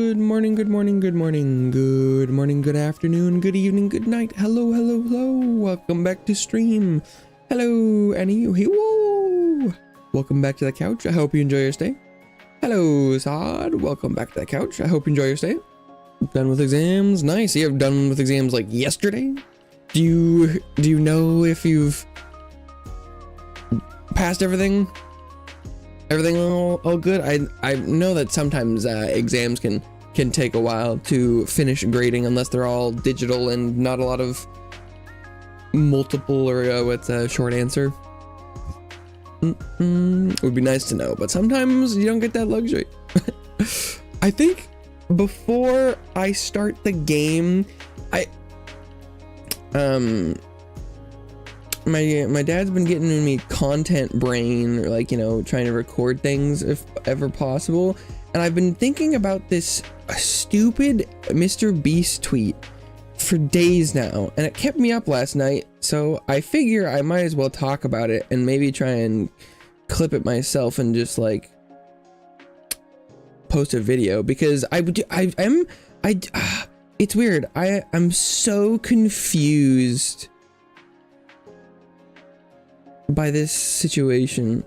Good morning, good morning, good morning, good morning, good afternoon, good evening, good night. Hello, hello, hello. Welcome back to stream. Hello, Annie. Whoa. Welcome back to the couch. I hope you enjoy your stay. Hello, Saad. Welcome back to the couch. I hope you enjoy your stay. Done with exams. Nice. You have done with exams like yesterday. Do you know if you've passed everything? Everything all good? I know that sometimes exams can take a while to finish grading unless they're all digital and not a lot of multiple or what's a short answer. It would be nice to know, but sometimes you don't get that luxury. I think before I start the game, my dad's been getting in me content brain, or like, you know, trying to record things if ever possible, and I've been thinking about this stupid Mr. Beast tweet for days now, and it kept me up last night, so I figure I might as well talk about it and maybe try and clip it myself and just like post a video, because it's weird. I'm so confused by this situation.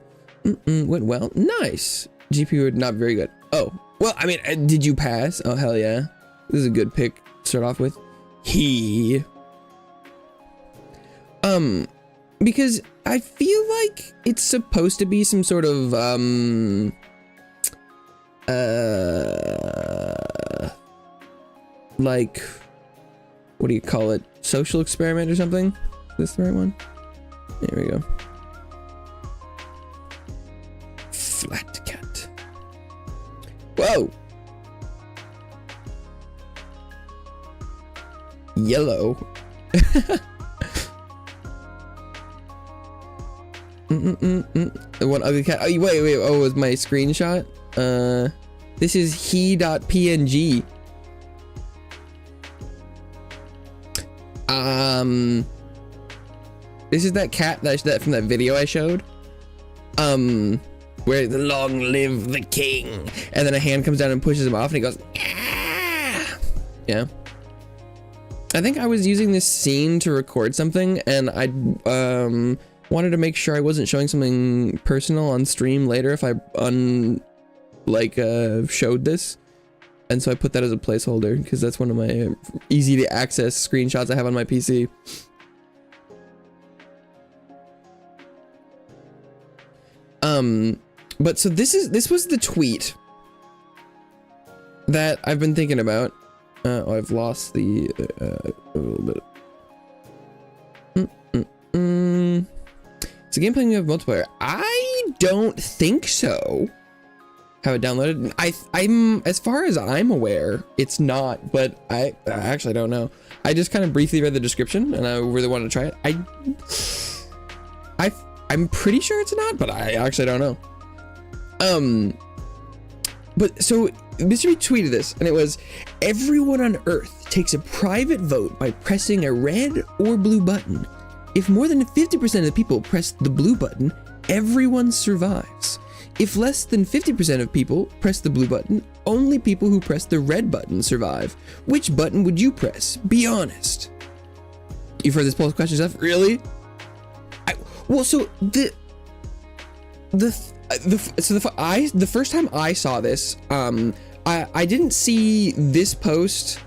Went well. Nice. GPU not very good. Oh, well, I mean, did you pass? Oh, hell yeah. This is a good pick to start off with. Because I feel like it's supposed to be some sort of, like, what do you call it? Social experiment or something? Is this the right one? There we go. Flat cat. Whoa. Yellow. The one ugly cat. Oh, wait. Oh, it was my screenshot. This is he.png. This is that cat that from that video I showed. Where the long live the king, and then a hand comes down and pushes him off, and he goes, ah! Yeah. I think I was using this scene to record something, and I wanted to make sure I wasn't showing something personal on stream later if I showed this, and so I put that as a placeholder because that's one of my easy to access screenshots I have on my PC. But so this was the tweet that I've been thinking about. Oh, I've lost the a little bit. It's a game playing with multiplayer. I don't think so. Have it downloaded? I'm as far as I'm aware, it's not. But I actually don't know. I just kind of briefly read the description, and I really wanted to try it. I'm pretty sure it's not, but I actually don't know. But so Mr. B tweeted this, and it was, everyone on Earth takes a private vote by pressing a red or blue button. If more than 50% of the people press the blue button, everyone survives. If less than 50% of people press the blue button, only people who press the red button survive. Which button would you press? Be honest. You've heard this poll question stuff? Really? Well, so the first time I saw this, I didn't see this post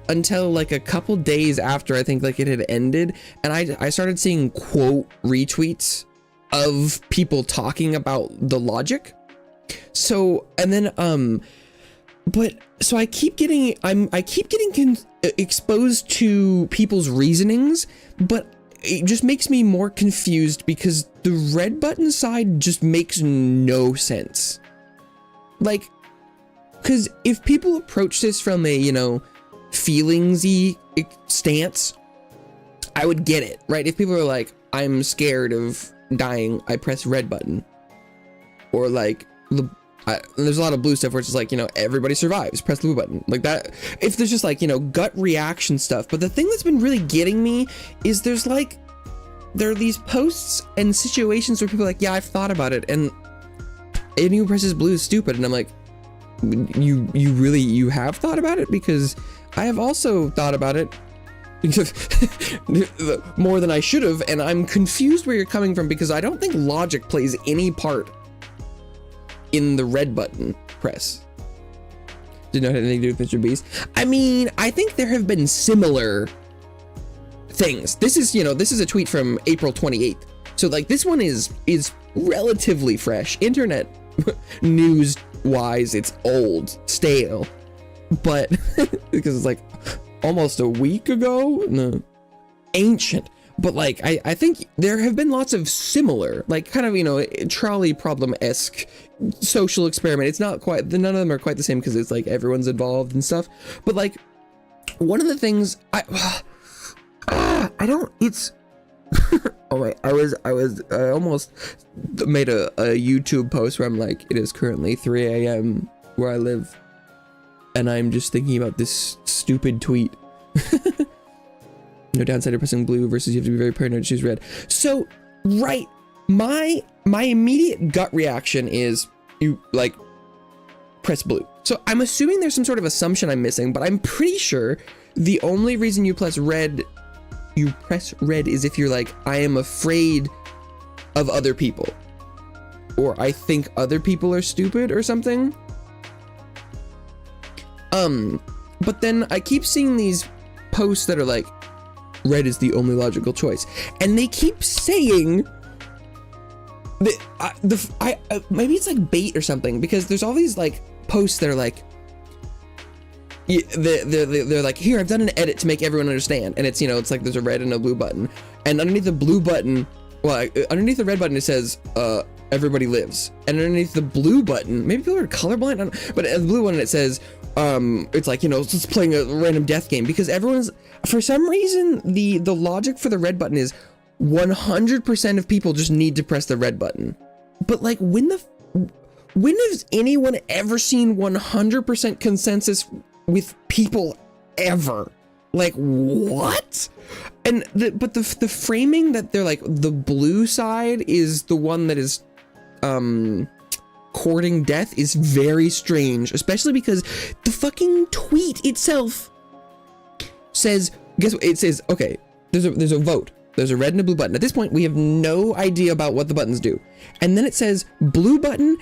until like a couple days after I think like it had ended, and I started seeing quote retweets of people talking about the logic. So, and then but so I keep getting exposed to people's reasonings, but it just makes me more confused because the red button side just makes no sense. Like, because if people approach this from a, you know, feelingsy stance, I would get it, right? If people are like, I'm scared of dying, I press red button. Or like, there's a lot of blue stuff where it's just like, you know, everybody survives, press the blue button. Like that, if there's just like, you know, gut reaction stuff. But the thing that's been really getting me is there are these posts and situations where people are like, yeah, I've thought about it, and anyone who presses blue is stupid. And I'm like, you have thought about it? Because I have also thought about it more than I should have, and I'm confused where you're coming from, because I don't think logic plays any part in the red button press. Did not have anything to do with Mr. Beast. I mean, I think there have been similar things. This is a tweet from April 28th. So like this one is relatively fresh. Internet news wise, it's old, stale, but because it's like almost a week ago, no, ancient. But like I think there have been lots of similar, like kind of trolley problem-esque social experiment. It's not quite, none of them are quite the same because it's like everyone's involved and stuff. But like one of the things I don't, it's oh wait, I almost made a YouTube post where I'm like, it is currently 3 a.m. where I live, and I'm just thinking about this stupid tweet. No downside to pressing blue versus you have to be very paranoid to choose red. So, right, my immediate gut reaction is you like press blue. So I'm assuming there's some sort of assumption I'm missing, but I'm pretty sure the only reason you press red is if you're like, I am afraid of other people, or I think other people are stupid or something. But then I keep seeing these posts that are like, red is the only logical choice, and they keep saying that maybe it's like bait or something, because there's all these like posts that are like, they're like, here, I've done an edit to make everyone understand, and it's it's like there's a red and a blue button, and underneath the blue button, well, underneath the red button it says everybody lives, and underneath the blue button, maybe people are colorblind, but the blue one, it says it's like, it's just playing a random death game, because everyone's, for some reason, the logic for the red button is 100% of people just need to press the red button. But like, when has anyone ever seen 100% consensus with people ever? Like, what? And but the framing that they're like, the blue side is the one that is courting death is very strange, especially because the fucking tweet itself says, guess what it says? Okay, there's a vote, there's a red and a blue button. At this point we have no idea about what the buttons do, and then it says blue button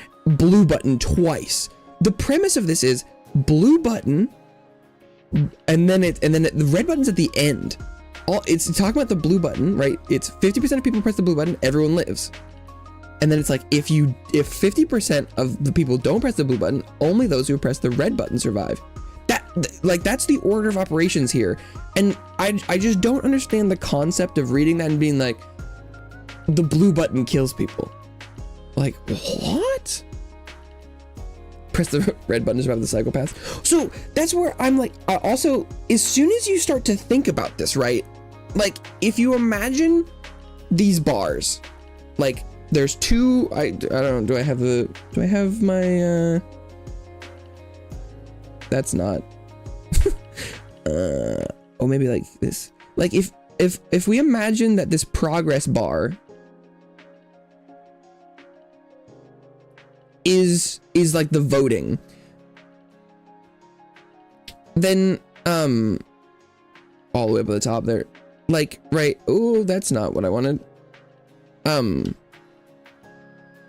twice. The premise of this is blue button, and then the red button's at the end. It's talking about the blue button, right? It's 50% of people press the blue button, everyone lives. And then it's like, if 50% of the people don't press the blue button, only those who press the red button survive. That's the order of operations here. And I just don't understand the concept of reading that and being like, the blue button kills people. Like, what? Press the red button to survive the psychopaths. So that's where I'm like, also, as soon as you start to think about this, right? Like, if you imagine these bars, like, there's two, I don't know, do I have my, that's not, oh, maybe like this. Like, if we imagine that this progress bar is like the voting, then, all the way up at the top there, like, right, oh, that's not what I wanted.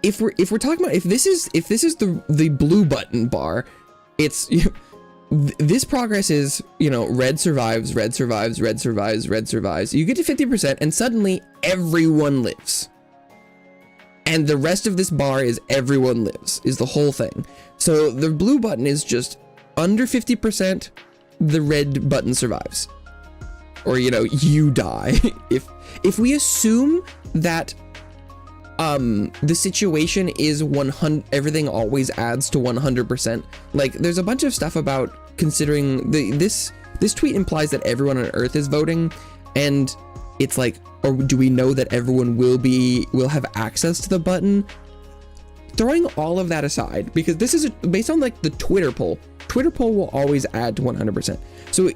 If we're talking about, if this is the blue button bar, it's, this progress is, red survives, red survives, red survives, red survives. You get to 50% and suddenly everyone lives. And the rest of this bar is everyone lives, is the whole thing. So the blue button is just under 50%, the red button survives. Or, you die. If we assume that the situation is 100, everything always adds to 100%. Like, there's a bunch of stuff about considering this tweet implies that everyone on Earth is voting, and it's like, or do we know that everyone will have access to the button? Throwing all of that aside, because this is based on like the Twitter poll will always add to 100%. So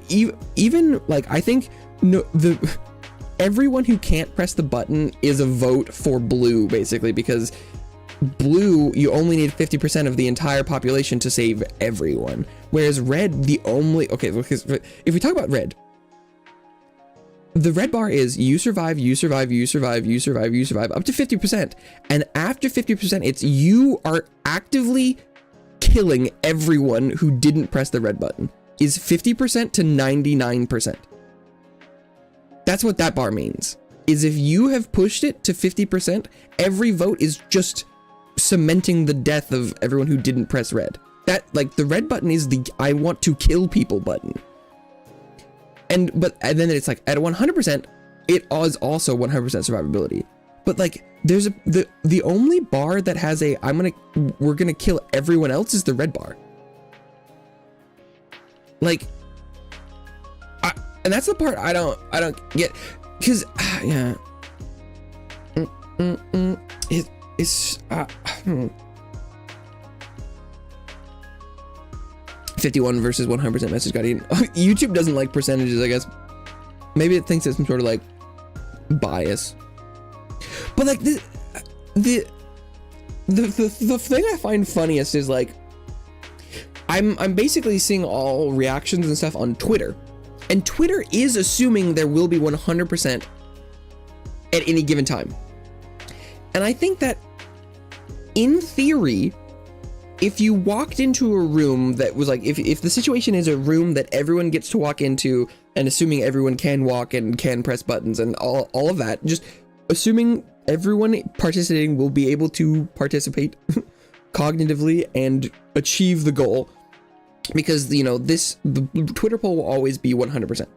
even like, I think everyone who can't press the button is a vote for blue, basically, because blue, you only need 50% of the entire population to save everyone. Whereas red, okay, because if we talk about red, the red bar is you survive, you survive, you survive, you survive, you survive, up to 50%. And after 50%, it's you are actively killing everyone who didn't press the red button. Is 50% to 99%. That's what that bar means. Is if you have pushed it to 50%, every vote is just cementing the death of everyone who didn't press red. That, like, the red button is the I want to kill people button. And then it's like at 100%, it is also 100% survivability. But like, there's the only bar that has a we're gonna kill everyone else is the red bar. Like, and that's the part I don't get, because yeah, it's 51 versus 100% message got eaten. YouTube doesn't like percentages, I guess. Maybe it thinks it's some sort of like bias. But like the thing I find funniest is like I'm basically seeing all reactions and stuff on Twitter, and Twitter is assuming there will be 100% at any given time. And I think that in theory, if you walked into a room that was like, if the situation is a room that everyone gets to walk into, and assuming everyone can walk and can press buttons and all of that, just assuming everyone participating will be able to participate cognitively and achieve the goal, because, you know, the Twitter poll will always be 100%.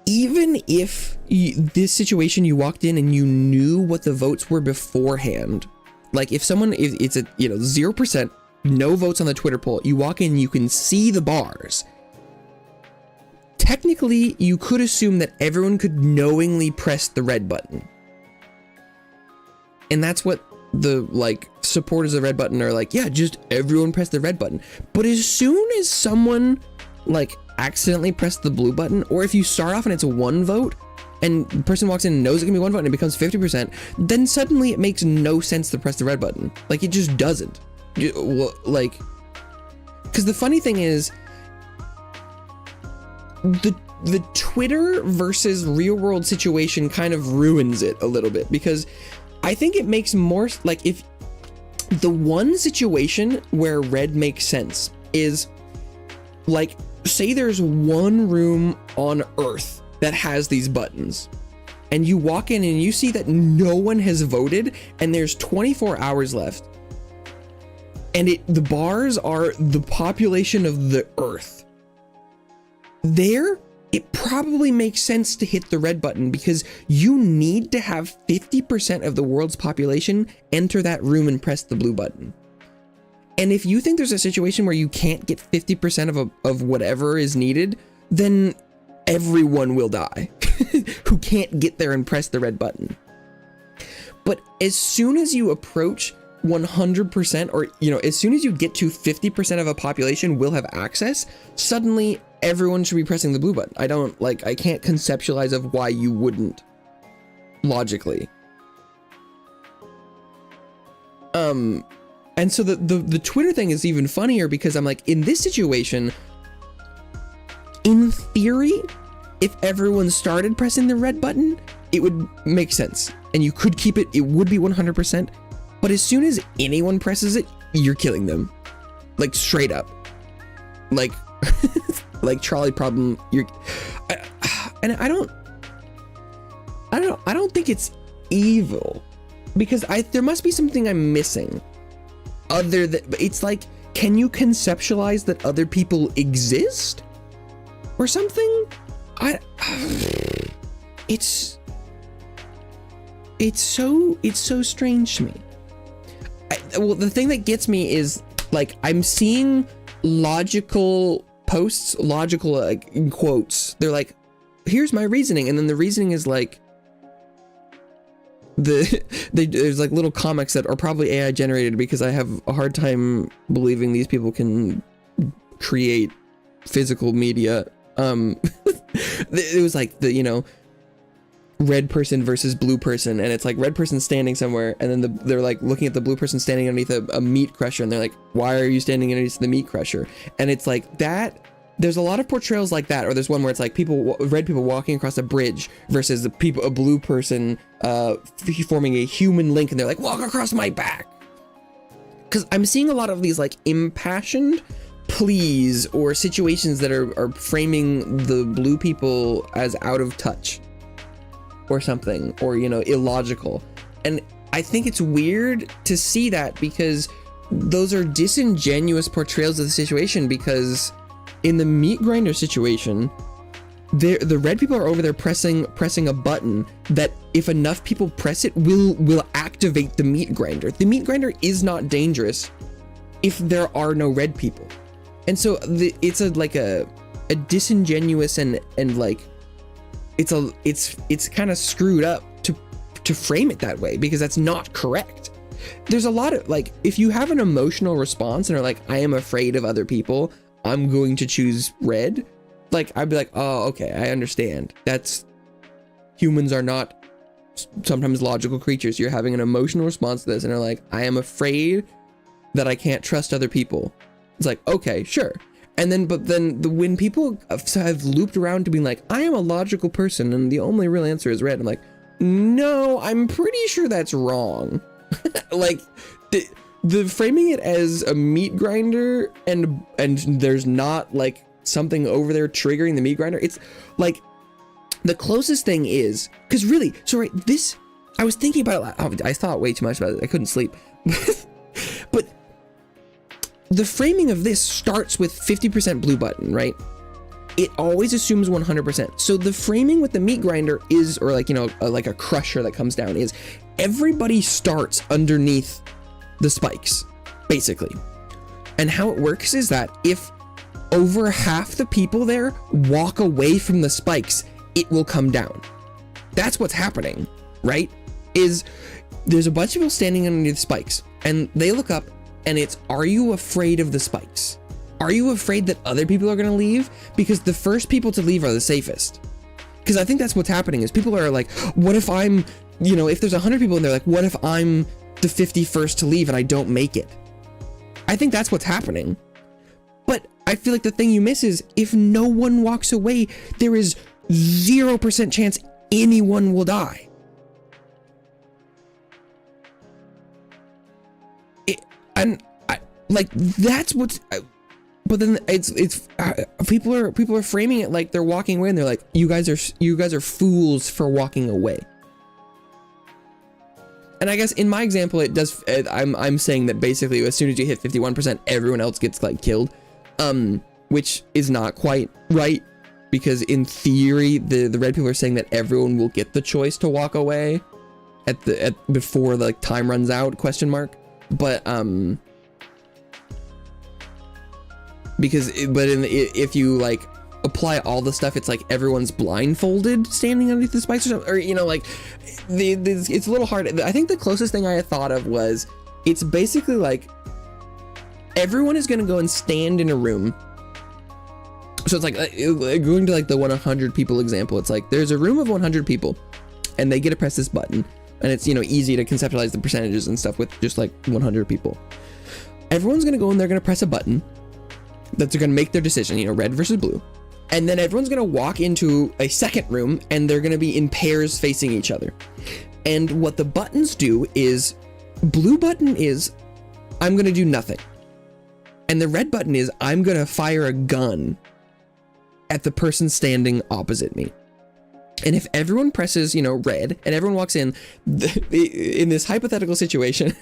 Even if this situation you walked in and you knew what the votes were beforehand, like if it's a 0%, no votes on the Twitter poll, you walk in, you can see the bars. Technically, you could assume that everyone could knowingly press the red button. And that's what the like supporters of the red button are like, yeah, just everyone press the red button. But as soon as someone like accidentally pressed the blue button, or if you start off and it's one vote, and the person walks in and knows it can be one vote and it becomes 50%, then suddenly it makes no sense to press the red button. Like, it just doesn't. Like, because the funny thing is, the Twitter versus real world situation kind of ruins it a little bit, because I think it makes more, like, if the one situation where red makes sense is, like, say there's one room on Earth that has these buttons, and you walk in and you see that no one has voted and there's 24 hours left, and the bars are the population of the Earth. There, it probably makes sense to hit the red button, because you need to have 50% of the world's population enter that room and press the blue button. And if you think there's a situation where you can't get 50% of whatever is needed, then everyone will die who can't get there and press the red button. But as soon as you approach 100%, or, you know, as soon as you get to 50% of a population will have access, suddenly everyone should be pressing the blue button. I can't conceptualize of why you wouldn't, logically. And so the Twitter thing is even funnier, because I'm like, in this situation, in theory, if everyone started pressing the red button, it would make sense, and you could keep it would be 100%. But as soon as anyone presses it, you're killing them, like, straight up, like like Charlie Problem. I don't think it's evil, because there must be something I'm missing. Other than, it's like, can you conceptualize that other people exist or something? It's so strange to me. Well, the thing that gets me is, like, I'm seeing logical posts, logical, like, in quotes. They're like, here's my reasoning, and then the reasoning is like, there's like little comics that are probably AI generated, because I have a hard time believing these people can create physical media. It was like red person versus blue person, and it's like red person standing somewhere, and then they're like looking at the blue person standing underneath a meat crusher, and they're like, why are you standing underneath the meat crusher? And it's like that. There's a lot of portrayals like that, or there's one where it's like red people walking across a bridge versus a blue person forming a human link, and they're like, walk across my back. Because I'm seeing a lot of these like impassioned pleas or situations that are framing the blue people as out of touch or something, or, you know, illogical. And I think it's weird to see that, because those are disingenuous portrayals of the situation, because in the meat grinder situation, the red people are over there pressing a button that, if enough people press it, will activate the meat grinder. The meat grinder is not dangerous if there are no red people. And so it's a disingenuous and like it's kind of screwed up to frame it that way, because that's not correct. There's a lot of, like, if you have an emotional response and are like, I am afraid of other people, I'm going to choose red, like, I'd be like, oh, okay, I understand. Humans are not sometimes logical creatures. You're having an emotional response to this and are like, I am afraid that I can't trust other people. It's like, okay, sure. And then, when people have looped around to being like, I am a logical person and the only real answer is red, I'm like, no, I'm pretty sure that's wrong. Like, the framing it as a meat grinder and there's not like something over there triggering the meat grinder. It's like the closest thing is, because really, so right, this, I was thinking about it, I thought way too much about it. I couldn't sleep. But the framing of this starts with 50% blue button, right? It always assumes 100%. So the framing with the meat grinder is, or like, you know, like a crusher that comes down, is everybody starts underneath the spikes, basically. And how it works is that if over half the people there walk away from the spikes, it will come down. That's what's happening, right? Is there's a bunch of people standing underneath the spikes, and they look up, and it's, are you afraid of the spikes? Are you afraid that other people are going to leave? Because the first people to leave are the safest. Because I think that's what's happening, is people are like, what if I'm, you know, if there's 100 people and they're like, what if I'm the 51st to leave and I don't make it? I think that's what's happening. But I feel like the thing you miss is, if no one walks away, there is 0% chance anyone will die. Like, that's what's, but then it's people are framing it like they're walking away, and they're like, you guys are fools for walking away. And I guess in my example, it does, I'm saying that basically as soon as you hit 51%, everyone else gets like killed, which is not quite right, because in theory, the red people are saying that everyone will get the choice to walk away before the like, time runs out, ? But if you like apply all the stuff, it's like everyone's blindfolded standing underneath the spikes or something, or, you know, like it's a little hard. I think the closest thing I had thought of was, it's basically like everyone is going to go and stand in a room. So it's like going to like the 100 people example. It's like there's a room of 100 people and they get to press this button, and it's, you know, easy to conceptualize the percentages and stuff with just like 100 people. Everyone's going to go and they're going to press a button that's going to make their decision, you know, red versus blue. And then everyone's going to walk into a second room, and they're going to be in pairs facing each other. And what the buttons do is, blue button is, I'm going to do nothing. And the red button is, I'm going to fire a gun at the person standing opposite me. And if everyone presses, you know, red, and everyone walks in this hypothetical situation,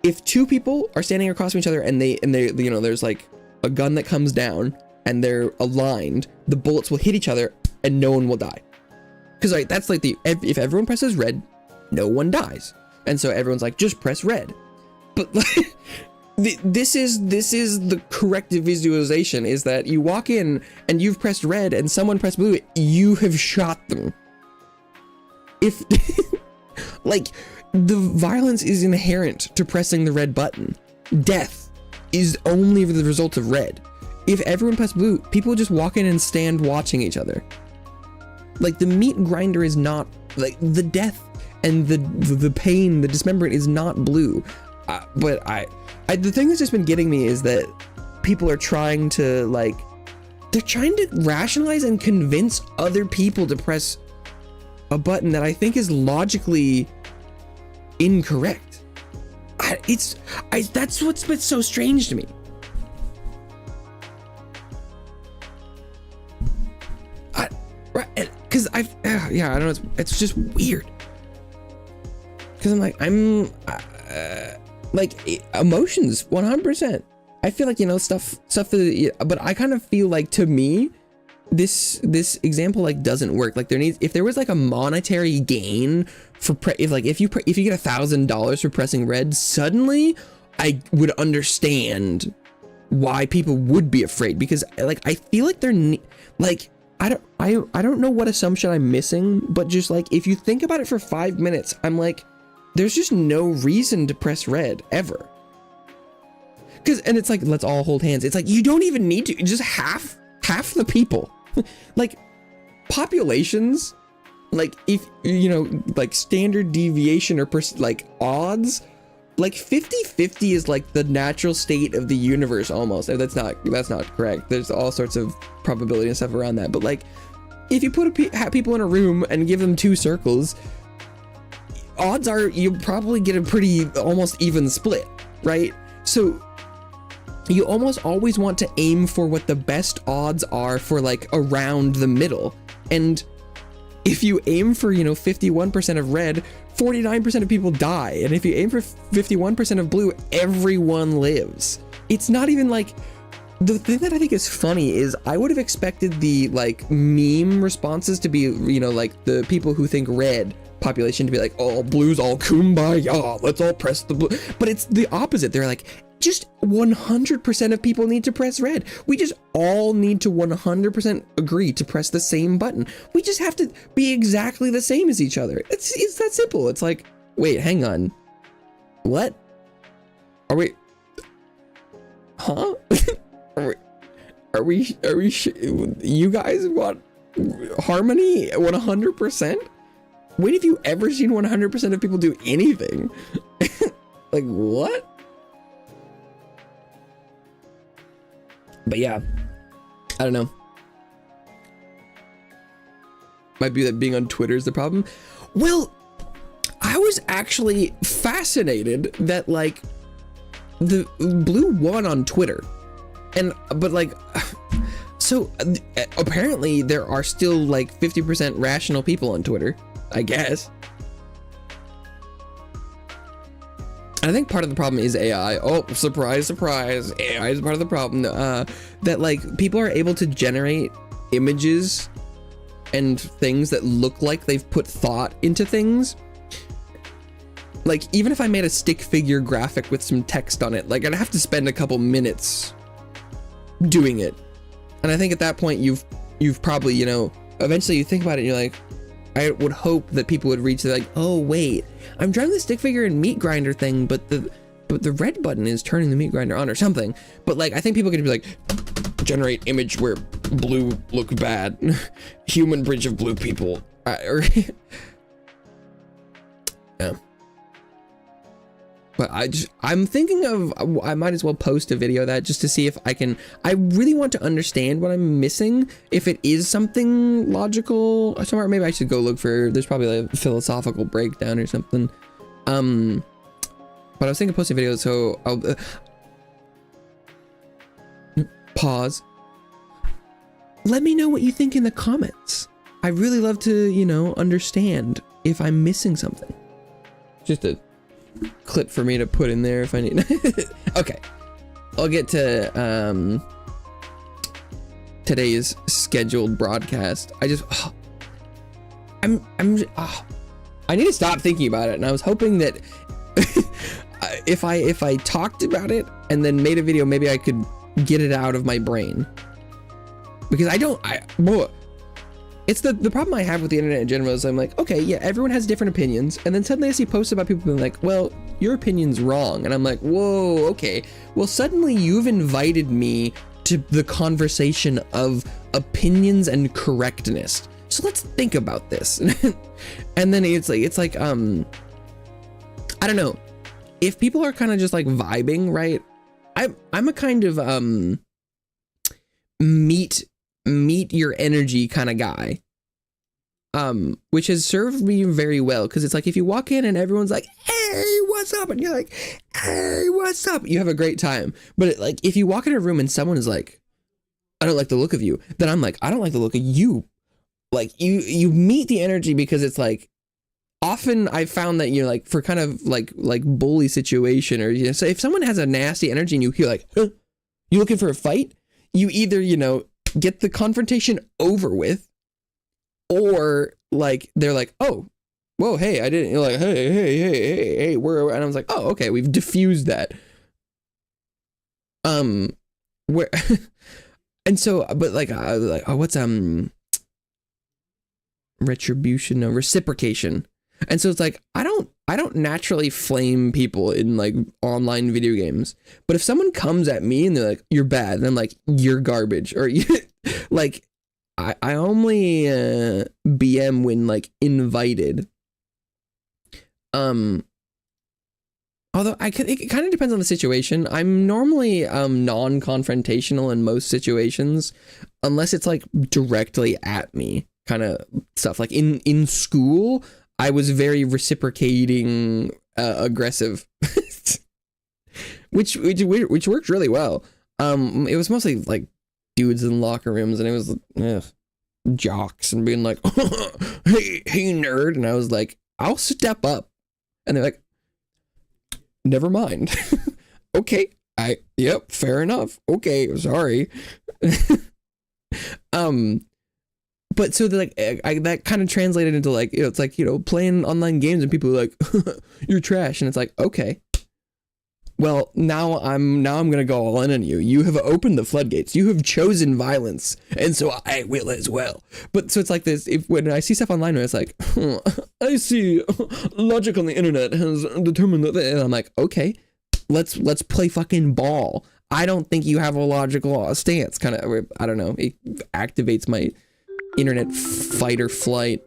if two people are standing across from each other and they, you know, there's like a gun that comes down and they're aligned, the bullets will hit each other and no one will die. Because like, that's like if everyone presses red, no one dies. And so everyone's like, just press red. But like, this is the correct visualization, is that you walk in and you've pressed red and someone pressed blue, you have shot them. If like, the violence is inherent to pressing the red button. Death is only the result of red. If everyone pressed blue, people would just walk in and stand watching each other. Like the meat grinder is not, like the death and the pain, the dismemberment is not blue. But the thing that's just been getting me is that people are trying to like, they're trying to rationalize and convince other people to press a button that I think is logically incorrect. That's what's been so strange to me. Because I don't know, it's just weird. Because I'm like, emotions, 100%. I feel like, you know, stuff that, but I kind of feel like, to me, this example like doesn't work. Like if there was like a monetary gain for if you get $1,000 for pressing red, suddenly I would understand why people would be afraid, because like I feel like they're like, I don't know what assumption I'm missing, but just like if you think about it for 5 minutes, I'm like, there's just no reason to press red ever. And it's like, let's all hold hands. It's like, you don't even need to, just half the people. Like populations, like if, you know, like standard deviation or like odds, like 50-50 is like the natural state of the universe almost. That's not correct. There's all sorts of probability and stuff around that. But like, if you put people in a room and give them 2 circles, odds are you probably get a pretty almost even split, right? So you almost always want to aim for what the best odds are for like around the middle. And if you aim for, you know, 51% of red, 49% of people die. And if you aim for 51% of blue, everyone lives. It's not even like, the thing that I think is funny is I would have expected the like meme responses to be, you know, like the people who think red population to be like, oh, blue's all kumbaya, let's all press the blue. But it's the opposite. They're like, just 100% of people need to press red. We just all need to 100% agree to press the same button. We just have to be exactly the same as each other. It's that simple. It's like, wait, hang on. What? Are we? Huh? Are we? You guys want harmony 100%? When have you ever seen 100% of people do anything? Like, what? But yeah, I don't know. Might be that being on Twitter is the problem. Well, I was actually fascinated that like the blue won on Twitter, but like, so apparently there are still like 50% rational people on Twitter, I guess. I think part of the problem is AI. Oh, surprise, surprise. AI is part of the problem. That like people are able to generate images and things that look like they've put thought into things. Like even if I made a stick figure graphic with some text on it, like I'd have to spend a couple minutes doing it. And I think at that point you've probably, you know, eventually you think about it and you're like, I would hope that people would reach like, oh wait, I'm drawing the stick figure and meat grinder thing, but the red button is turning the meat grinder on or something. But like, I think people could be like, generate image where blue look bad, human bridge of blue people, or yeah. But I'm thinking of, I might as well post a video of that just to see if I really want to understand what I'm missing. If it is something logical somewhere, maybe I should go look for, there's probably a philosophical breakdown or something. But I was thinking of posting a video, so I'll pause. Let me know what you think in the comments. I really love to, you know, understand if I'm missing something. Just a clip for me to put in there if I need. Okay, I'll get to today's scheduled broadcast. I need to stop thinking about it, and I was hoping that if I talked about it and then made a video, maybe I could get it out of my brain, because it's the problem I have with the internet in general is I'm like, okay, yeah, everyone has different opinions, and then suddenly I see posts about people being like, well, your opinion's wrong, and I'm like, whoa, okay, well, suddenly you've invited me to the conversation of opinions and correctness. So let's think about this. And then it's like, I don't know. If people are kind of just like vibing, right? I'm a kind of, meet your energy kind of guy. Which has served me very well, because it's like if you walk in and everyone's like, hey, what's up? And you're like, hey, what's up? You have a great time. But like if you walk in a room and someone is like, I don't like the look of you, then I'm like, I don't like the look of you. Like you meet the energy, because it's like often I found that you're like for kind of like bully situation, or so if someone has a nasty energy and you're like, huh, you looking for a fight? You either, get the confrontation over with, or like they're like, oh, whoa, hey, I didn't, you're like, hey, where, and I was like, oh, okay, we've diffused that. Where, and so, but like, I was like, oh, what's retribution, no, reciprocation. And so it's like, I don't naturally flame people in like online video games, but if someone comes at me and they're like, you're bad, and I'm like, you're garbage, or like, I only BM when like invited. Although it kind of depends on the situation. I'm normally non-confrontational in most situations, unless it's like directly at me kind of stuff. Like in school, I was very reciprocating aggressive, which worked really well. It was mostly like dudes in locker rooms, and it was jocks and being like, hey nerd, and I was like, I'll step up, and they're like, never mind. Okay, yep, fair enough, okay, sorry. But so like that kind of translated into like, it's like, playing online games and people are like, you're trash, and it's like, okay, well, now I'm gonna go all in on you. You have opened the floodgates. You have chosen violence, and so I will as well. But so it's like this. When I see stuff online, where it's like, I see logic on the internet has determined that, and I'm like, okay, let's play fucking ball. I don't think you have a logical stance. Kind of, I don't know. It activates my internet fight or flight.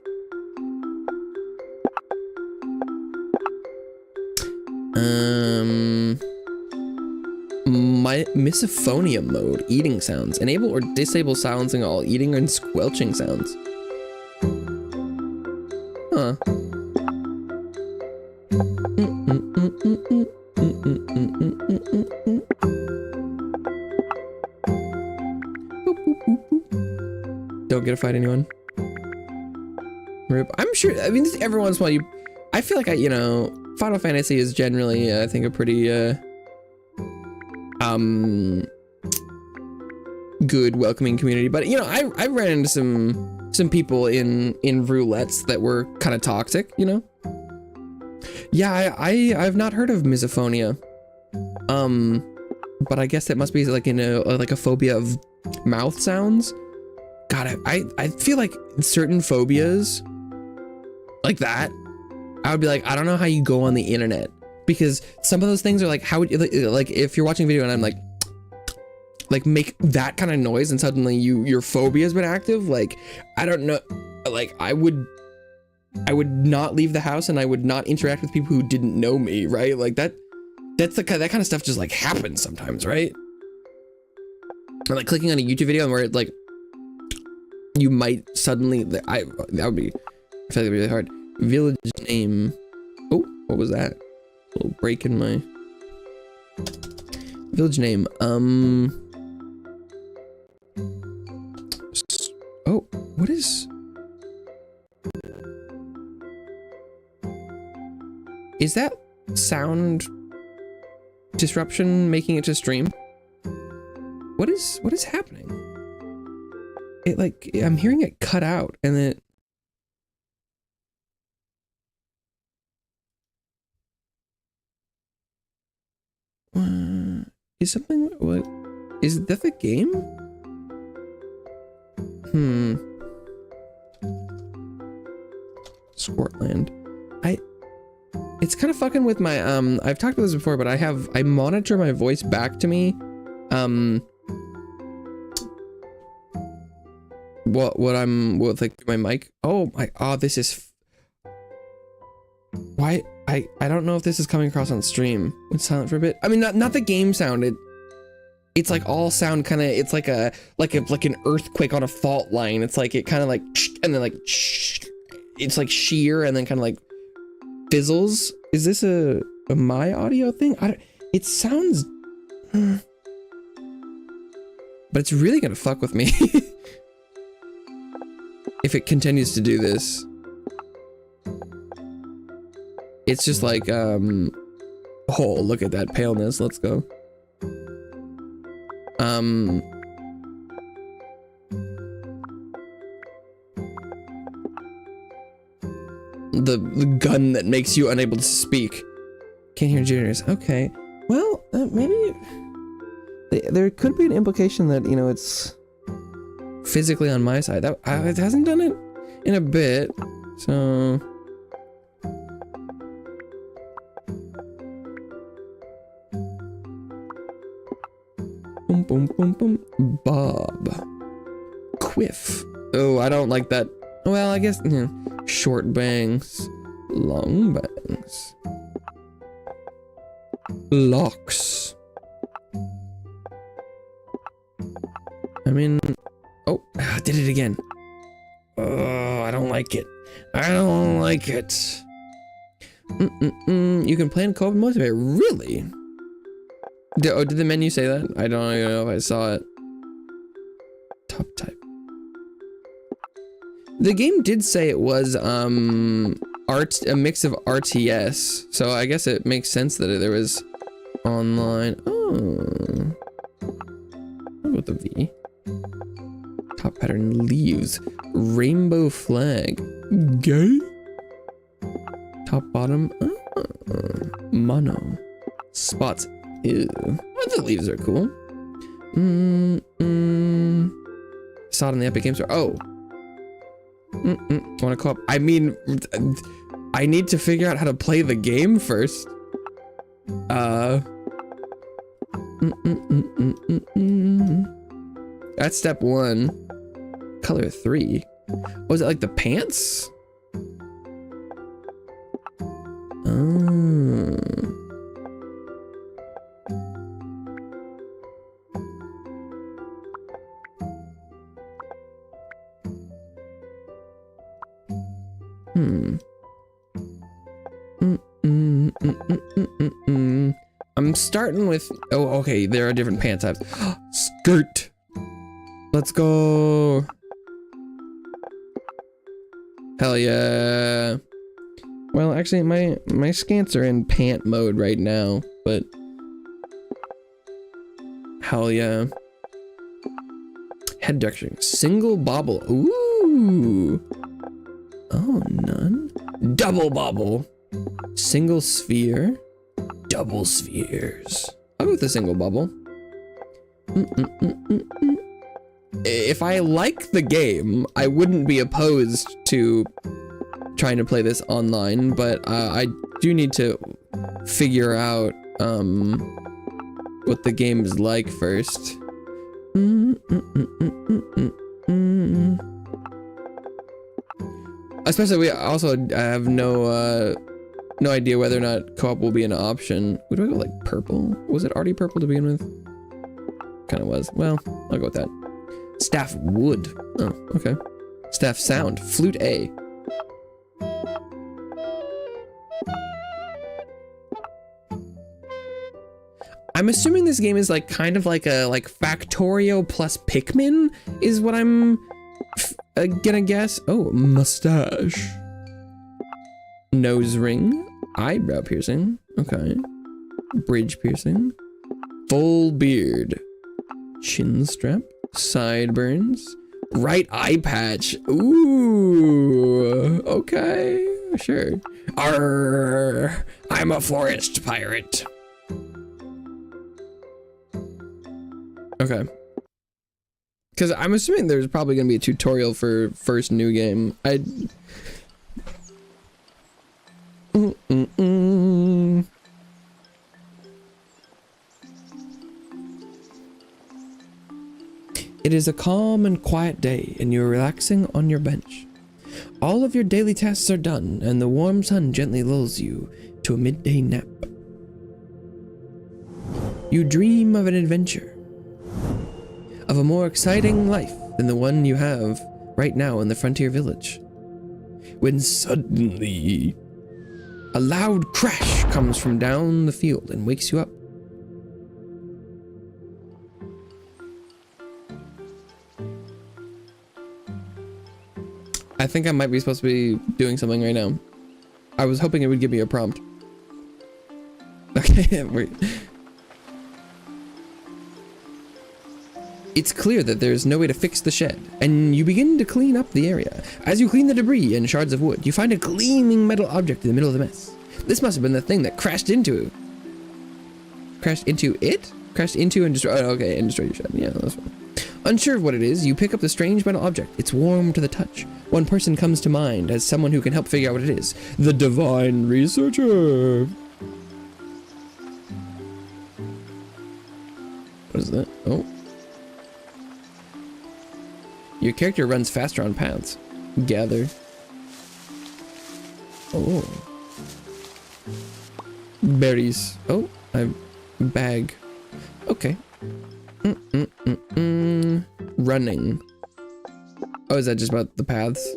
My misophonia mode, eating sounds. Enable or disable silencing all eating and squelching sounds. Huh. Don't get to fight anyone. Rip. I'm sure, I mean, every once in a while I feel like Final Fantasy is generally, I think, a pretty, good, welcoming community. But, I ran into some people in roulettes that were kind of toxic, Yeah, I've not heard of misophonia. But I guess that must be like a phobia of mouth sounds. God, I feel like certain phobias like that, I would be like, I don't know how you go on the internet, because some of those things are like, how would you, like if you're watching a video and I'm like make that kind of noise and suddenly your phobia has been active, like, I don't know, like I would not leave the house, and I would not interact with people who didn't know me, right? Like that kind of stuff just like happens sometimes, right? Or like clicking on a YouTube video and where it like, you might suddenly, that would be, I feel like it'd be really hard. Village name. Oh, what was that? A little break in my village name. Oh, what is that sound disruption making it to stream? What is happening? It like, I'm hearing it cut out, and then is something, what is that, the game? Squirtland. It's kind of fucking with my I've talked about this before, but I monitor my voice back to me what like my mic? Oh my, oh, this is, why, I don't know if this is coming across on stream. It's silent for a bit. I mean, not the game sound, it's like all sound kind of, it's like an earthquake on a fault line. It's like, it kind of like, and then like, it's like sheer and then kind of like fizzles. Is this a my audio thing? It sounds, but it's really gonna fuck with me if it continues to do this. It's just like, oh, look at that paleness. Let's go. The gun that makes you unable to speak. Can't hear generators. Okay. Well, maybe there could be an implication that, you know, it's physically on my side. That it hasn't done it in a bit, so. Boom, boom, boom, boom. Bob. Quiff. Oh, I don't like that. Well, I guess, you know, short bangs, long bangs. Locks. I mean, oh, did it again. Oh, I don't like it. I don't like it. You can play in co-op multiplayer. Really? Did the menu say that? I don't even know if I saw it. Top type. The game did say it was a mix of RTS, so I guess it makes sense that there was online. Oh, what about the V? Top pattern leaves, rainbow flag, gay. Top bottom, mono, spots. Ew. Oh, the leaves are cool. Saw it in the Epic Games Store. Oh. Want to co-op? I mean, I need to figure out how to play the game first. That's step 1. Color 3. Was it like the pants? Oh. I'm starting with, oh, okay, there are different pant types. Skirt. Let's go. Hell yeah. Well, actually, my skants are in pant mode right now, but hell yeah. Head decoration. Single bobble. Ooh. Oh, none. Double bobble. Single sphere. Double spheres. I'll go with a single bubble. If I like the game, I wouldn't be opposed to trying to play this online, but I do need to figure out what the game is like first. Especially, we also have no idea whether or not co-op will be an option. Would I go like purple? Was it already purple to begin with? Kind of was. Well, I'll go with that. Staff wood. Oh, okay. Staff sound. Flute A. I'm assuming this game is like kind of like a Factorio plus Pikmin is what I'm gonna guess. Oh, mustache. Nose ring. Eyebrow piercing. Okay. Bridge piercing. Full beard. Chin strap. Sideburns. Right eye patch. Ooh. Okay. Sure. Arr. I'm a forest pirate. Okay. Because I'm assuming there's probably going to be a tutorial for first new game. It It is a calm and quiet day, and you're relaxing on your bench. All of your daily tasks are done, and the warm sun gently lulls you to a midday nap. You dream of an adventure, of a more exciting life than the one you have right now in the frontier village. When suddenly, a loud crash comes from down the field and wakes you up. I think I might be supposed to be doing something right now. I was hoping it would give me a prompt. Okay, wait. It's clear that there's no way to fix the shed, and you begin to clean up the area. As you clean the debris and shards of wood, you find a gleaming metal object in the middle of the mess. This must have been the thing that crashed into and destroyed. Oh, okay, and destroyed your shed. Yeah, that's fine. Unsure of what it is, you pick up the strange metal object. It's warm to the touch. One person comes to mind as someone who can help figure out what it is. The Divine Researcher. What is that? Oh. Your character runs faster on paths. Gather. Oh. Berries. Oh, bag. Okay. Running. Oh, is that just about the paths?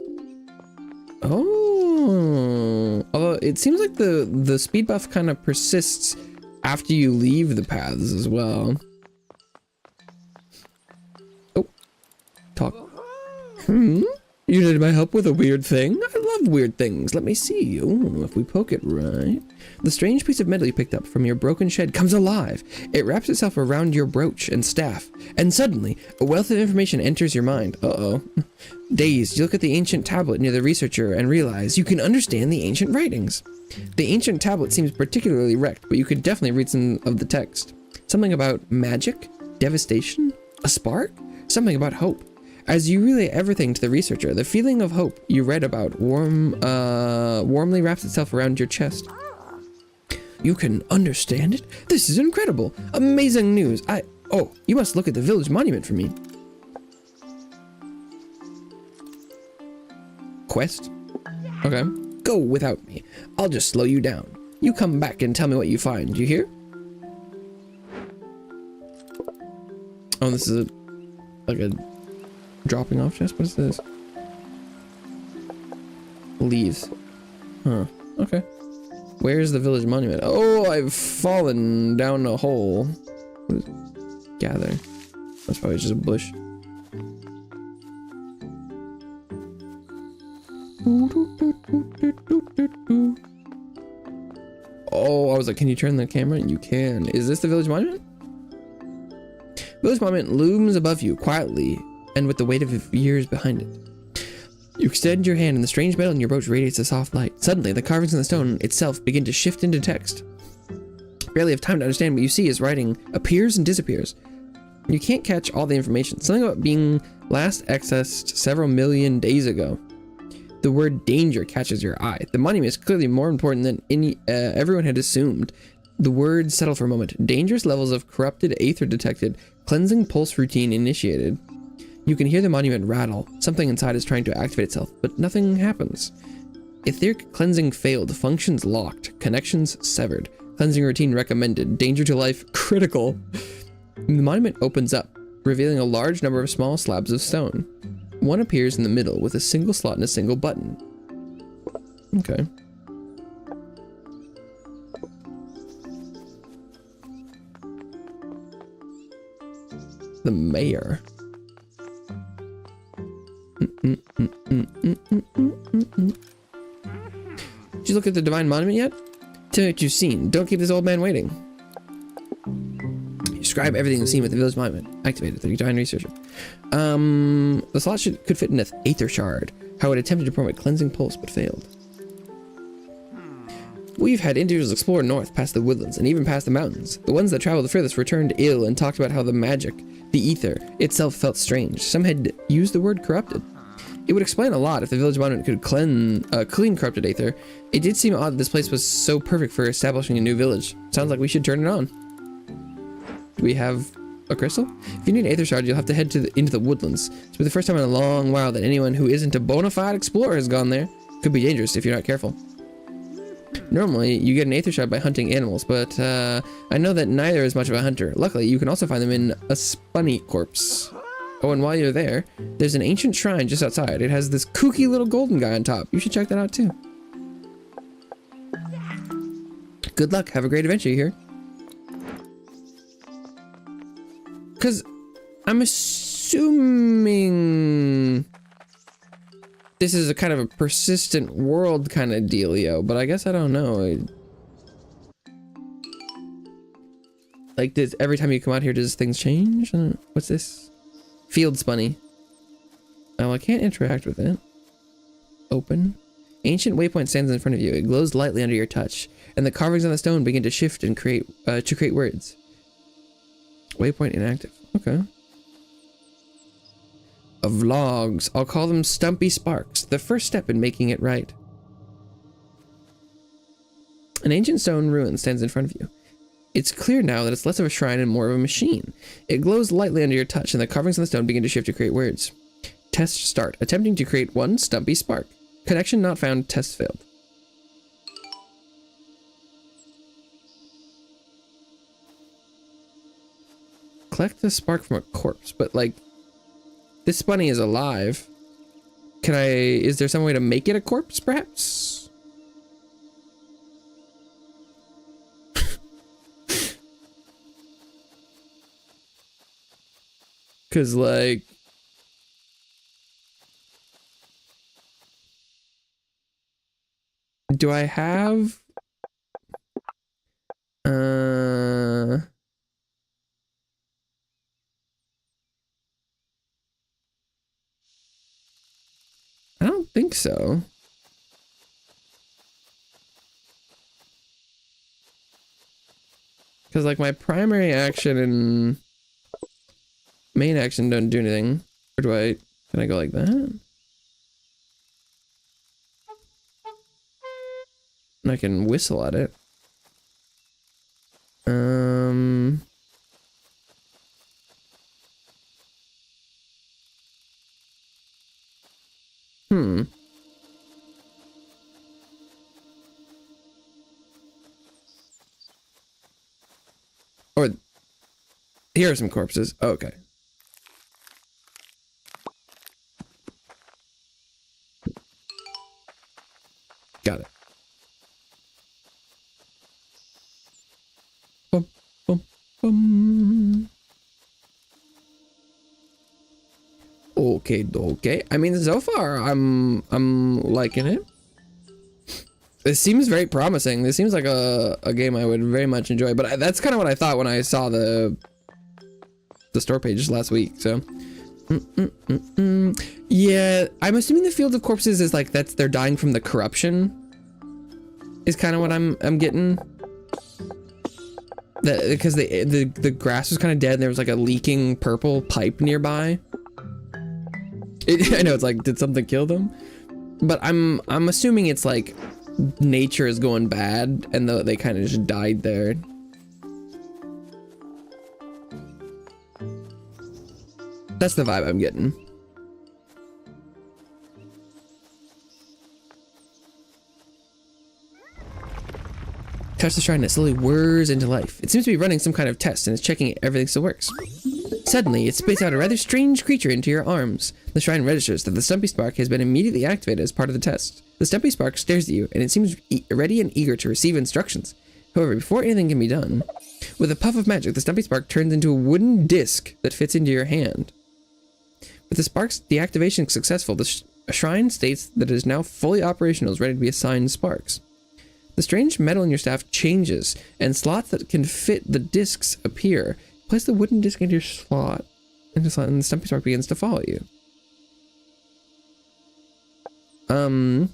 Oh. Although it seems like the speed buff kind of persists after you leave the paths as well. Oh. Talk. You needed my help with a weird thing? I love weird things. Let me see. Oh, if we poke it right. The strange piece of metal you picked up from your broken shed comes alive. It wraps itself around your brooch and staff, and suddenly, a wealth of information enters your mind. Uh-oh. Dazed, you look at the ancient tablet near the researcher and realize you can understand the ancient writings. The ancient tablet seems particularly wrecked, but you could definitely read some of the text. Something about magic, devastation, a spark, something about hope. As you relay everything to the researcher, the feeling of hope you read about warmly wraps itself around your chest. You can understand it? This is incredible! Amazing news! Oh, you must look at the village monument for me. Quest? Okay. Go without me. I'll just slow you down. You come back and tell me what you find, you hear? Oh, this is like a dropping off chest? What is this? Leaves. Huh. Okay. Where's the village monument? Oh, I've fallen down a hole. What is it? Gather. That's probably just a bush. Oh, I was like, can you turn the camera? You can. Is this the village monument? Village monument looms above you quietly and with the weight of years behind it. You extend your hand and the strange metal in your brooch radiates a soft light. Suddenly, the carvings in the stone itself begin to shift into text. Barely have time to understand what you see as writing appears and disappears. You can't catch all the information. Something about being last accessed several million days ago. The word danger catches your eye. The monument is clearly more important than everyone had assumed. The words settle for a moment. Dangerous levels of corrupted aether detected. Cleansing pulse routine initiated. You can hear the monument rattle. Something inside is trying to activate itself, but nothing happens. Etheric cleansing failed. Functions locked. Connections severed. Cleansing routine recommended. Danger to life critical. The monument opens up, revealing a large number of small slabs of stone. One appears in the middle with a single slot and a single button. Okay. The mayor. Did you look at the divine monument yet? Tell me what you've seen. Don't keep this old man waiting. Describe everything you've seen with the village monument. Activated the divine researcher. The slot could fit in an aether shard. How it attempted to perform a cleansing pulse but failed. We've had individuals explore north past the woodlands and even past the mountains. The ones that traveled the furthest returned ill and talked about how the magic, the ether, itself felt strange. Some had used the word corrupted. It would explain a lot if the village monument could clean corrupted aether. It did seem odd that this place was so perfect for establishing a new village. Sounds like we should turn it on. Do we have A crystal? If you need an aether shard, you'll have to head into the woodlands. It's been the first time in a long while that anyone who isn't a bona fide explorer has gone there. Could be dangerous if you're not careful. Normally, you get an aether shard by hunting animals, but I know that neither is much of a hunter. Luckily, you can also find them in a spunny corpse. Oh, and while you're there, there's an ancient shrine just outside. It has this kooky little golden guy on top. You should check that out too. Good luck. Have a great adventure here. Because I'm assuming this is a kind of a persistent world kind of dealio, but I guess I don't know. Like, does every time you come out here, does things change? What's this? Field spunny. Oh, I can't interact with it. Open. Ancient waypoint stands in front of you. It glows lightly under your touch, and the carvings on the stone begin to shift and create words. Waypoint inactive. Okay. Of logs. I'll call them stumpy sparks. The first step in making it right. An ancient stone ruin stands in front of you. It's clear now that it's less of a shrine and more of a machine. It glows lightly under your touch, and the carvings on the stone begin to shift to create words. Test start. Attempting to create one stumpy spark. Connection not found. Test failed. Collect the spark from a corpse, but like, this bunny is alive. Is there some way to make it a corpse, perhaps? Cause like, do I have, I don't think so. Because like my primary action and main action don't do anything. Or can I go like that? And I can whistle at it. Or here are some corpses. Oh, okay. Got it. Bum, bum, bum. Okay. I mean, so far I'm liking it. This seems very promising. This seems like a game I would very much enjoy. But that's kind of what I thought when I saw the store page last week. So, yeah, I'm assuming the Field of Corpses is like they're dying from the corruption. Is kind of what I'm getting. Because the grass was kind of dead. And there was like a leaking purple pipe nearby. I know it's like, did something kill them? But I'm assuming it's like nature is going bad and they kind of just died there. That's the vibe I'm getting. Touch the shrine and it slowly whirs into life. It seems to be running some kind of test and is checking everything still works. Suddenly, it spits out a rather strange creature into your arms. The shrine registers that the Stumpy Spark has been immediately activated as part of the test. The Stumpy Spark stares at you, and it seems ready and eager to receive instructions. However, before anything can be done, with a puff of magic, the Stumpy Spark turns into a wooden disc that fits into your hand. With the spark's deactivation successful, the shrine states that it is now fully operational, is ready to be assigned sparks. The strange metal in your staff changes, and slots that can fit the discs appear. Place the wooden disc into your slot, and the Stumpy Spark begins to follow you. A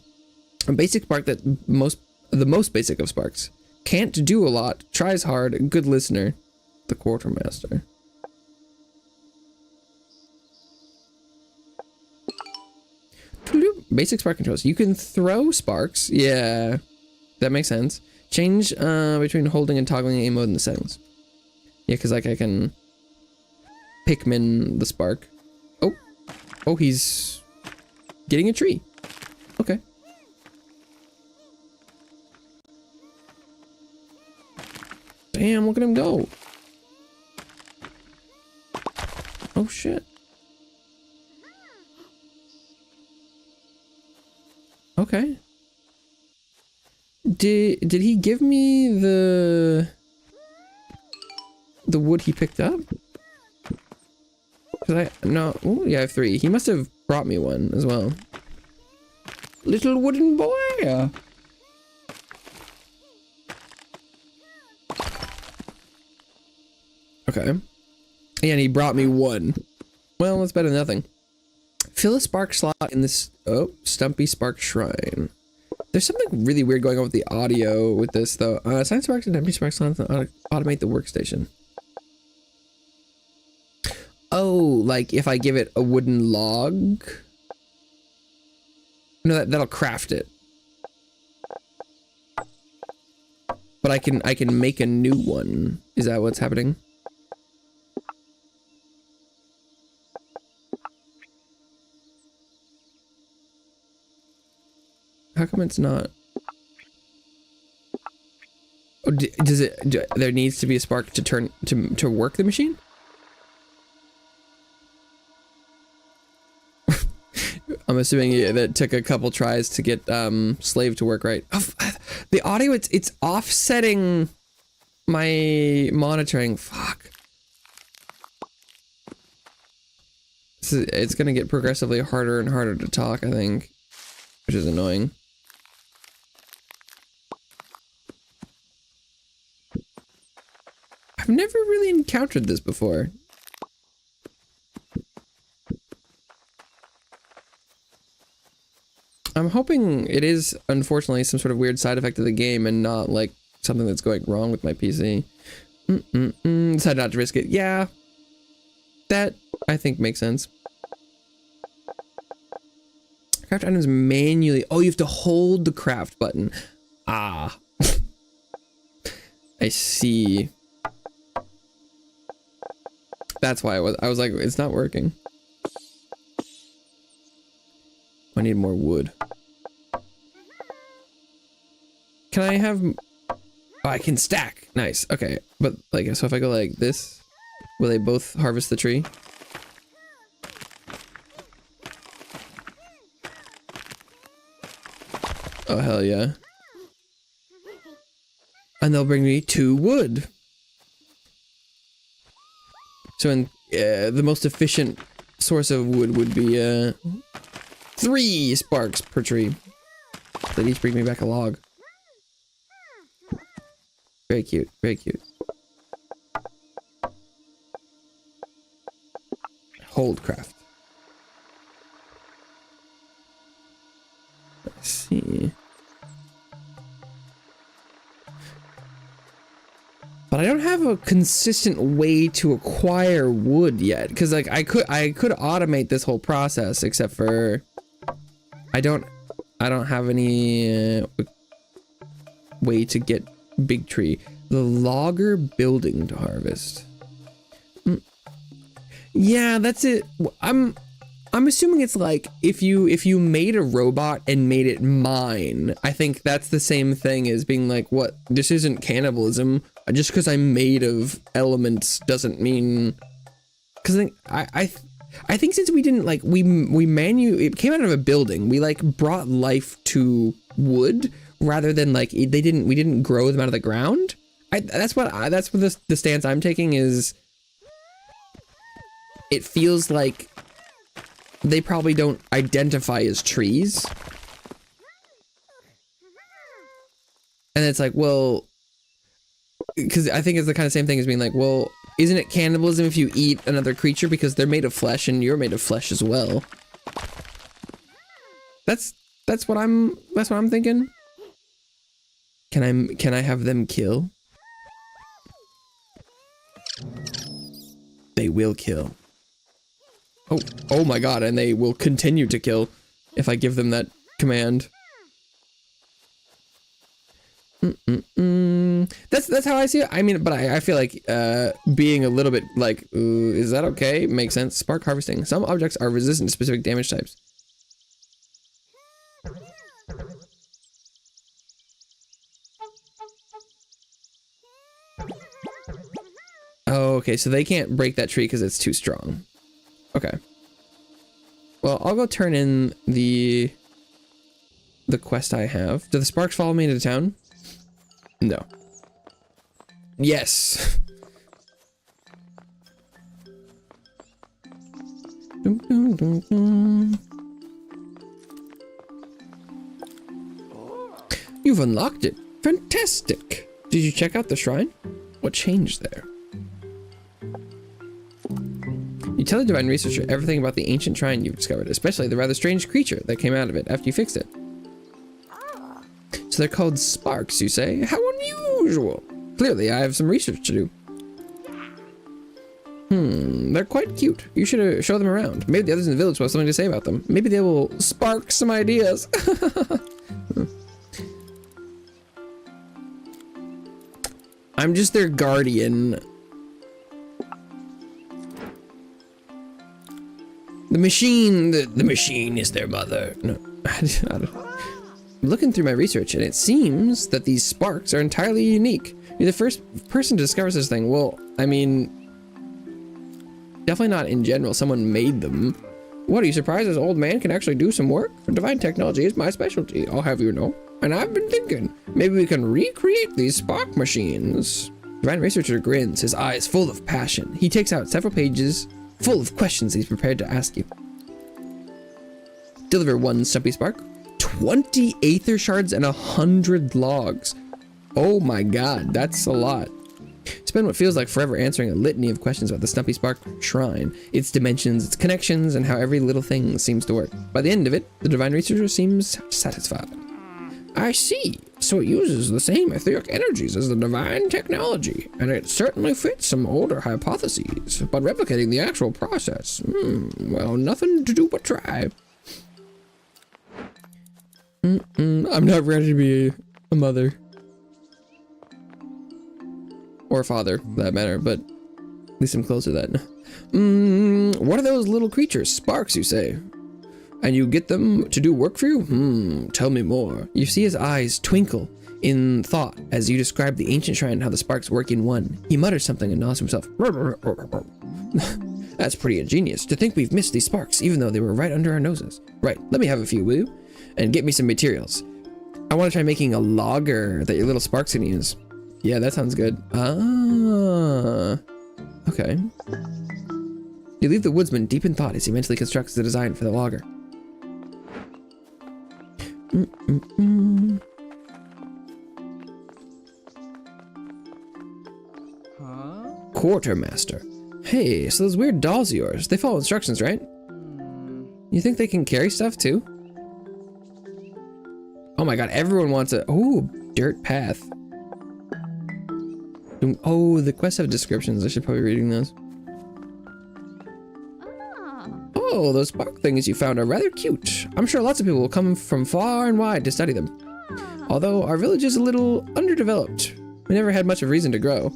basic spark that the most basic of sparks. Can't do a lot, tries hard, good listener. The Quartermaster. Basic spark controls. You can throw sparks. Yeah, that makes sense. Change between holding and toggling aim mode in the settings. Yeah, because like I can Pikmin the spark. Oh, oh, he's getting a tree. Okay. Damn, look at him go. Oh shit. Okay. Did he give me the wood he picked up? Cause no, ooh, yeah, I have 3. He must have brought me one as well. Little wooden boy. Okay. Yeah, and he brought me 1. Well, that's better than nothing. Fill a spark slot in this, oh, Stumpy Spark Shrine. There's something really weird going on with the audio with this, though. Assign sparks and empty spark slots and automate the workstation. Oh, like if I give it a wooden log? No, that'll craft it. But I can make a new one. Is that what's happening? How come it's not? Oh, does it? There needs to be a spark to turn to work the machine. I'm assuming that took a couple tries to get slave to work right. Oh, the audio, it's offsetting my monitoring. Fuck. It's gonna get progressively harder and harder to talk, I think, which is annoying. I've never really encountered this before. I'm hoping it is, unfortunately, some sort of weird side effect of the game and not, like, something that's going wrong with my PC. Decided not to risk it. Yeah. That, I think, makes sense. Craft items manually. Oh, you have to hold the craft button. Ah. I see. That's why I was like, it's not working. I need more wood. Can I have... Oh, I can stack. Nice. Okay. But, like, so if I go like this, will they both harvest the tree? Oh, hell yeah. And they'll bring me 2 wood. So in the most efficient source of wood would be 3 sparks per tree. That each bring me back a log. Very cute, very cute. Hold craft. Let's see. But I don't have a consistent way to acquire wood yet, because like I could automate this whole process, except for I don't have any way to get big tree. The logger building to harvest. Yeah, that's it. I'm assuming it's like if you made a robot and made it mine. I think that's the same thing as being like, what, this isn't cannibalism. Just because I'm made of elements doesn't mean, because I think since we didn't like it came out of a building, we like brought life to wood rather than like we didn't grow them out of the ground. That's what the stance I'm taking is. It feels like they probably don't identify as trees, and it's like, well. Because I think it's the kind of same thing as being like, well, isn't it cannibalism if you eat another creature because they're made of flesh and you're made of flesh as well? That's what I'm thinking. Can I have them kill? They will kill. Oh my god, and they will continue to kill if I give them that command. That's how I see it. I mean, but I feel like being a little bit like, is that okay? Makes sense. Spark harvesting. Some objects are resistant to specific damage types. Oh, okay, so they can't break that tree because it's too strong. Okay. Well, I'll go turn in the quest I have. Do the sparks follow me into town? No. Yes. You've unlocked it. Fantastic. Did you check out the shrine? What changed there? You tell the divine researcher everything about the ancient shrine you've discovered, especially the rather strange creature that came out of it after you fixed it. So they're called sparks, you say? How unusual. Clearly, I have some research to do. They're quite cute. You should show them around. Maybe the others in the village will have something to say about them. Maybe they will spark some ideas. I'm just their guardian. The machine is their mother. No, I don't. I'm looking through my research and it seems that these sparks are entirely unique. You're the first person to discover this thing. Well, I mean, definitely not in general. Someone made them. What, are you surprised this old man can actually do some work? Divine technology is my specialty, I'll have you know. And I've been thinking, maybe we can recreate these spark machines. Divine researcher grins, his eyes full of passion. He takes out several pages full of questions he's prepared to ask you. Deliver 1 stumpy spark, 20 aether shards, and 100 logs. Oh my god, that's a lot. Spend what feels like forever answering a litany of questions about the Stumpy Spark Shrine, its dimensions, its connections, and how every little thing seems to work. By the end of it, the divine researcher seems satisfied. I see. So it uses the same etheric energies as the divine technology, and it certainly fits some older hypotheses, but replicating the actual process, well, nothing to do but try. I'm not ready to be a mother. Or a father, for that matter, but at least I'm close to that. What are those little creatures? Sparks, you say? And you get them to do work for you? Tell me more. You see his eyes twinkle in thought as you describe the ancient shrine and how the sparks work in one. He mutters something and nods himself. That's pretty ingenious. To think we've missed these sparks, even though they were right under our noses. Right, let me have a few, will you? And get me some materials. I want to try making a logger that your little sparks can use. Yeah, that sounds good. Ah, okay. You leave the woodsman deep in thought as he mentally constructs the design for the logger. Quartermaster. Hey, so those weird dolls of yours, they follow instructions, right? You think they can carry stuff too? Oh my god, everyone wants a... Oh, dirt path. Oh, the quests have descriptions. I should probably be reading those. Oh, those spark things you found are rather cute. I'm sure lots of people will come from far and wide to study them. Although our village is a little underdeveloped. We never had much of a reason to grow.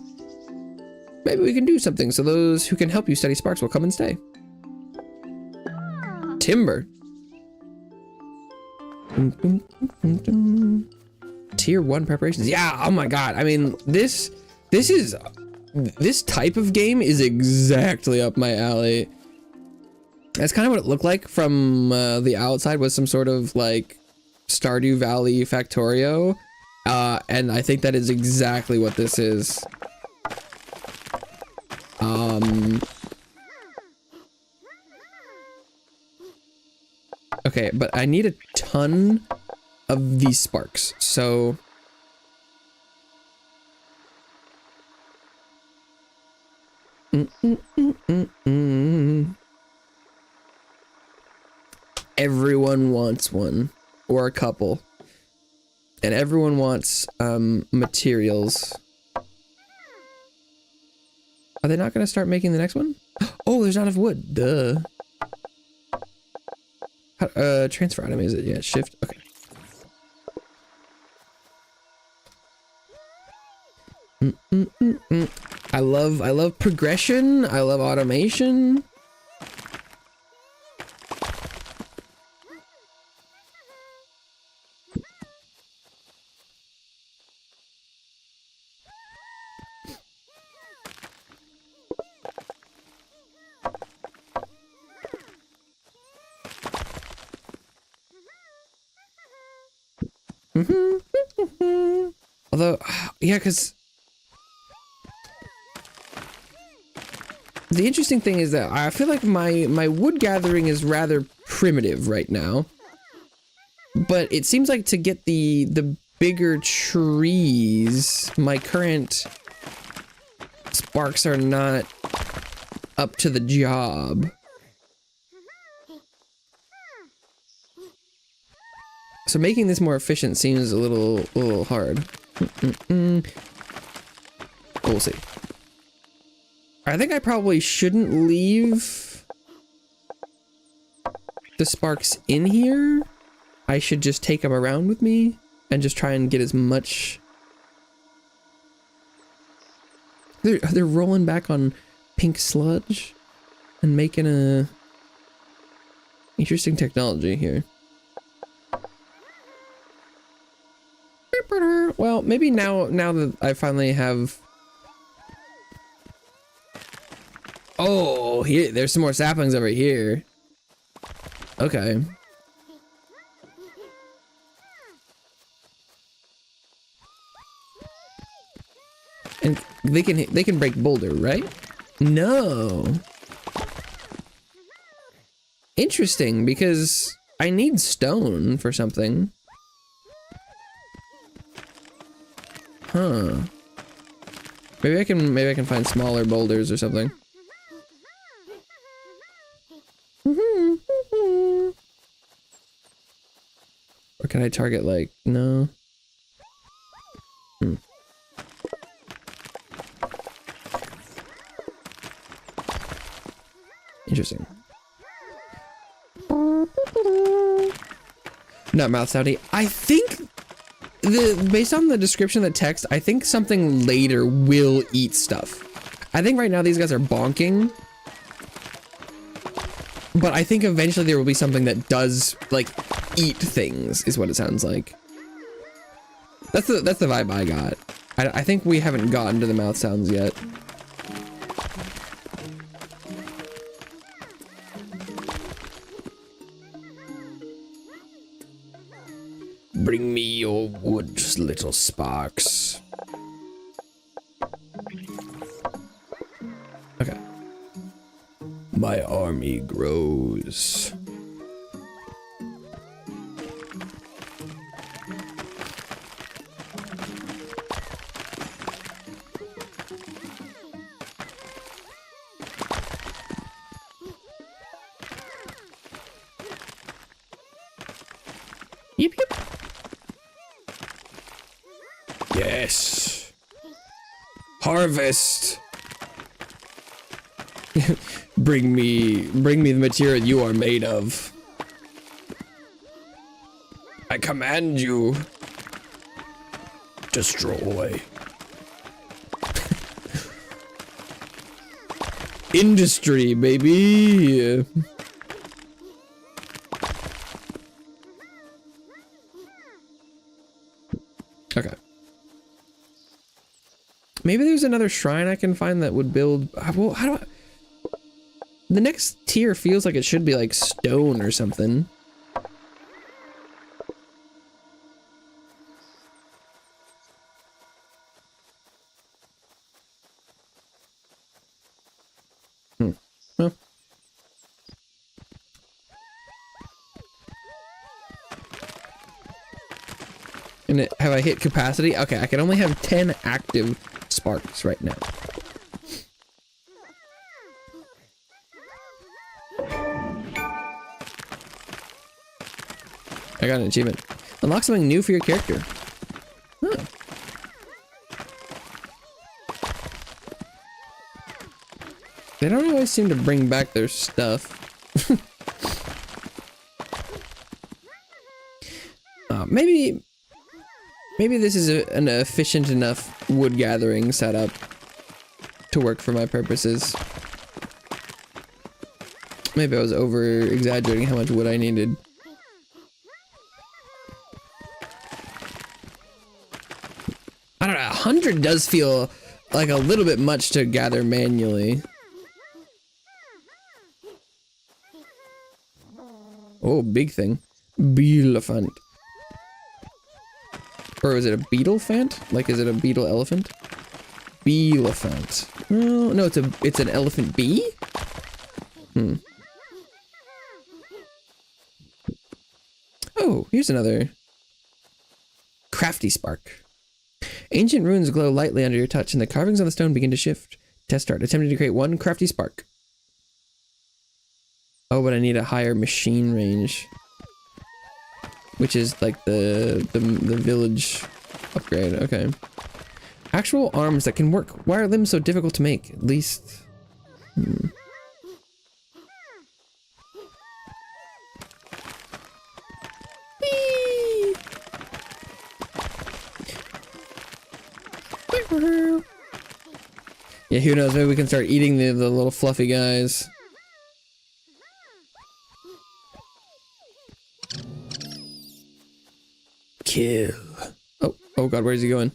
Maybe we can do something so those who can help you study sparks will come and stay. Timber. Tier 1 preparations. Yeah, oh my god. I mean, this type of game is exactly up my alley. That's kind of what it looked like from the outside, was some sort of like Stardew Valley Factorio. And I think that is exactly what this is. Okay, but I need a ton of these sparks, so... Everyone wants one, or a couple. And everyone wants, materials. Are they not gonna start making the next one? Oh, there's not enough wood, duh. How, transfer item, is it? Yeah, shift, okay. I love progression. I love automation. Although, yeah, because the interesting thing is that I feel like my wood gathering is rather primitive right now. But it seems like to get the bigger trees, my current sparks are not up to the job. So making this more efficient seems a little hard. We'll see. I think I probably shouldn't leave the sparks in here. I should just take them around with me and just try and get as much. They're rolling back on pink sludge and making a interesting technology here. Well, maybe now that I finally have. Oh, here, there's some more saplings over here. Okay. And they can break boulder, right? No. Interesting, because I need stone for something. Huh. Maybe I can find smaller boulders or something. Or can I target like no? Interesting. Not mouth soundy. I think based on the description of the text, I think something later will eat stuff. I think right now these guys are bonking. But I think eventually there will be something that does like eat things, is what it sounds like. That's the vibe I got. I think we haven't gotten to the mouth sounds yet. Bring me your wood, little sparks. Okay. My army grows. Yep, yep. Yes. Harvest. Bring me the material you are made of. I command you. Destroy. Industry, baby. Okay. Maybe there's another shrine I can find that would build. Well, how do I? The next tier feels like it should be like stone or something. Well. And have I hit capacity? Okay, I can only have 10 active sparks right now. I got an achievement. Unlock something new for your character. Huh. They don't always seem to bring back their stuff. Maybe this is an efficient enough wood gathering setup to work for my purposes. Maybe I was over exaggerating how much wood I needed. I don't know, 100 does feel like a little bit much to gather manually. Oh, big thing. Beelephant. Or is it a beetlefant? Like, is it a beetle elephant? Beelephant. Oh, no, it's an elephant bee? Oh, here's another. Crafty spark. Ancient runes glow lightly under your touch, and the carvings on the stone begin to shift. Test start. Attempting to create one crafty spark. Oh, but I need a higher machine range, which is like the village upgrade. Okay. Actual arms that can work. Why are limbs so difficult to make? At least. Yeah, who knows? Maybe we can start eating the little fluffy guys. Kill. Oh god, where's he going?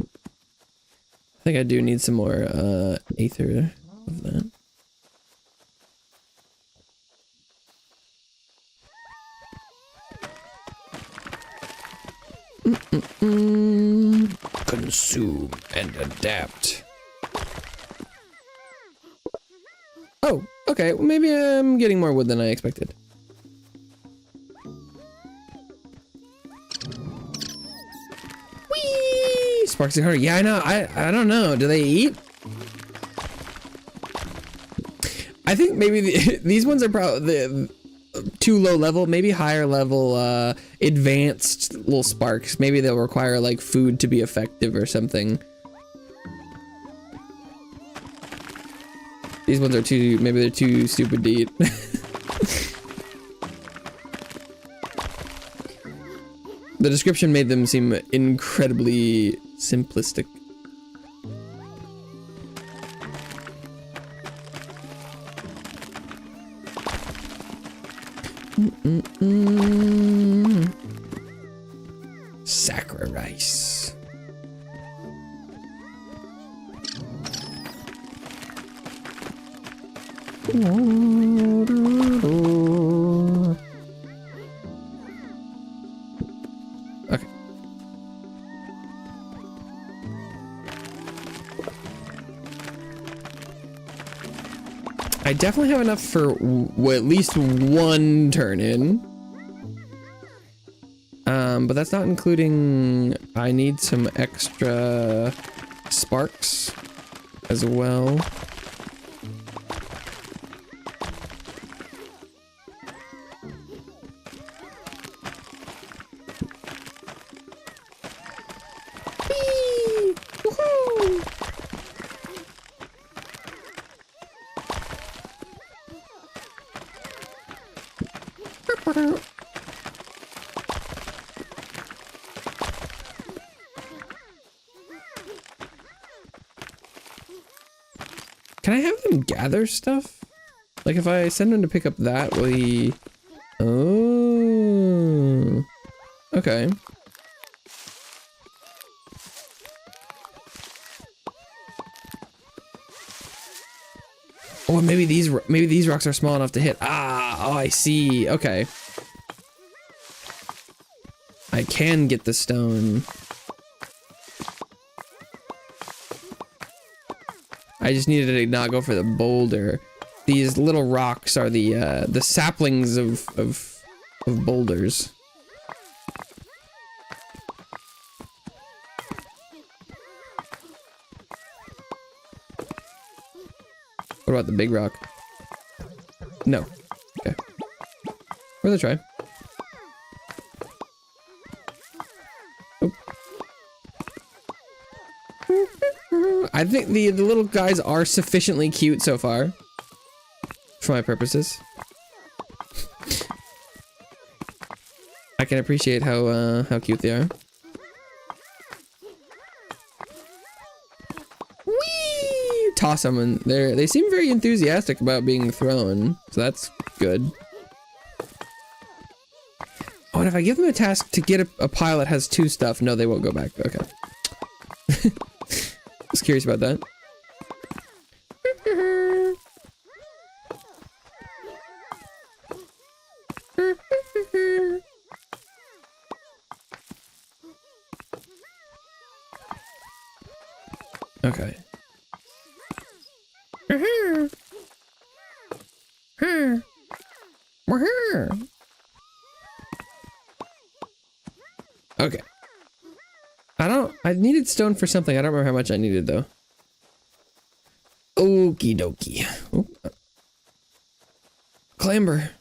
I think I do need some more aether of that. Consume and adapt. Oh, okay. Well, maybe I'm getting more wood than I expected. Whee! Sparks and harder. Yeah, I know. I don't know. Do they eat? I think maybe these ones are probably too low level. Maybe higher level, advanced little sparks. Maybe they'll require like food to be effective or something. These ones are too, maybe they're too stupid to eat. The description made them seem incredibly simplistic. Sacrifice. Okay. I definitely have enough for at least one turn in. But that's not including, I need some extra sparks as well. Whee! Woohoo! Can I have them gather stuff? Like if I send him to pick up that, will he... Oh... Okay. Oh, maybe these rocks are small enough to hit. Ah, oh, I see. Okay. I can get the stone. I just needed to not go for the boulder. These little rocks are the saplings of boulders. What about the big rock? No. Okay. Worth a try. I think the little guys are sufficiently cute so far, for my purposes. I can appreciate how cute they are. Whee! Toss them, and they seem very enthusiastic about being thrown, so that's good. Oh, and if I give them a task to get a pile that has 2 stuff, no, they won't go back. Okay. I was curious about that. Okay. Okay. I needed stone for something. I don't remember how much I needed though. Okie dokie. Oh. Clamber.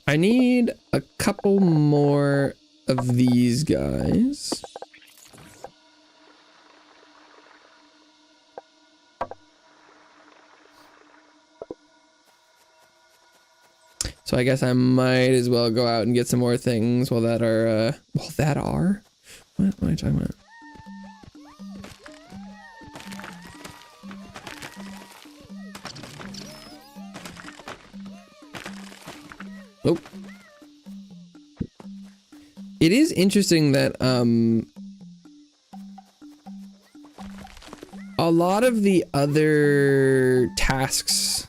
I need a couple more of these guys. So I guess I might as well go out and get some more things while that are, what am I talking about? Oh. It is interesting that, a lot of the other tasks,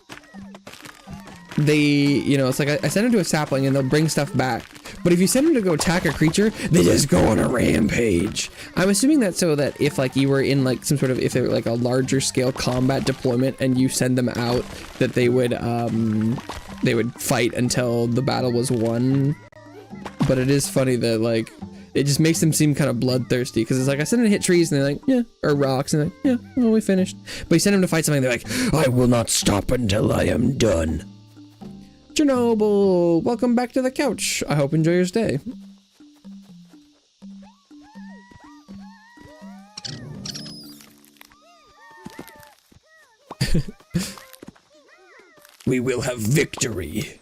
you know, it's like I send them to a sapling and they'll bring stuff back. But if you send them to go attack a creature, they just go on a rampage. I'm assuming that so that if like you were in like some sort of, if they were like a larger scale combat deployment and you send them out, that they would fight until the battle was won. But it is funny that like, it just makes them seem kind of bloodthirsty because it's like I send them to hit trees and they're like, yeah, or rocks and they're like, yeah, well, we finished. But you send them to fight something, they're like, I will not stop until I am done. Chernobyl, welcome back to the couch. I hope you enjoy your stay. We will have victory.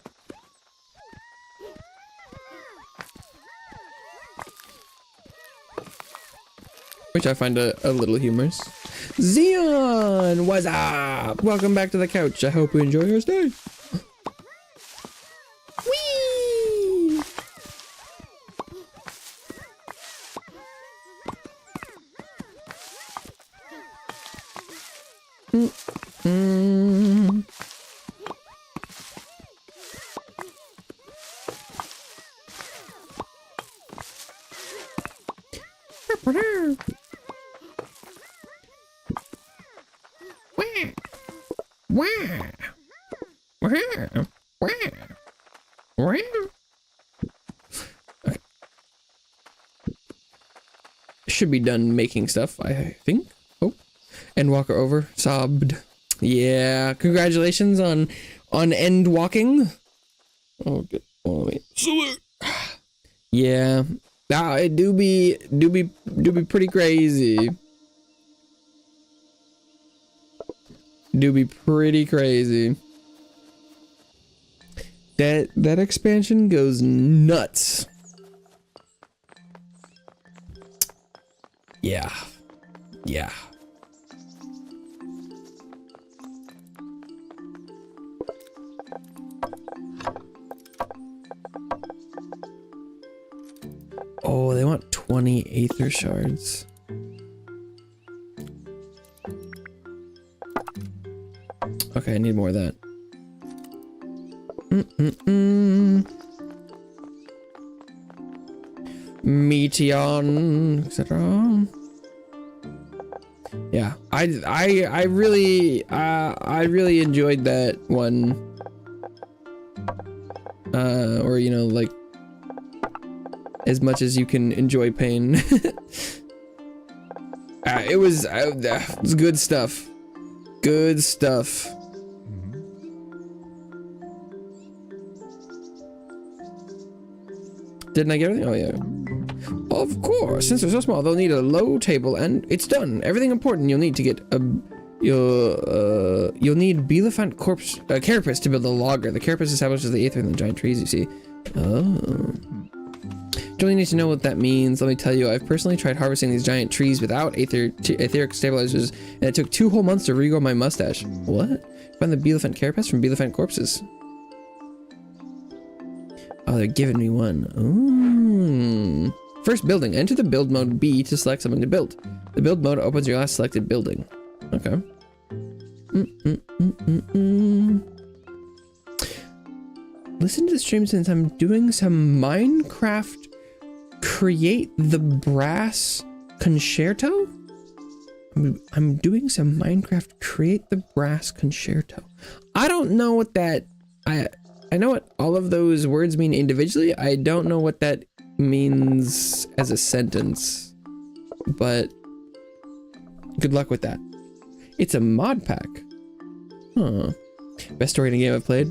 Which I find a little humorous. Xeon, what's up? Welcome back to the couch. I hope you enjoy your stay. Whee! Okay. Should be done making stuff, I think. Oh, and walker over sobbed. Yeah, congratulations on end walking. Oh, good. Oh, wait. Salute. Yeah, it do be pretty crazy. Do be pretty crazy. That expansion goes nuts. Yeah. Yeah. Oh, they want 20 aether shards. Okay, I need more of that. Meteon, etc. Yeah, I really enjoyed that one. Or you know, like as much as you can enjoy pain. It was good stuff. Good stuff. Didn't I get everything? Oh, yeah. Of course. Since they're so small, they'll need a low table, and it's done. Everything important you'll need to get a... You'll need Bielefant carapace to build a logger. The carapace establishes the aether in the giant trees you see. Oh. Don't really need to know what that means. Let me tell you, I've personally tried harvesting these giant trees without etheric stabilizers, and it took 2 whole months to regrow my mustache. What? Find the Beelephant carapace from Beelephant corpses. Oh, they're giving me one. Ooh. First building. Enter the build mode B to select something to build. The build mode opens your last selected building. Okay. Listen to the stream since I'm doing some Minecraft create the brass concerto. I'm doing some Minecraft create the brass concerto. I don't know what that, I know what all of those words mean individually. I don't know what that means as a sentence, but good luck with that. It's a mod pack. Huh. Best story in a game I've played.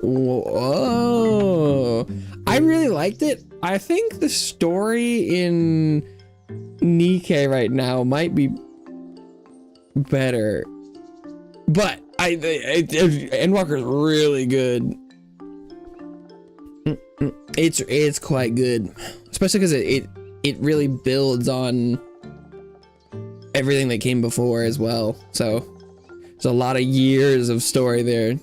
Whoa. I really liked it. I think the story in Nikke right now might be better, but Endwalker's really good. It's quite good, especially because it really builds on everything that came before as well. So there's a lot of years of story there.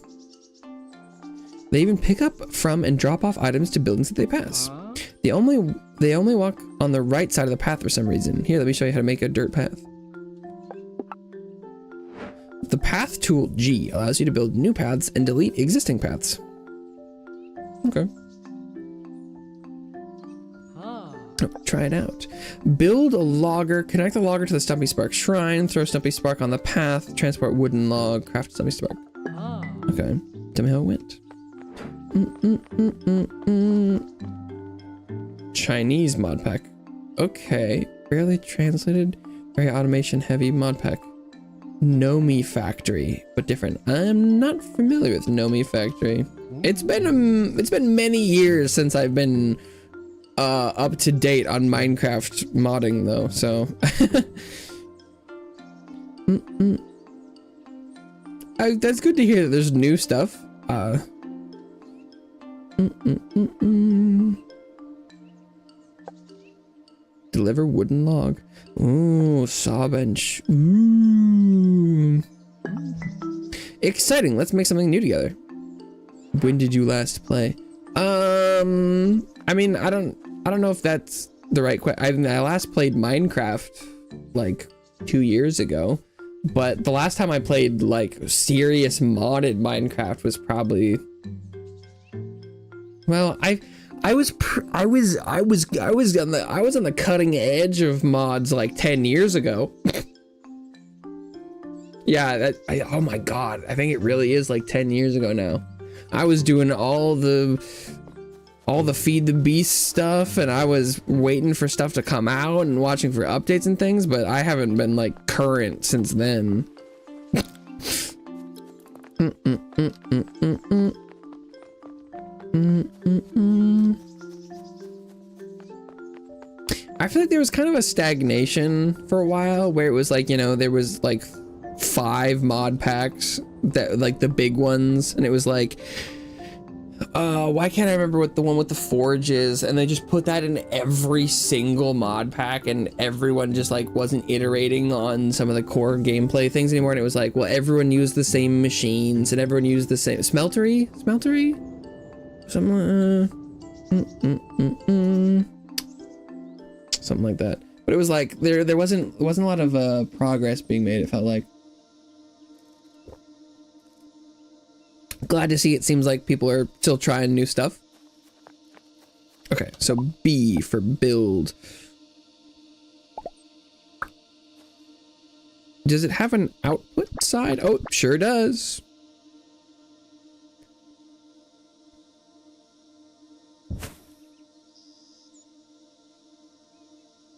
They even pick up from and drop off items to buildings that they pass. They only walk on the right side of the path for some reason. Here, let me show you how to make a dirt path. The path tool G allows you to build new paths and delete existing paths. Okay. Try it out. Build a logger, connect the logger to the Stumpy Spark shrine, throw Stumpy Spark on the path, transport wooden log, craft Stumpy Spark. Okay, tell me how it went. Chinese mod pack. Okay, barely translated, very automation heavy mod pack. Nomi Factory, but different. I'm not familiar with Nomi Factory. It's been many years since I've been up to date on Minecraft modding though, so that's good to hear that there's new stuff. Deliver wooden log. Ooh, saw bench. Ooh. Exciting. Let's make something new together. When did you last play? I mean, I don't know if that's the right question. I last played Minecraft like 2 years ago, but the last time I played like serious modded Minecraft was probably, well, I was on the cutting edge of mods like 10 years ago. Yeah, oh my god, I think it really is like 10 years ago now. I was doing all the feed the beast stuff, and I was waiting for stuff to come out and watching for updates and things, but I haven't been like current since then. I feel like there was kind of a stagnation for a while where it was like, you know, there was like 5 mod packs that like the big ones, and it was like, why can't I remember what the one with the forge is, and they just put that in every single mod pack, and everyone just like wasn't iterating on some of the core gameplay things anymore, and it was like, well, everyone used the same machines and everyone used the same smeltery something like that. But it was like there wasn't a lot of progress being made, it felt like. Glad to see it seems like people are still trying new stuff. Okay, so B for build. Does it have an output side? Oh, sure does.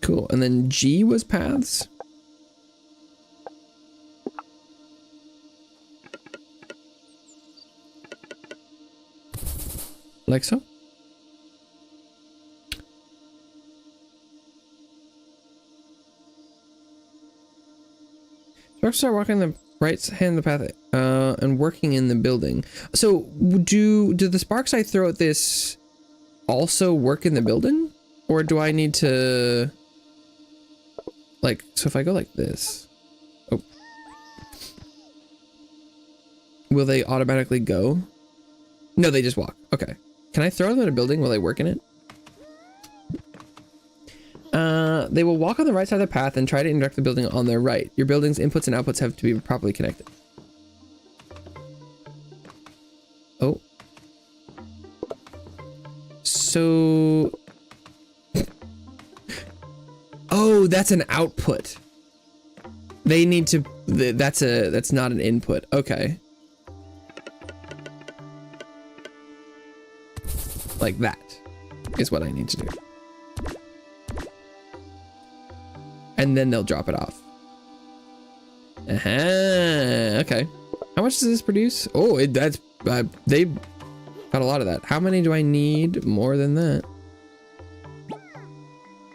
Cool, and then G was paths. Like so. Start walking the right hand of the path and working in the building. So do the sparks I throw at this also work in the building? Or do I need to... Like, so if I go like this... Oh. Will they automatically go? No, they just walk. Okay. Can I throw them in a building while they work in it? They will walk on the right side of the path and try to interact the building on their right. Your building's inputs and outputs have to be properly connected. Oh. So... Oh, that's an output. They need to... That's not an input. Okay. Like that is what I need to do. And then they'll drop it off. Okay. How much does this produce? Oh, that's they got a lot of that. How many do I need more than that?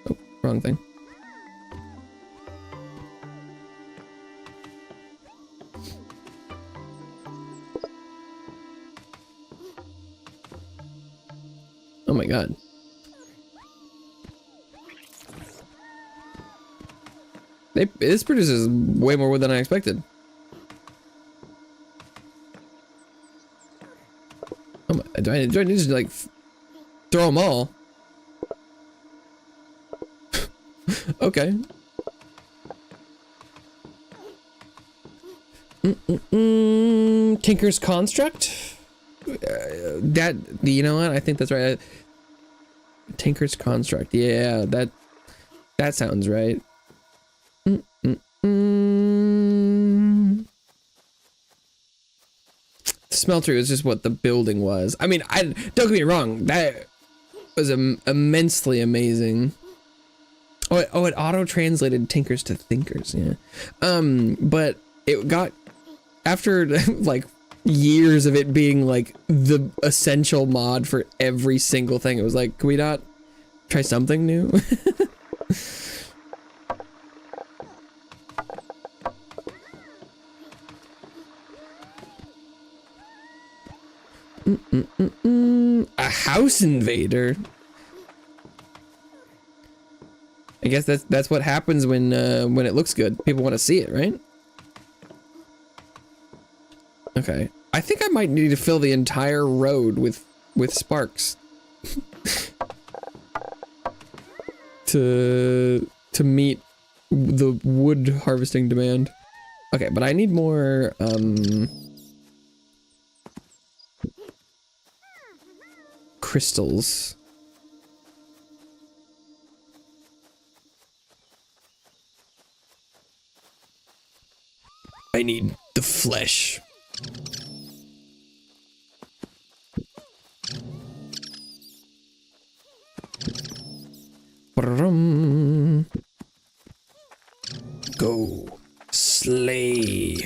Oh, wrong thing. Oh my god. This produces way more wood than I expected. Oh my, do I need to like throw them all? Okay. Tinker's Construct? That, you know what? I think that's right. Tinker's Construct. Yeah, that sounds right. Smeltery was just what the building was. I mean, don't get me wrong. That was immensely amazing. Oh, it auto-translated Tinkers to Thinkers. Yeah. But it got, after like years of it being like the essential mod for every single thing, it was like, can we not try something new? A house invader. I guess that's what happens when it looks good. People want to see it, right? Okay. I think I might need to fill the entire road with sparks to meet the wood harvesting demand. Okay, but I need more crystals. I need the flesh. Go slay.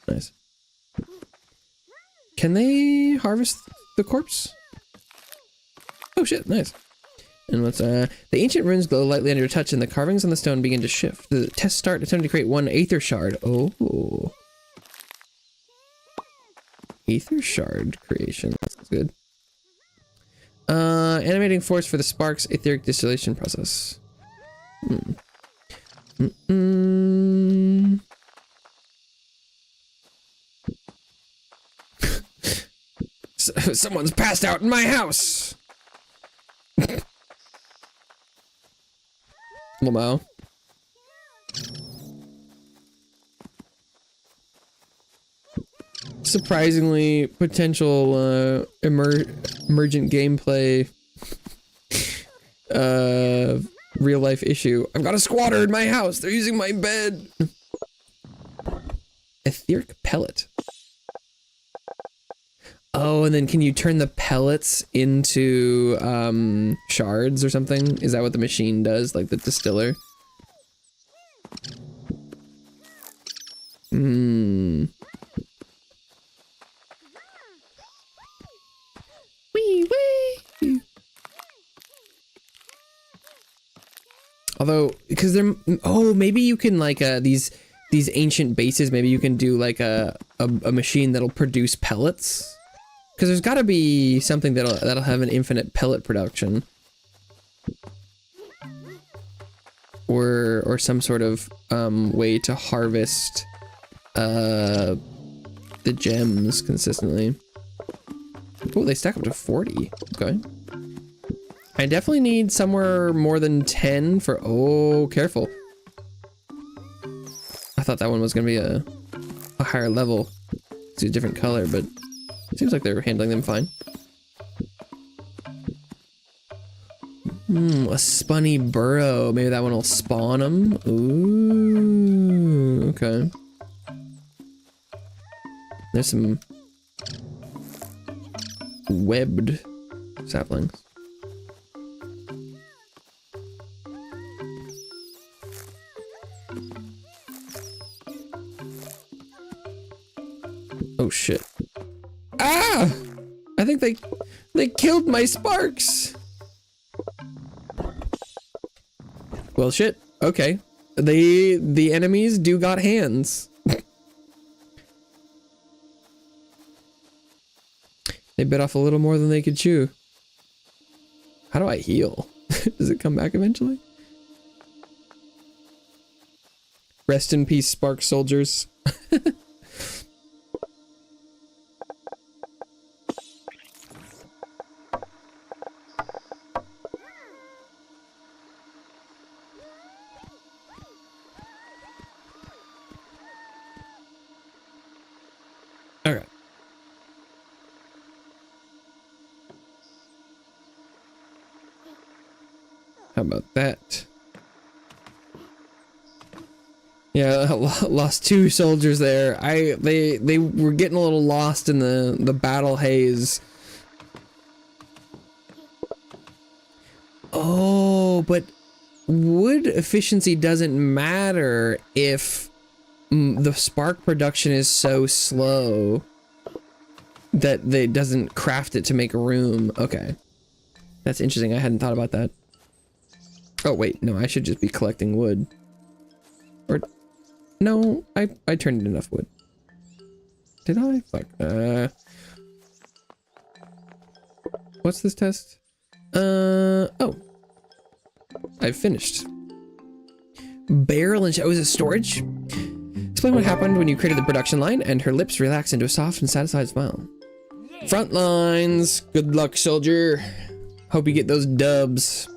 Nice. Can they harvest the corpse? Oh shit, nice. And let's the ancient runes glow lightly under your touch and the carvings on the stone begin to shift. The test start, attempt to create one aether shard. Oh. Aether shard creation. That's good. Animating force for the sparks etheric distillation process. Someone's passed out in my house. Lamau. Surprisingly potential emergent gameplay real life issue. I've got a squatter in my house. They're using my bed. Etheric pellet. Oh, and then can you turn the pellets into shards or something? Is that what the machine does, like the distiller? Wee wee. Although, because they're, oh, maybe you can like these ancient bases. Maybe you can do like a machine that'll produce pellets. Because there's got to be something that'll have an infinite pellet production, or some sort of way to harvest the gems consistently. Oh, they stack up to 40. Okay. I definitely need somewhere more than 10 for. Oh, careful. I thought that one was gonna be a higher level. It's a different color, but it seems like they're handling them fine. A spunny burrow. Maybe that one will spawn them. Ooh, okay. There's some webbed saplings. Oh shit. Ah! I think they killed my sparks. Well shit. Okay. The enemies do got hands. They bit off a little more than they could chew. How do I heal? Does it come back eventually? Rest in peace, Spark soldiers. Okay. How about that? Yeah, I lost 2 soldiers there. They were getting a little lost in the battle haze. Oh, but wood efficiency doesn't matter if the spark production is so slow that it doesn't craft it to make room. Okay. That's interesting. I hadn't thought about that. Oh, wait. No, I should just be collecting wood. Or... No, I turned in enough wood. Did I? Fuck. What's this test? Oh. I've finished. Barrel and... Oh, is it storage? Explain what happened when you created the production line, and her lips relaxed into a soft and satisfied smile. Front lines. Good luck, soldier. Hope you get those dubs.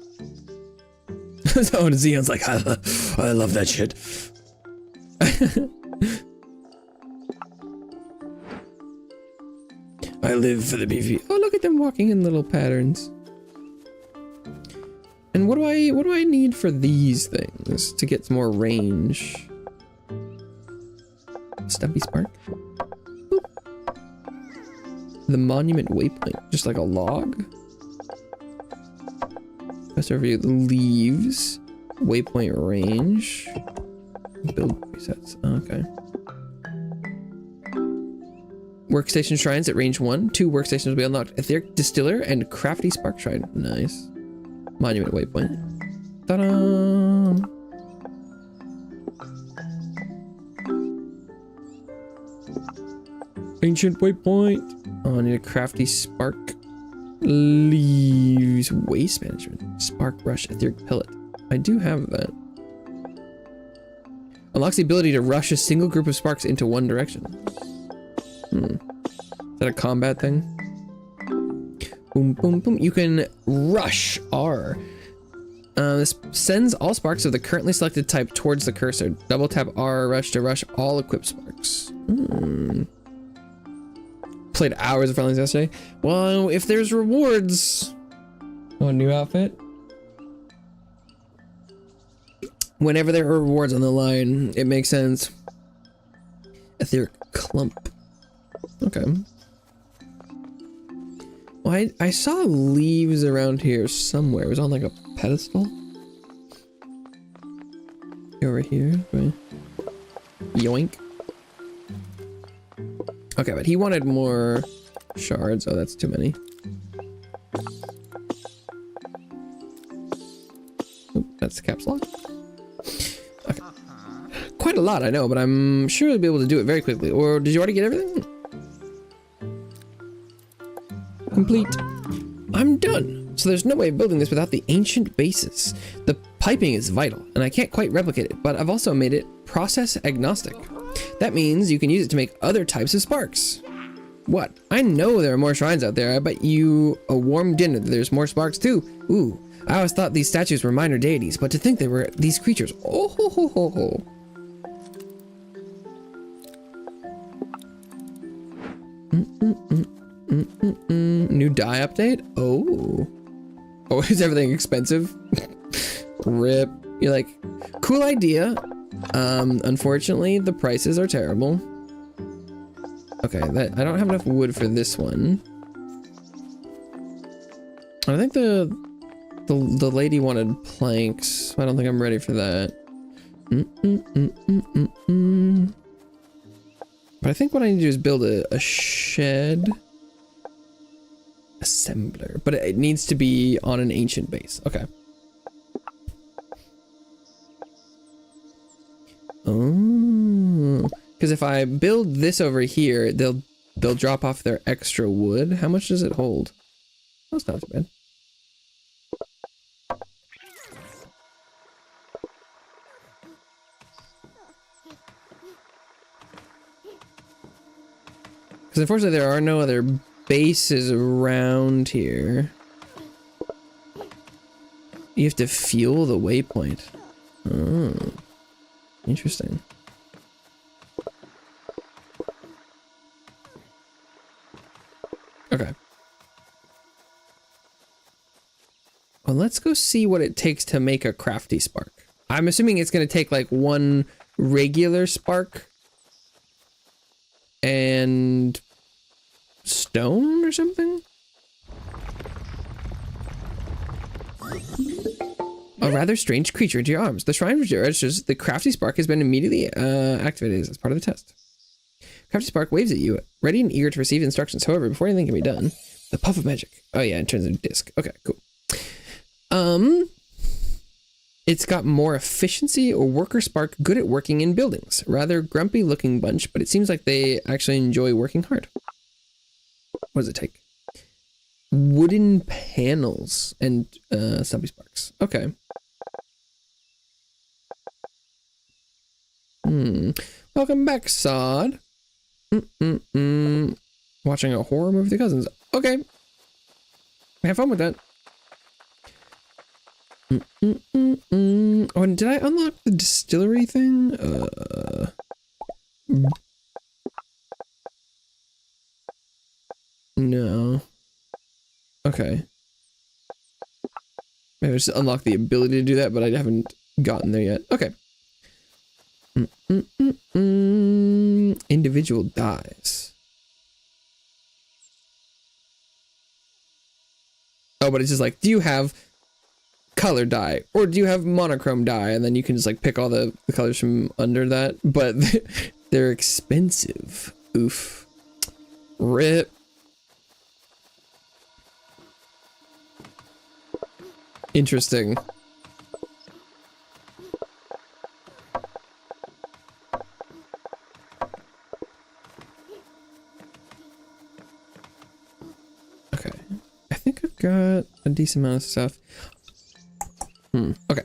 So Xeon's like, I love that shit. I live for the PvP. Oh, look at them walking in little patterns. And what do I need for these things to get some more range? Stumpy spark. Boop. The monument waypoint, just like a log. Best overview. The leaves. Waypoint range. Build presets. Okay. Workstation shrines at range 1. 2 workstations will be unlocked. Etheric distiller and crafty spark shrine. Nice. Monument waypoint. Ta-da! Ancient waypoint. Oh, I need a crafty spark. Leaves. Waste management. Spark brush. Etheric pellet. I do have that. Unlocks the ability to rush a single group of sparks into one direction. Is that a combat thing? Boom, boom, boom. You can rush R. This sends all sparks of the currently selected type towards the cursor. Double tap R rush to rush all equipped sparks. Played hours of Friendlies yesterday. Well, if there's rewards. Oh, a new outfit? Whenever there are rewards on the line, it makes sense. Etheric clump. Okay. Well, I saw leaves around here somewhere. It was on like a pedestal. Over here, right? Yoink. Okay, but he wanted more shards. Oh, that's too many. Oop, that's the caps lock. Okay. Quite a lot, I know, but I'm sure I'll be able to do it very quickly. Or did you already get everything? complete. I'm done. So there's no way of building this without the ancient bases. The piping is vital, and I can't quite replicate it, but I've also made it process agnostic. That means you can use it to make other types of sparks. What? I know there are more shrines out there. I bet you a warm dinner that there's more sparks too. Ooh, I always thought these statues were minor deities, but to think they were these creatures. Oh ho ho ho ho. New dye update? Oh. Oh, is everything expensive? Rip. You're like, cool idea. Unfortunately, the prices are terrible. Okay, I don't have enough wood for this one. I think the lady wanted planks, so I don't think I'm ready for that. But I think what I need to do is build a shed assembler, but it needs to be on an ancient base. Okay. Oh, because if I build this over here, they'll drop off their extra wood. How much does it hold? That's not too bad. Because unfortunately there are no other bases around here. You have to fuel the waypoint. Oh, interesting. Okay. Well, let's go see what it takes to make a crafty spark. I'm assuming it's going to take like one regular spark and stone or something? A rather strange creature into your arms. The shrine registers the crafty spark has been immediately activated as part of the test. Crafty spark waves at you, ready and eager to receive instructions. However, before anything can be done, the puff of magic. Oh yeah, it turns into a disc. Okay, cool. It's got more efficiency or worker spark, good at working in buildings. Rather grumpy looking bunch, but it seems like they actually enjoy working hard. What does it take? Wooden panels and stumpy sparks. Okay. Welcome back, Sod. Watching a horror movie with the cousins. Okay. Have fun with that. Oh, and did I unlock the distillery thing? No. Okay. Maybe I just unlocked the ability to do that, but I haven't gotten there yet. Okay. Individual dyes. Oh, but it's just like, do you have color dye or do you have monochrome dye? And then you can just like pick all the colors from under that, but they're expensive. Oof. Rip. Interesting. Okay. I think I've got a decent amount of stuff. Okay.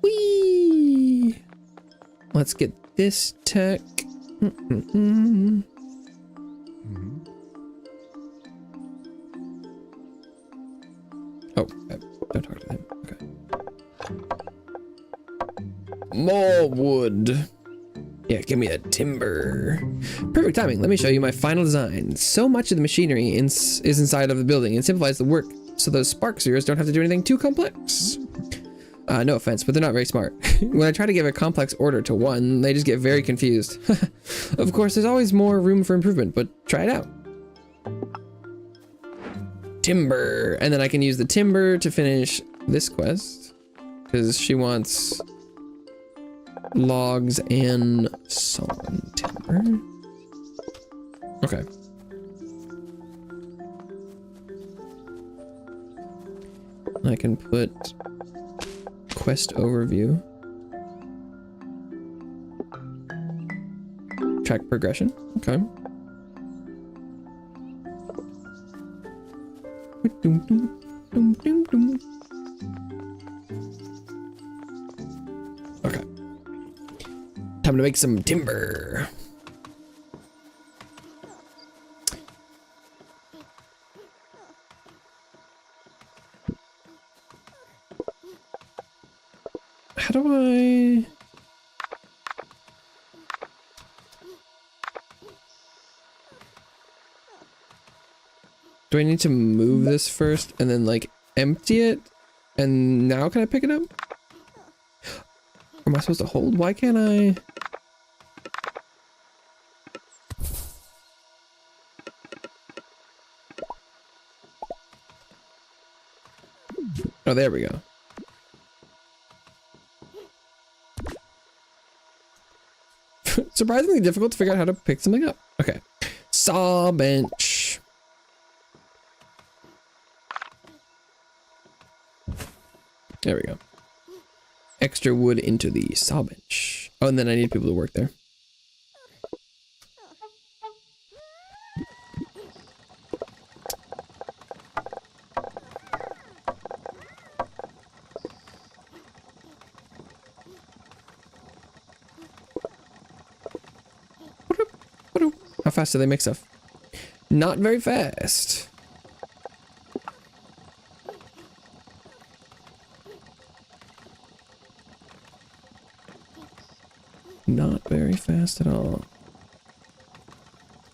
Whee! Let's get this tech. Oh, don't talk to him. Okay. More wood. Yeah, give me that timber. Perfect timing. Let me show you my final design. So much of the machinery is inside of the building and simplifies the work, so those spark seers don't have to do anything too complex. No offense, but they're not very smart. When I try to give a complex order to one, they just get very confused. Of course, there's always more room for improvement, but try it out. Timber. And then I can use the timber to finish this quest, because she wants logs and sawn timber. Okay. I can put quest overview. Track progression. Okay. Doom, doom, doom, doom, doom. Okay. Time to make some timber. How do I... Do I need to move this first and then like empty it? And now can I pick it up? Or am I supposed to hold? Why can't I? Oh, there we go. Surprisingly difficult to figure out how to pick something up. Okay. Saw bench. There we go. Extra wood into the saw bench. Oh, and then I need people to work there. How fast do they make stuff? Not very fast. Not very fast at all.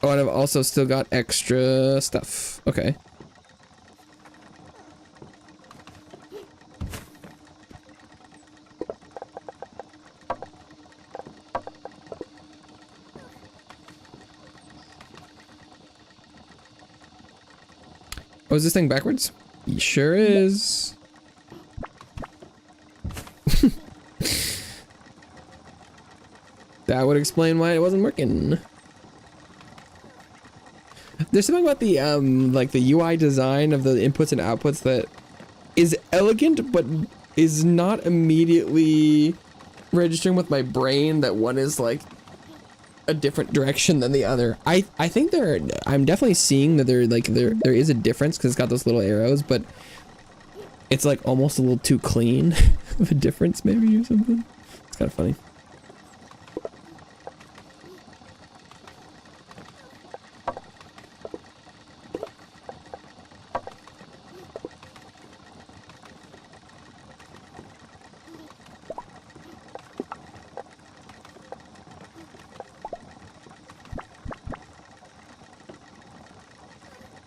Oh, and I've also still got extra stuff. Okay. Oh, is this thing backwards? He sure is. That would explain why it wasn't working. There's something about the like the UI design of the inputs and outputs that is elegant, but is not immediately registering with my brain that one is like a different direction than the other. I think I'm definitely seeing that there is a difference because it's got those little arrows, but it's like almost a little too clean of a difference maybe or something. It's kind of funny.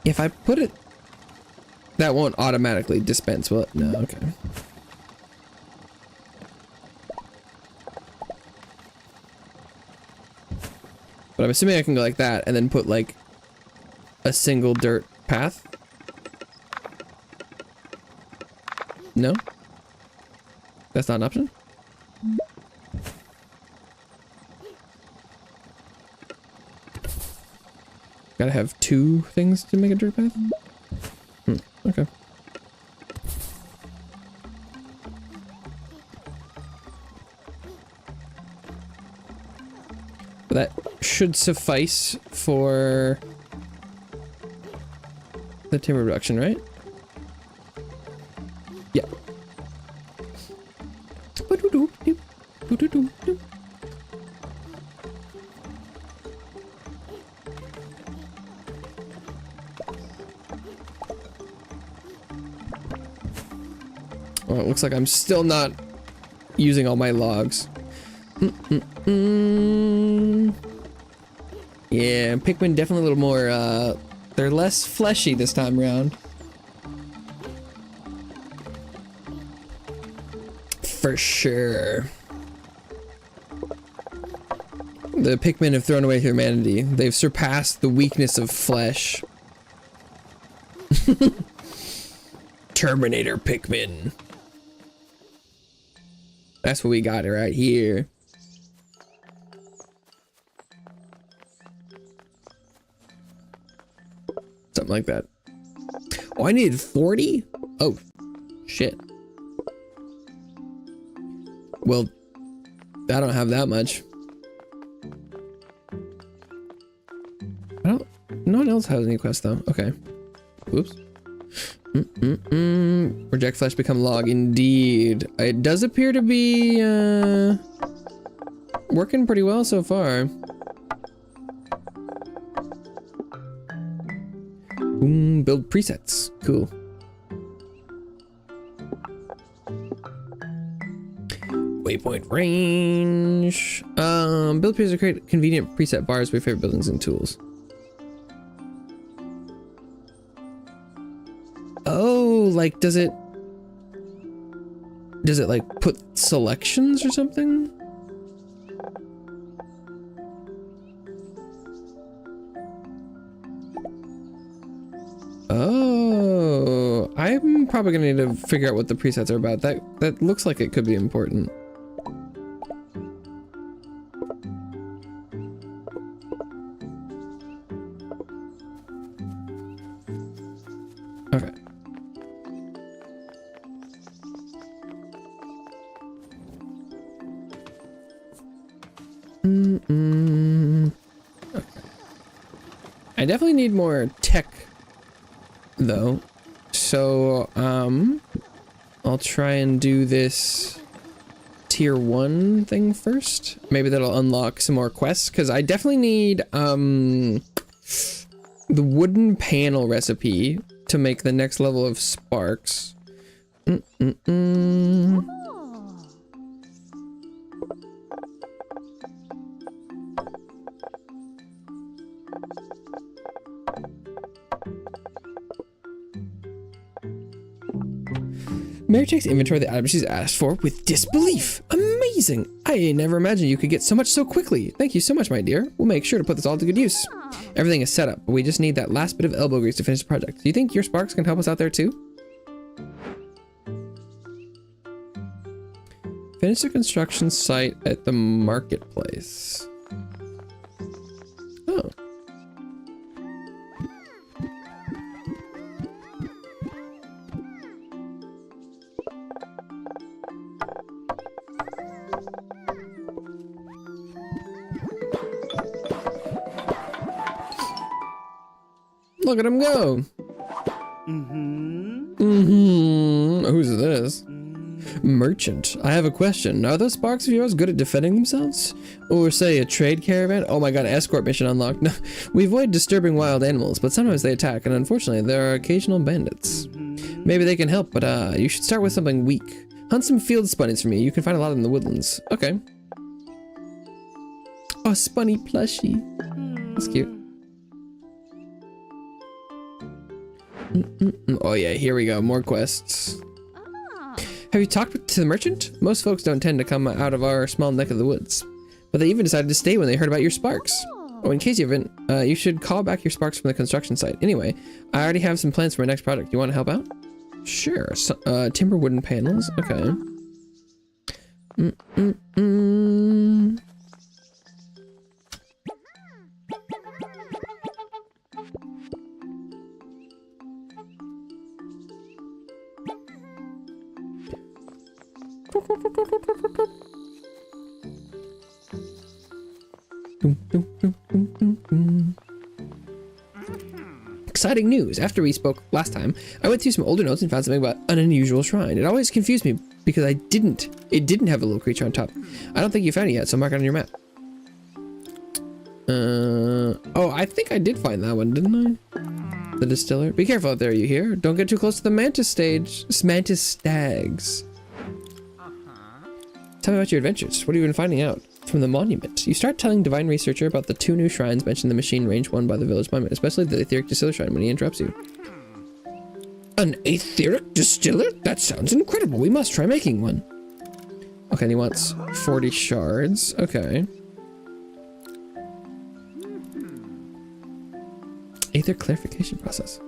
If I put it, that won't automatically dispense, will it? No, okay. But I'm assuming I can go like that and then put like a single dirt path. No? That's not an option? Gotta have two things to make a dirt path? Okay. But that should suffice for the timber reduction, right? Yeah. Oh, it looks like I'm still not using all my logs. Yeah, Pikmin definitely a little more, they're less fleshy this time around. For sure. The Pikmin have thrown away humanity. They've surpassed the weakness of flesh. Terminator Pikmin. That's what we got right here. Something like that. Oh, I needed 40? Oh, shit. Well, I don't have that much. No one else has any quests though. Okay. Oops. Reject flesh, become log. Indeed. It does appear to be working pretty well so far. Build presets. Cool. Waypoint range. Build presets create convenient preset bars for your favorite buildings and tools. Oh, like does it like put selections or something? Oh, I'm probably gonna need to figure out what the presets are about. That looks like it could be important. Okay. Okay. I definitely need more tech though. So, I'll try and do this tier 1 thing first. Maybe that'll unlock some more quests, because I definitely need, the wooden panel recipe to make the next level of sparks. Mary takes inventory of the items she's asked for with disbelief. Amazing! I never imagined you could get so much so quickly. Thank you so much, my dear. We'll make sure to put this all to good use. Everything is set up, but we just need that last bit of elbow grease to finish the project. Do you think your sparks can help us out there too? Finish the construction site at the marketplace. Oh. Look at him go. Who's this? Merchant. I have a question. Are those sparks of yours good at defending themselves? Or say a trade caravan? Oh my god, escort mission unlocked. No, we avoid disturbing wild animals, but sometimes they attack, and unfortunately there are occasional bandits. Maybe they can help, but you should start with something weak. Hunt some field spunnies for me. You can find a lot in the woodlands. Okay. Oh, spunny plushie. That's cute. Oh yeah, here we go. More quests. Have you talked to the merchant? Most folks don't tend to come out of our small neck of the woods, but they even decided to stay when they heard about your sparks. Oh, in case you haven't, you should call back your sparks from the construction site. Anyway, I already have some plans for my next project. You want to help out? Sure. So, timber wooden panels. Okay. Exciting news. After we spoke last time, I went through some older notes and found something about an unusual shrine. It always confused me because it didn't have a little creature on top. I don't think you found it yet, so mark it on your map. Oh, I think I did find that one, didn't I? The distiller. Be careful out there, you hear? Don't get too close to the mantis stags. Tell me about your adventures. What have you been finding out? From the monument. You start telling Divine Researcher about the 2 new shrines mentioned in the machine range 1 by the village monument, especially the etheric distiller shrine when he interrupts you. An etheric distiller? That sounds incredible. We must try making one. Okay, and he wants 40 shards. Okay. Aether clarification process.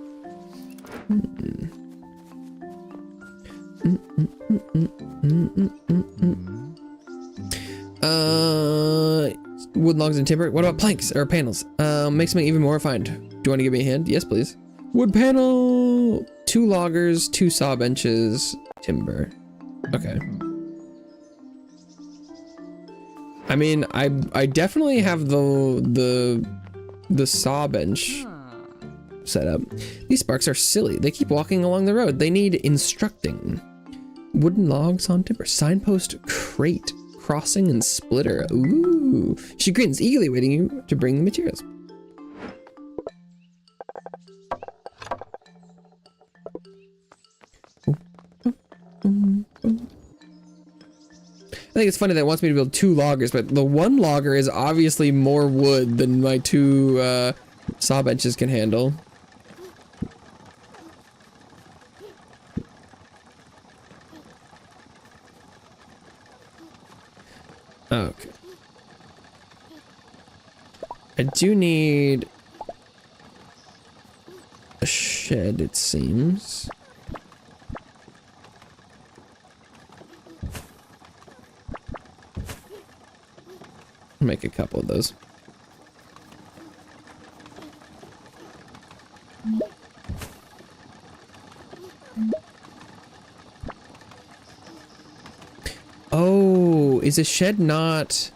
Wood logs and timber. What about planks or panels? Make something even more refined. Do you want to give me a hand? Yes, please. Wood panel, 2 loggers, 2 saw benches, timber. Okay. I mean, I definitely have the saw bench. setup. These sparks are silly. They keep walking along the road. They need instructing. Wooden logs on timber. Signpost crate. Crossing and splitter. Ooh. She grins, eagerly waiting you to bring the materials. I think it's funny that it wants me to build 2 loggers, but the 1 logger is obviously more wood than my 2 saw benches can handle. Okay. I do need a shed, it seems. Make a couple of those. Oh, is a shed not...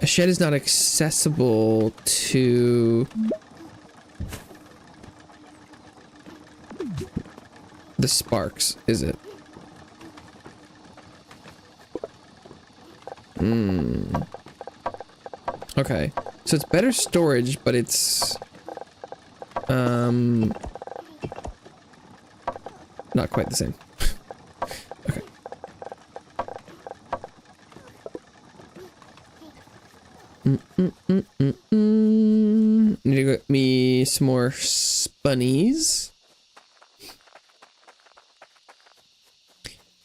A shed is not accessible to... the sparks, is it? Okay, so it's better storage, but it's not quite the same. Okay. Need to get me some more spunnies.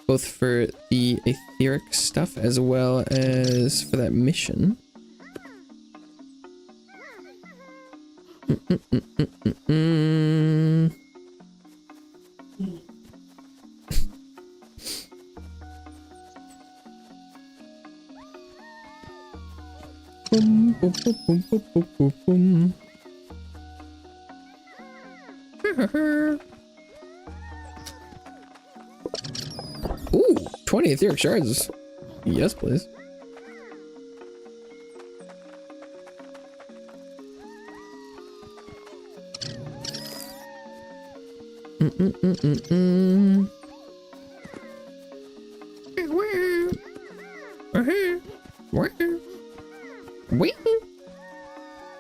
Both for the etheric stuff as well as for that mission. Boom, boom, boom, boom, boom, boom, boom. Ooh, 20 etheric shards. Yes, please.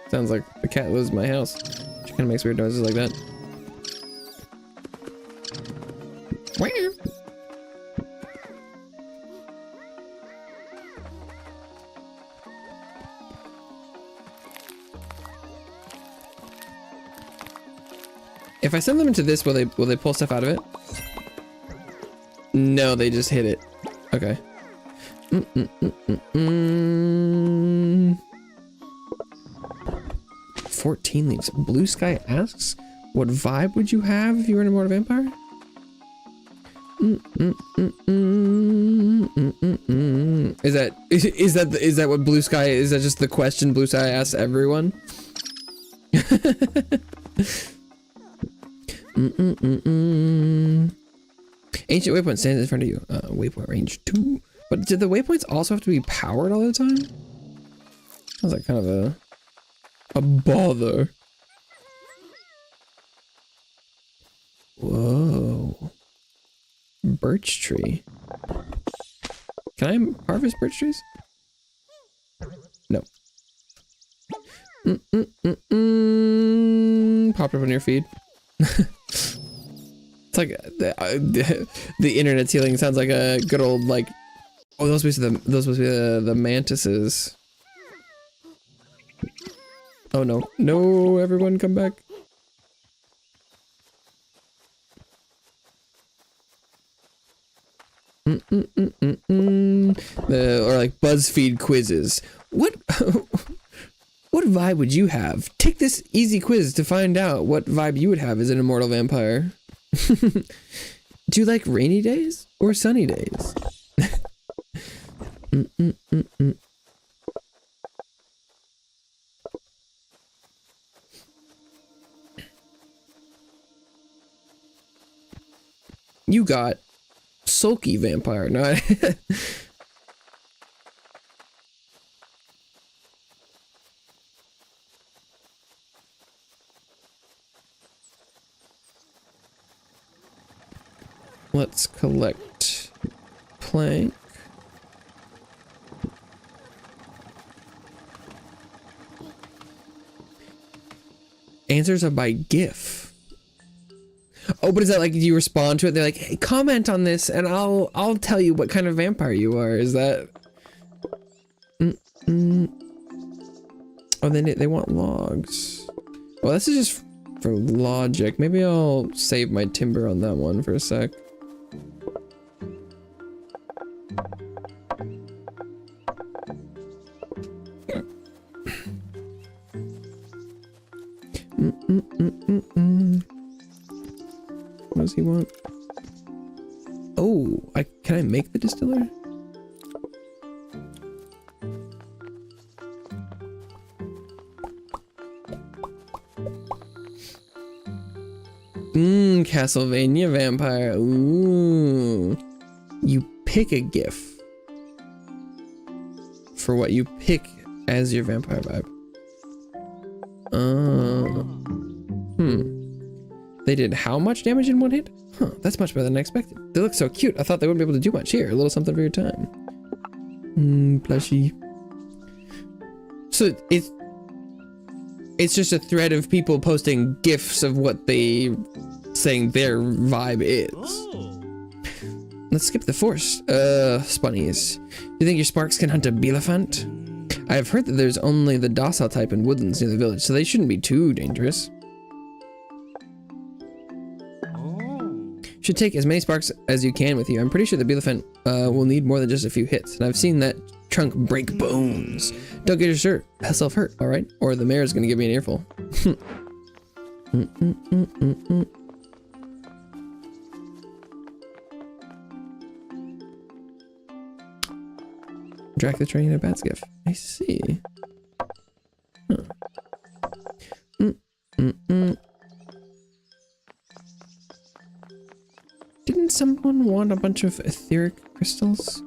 Sounds like the cat lives in my house. She kind of makes weird noises like that. If I send them into this, will they pull stuff out of it? No, they just hit it. Okay. 14 leaves. Blue Sky asks, what vibe would you have if you were an immortal vampire? Is that what Blue Sky is? That just the question Blue Sky asks everyone? Ancient waypoint stands in front of you. Waypoint range 2. But do the waypoints also have to be powered all the time? Sounds like kind of a bother. Whoa. Birch tree. Can I harvest birch trees? No. Popped up on your feed. It's like the internet's healing sounds like a good old like. Oh, those must be the mantises. Oh no! No, everyone come back. Or like BuzzFeed quizzes. What vibe would you have? Take this easy quiz to find out what vibe you would have as an immortal vampire. Do you like rainy days or sunny days? You got sulky vampire. No. Let's collect plank. Answers are by GIF. Oh, but is that like, do you respond to it? They're like, hey, comment on this and I'll tell you what kind of vampire you are. Is that? Oh, they want logs. Well, this is just for logic. Maybe I'll save my timber on that one for a sec. What does he want? Oh, can I make the distiller? Castlevania vampire. Ooh. You pick a GIF for what you pick as your vampire vibe. They did how much damage in one hit? Huh, that's much better than I expected. They look so cute. I thought they wouldn't be able to do much. Here, a little something for your time. Plushie. So it's just a thread of people posting GIFs of what they saying their vibe is. Oh. Let's skip the forest. Spunnies. Do you think your sparks can hunt a Bielephant? I have heard that there's only the docile type in woodlands near the village, so they shouldn't be too dangerous. Should take as many sparks as you can with you. I'm pretty sure the Bielephant will need more than just a few hits, and I've seen that trunk break bones. Don't get yourself hurt, all right? Or the mayor's gonna give me an earful. Drag the train at Bat's gift. I see. Huh. Didn't someone want a bunch of etheric crystals?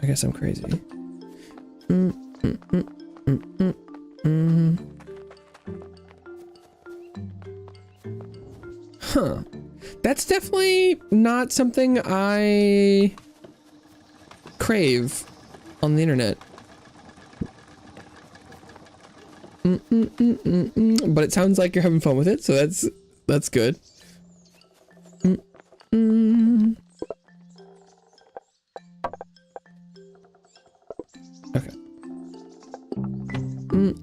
I guess I'm crazy. Huh. That's definitely not something I crave on the internet. But it sounds like you're having fun with it, so that's good. Okay.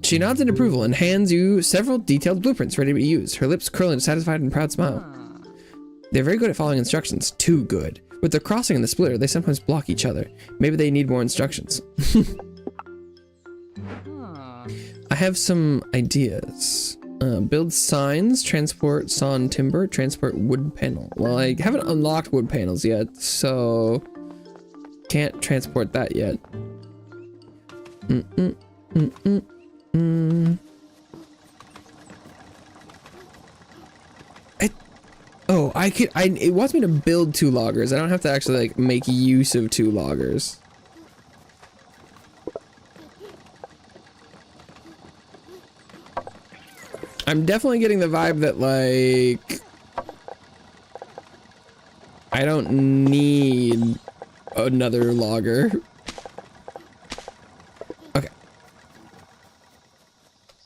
She nods in approval and hands you several detailed blueprints ready to be used. Her lips curl in a satisfied and proud smile. They're very good at following instructions. Too good. With the crossing and the splitter, they sometimes block each other. Maybe they need more instructions. I have some ideas. Build signs, transport sawn timber, transport wood panel. Well, I haven't unlocked wood panels yet, so can't transport that yet. It wants me to build 2 loggers. I don't have to actually like make use of 2 loggers. I'm definitely getting the vibe that like I don't need another logger. Okay.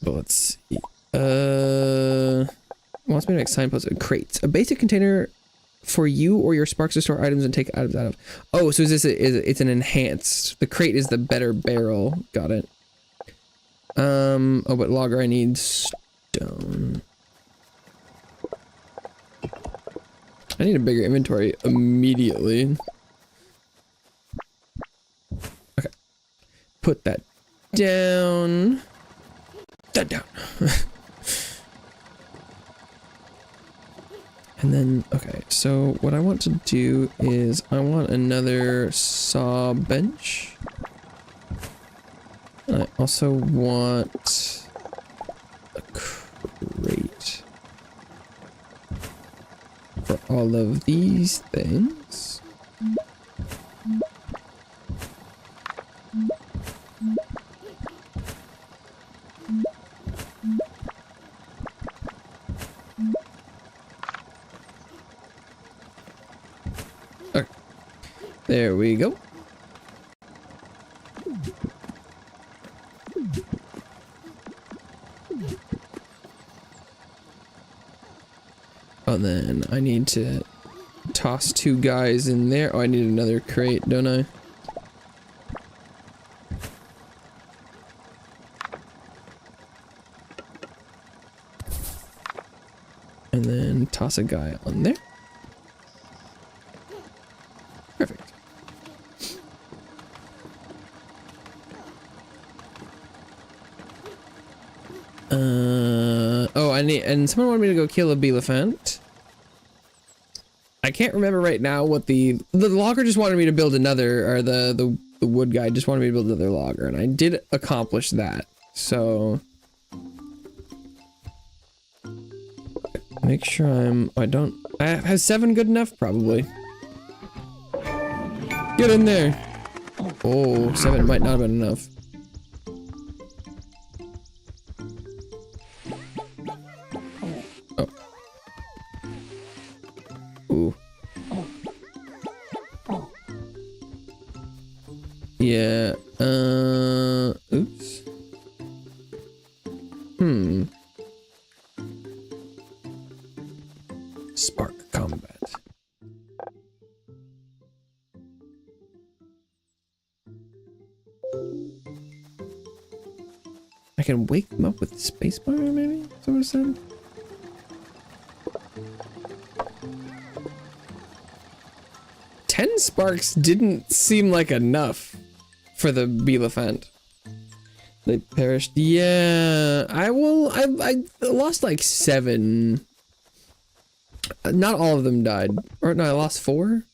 But let's see. Wants me to make signposts and crates. A basic container for you or your sparks to store items and take items out of. Oh, so is this it's an enhanced. The crate is the better barrel. Got it. Oh, but logger I need stone. I need a bigger inventory immediately. Okay. Put that down. That down. And then, okay, so what I want to do is I want another saw bench. And I also want a crate for all of these things. There we go. Oh, then I need to toss 2 guys in there. Oh, I need another crate, don't I? And then toss a guy on there. Perfect. Oh, and someone wanted me to go kill a elephant. I can't remember right now what the logger just wanted me to build another, or the wood guy just wanted me to build another logger, and I did accomplish that. So make sure I have 7 good enough? Probably. Get in there. Oh, 7 might not have been enough. Oh. Ooh. Yeah, oops. Spark combat. I can wake them up with the spacebar, maybe? Is that what it said? Sparks didn't seem like enough for the Beelephant. They perished. Yeah, I lost like 7. Not all of them died. Or no, I lost 4.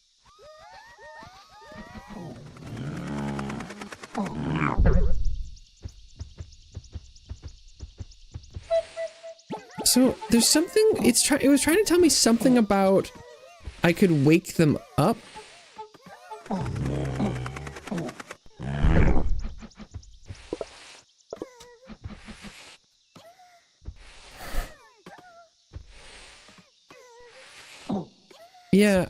So there's something, it was trying to tell me something about I could wake them up. Yeah,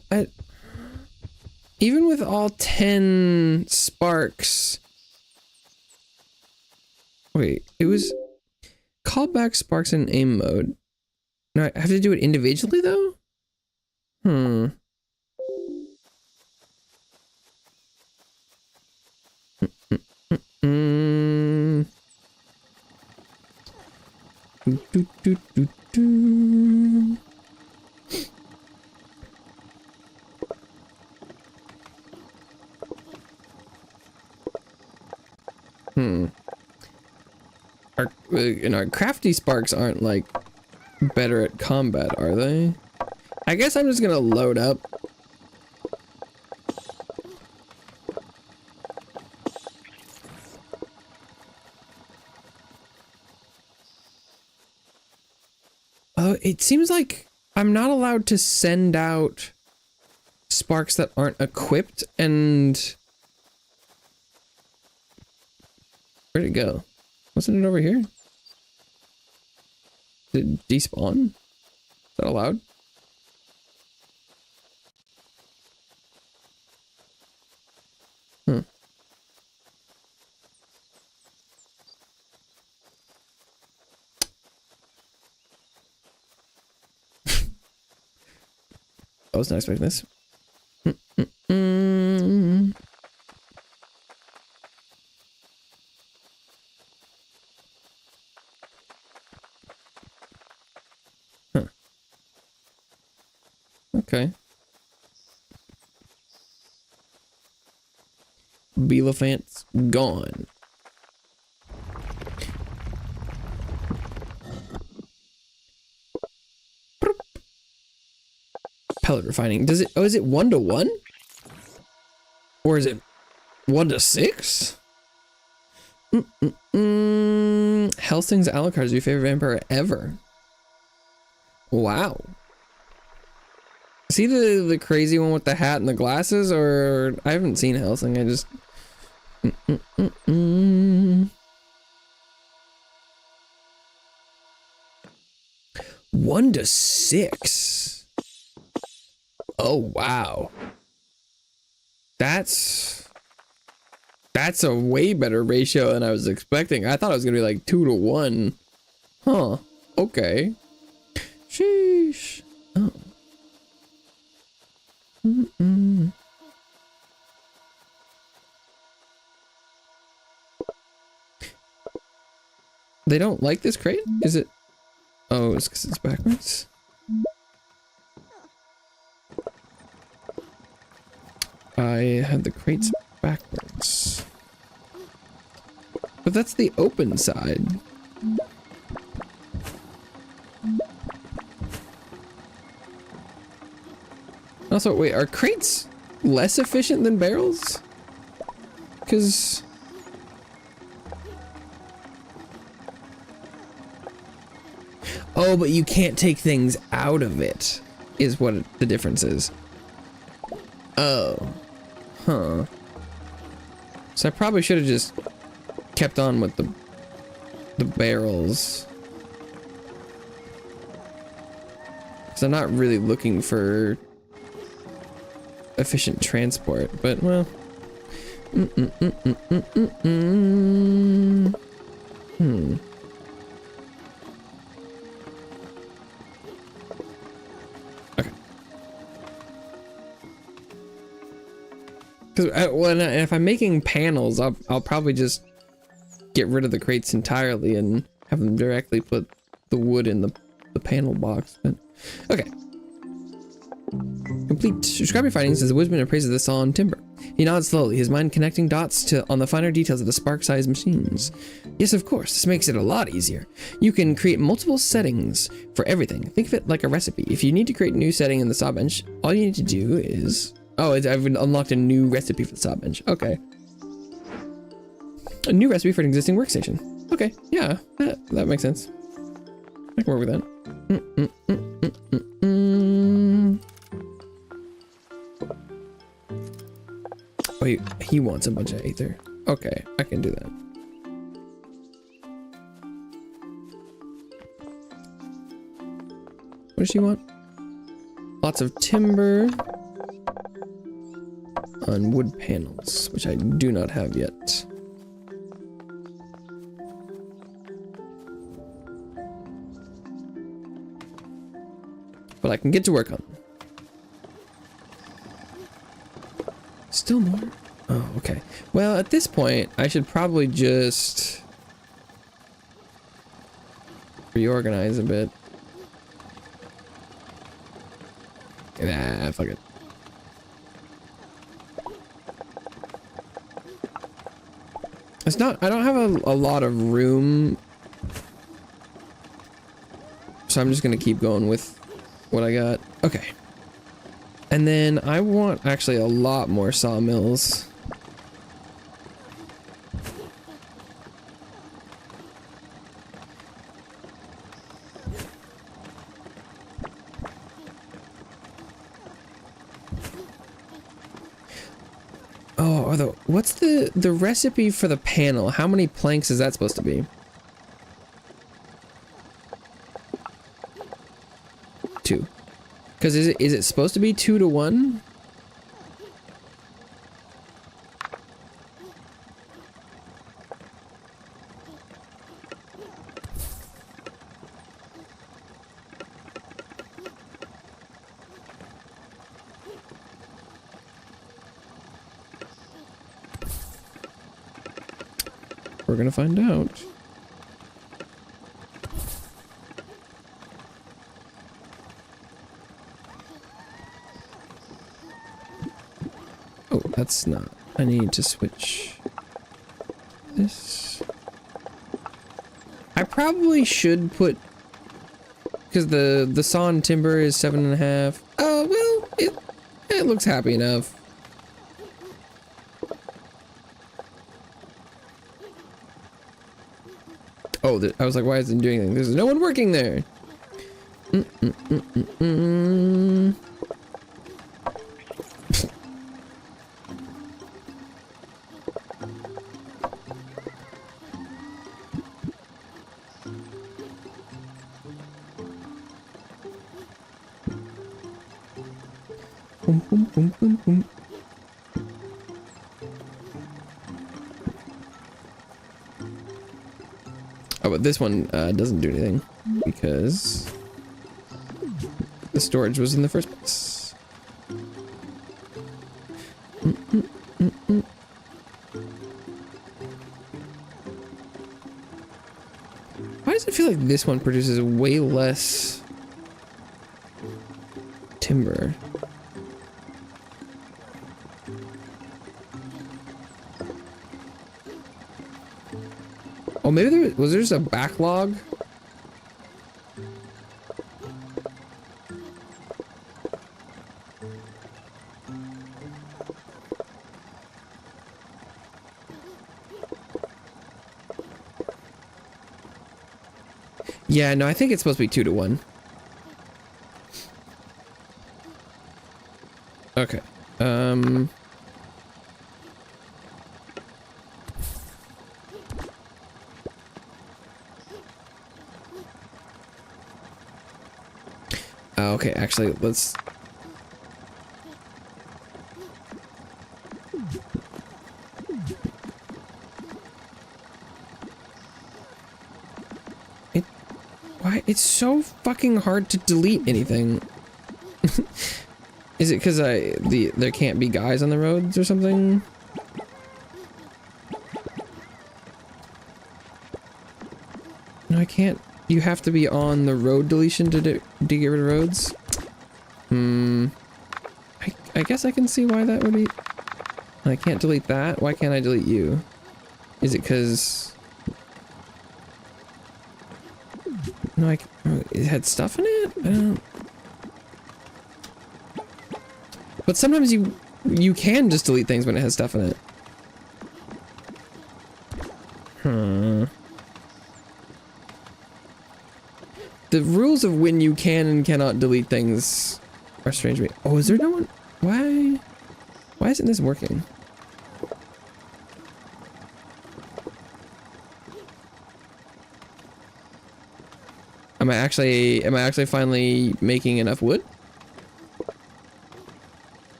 even with all 10 sparks. Wait, it was call back sparks in aim mode. No, I have to do it individually though? Our crafty sparks aren't like better at combat, are they? I guess I'm just gonna load up. Oh, it seems like I'm not allowed to send out sparks that aren't equipped, and where'd it go? Wasn't it over here? Did it despawn? Is that allowed? I was not expecting this. Huh. Okay. Beelephant's gone. Pellet refining. Does it? Oh, is it 1 to 1? Or is it 1 to 6? Helsing's Alucard is your favorite vampire ever. Wow. Is he the crazy one with the hat and the glasses, or I haven't seen Helsing. I just 1 to 6. Oh wow. That's a way better ratio than I was expecting. I thought it was gonna be like 2 to 1. Huh. Okay. Sheesh. Oh. They don't like this crate? Is it? Oh, it's because it's backwards. I had the crates backwards. But that's the open side. Also, wait, are crates less efficient than barrels? Because... Oh, but you can't take things out of it, is what the difference is. Oh. Huh. So I probably should have just kept on with the barrels. Because I'm not really looking for efficient transport, but well. Because if I'm making panels, I'll probably just get rid of the crates entirely and have them directly put the wood in the panel box. But okay. Complete. Describe your findings as the woodsman appraises the sawn timber. He nods slowly, his mind connecting dots on the finer details of the spark-sized machines. Yes, of course. This makes it a lot easier. You can create multiple settings for everything. Think of it like a recipe. If you need to create a new setting in the saw bench, all you need to do is... Oh, I've unlocked a new recipe for the saw bench. Okay. A new recipe for an existing workstation. Okay, yeah, that makes sense. I can work with that. Wait, he wants a bunch of aether. Okay, I can do that. What does she want? Lots of timber on wood panels, which I do not have yet. But I can get to work on them. Still more? Oh, okay. Well, at this point, I should probably just reorganize a bit. Nah, fuck it. It's not, I don't have a lot of room, so I'm just gonna keep going with what I got. Okay. And then I want actually a lot more sawmills. Oh, what's the recipe for the panel? How many planks is that supposed to be? 2. Because is it supposed to be 2 to 1? We're gonna find out. Oh, that's not. I need to switch this. I probably should put, because the sawn timber is 7.5. Oh well, it looks happy enough. Oh, I was like, why isn't it doing anything? There's no one working there. Boom, boom, boom, boom, boom. Oh, but this one doesn't do anything because the storage was in the first place. Why does it feel like this one produces way less timber? Oh, maybe was there just a backlog? Yeah, no, I think it's supposed to be 2 to 1. Okay. Okay, actually, let's... Why? It's so fucking hard to delete anything. Is it because there can't be guys on the roads or something? No, I can't. You have to be on the road deletion to get rid of roads? I guess I can see why that would be... I can't delete that. Why can't I delete you? Is it because... No, it had stuff in it? I don't... But sometimes you can just delete things when it has stuff in it. The rules of when you can and cannot delete things are strange to me. Oh, is there no one? Why isn't this working? Am I actually finally making enough wood?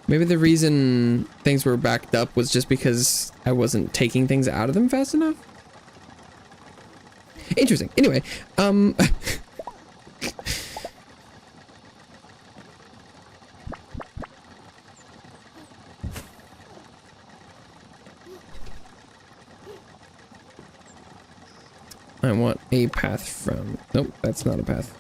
Maybe the reason things were backed up was just because I wasn't taking things out of them fast enough? Interesting. Anyway, I want a path from... Nope, that's not a path.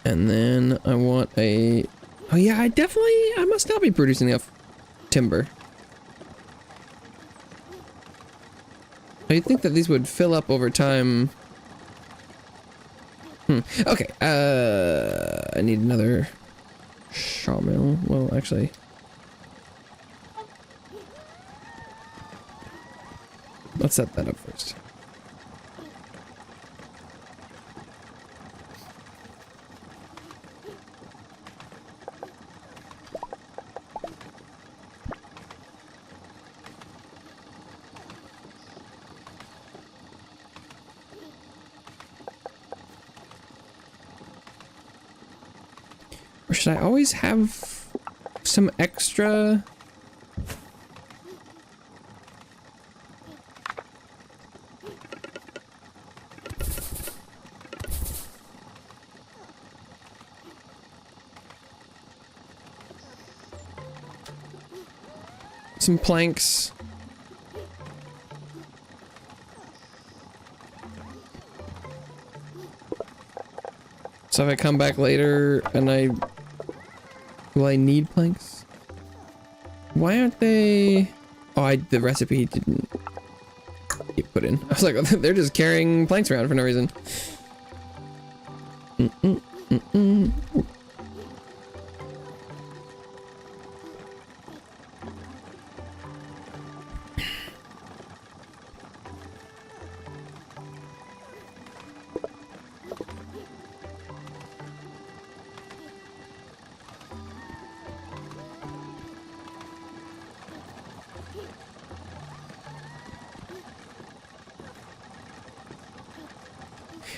And then I want a... Oh yeah, I must not be producing enough timber. You'd think that these would fill up over time. Okay, I need another sawmill. Well, actually... Let's set that up first. Or should I always have some extra? Some planks. So if I come back later and will I need planks? Why aren't they... Oh, the recipe didn't get put in. I was like, they're just carrying planks around for no reason.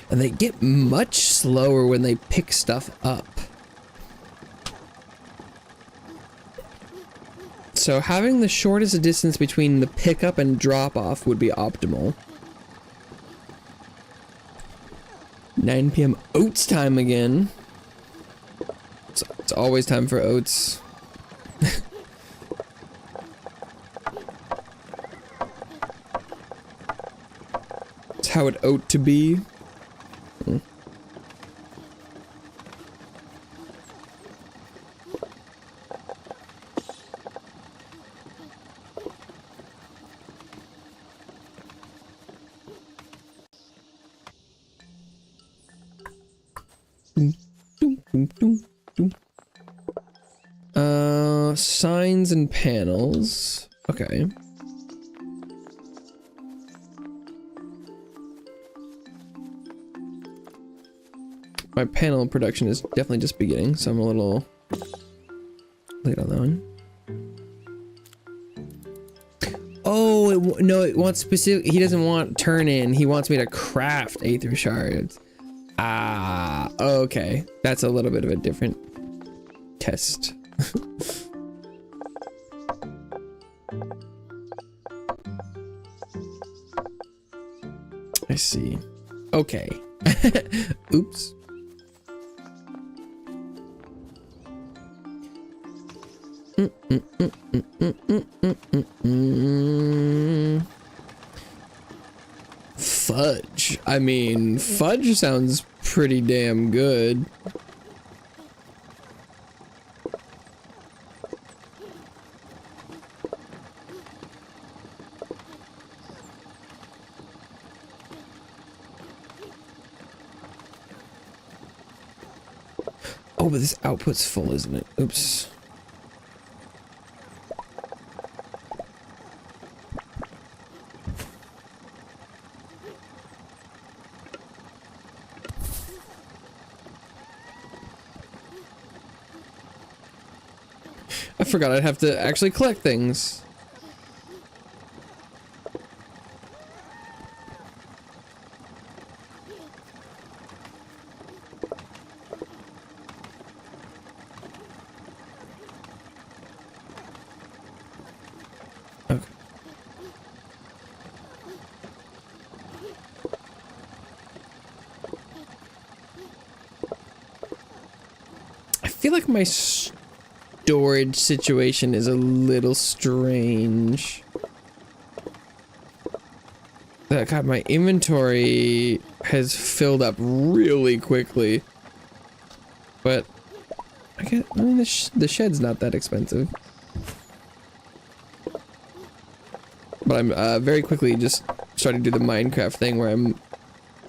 And they get much slower when they pick stuff up. So having the shortest distance between the pickup and drop off would be optimal. 9 p.m. oats time again. It's always time for oats. It's how it ought to be. Signs and panels. Okay. My panel production is definitely just beginning, so I'm a little late on that one. Oh, no, it wants specific. He doesn't want turn in. He wants me to craft aether shards. Ah, okay. That's a little bit of a different test. I see. Okay. Oops. Fudge. I mean, fudge sounds pretty damn good. Oh, but this output's full, isn't it? Oops. I forgot I'd have to actually collect things. Okay. I feel like my storage situation is a little strange. God, my inventory has filled up really quickly. But I mean, the shed's not that expensive. But I'm very quickly just starting to do the Minecraft thing where I'm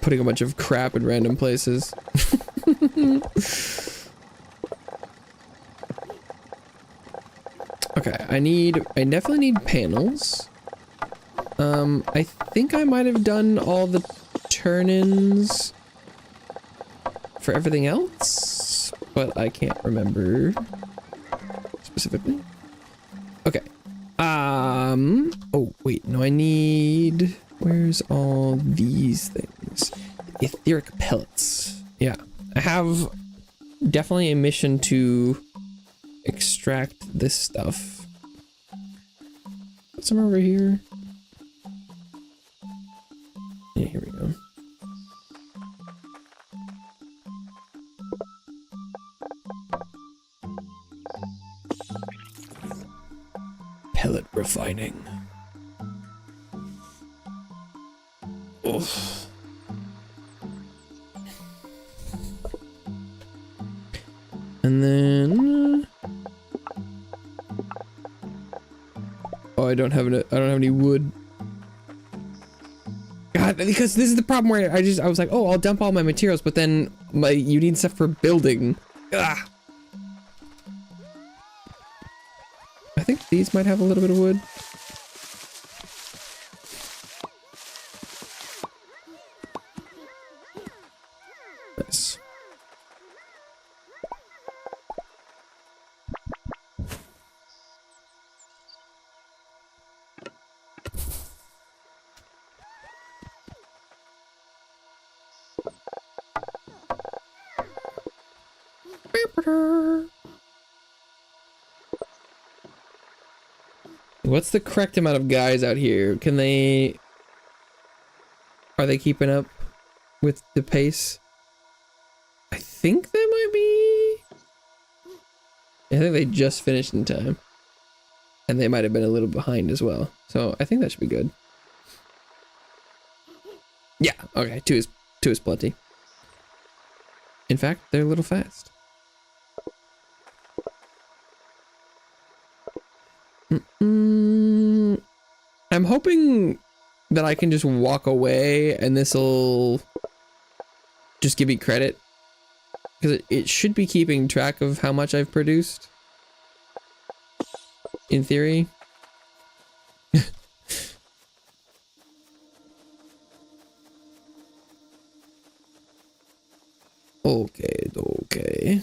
putting a bunch of crap in random places. Okay, I definitely need panels. I think I might have done all the turn-ins for everything else, but I can't remember specifically. Okay. Oh, wait, no, I need, where's all these things? Etheric pellets. Yeah, I have definitely a mission to extract this stuff. Some over here. Yeah, here we go. Pellet refining. Oh. And then oh, I don't have any wood. God, because this is the problem where I was like, oh, I'll dump all my materials, but then you need stuff for building. Ugh. I think these might have a little bit of wood. Nice. What's the correct amount of guys out here? Are they keeping up with the pace? I think they might be. I think they just finished in time. And they might have been a little behind as well. So I think that should be good. Yeah, okay, two is plenty. In fact, they're a little fast. I'm hoping that I can just walk away and this'll just give me credit. Because it should be keeping track of how much I've produced. In theory. Okay.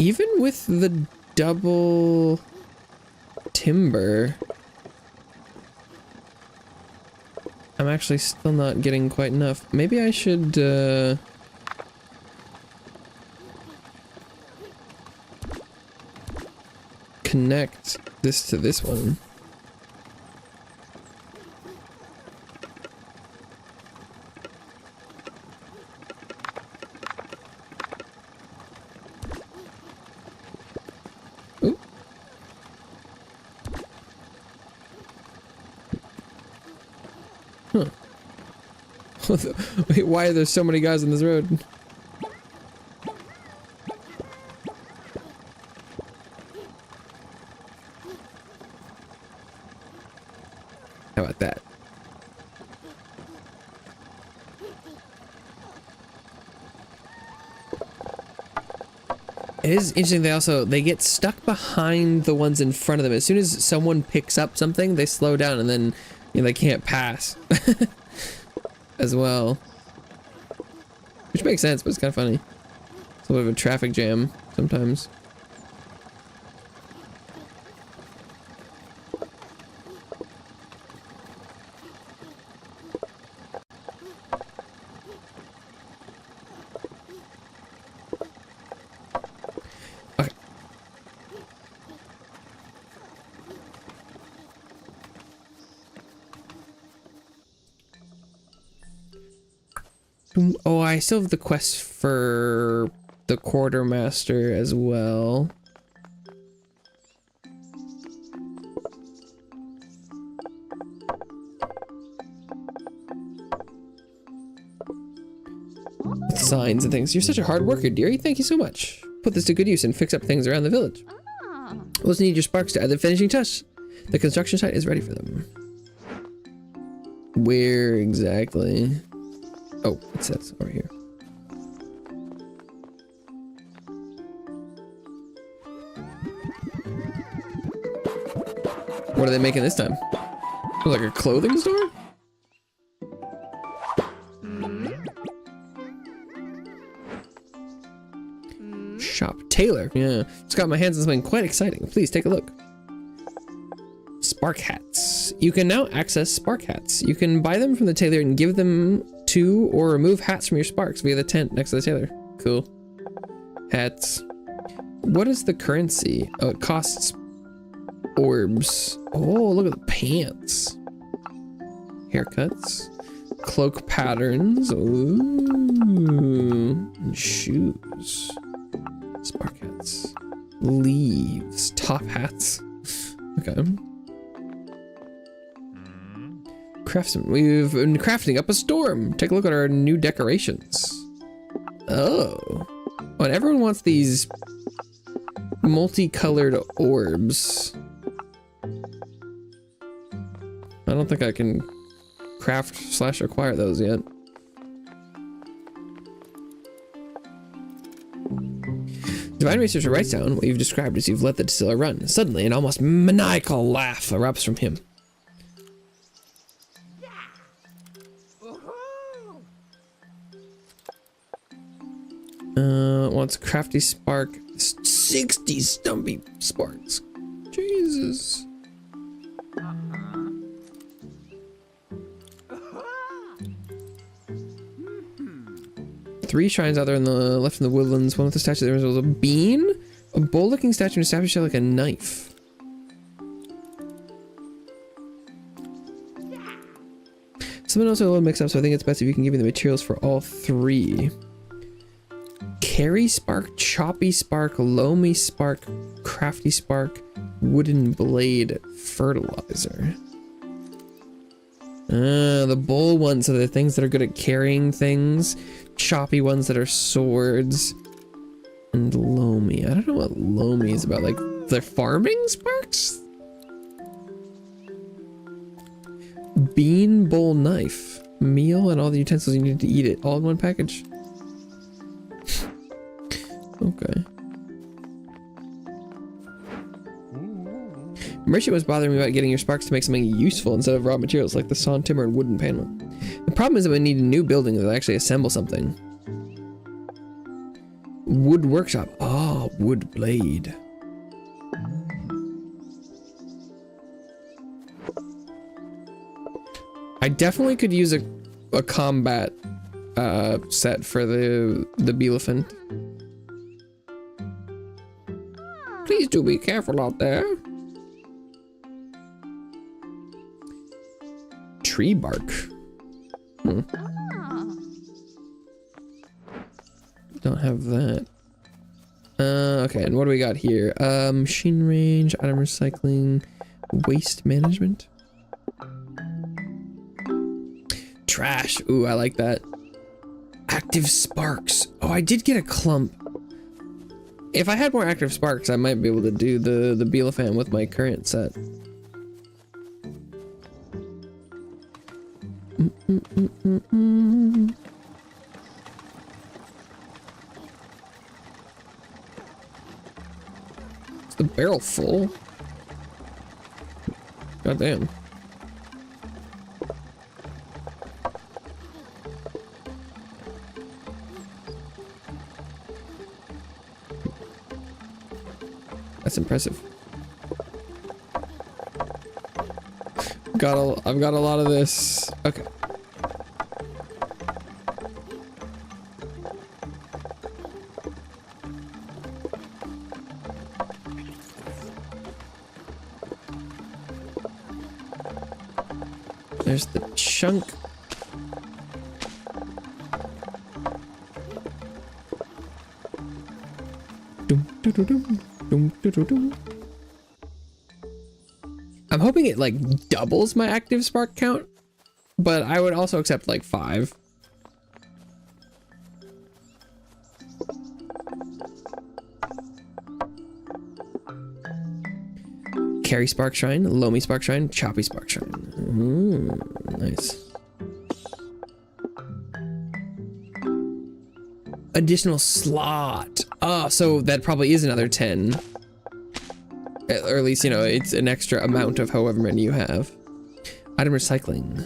Even with the double timber, I'm actually still not getting quite enough. Maybe I should, connect this to this one. Ooh. Huh. Wait, why are there so many guys on this road? How about that? It is interesting, they get stuck behind the ones in front of them. As soon as someone picks up something, they slow down and then, you know, they can't pass. As well. Which makes sense, but it's kind of funny. It's a little bit of a traffic jam sometimes. Okay. Oh, I still have the quest for the quartermaster as well. With signs and things. You're such a hard worker, dearie. Thank you so much. Put this to good use and fix up things around the village. We'll just need your sparks to add the finishing touch. The construction site is ready for them. Where exactly? Oh, it says over here. What are they making this time? Like a clothing store? Shop tailor. Yeah, just got my hands on something quite exciting. Please take a look. Spark hats. You can now access spark hats. You can buy them from the tailor and give them to or remove hats from your sparks via the tent next to the tailor. Cool. Hats. What is the currency? Oh, it costs orbs. Oh, look at the pants. Haircuts. Cloak patterns. Ooh. And shoes. Spark hats. Leaves. Top hats. Okay. Craftsman. We've been crafting up a storm. Take a look at our new decorations. Oh. And everyone wants these multicolored orbs. I don't think I can craft / acquire those yet. Divine Researcher writes down what you've described as you've let the distiller run. Suddenly, an almost maniacal laugh erupts from him. Wants crafty spark. 60 stumpy sparks. Jesus. 3 shrines out there in the left in the woodlands. One with the statue there was a bean, a bowl-looking statue, and a statue shaped like a knife. Something else a little mixed up, so I think it's best if you can give me the materials for all 3. Carry spark, choppy spark, loamy spark, crafty spark, wooden blade, fertilizer. The bowl ones are the things that are good at carrying things. Choppy ones that are swords. And loamy. I don't know what loamy is about. Like, they're farming sparks? Bean bowl knife. Meal and all the utensils you need to eat it. All in one package. Okay. Merchant was bothering me about getting your sparks to make something useful instead of raw materials like the sawn timber and wooden paneling. The problem is that we need a new building that will actually assemble something. Wood workshop. Ah, wood blade. I definitely could use a combat set for the Beelephant. Please do be careful out there. Tree bark. Don't have that. Okay, and what do we got here? Machine range, item recycling, waste management. Trash. Ooh, I like that. Active sparks. Oh, I did get a clump. If I had more active sparks, I might be able to do the Beelephant with my current set. Is the barrel full? God damn. That's impressive. I've got a lot of this. Okay. There's the chunk. Dum, dum, dum, dum. Dum, dum, dum, dum. I'm hoping it like doubles my active spark count, but I would also accept like 5. Carry spark shrine, loamy spark shrine, choppy spark shrine. Nice. Additional slot. Oh, so that probably is another 10. Or at least, you know, it's an extra amount of however many you have. Item recycling.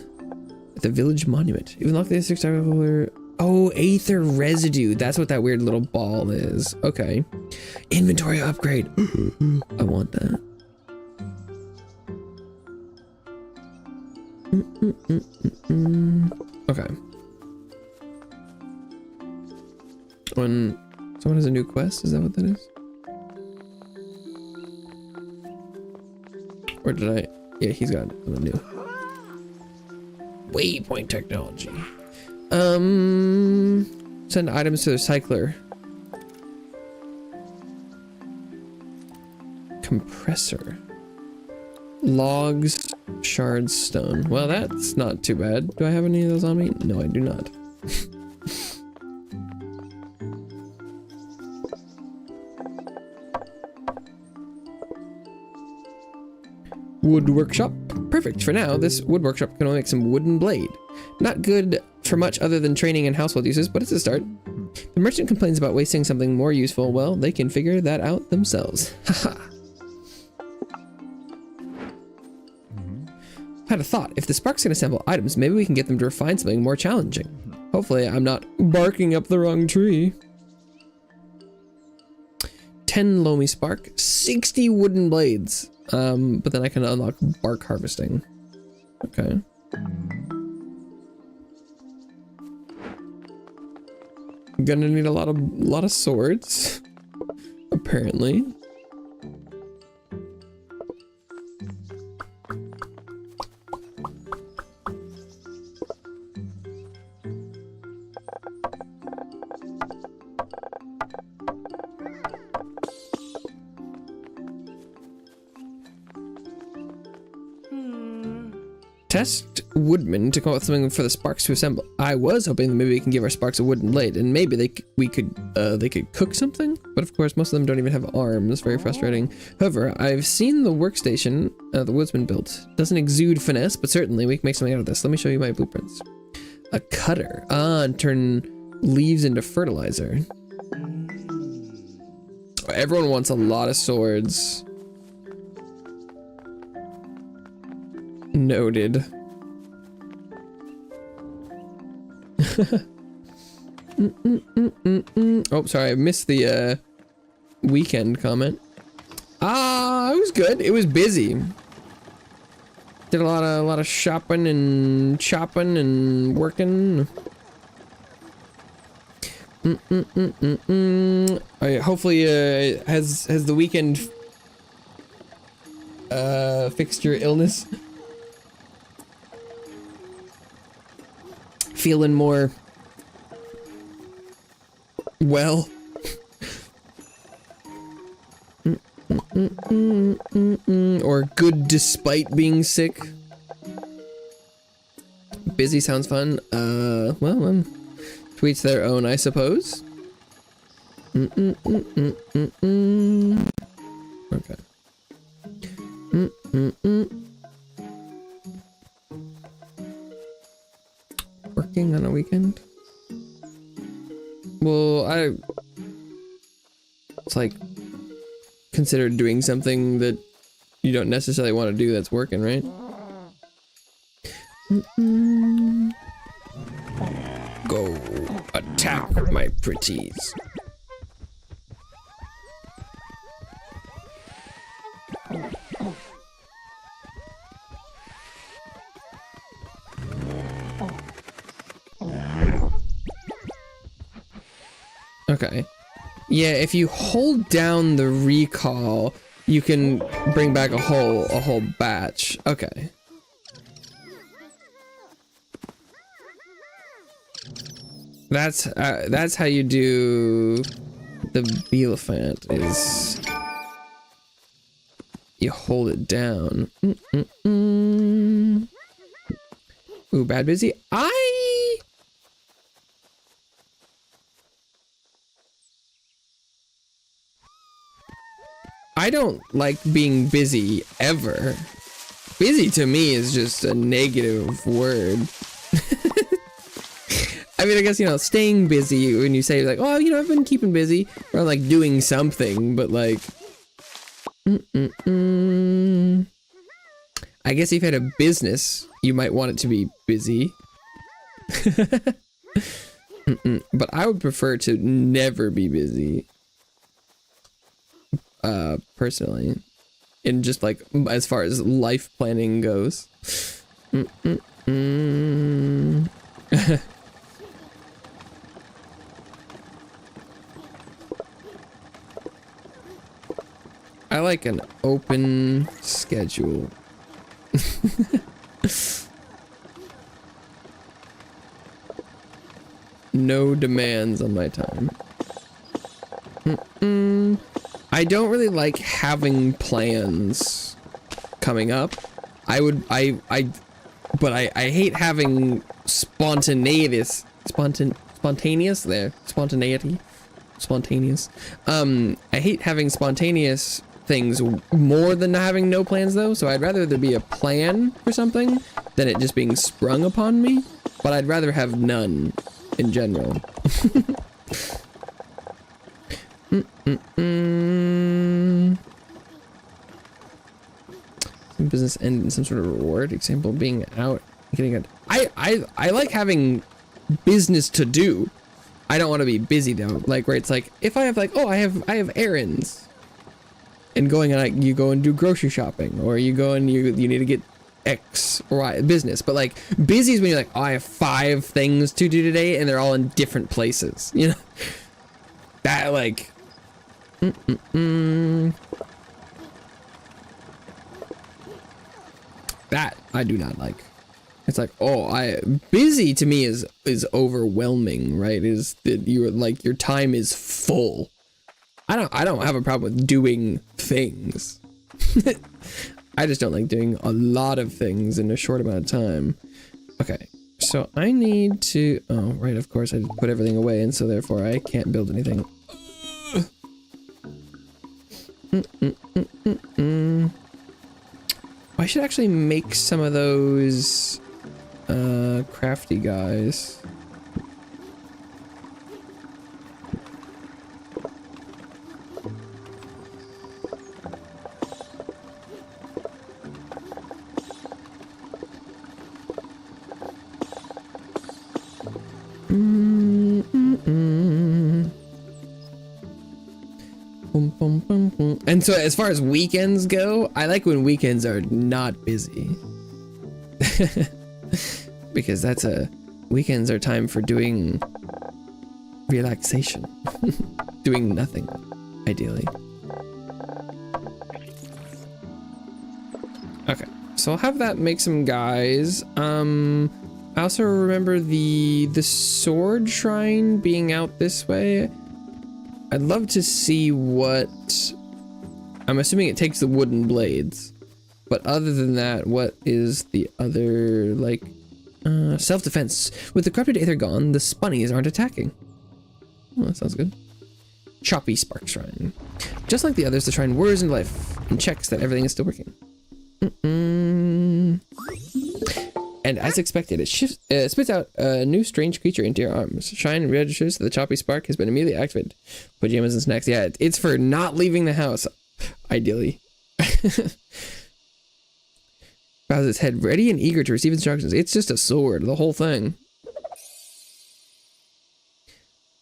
At the village monument. Even lock the 6 hour. Oh, aether residue. That's what that weird little ball is. Okay. Inventory upgrade. I want that. Okay. When someone has a new quest, is that what that is? Or did I? Yeah, he's got a new waypoint technology. Send items to the recycler. Compressor. Logs, shards, stone. Well, that's not too bad. Do I have any of those on me? No, I do not. Wood workshop. Perfect. For now, this wood workshop can only make some wooden blade. Not good for much other than training and household uses, but it's a start. The merchant complains about wasting something more useful. Well, they can figure that out themselves. Haha. I had a thought. If the sparks can assemble items, maybe we can get them to refine something more challenging. Hopefully, I'm not barking up the wrong tree. 10 loamy spark, 60 wooden blades. But then I can unlock bark harvesting. Okay. Gonna need a lot of swords, apparently. Test woodman to come up with something for the sparks to assemble. I was hoping that maybe we can give our sparks a wooden blade, and maybe they could cook something. But of course, most of them don't even have arms. Very frustrating. However, I've seen the workstation the woodsman built. Doesn't exude finesse, but certainly we can make something out of this. Let me show you my blueprints. A cutter. And turn leaves into fertilizer. Everyone wants a lot of swords. Noted. Oh, sorry, I missed the weekend comment. It was good. It was busy. Did a lot of shopping and chopping and working. Hopefully, has the weekend fixed your illness? Feeling more well? Or good despite being sick? Busy sounds fun. Well, tweets their own, I suppose. Okay. Working on a weekend? Well, it's like considered doing something that you don't necessarily want to do that's working, right? Go attack my pretties. Okay. Yeah, if you hold down the recall, you can bring back a whole batch. Okay. That's how you do the Beelefant, is you hold it down. Ooh, bad busy. I don't like being busy ever. Busy to me is just a negative word. I mean, I guess, you know, staying busy when you say like, oh, you know, I've been keeping busy, or like doing something, but like, I guess if you had a business, you might want it to be busy. But I would prefer to never be busy. Personally, in just like as far as life planning goes. I like an open schedule. No demands on my time. I don't really like having plans coming up. But I hate having spontaneous. I hate having spontaneous things more than having no plans though. So I'd rather there be a plan for something than it just being sprung upon me. But I'd rather have none in general. Business end in some sort of reward. Example, being out, getting it. I like having business to do. I don't want to be busy though. Like where it's like, if I have like, oh, I have errands. And going and you go and do grocery shopping, or you go and you need to get X or Y business. But like busy is when you're like, oh, I have 5 things to do today and they're all in different places. You know? That like that I do not like. It's like, oh, busy to me is overwhelming, right? Is that you're like your time is full. I don't have a problem with doing things. I just don't like doing a lot of things in a short amount of time. Okay, so I need to, oh, right, of course I put everything away, and so therefore I can't build anything. I should actually make some of those crafty guys. And so as far as weekends go, I like when weekends are not busy. Because weekends are time for doing relaxation. Doing nothing, ideally. Okay, so I'll have that make some guys. I also remember the sword shrine being out this way. I'd love to see what... I'm assuming it takes the wooden blades. But other than that, what is the other, like... self-defense. With the corrupted aether gone, the spunnies aren't attacking. Oh, that sounds good. Choppy Spark Shrine. Just like the others, the shrine whirs into life and checks that everything is still working. And as expected, it spits out a new strange creature into your arms. Shine registers that the choppy spark has been immediately activated. Pajamas and snacks. Yeah, it's for not leaving the house, ideally. Bows its head, ready and eager to receive instructions. It's just a sword, the whole thing.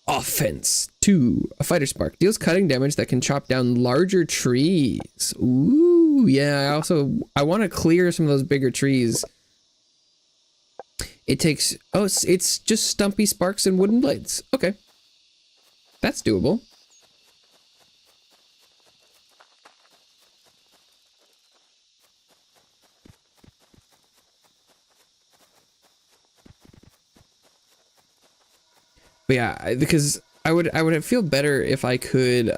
Offense 2. A fighter spark deals cutting damage that can chop down larger trees. Ooh, yeah. I want to clear some of those bigger trees. It takes, oh, it's just stumpy sparks and wooden blades. Okay. That's doable. But yeah, because I would feel better if I could,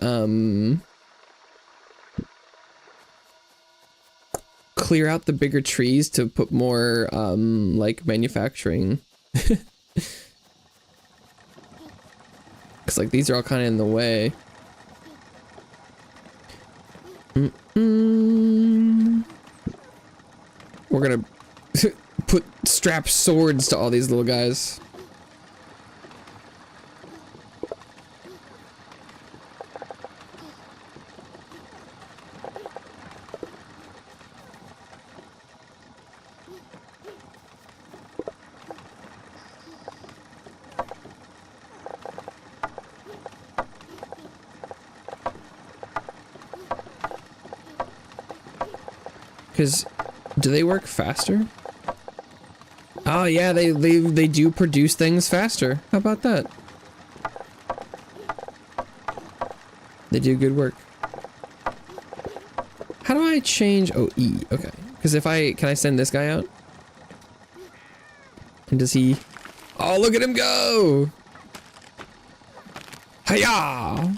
clear out the bigger trees to put more like manufacturing. Cause like these are all kind of in the way. We're gonna strap swords to all these little guys. Because do they work faster? Oh yeah, they do produce things faster. How about that? They do good work. How do I change? Oh, E. Okay. Because can I send this guy out? And does he? Oh, look at him go! Hiya!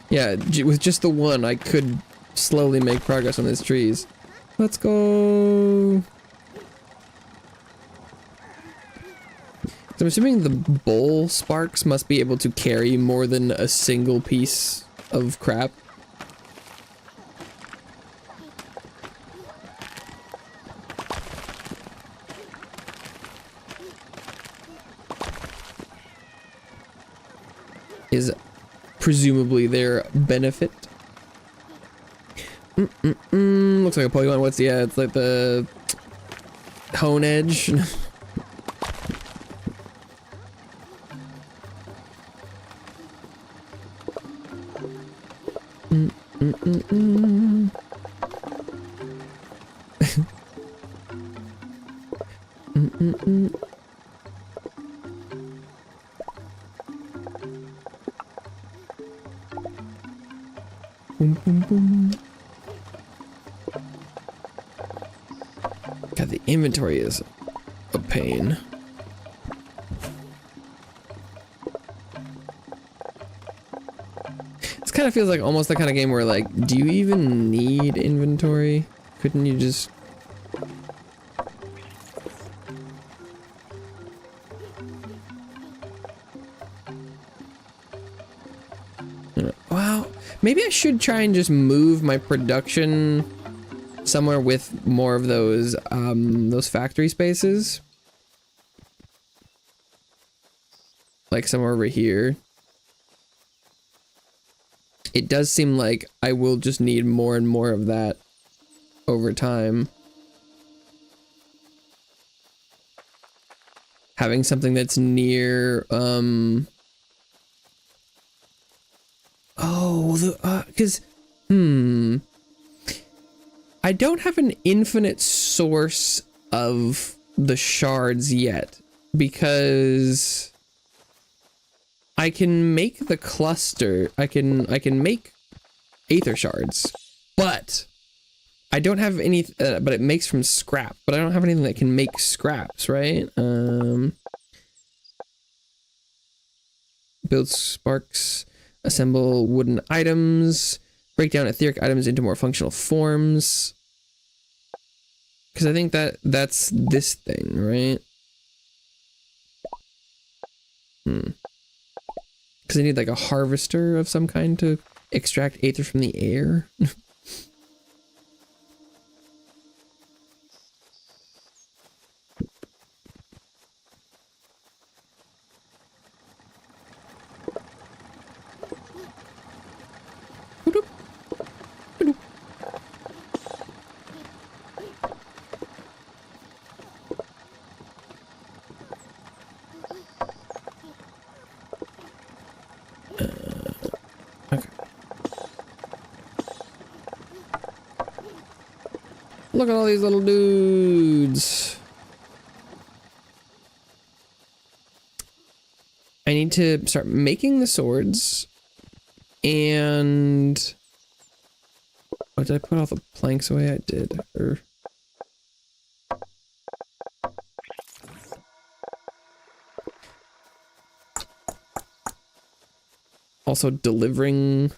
Yeah, with just the one, I could slowly make progress on these trees. Let's go. So I'm assuming the bowl sparks must be able to carry more than a single piece of crap. Is presumably their benefit. Looks like a Pokemon. What's it's like the Hone Edge. Mm-mm-mm. Mm-mm-mm. Boom, boom, boom. God, the inventory is a pain. This kind of feels like almost the kind of game where, like, do you even need inventory? Couldn't you just... Well, maybe I should try and just move my production somewhere with more of those factory spaces. Like somewhere over here. It does seem like I will just need more and more of that over time. Having something that's near, I don't have an infinite source of the shards yet, because I can make the cluster, I can make aether shards, but I don't have any, but it makes from scrap, but I don't have anything that can make scraps, right? Build sparks, assemble wooden items, break down etheric items into more functional forms. Because I think that's this thing, right? Because I need like a harvester of some kind to extract aether from the air. Look at all these little dudes. I need to start making the swords. And... oh, did I put all the planks away? I did. Or... also delivering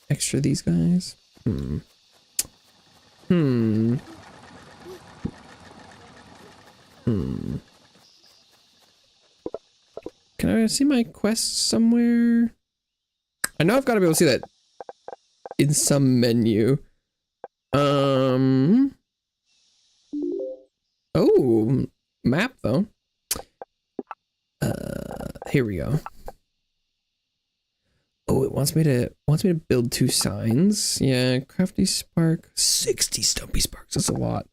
extra these guys. Can I see my quests somewhere? I know I've got to be able to see that in some menu. Oh, map though. Here we go. Oh, it wants me to build 2 signs. Yeah, crafty spark, 60 stumpy sparks. That's a lot.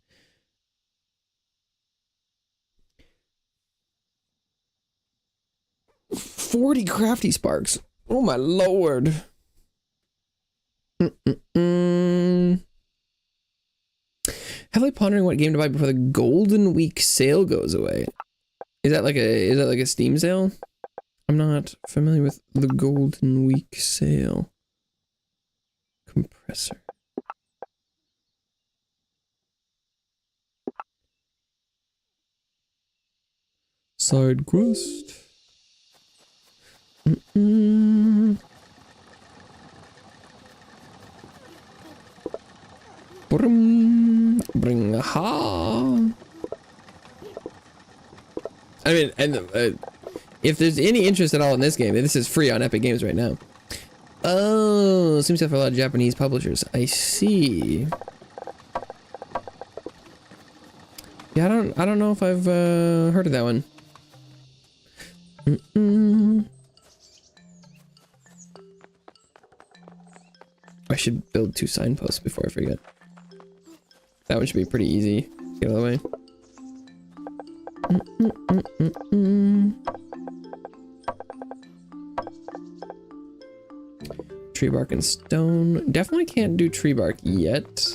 $40 crafty sparks. Oh my lord. Heavily pondering what game to buy before the Golden Week sale goes away. Is that like a Steam sale? I'm not familiar with the Golden Week sale. Compressor. Side quest. Bring ha. I mean, and if there's any interest at all in this game, this is free on Epic Games right now. Oh, seems to have a lot of Japanese publishers. I see. Yeah, I don't know if I've heard of that one. I should build 2 signposts before I forget. That one should be pretty easy. Get out of the way. Tree bark and stone. Definitely can't do tree bark yet.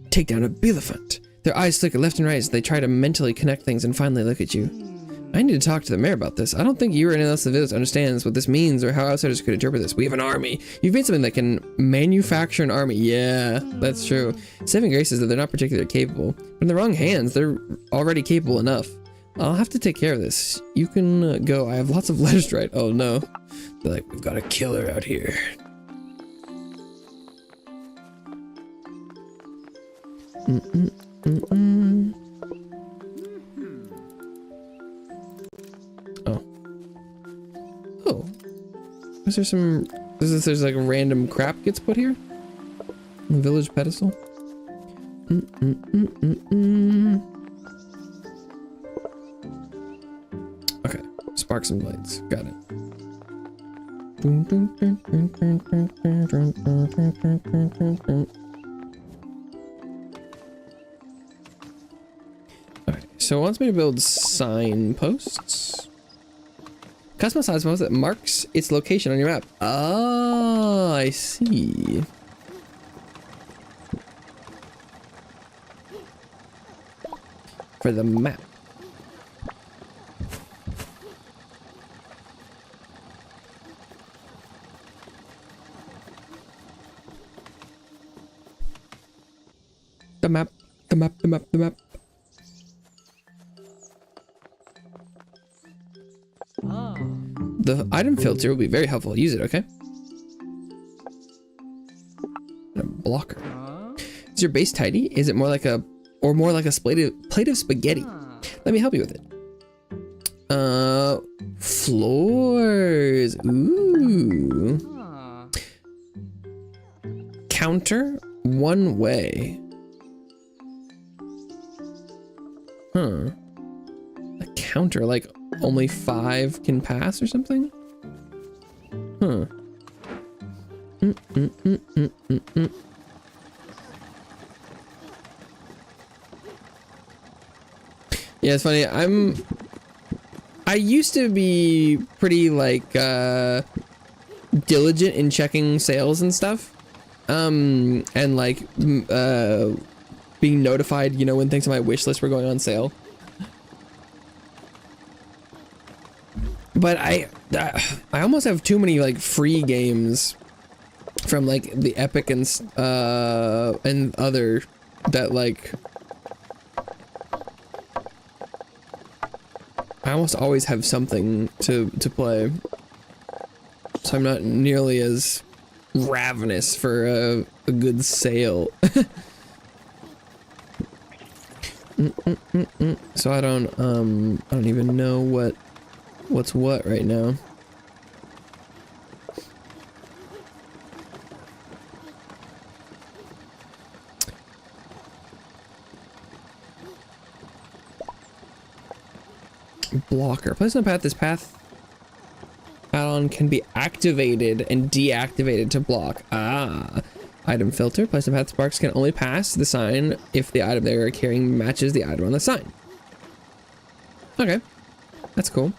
Take down a elephant. Their eyes flicker left and right as they try to mentally connect things and finally look at you. I need to talk to the mayor about this. I don't think you or anyone else in the village understands what this means or how outsiders could interpret this. We have an army. You've made something that can manufacture an army. Yeah, that's true. Saving grace is that they're not particularly capable. But in the wrong hands, they're already capable enough. I'll have to take care of this. You can go. I have lots of lestrite. Oh no. They're like, we've got a killer out here. Oh. Oh. Is there some... There's like a random crap gets put here? On the village pedestal? Okay. Sparks and lights. Got it. Okay, so it wants me to build signposts. Custom signpost that marks its location on your map. Ah, I see. For the map. The map, the map, the map, the map. The item filter will be very helpful. Use it, okay? And a blocker. Is your base tidy? Is it more like a, or more like a plate of spaghetti? Let me help you with it. Floors. Ooh. Counter one way. Huh. A counter, like only 5 can pass or something? Huh. Yeah, it's funny. I used to be pretty like diligent in checking sales and stuff. And like being notified, you know, when things on my wish list were going on sale. But I almost have too many like free games from like the Epic and other that like I almost always have something to play, so I'm not nearly as ravenous for a good sale. So I don't even know what's what right now. Blocker. Place on the path. This path add-on can be activated and deactivated to block. Ah. Item filter. Place on the path. Sparks can only pass the sign if the item they are carrying matches the item on the sign. Okay. That's cool.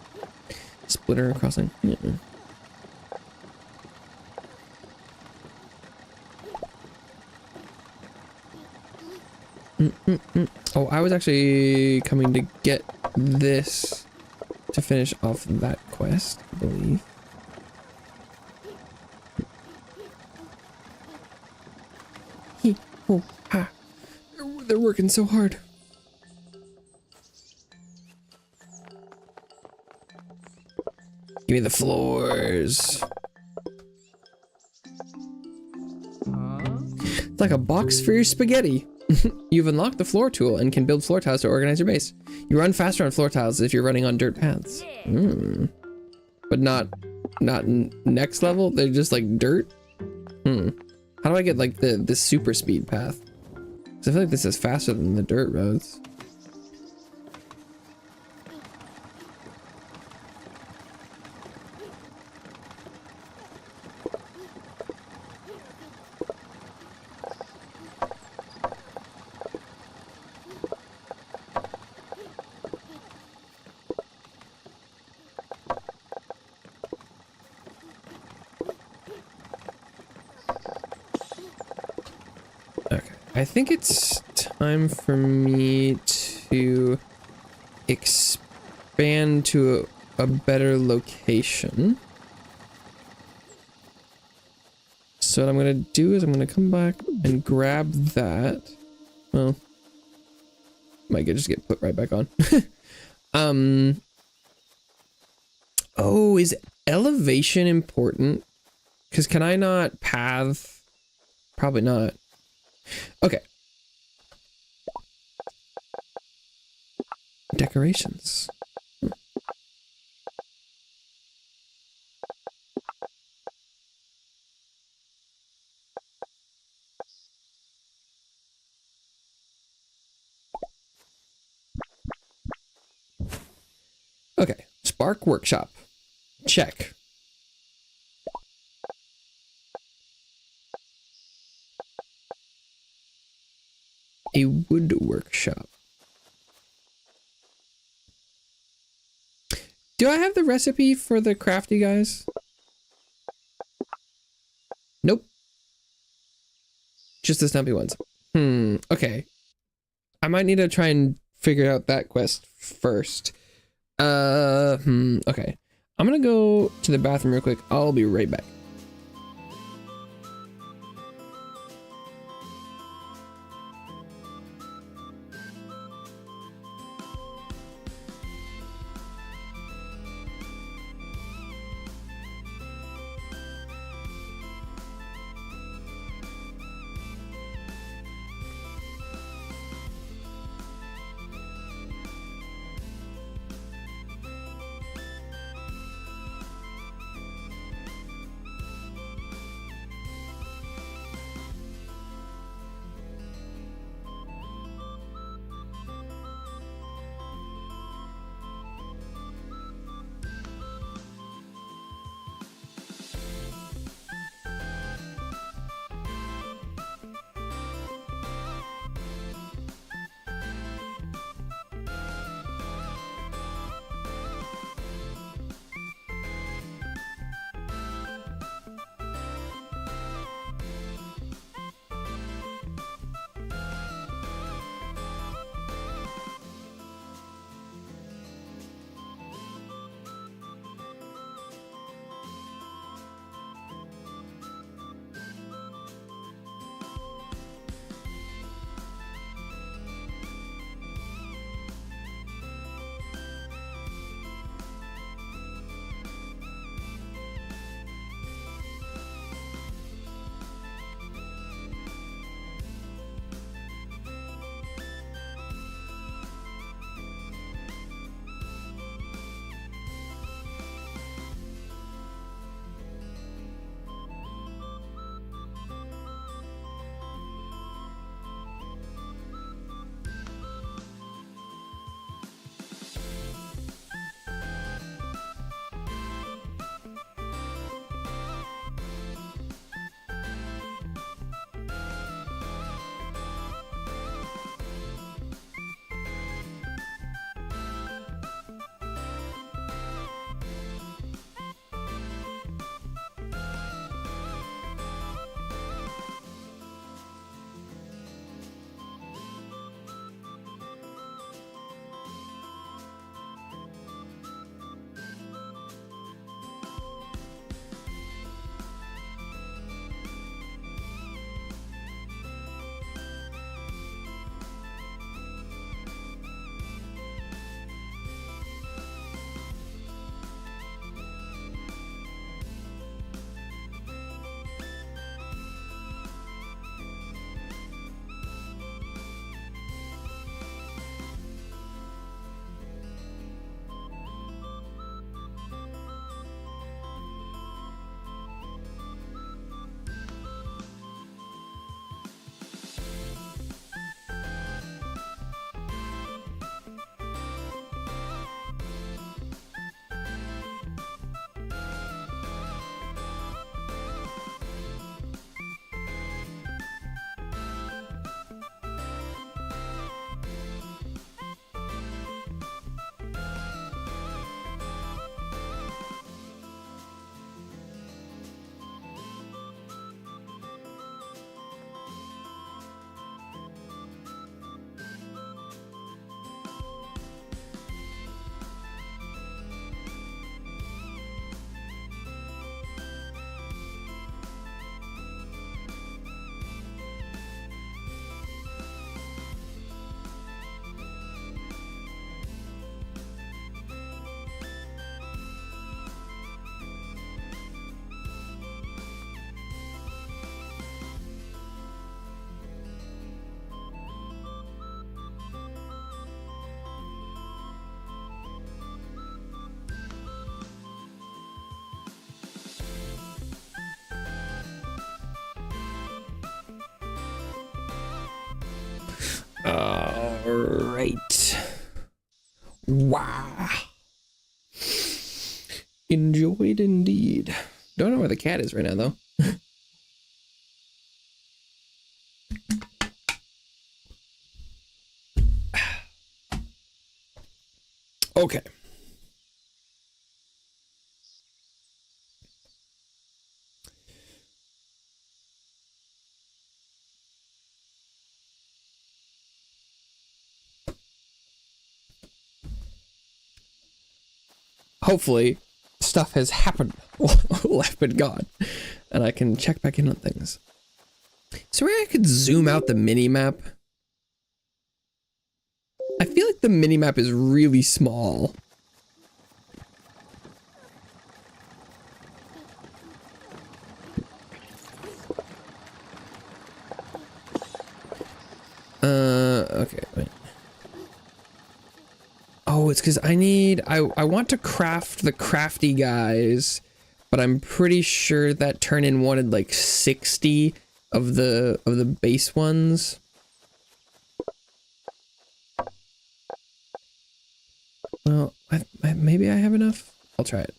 Splitter crossing. Yeah. Oh, I was actually coming to get this to finish off that quest, I believe. Oh, ha. They're working so hard. Give me the floors. It's like a box for your spaghetti. You've unlocked the floor tool and can build floor tiles to organize your base. You run faster on floor tiles if you're running on dirt paths. But not next level. They're just like dirt. How do I get like the super speed path? Because I feel like this is faster than the dirt roads. I think it's time for me to expand to a better location. So what I'm gonna do is I'm gonna come back and grab that. Well, might just get put right back on. Oh, is elevation important? Because can I not path? Probably not. Okay. Decorations. Okay, Spark Workshop. Check. A wood workshop. Do I have the recipe for the crafty guys? Nope. Just the stumpy ones. Okay. I might need to try and figure out that quest first. Okay. I'm gonna go to the bathroom real quick. I'll be right back. right. Wow. Enjoyed indeed. Don't know where the cat is right now, though. Okay. Hopefully, stuff has happened while I've been gone, and I can check back in on things. So maybe I could zoom out the mini-map. I feel like the mini-map is really small. Okay, wait. Oh, it's because I want to craft the crafty guys, but I'm pretty sure that turn-in wanted like 60 of the base ones. Well, maybe I have enough. I'll try it.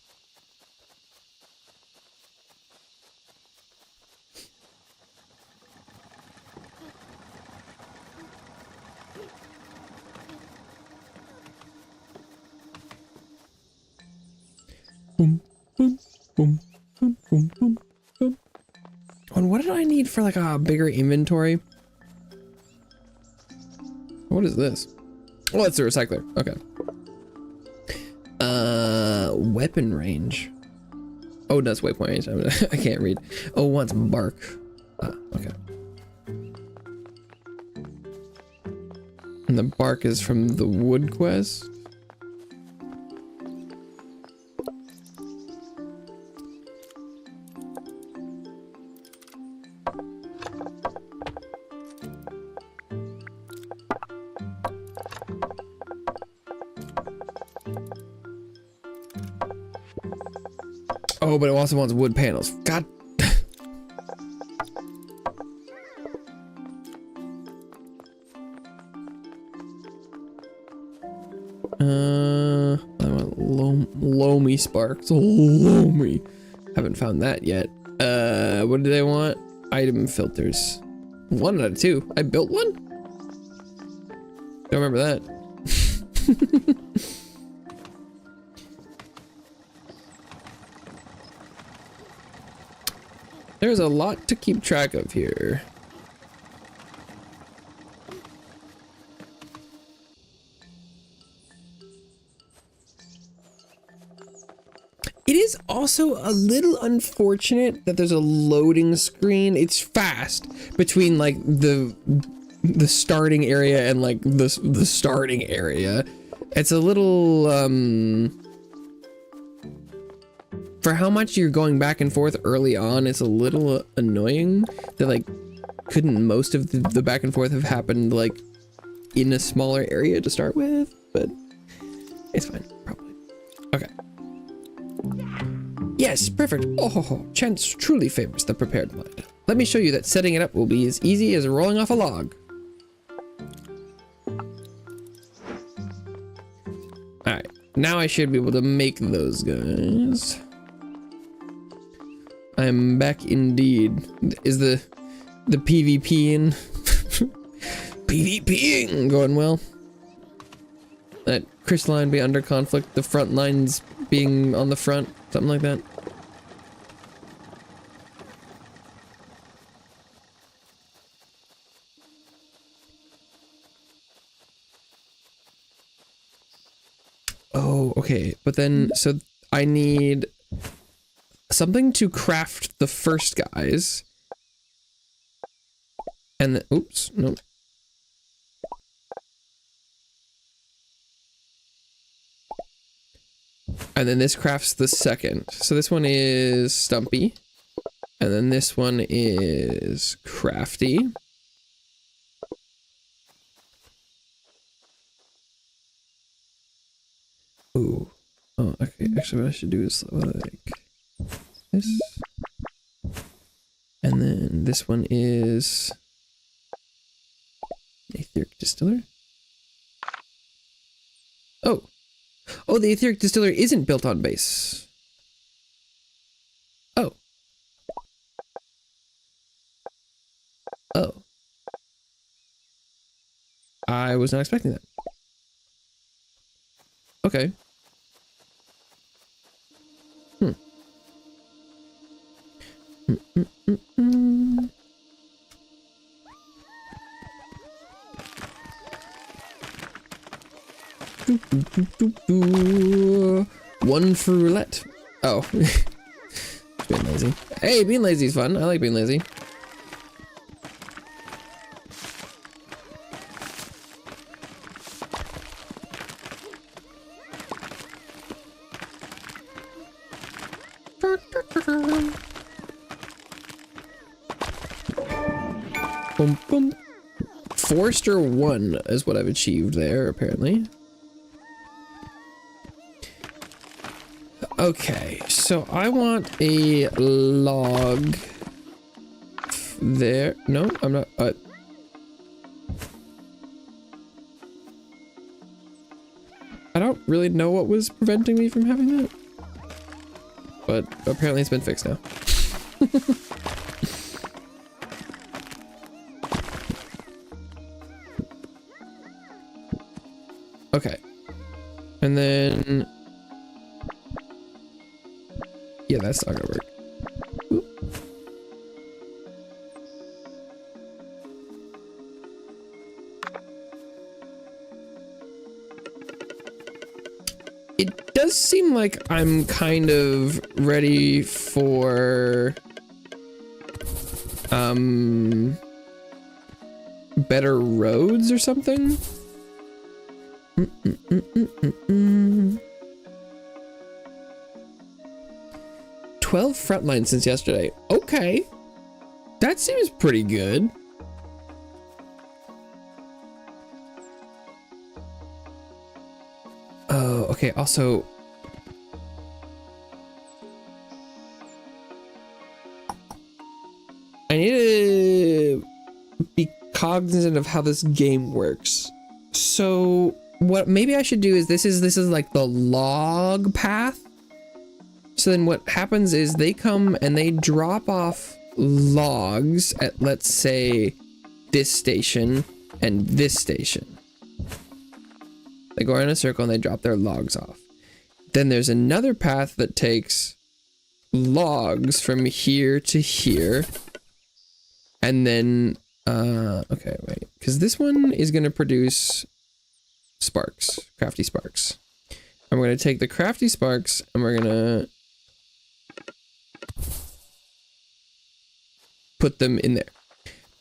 Boom, boom, boom, boom, boom, boom, boom. And what did I need for like a bigger inventory? What is this? Oh, it's a recycler. Okay. Weapon range. Oh, that's waypoint range. I can't read. Oh, wants bark. Ah, okay. And the bark is from the wood quest. Oh, but it also wants wood panels. God. I want loamy sparks. Loamy. Haven't found that yet. What do they want? Item filters. 1 out of 2. I built one? Don't remember that. There's a lot to keep track of here. It is also a little unfortunate that there's a loading screen. It's fast between like the starting area and like the starting area. It's a little for how much you're going back and forth early on, it's a little annoying that like couldn't most of the back and forth have happened like in a smaller area to start with, but it's fine, probably. Okay. Yes, perfect. Oh, chance truly favors the prepared mind. Let me show you that setting it up will be as easy as rolling off a log. Alright, now I should be able to make those guys. I'm back indeed. Is the PvPing PvPing going well? That crystalline be under conflict, the front lines being on the front, something like that. Oh, okay, but then, so I need something to craft the first guys. And then, oops, no. And then this crafts the second. So this one is Stumpy. And then this one is Crafty. Ooh. Oh, okay. Actually, what I should do is like this. And then this one is Etheric Distiller. Oh, the etheric distillery isn't built on base. Oh. Oh. I was not expecting that. Okay. Hmm. One for roulette. Oh. Being lazy. Hey, being lazy is fun. I like being lazy. Boom, boom. Forester 1 is what I've achieved there, apparently. Okay, so I want a log there. No, I'm not. I don't really know what was preventing me from having that. But apparently it's been fixed now. Okay. And then... yeah, that's not gonna work. Oop. It does seem like I'm kind of ready for... better roads or something? 12 frontline since yesterday. Okay. That seems pretty good. Oh, okay. Also, I need to be cognizant of how this game works. So what maybe I should do is this is like the log path. So then what happens is they come and they drop off logs at, let's say, this station and this station. They go around in a circle and they drop their logs off. Then there's another path that takes logs from here to here. And then, okay, wait, because this one is going to produce sparks, crafty sparks. And we're going to take the crafty sparks and we're going to put them in there.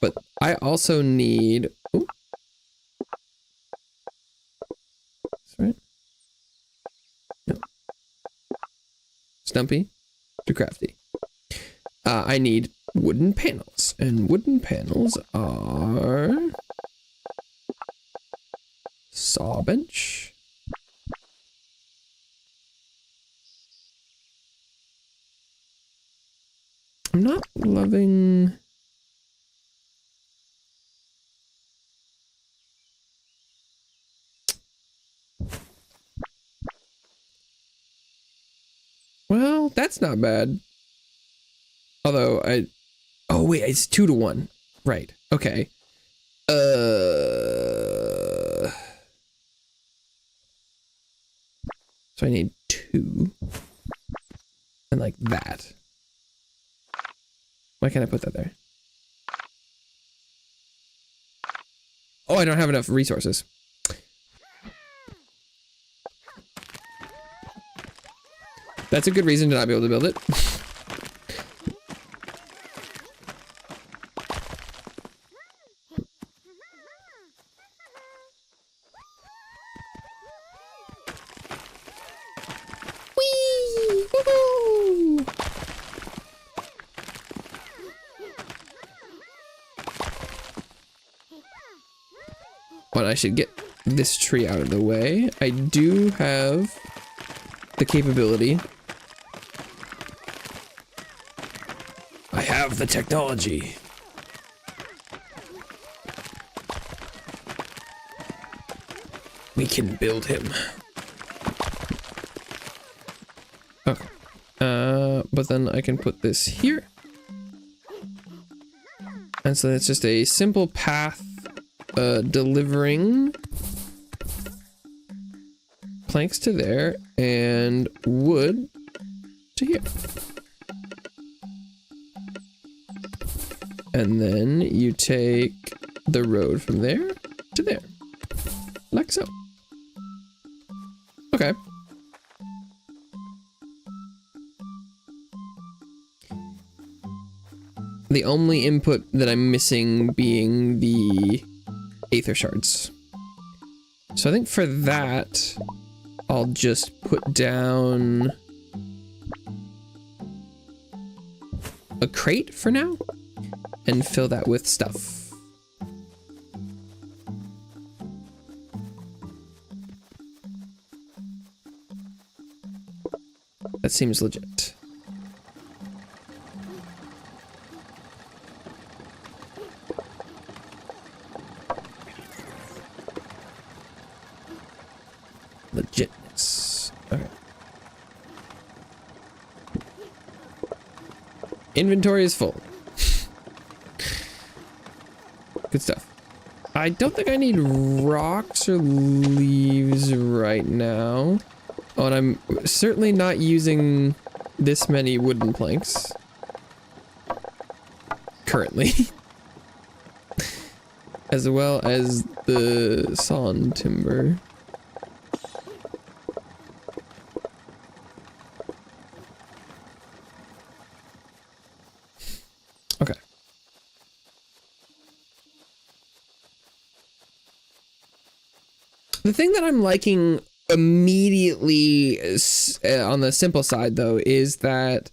But I also need, ooh, that's right. No. Stumpy to crafty. I need wooden panels, and wooden panels are saw bench, I'm not loving well, that's not bad. Although oh wait, it's 2 to 1. Right. Okay. So I need 2. And like that. Why can't I put that there? Oh, I don't have enough resources. That's a good reason to not be able to build it. But I should get this tree out of the way. I do have the capability. I have the technology. We can build him. but then I can put this here. And so it's just a simple path delivering planks to there and wood to here. And then you take the road from there to there, like so. Okay. The only input that I'm missing being the aether shards. So I think for that, I'll just put down a crate for now and fill that with stuff. That seems legit. Legitness. Okay. Inventory is full. Good stuff. I don't think I need rocks or leaves right now. Oh, and I'm certainly not using this many wooden planks currently. As well as the sawn timber. Okay. The thing that I'm liking immediately on the simple side, though, is that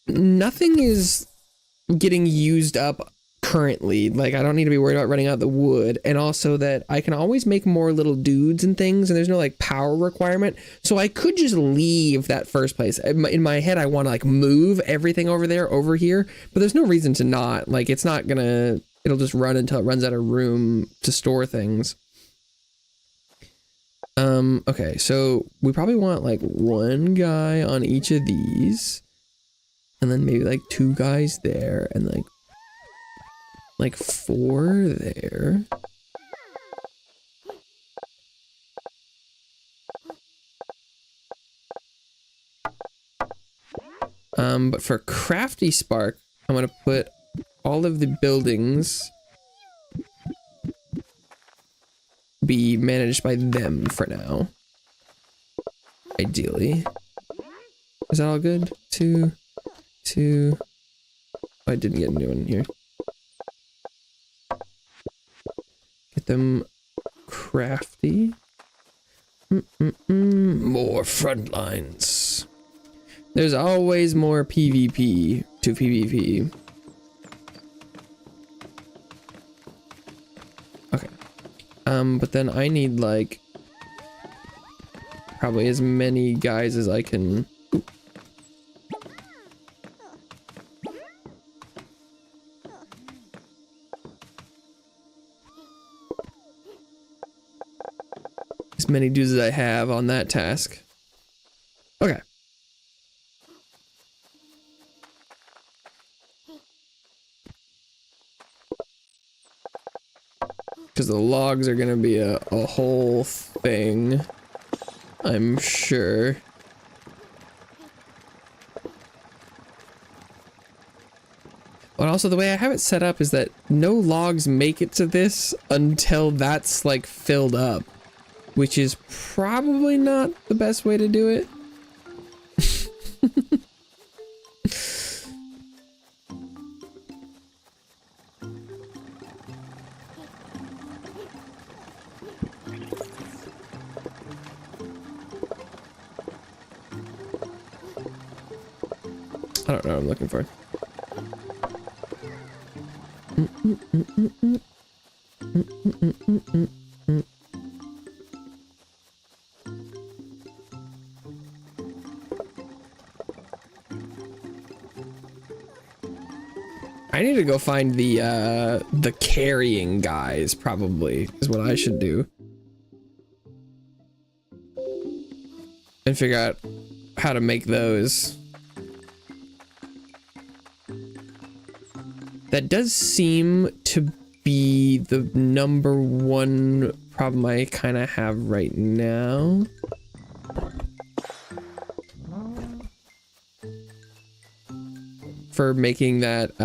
nothing is getting used up currently. Like, I don't need to be worried about running out of the wood, and also that I can always make more little dudes and things, and there's no like power requirement. So I could just leave that first place. In my head, I want to like move everything over there, over here, but there's no reason to not. Like, it's not gonna, it'll just run until it runs out of room to store things. Okay, so we probably want like one guy on each of these, and then maybe like 2 guys there, and like 4 there. But for Crafty Spark, I'm gonna put all of the buildings be managed by them for now. Ideally. Is that all good? 2. Oh, I didn't get a new one here. Get them crafty. More front lines. There's always more PvP to PvP. Okay. But then I need like probably as many guys as I can. As many dudes as I have on that task. Okay. Because the logs are gonna be a whole thing, I'm sure. But also the way I have it set up is that no logs make it to this until that's like filled up, which is probably not the best way to do it. I don't know what I'm looking for. I need to go find the carrying guys, probably, is what I should do. And figure out how to make those. That does seem to be the #1 problem I kind of have right now. For making that,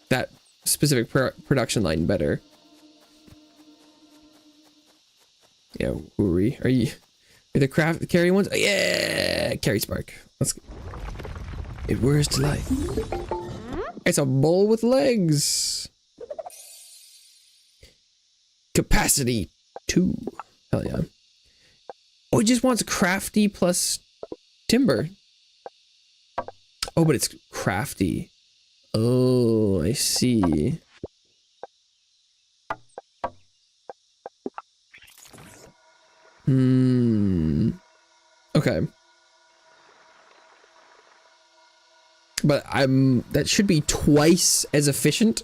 that specific production line better. Yeah, who are we? Are you the carry ones? Oh, yeah, carry spark. Let's go. It whirs to life. It's a bull with legs. Capacity 2. Hell yeah. Oh, it just wants crafty plus timber. Oh, but it's crafty. Oh, I see. Okay. But that should be twice as efficient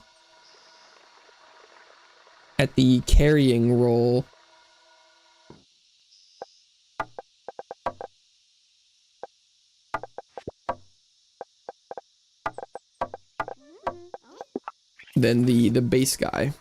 at the carrying role. Than the base guy.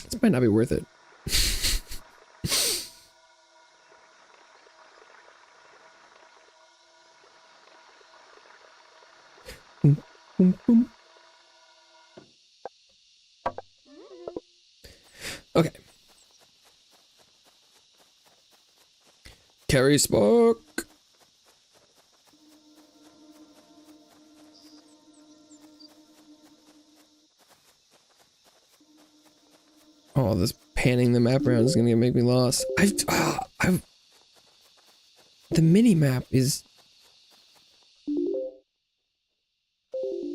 This might not be worth it. Boom, boom, boom. Okay. Carry spark. Oh, this panning the map around is gonna make me lost. The mini map is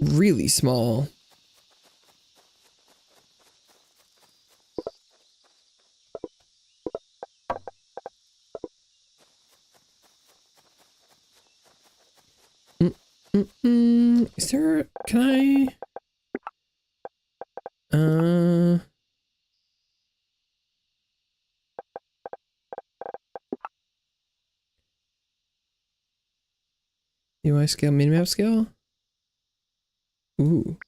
really small. Is there? Can I? UI scale, minimap scale? Ooh.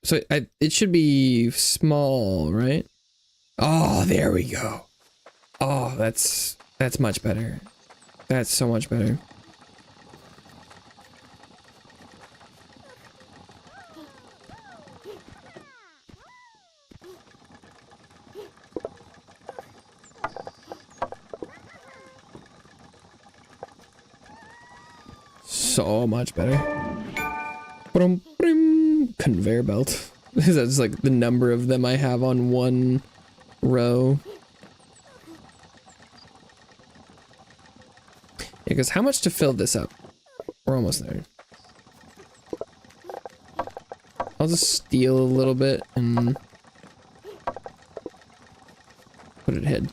So it should be small, right? Oh, there we go. Oh, that's much better. That's so much better. So much better. Conveyor belt. That's like the number of them I have on one row. Yeah, because how much to fill this up? We're almost there. I'll just steal a little bit and put it ahead.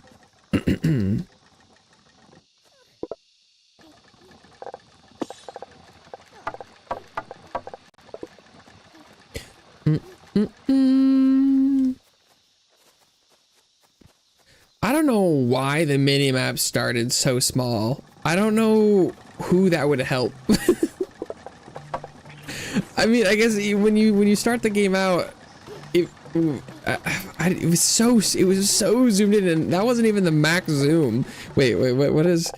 I don't know why the minimap started so small. I don't know who that would help. I mean, I guess when you start the game out, it was so zoomed in, and that wasn't even the max zoom. Wait, what does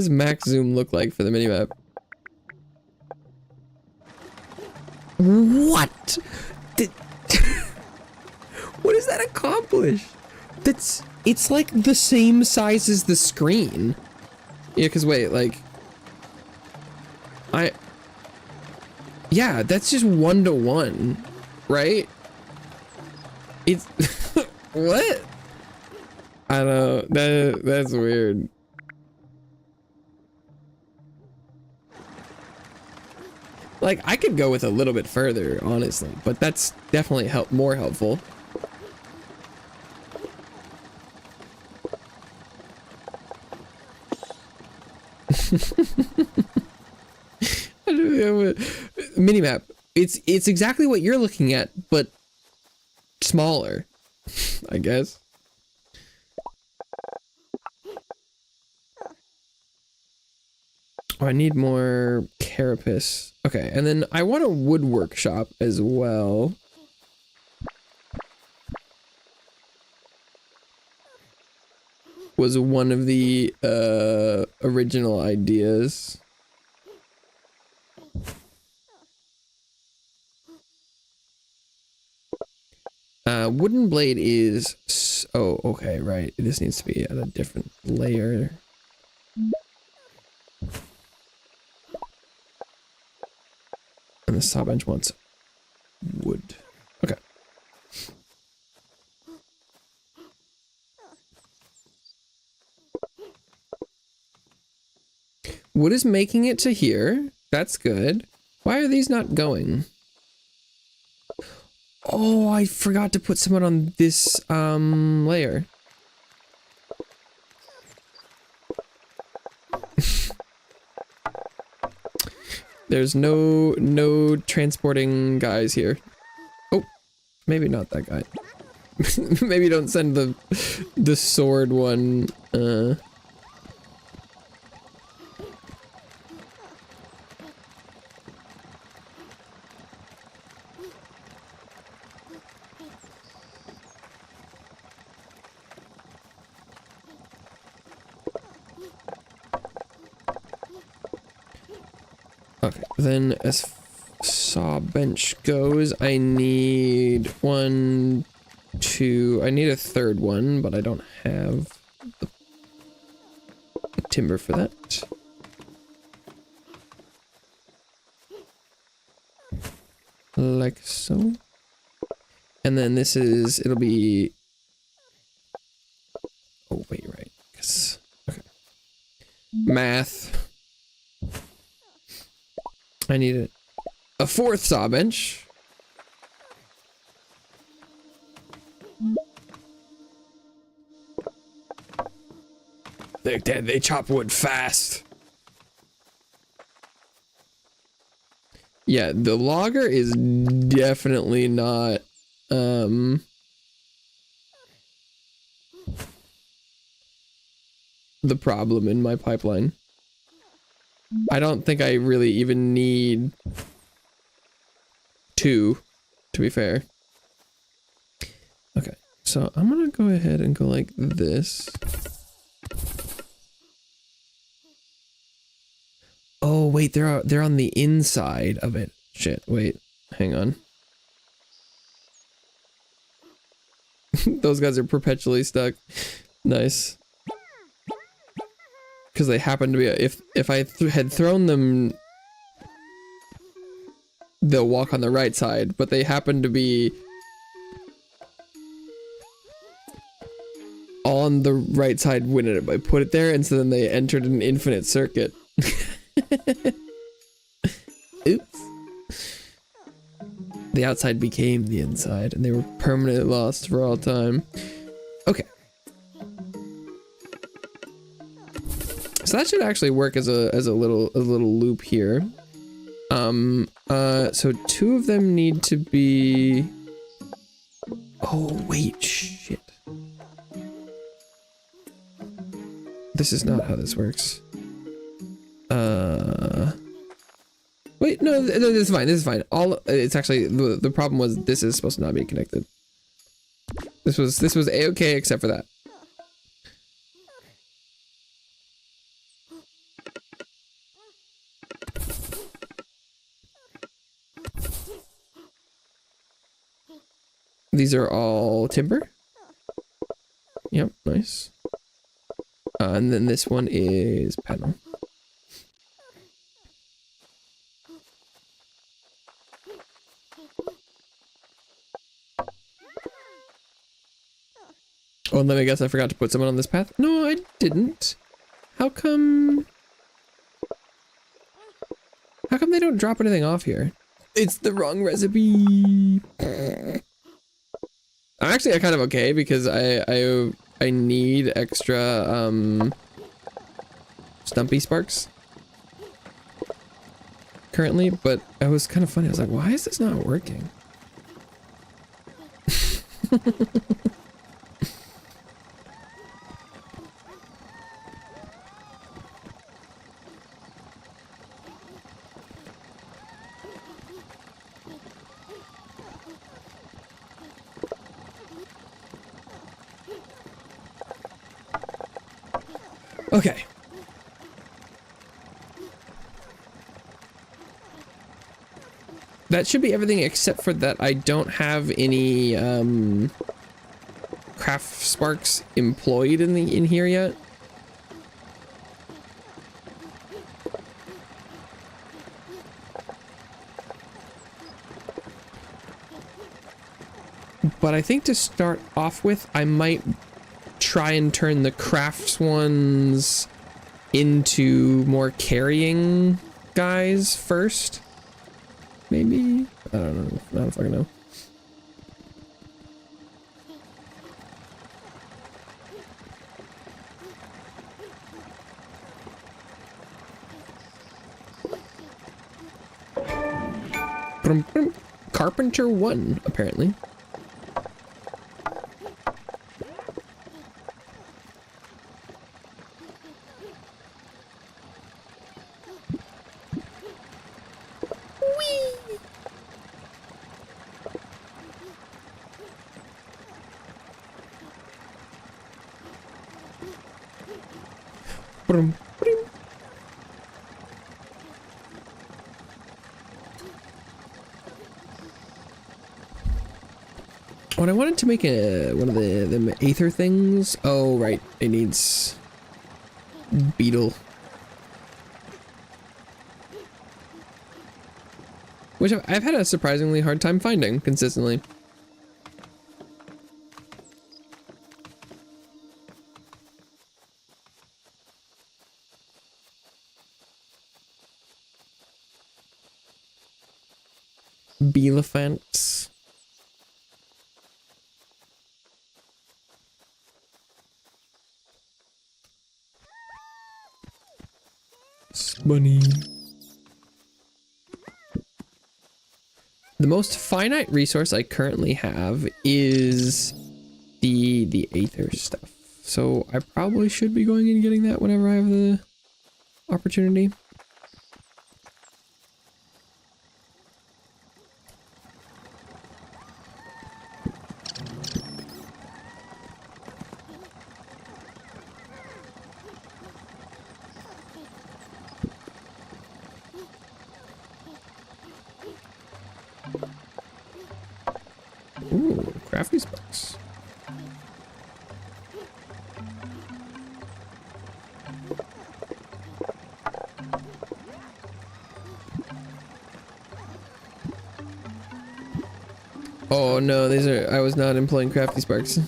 max zoom look like for the minimap? What? What does that accomplish? It's like the same size as the screen. Yeah, because wait, like yeah, that's just 1-to-1, right? It's what? I don't know. That's weird. Like, I could go with a little bit further, honestly, but that's definitely more helpful. I Minimap. It's exactly what you're looking at, but smaller, I guess. Oh, I need more carapace. Okay, and then I want a wood workshop as well. Was one of the original ideas. Wooden blade is oh, okay, right. This needs to be at a different layer. And the saw bench wants wood. Okay. Wood is making it to here. That's good. Why are these not going? Oh, I forgot to put someone on this layer. There's no transporting guys here. Oh, maybe not that guy. Maybe don't send the sword one. Okay, then as saw bench goes, I need one, two, I need a third one, but I don't have the timber for that. Like so. And then this is, it'll be, oh wait, right, 'cause, okay. Math. I need a fourth saw bench. They chop wood fast. Yeah, the logger is definitely not the problem in my pipeline. I don't think I really even need two, to be fair. Okay, so I'm gonna go ahead and go like this. Oh wait, they're on the inside of it. Shit, wait, hang on. Those guys are perpetually stuck. Nice. Because they happen to be, if I had thrown them, they'll walk on the right side, but they happen to be on the right side when I put it there, and so then they entered an infinite circuit. Oops. The outside became the inside, and they were permanently lost for all time. Okay. So that should actually work as a little loop here. So two of them need to be. Oh wait, shit. This is not how this works. Wait, no, this is fine. This is fine. It's actually the problem was this is supposed to not be connected. This was a-okay except for that. These are all timber. Yep, nice. And then this one is panel. Oh, and let me guess, I forgot to put someone on this path? No, I didn't. How come they don't drop anything off here? It's the wrong recipe. I'm actually kind of okay because I need extra stumpy sparks. currently, but it was kind of funny. I was like, why is this not working? Okay. That should be everything except for that I don't have any craft sparks employed in here yet. But I think to start off with, I might try and turn the crafts ones into more carrying guys first. Maybe? I don't know. I don't fucking know. Carpenter 1, apparently. When I wanted to make one of the aether things, oh right, it needs beetle, which I've had a surprisingly hard time finding consistently. Beelephants. Bunny. The most finite resource I currently have is the aether stuff. So I probably should be going and getting that whenever I have the opportunity. Ooh, crafty sparks. Oh no, these are, I was not employing crafty sparks.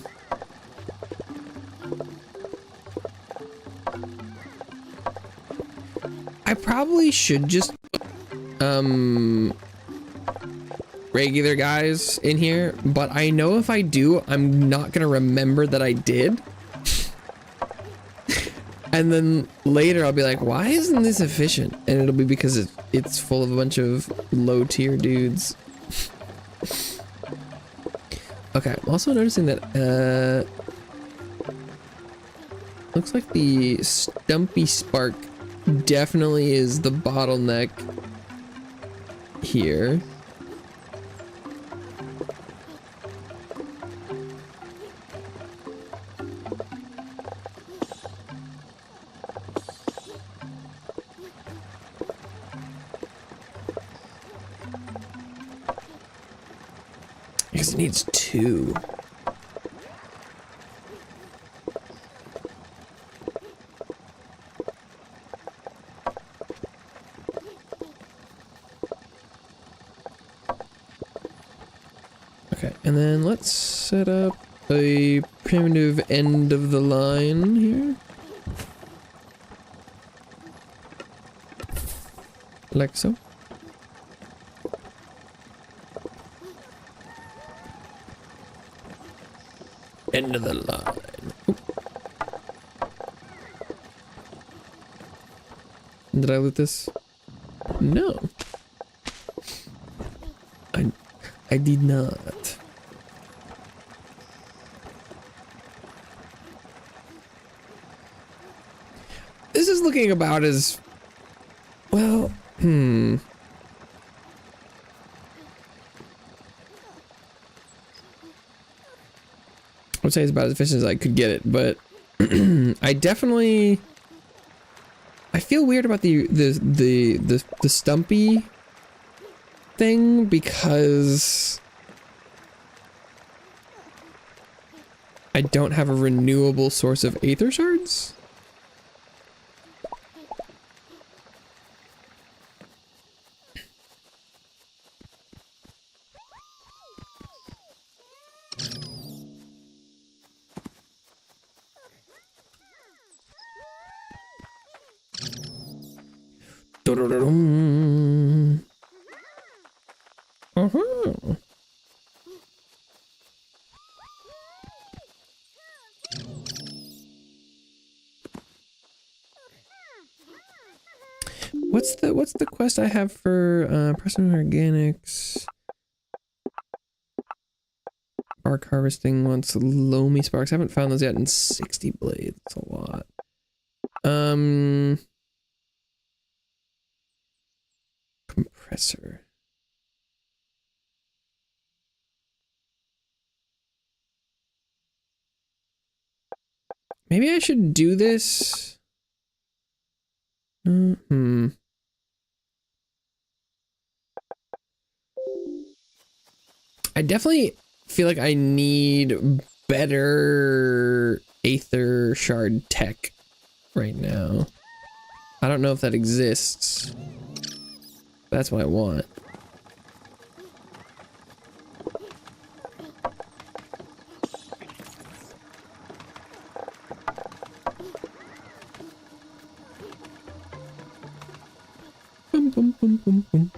I probably should just regular guys in here, but I know if I do, I'm not gonna remember that I did. And then later I'll be like, why isn't this efficient? And it'll be because it's full of a bunch of low tier dudes. Okay, I'm also noticing that looks like the Stumpy Spark definitely is the bottleneck here. Because it needs 2. Okay, and then let's set up a primitive end of the line here. Like so. End of the line. Oop. Did I loot this? No. I did not. This is looking about as well. I would say it's about as efficient as I could get it, but I definitely feel weird about the stumpy thing because I don't have a renewable source of aether shards. What's the quest I have for Preston Organics? Bark harvesting wants loamy sparks. I haven't found those yet in 60 blades. That's a lot. Compressor. Maybe I should do this. I definitely feel like I need better aether shard tech right now. I don't know if that exists. That's what I want. Boom, boom, boom, boom, boom.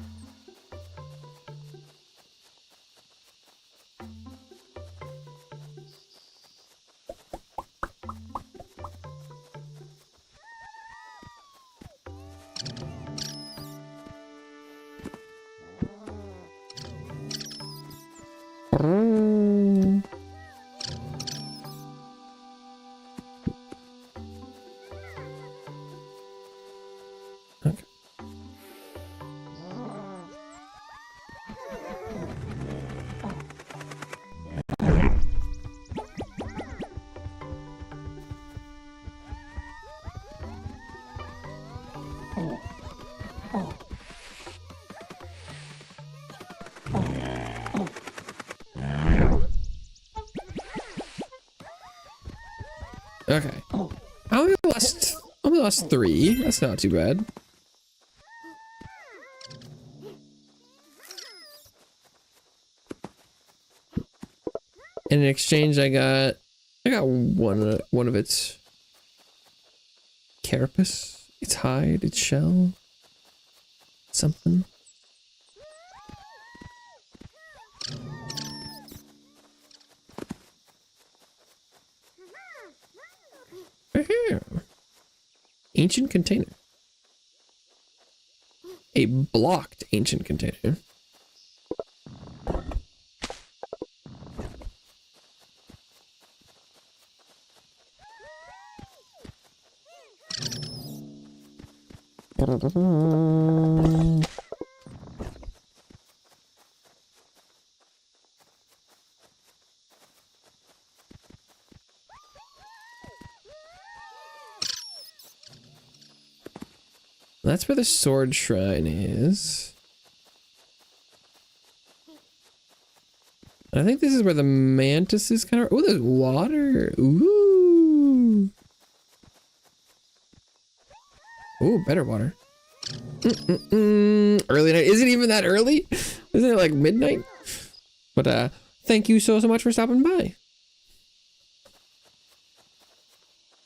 Okay. I only lost 3. That's not too bad. And in exchange, I got one of its carapace, its hide, its shell, something. Here. Ancient container. A blocked ancient container. That's where the sword shrine is. I think this is where the mantis is kind of. Oh, there's water. Ooh. Ooh, better water. Early night. Is it even that early? Isn't it like midnight? But thank you so much for stopping by.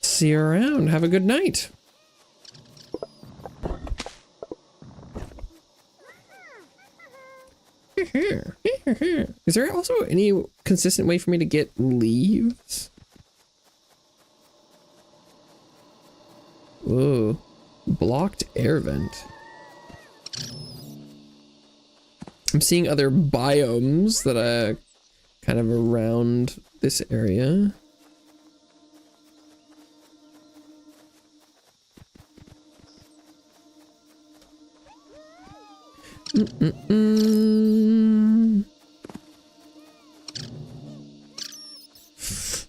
See you around. Have a good night. Is there also any consistent way for me to get leaves? Whoa. Blocked air vent. I'm seeing other biomes that are kind of around this area.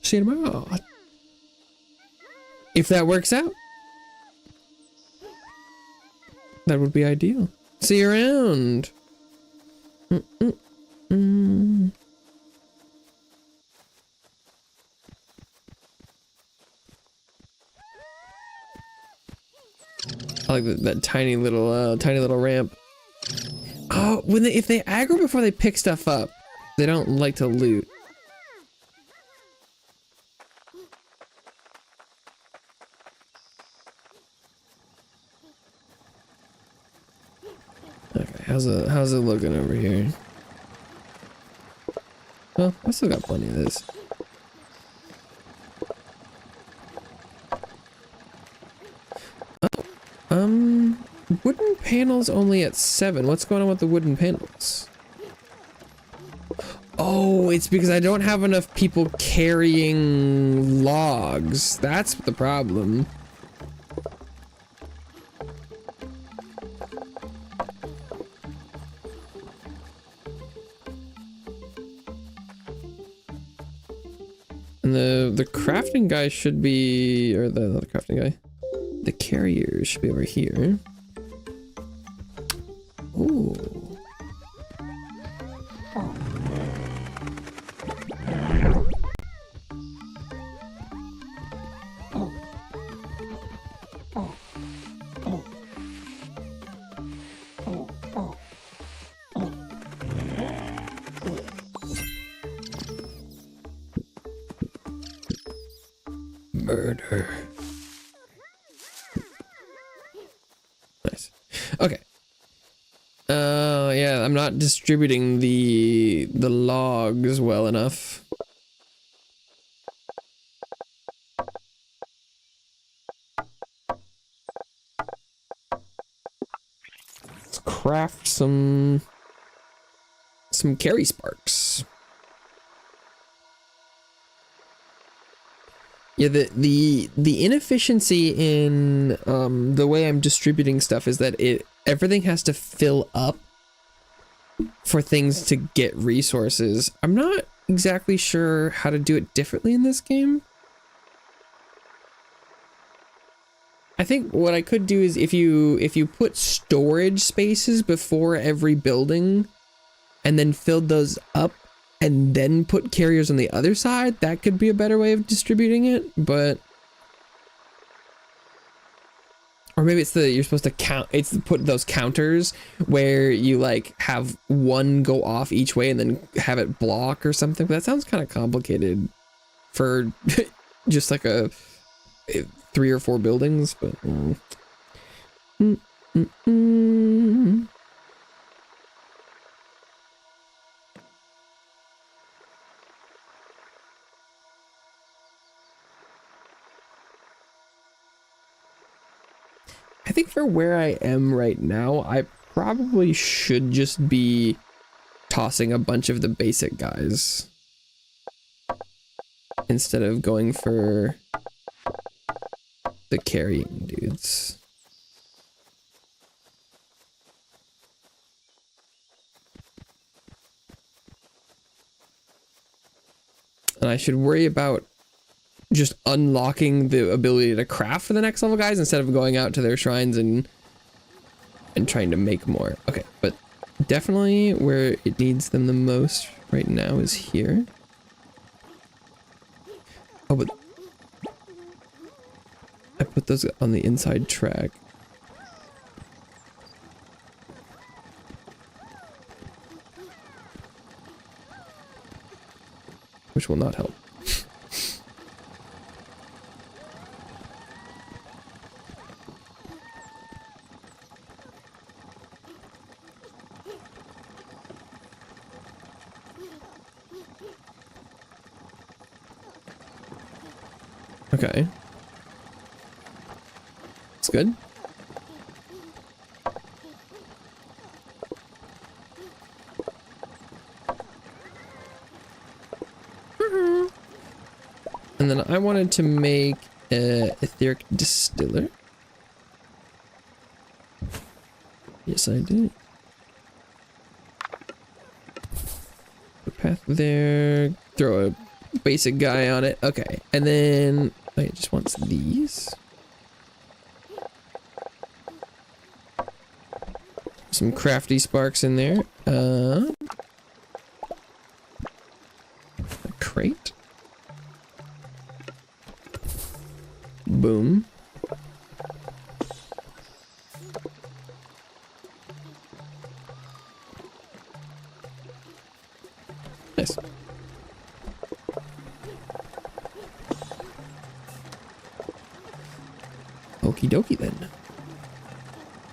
See you tomorrow. If that works out, that would be ideal. See you around. I like that tiny little ramp. Oh, if they aggro before they pick stuff up, they don't like to loot. Okay, how's it looking over here? Well, I still got plenty of this. Wooden panels only at 7. What's going on with the wooden panels? Oh, it's because I don't have enough people carrying logs. That's the problem. And the crafting guy should be, or the crafting guy. The carrier should be over here. Ooh. Murder. Nice. Okay. Yeah, I'm not distributing the logs well enough. Let's craft some carry sparks. Yeah, the inefficiency in the way I'm distributing stuff is that everything has to fill up for things to get resources. I'm not exactly sure how to do it differently in this game. I think what I could do is if you put storage spaces before every building and then filled those up and then put carriers on the other side, that could be a better way of distributing it, but... Or maybe it's you're supposed to count, put those counters where you like have one go off each way and then have it block or something. But that sounds kind of complicated for just like 3 or 4 buildings, but... I think for where I am right now, I probably should just be tossing a bunch of the basic guys instead of going for the carrying dudes. And I should worry about just unlocking the ability to craft for the next level guys instead of going out to their shrines and trying to make more. Okay, but definitely where it needs them the most right now is here. Oh, but I put those on the inside track. Which will not help. Okay. That's good. wanted to make a etheric distiller. Yes, I did. A path there. Throw a basic guy on it. Okay, and then it just wants these. Some crafty sparks in there. A crate. Boom. Nice. Okie dokie then.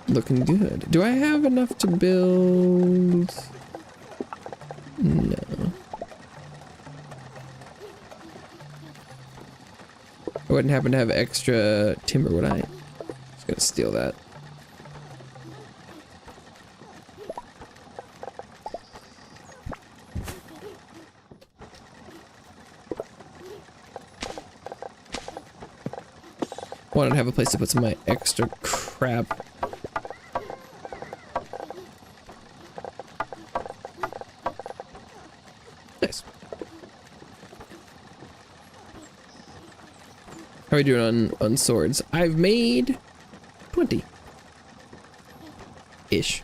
Looking good. Do I have enough to build? No. I wouldn't happen to have extra timber, would I? Just gonna steal that. Wanted to have a place to put some of my extra crap. Nice. How are we doing on swords? I've made 20 ish.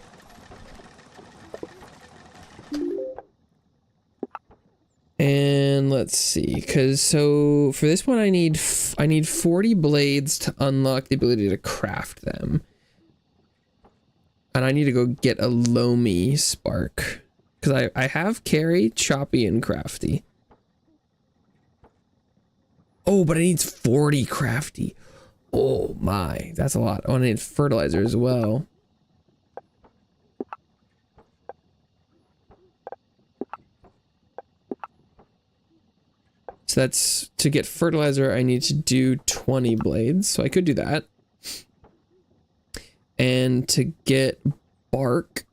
And let's see, because so for this one I need 40 blades to unlock the ability to craft them. And I need to go get a loamy spark. Because I have carry, choppy, and crafty. Oh, but I need 40 crafty. Oh my, that's a lot. Oh, I need fertilizer as well. So that's, to get fertilizer, I need to do 20 blades. So I could do that. And to get bark,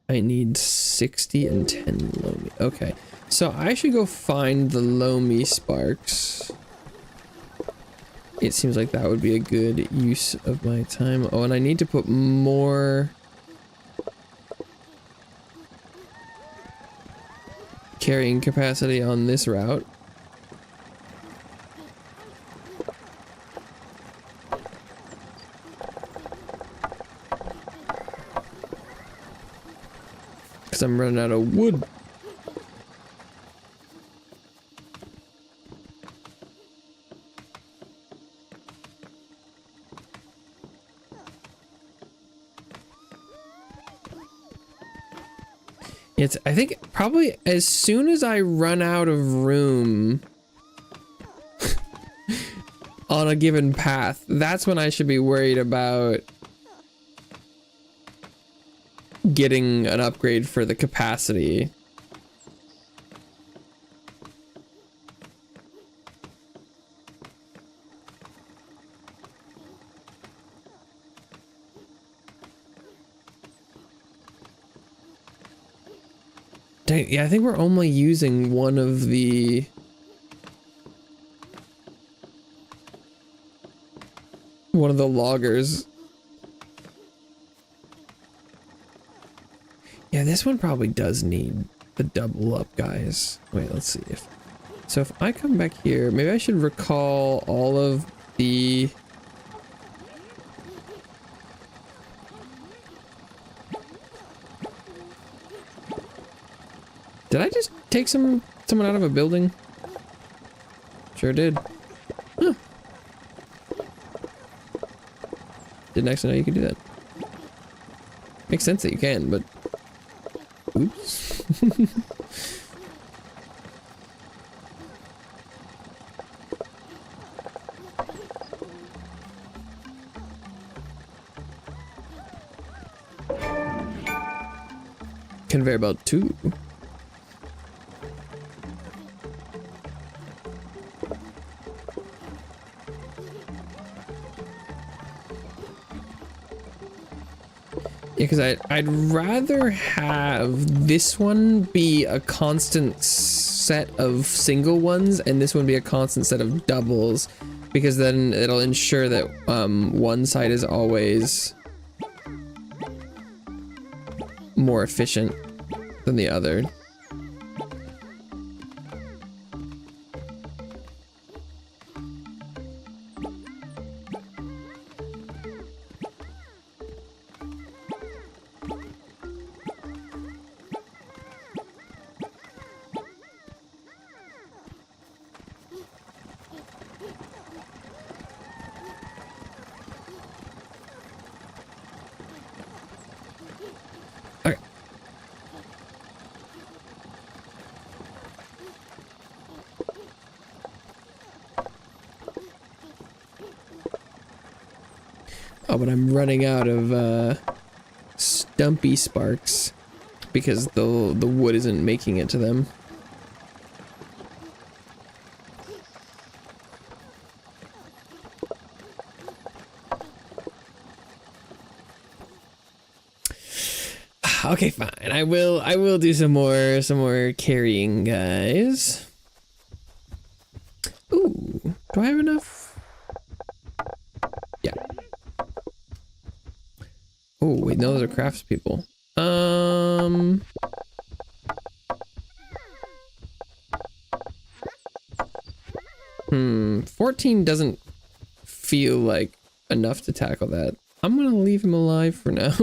I need 60 and 10 loamy. Okay, so I should go find the loamy sparks. It seems like that would be a good use of my time. Oh, and I need to put more carrying capacity on this route. Because I'm running out of wood. It's, I think probably as soon as I run out of room on a given path, that's when I should be worried about getting an upgrade for the capacity. Dang, yeah, I think we're only using one of the loggers. Yeah, this one probably does need the double up, guys. Wait, let's see if... So if I come back here, maybe I should recall all of the... Did I just take someone out of a building? Sure did. Huh. Didn't actually know you could do that. Makes sense that you can, but... Oops. Conveyor belt 2. Yeah, because I'd rather have this one be a constant set of single ones and this one be a constant set of doubles, because then it'll ensure that one side is always more efficient than the other. Oh, but I'm running out of stumpy sparks because the wood isn't making it to them. Okay, fine. I will do some more carrying, guys. Ooh, do I have enough? Yeah. Oh, wait, no, those are craftspeople. 14 doesn't feel like enough to tackle that. I'm gonna leave him alive for now.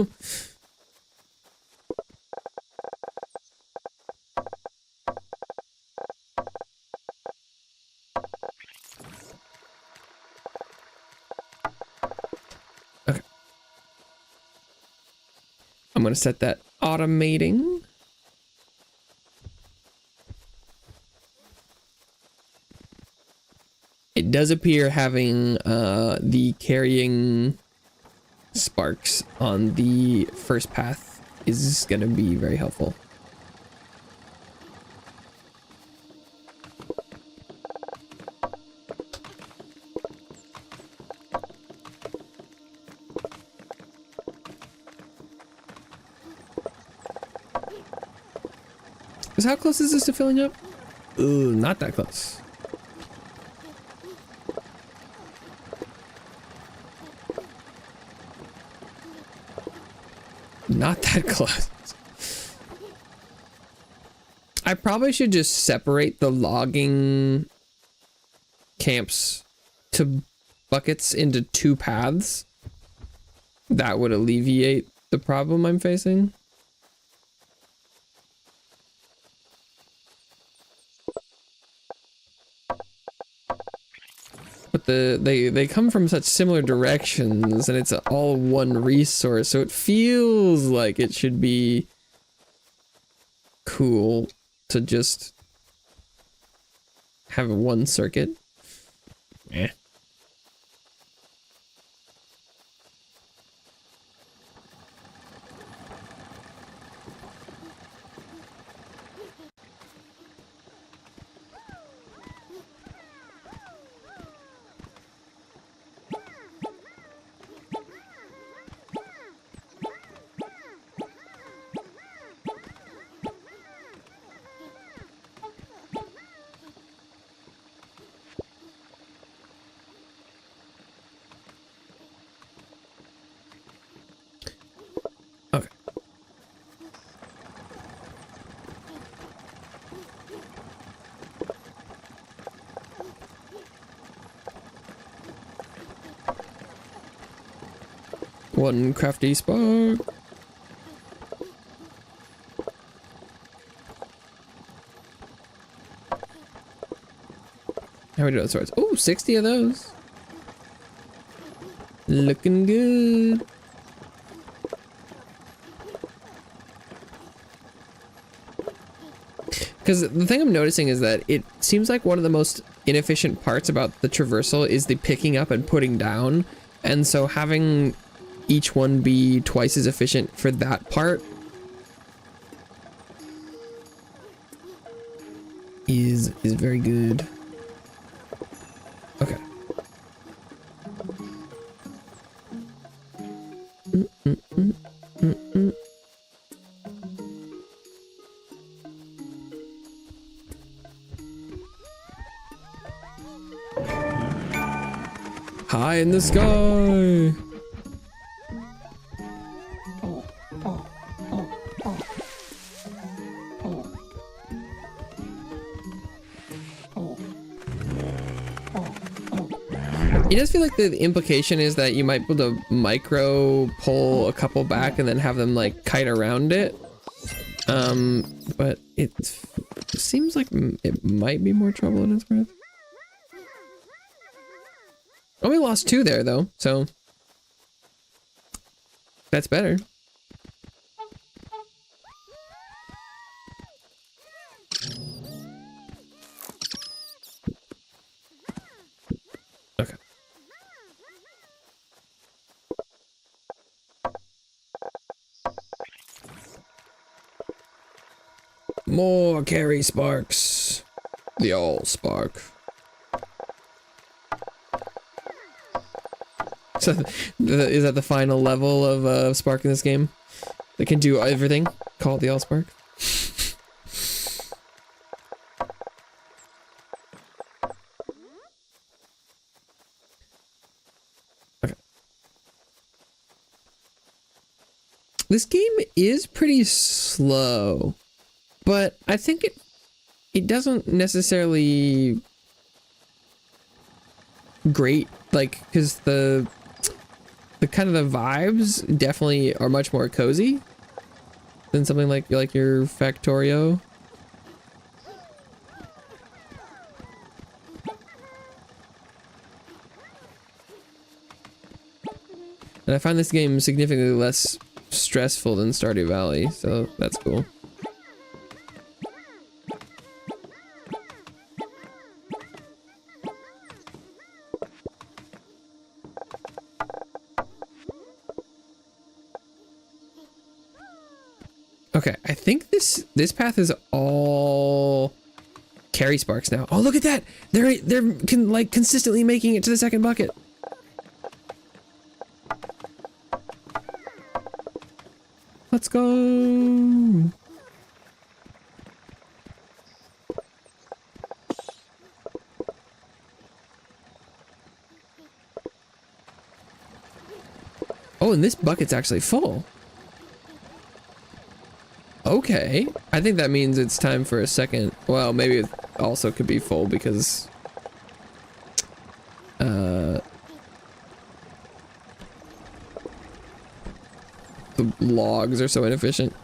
Okay. I'm gonna set that automating. It does appear having the carrying sparks on the first path is going to be very helpful. Because how close is this to filling up? Ooh, not that close. Not that close. I probably should just separate the logging camps to buckets into 2 paths. That would alleviate the problem I'm facing. But they come from such similar directions, and it's all one resource, so it feels like it should be cool to just have one circuit. Eh. Okay. One crafty spark. How we do those swords? Oh, 60 of those. Looking good. Because the thing I'm noticing is that it seems like one of the most inefficient parts about the traversal is the picking up and putting down. And so having each one be twice as efficient for that part is very good. Okay. in the sky. It does feel like the implication is that you might be able to micro pull a couple back and then have them like kite around it. But it seems like it might be more trouble than it's worth. Oh, we lost 2 there though, so that's better. Okay. More carry sparks. The all spark. So, is that the final level of spark in this game? They can do everything. Call it the all spark. Okay. This game is pretty slow, but I think it doesn't necessarily great, like, because the kind of the vibes definitely are much more cozy than something like your Factorio. And I find this game significantly less stressful than Stardew Valley, so that's cool. Okay, I think this path is all carry sparks now. Oh, look at that! They're like consistently making it to the second bucket. Let's go. Oh, and this bucket's actually full. Okay, I think that means it's time for a second. Well, maybe it also could be full because the logs are so inefficient.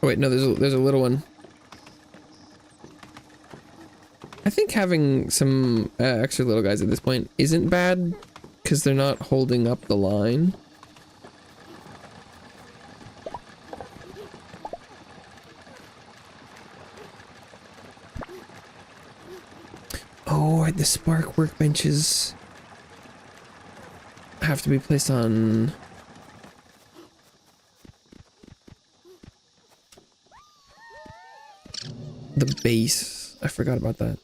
Oh wait, no, there's a little one. I think having some extra little guys at this point isn't bad because they're not holding up the line. Oh, the spark workbenches have to be placed on the base. I forgot about that.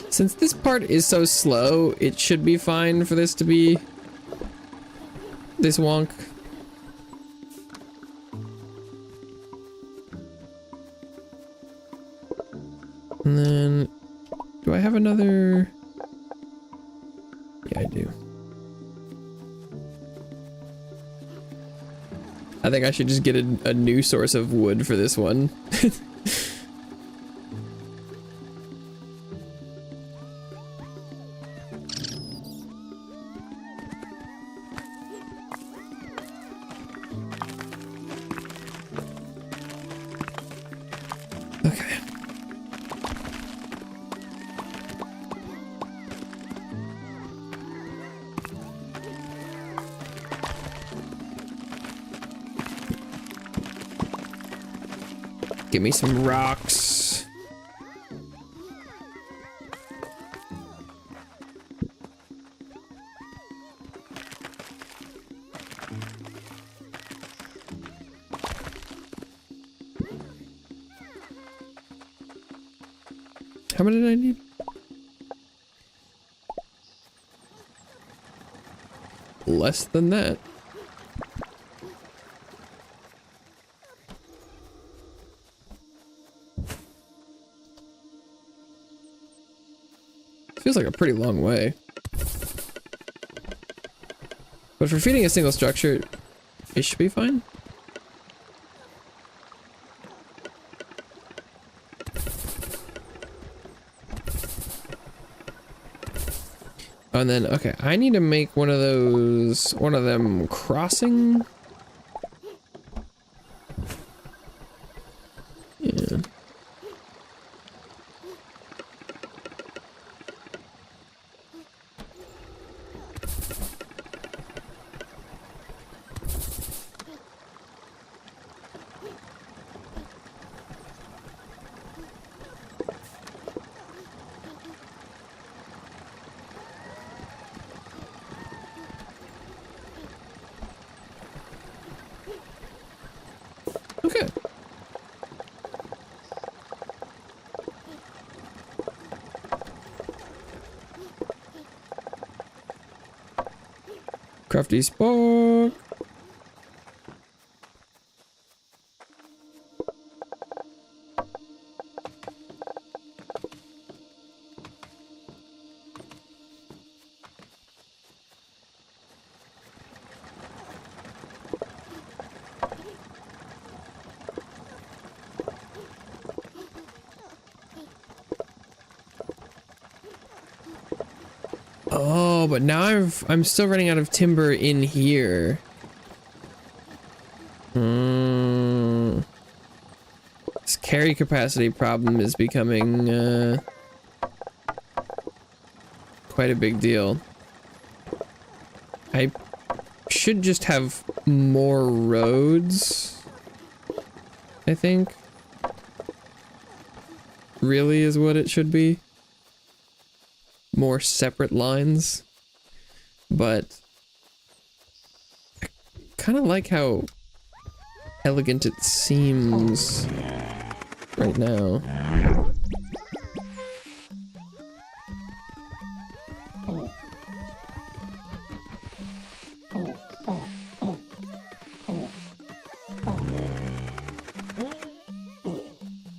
Since this part is so slow, it should be fine for this to be this wonk. And then, do I have another? Yeah, I do. I think I should just get a new source of wood for this one. Give me some rocks. How many did I need? Less than that. Feels like a pretty long way. But for feeding a single structure, it should be fine. And then, okay, I need to make one of them crossing. Yeah. Okay. Crafty spark. Oh, but now I'm still running out of timber in here. This carry capacity problem is becoming quite a big deal. I should just have more roads, I think. Really is what it should be. More separate lines, but I kind of like how elegant it seems right now.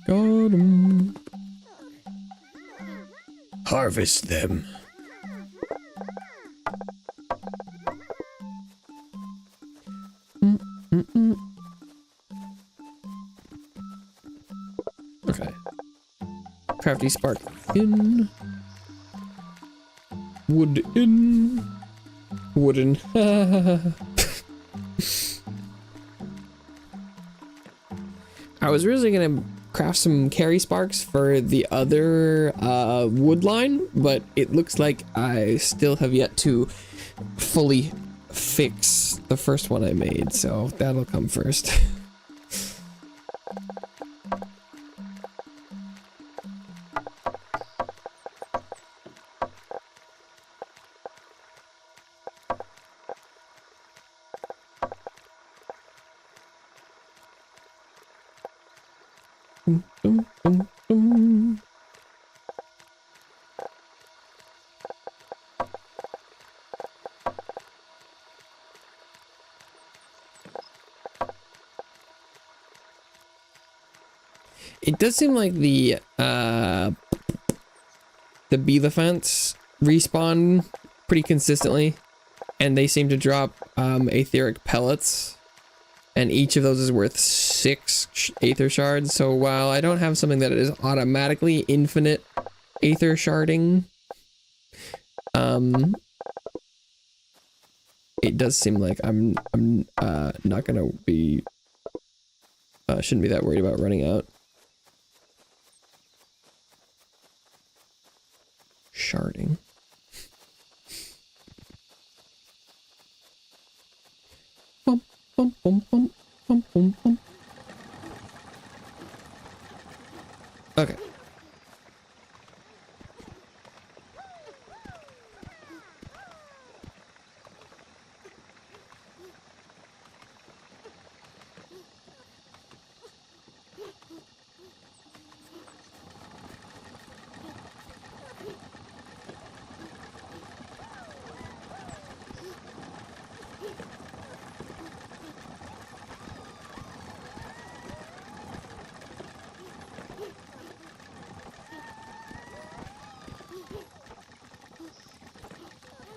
Got 'em. Harvest them. Okay. Crafty spark in. Wood in. Wooden. I was really gonna craft some carry sparks for the other wood line, but it looks like I still have yet to fully fix the first one I made, so that'll come first. It does seem like the Belephants respawn pretty consistently, and they seem to drop aetheric pellets, and each of those is worth 6 aether shards. So while I don't have something that is automatically infinite aether sharding, it does seem like I'm not gonna be shouldn't be that worried about running out. Sharding. Bum, bum, bum, bum, bum, bum, bum. Okay.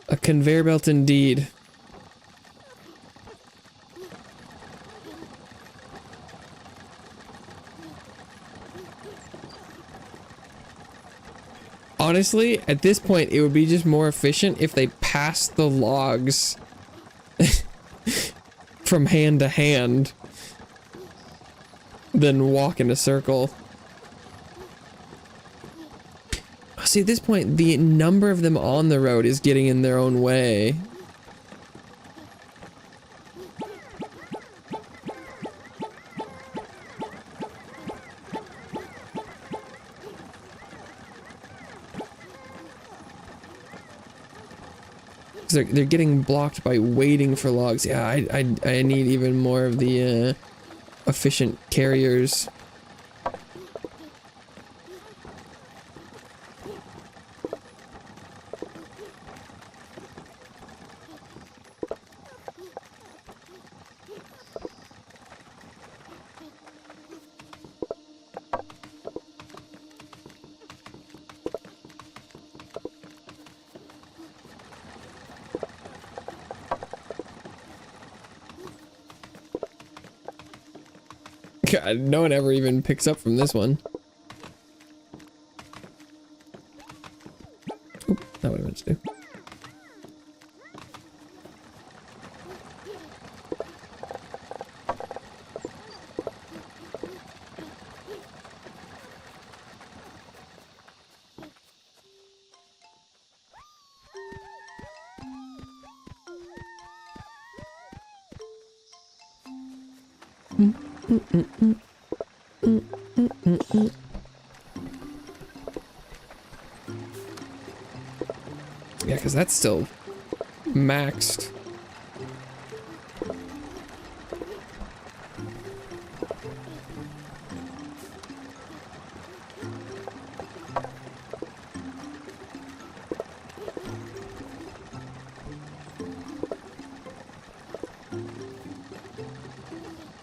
A conveyor belt indeed. Honestly, at this point, it would be just more efficient if they passed the logs from hand to hand than walk in a circle. See, at this point, the number of them on the road is getting in their own way. They're getting blocked by waiting for logs. Yeah, I need even more of the efficient carriers. God, no one ever even picks up from this one. Oop, not what I meant to do. Yeah, because that's still maxed.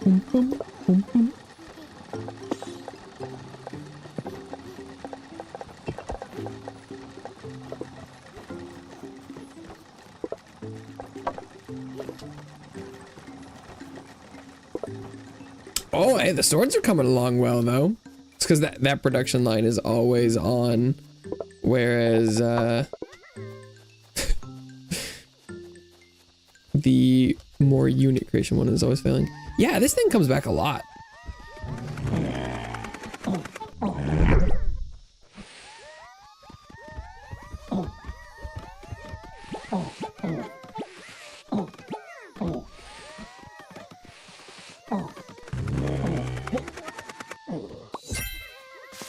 Boom, boom, boom, boom. Oh, hey, the swords are coming along well, though. It's because that production line is always on, whereas, the more unit creation one is always failing. Yeah, this thing comes back a lot.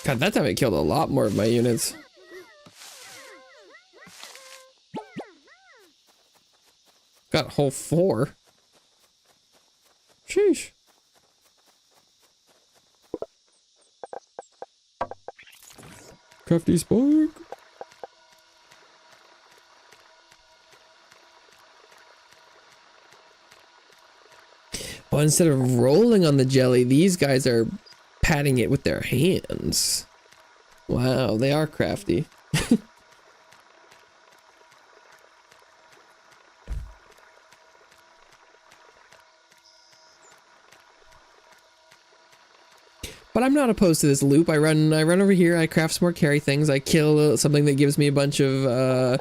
God, that time it killed a lot more of my units. Got a whole 4. Sheesh. Crafty spark. Well, instead of rolling on the jelly, these guys are patting it with their hands. Wow, they are crafty. But I'm not opposed to this loop. I run over here, I craft some more carry things, I kill something that gives me a bunch of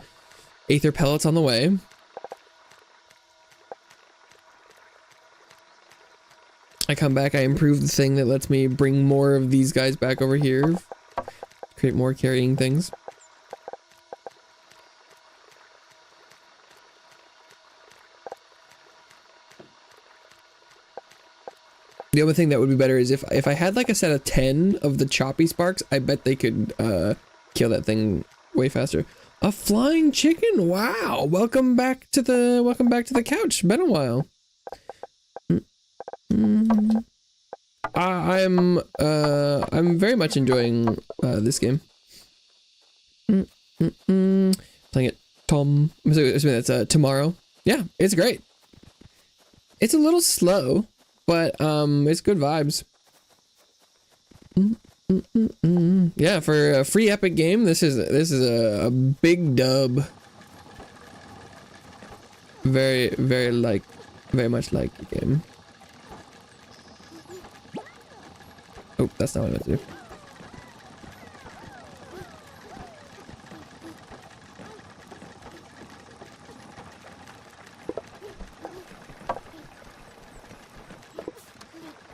aether pellets on the way. I come back, I improve the thing that lets me bring more of these guys back over here. Create more carrying things. The other thing that would be better is if I had like a set of 10 of the choppy sparks, I bet they could kill that thing way faster. A flying chicken! Wow! Welcome back to the couch. Been a while. I'm very much enjoying this game. Playing it that's tomorrow. Yeah, it's great. It's a little slow, but it's good vibes. Yeah, for a free Epic game, this is a big dub. Very much like the game. Oh, that's not what I meant to do.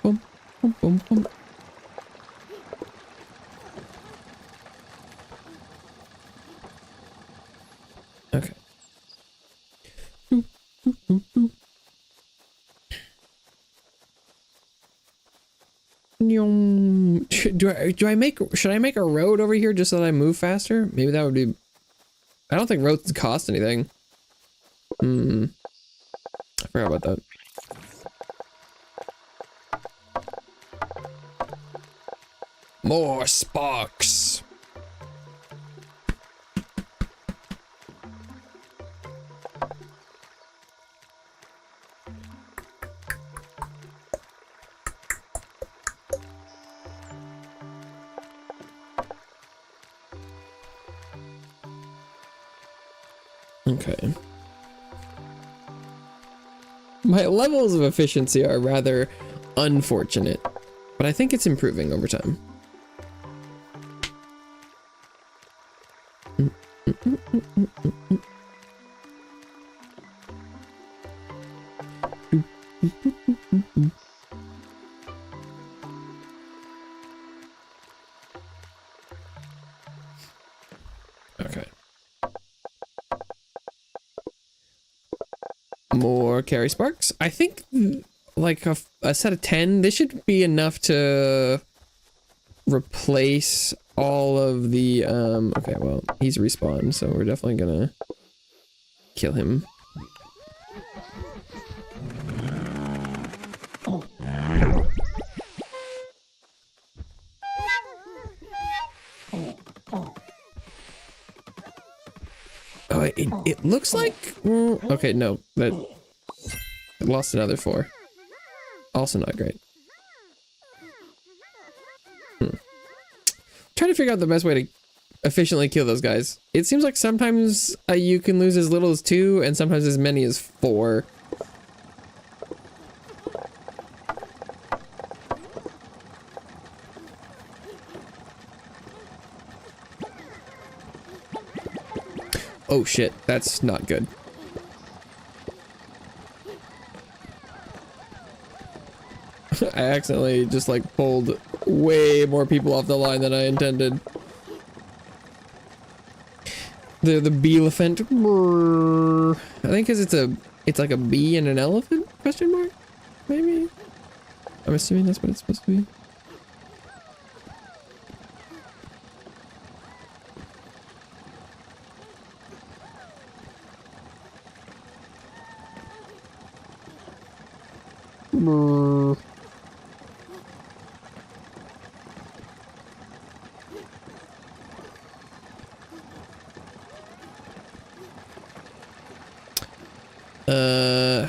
Boom, boom, boom, boom. Okay. Should I make a road over here just so that I move faster? Maybe that would be. I don't think roads cost anything. I forgot about that. More sparks. Okay. My levels of efficiency are rather unfortunate, but I think it's improving over time. Okay. More carry sparks. I think like a set of 10, this should be enough to replace all of the okay, well, he's respawned, so we're definitely gonna kill him. Oh, it looks like okay, no, that lost another 4. Also not great. Trying to figure out the best way to efficiently kill those guys. It seems like sometimes you can lose as little as 2 and sometimes as many as 4. Oh shit, that's not good. I accidentally just like pulled way more people off the line than I intended. The bee elephant. I think because it's like a bee and an elephant? Question mark? Maybe? I'm assuming that's what it's supposed to be.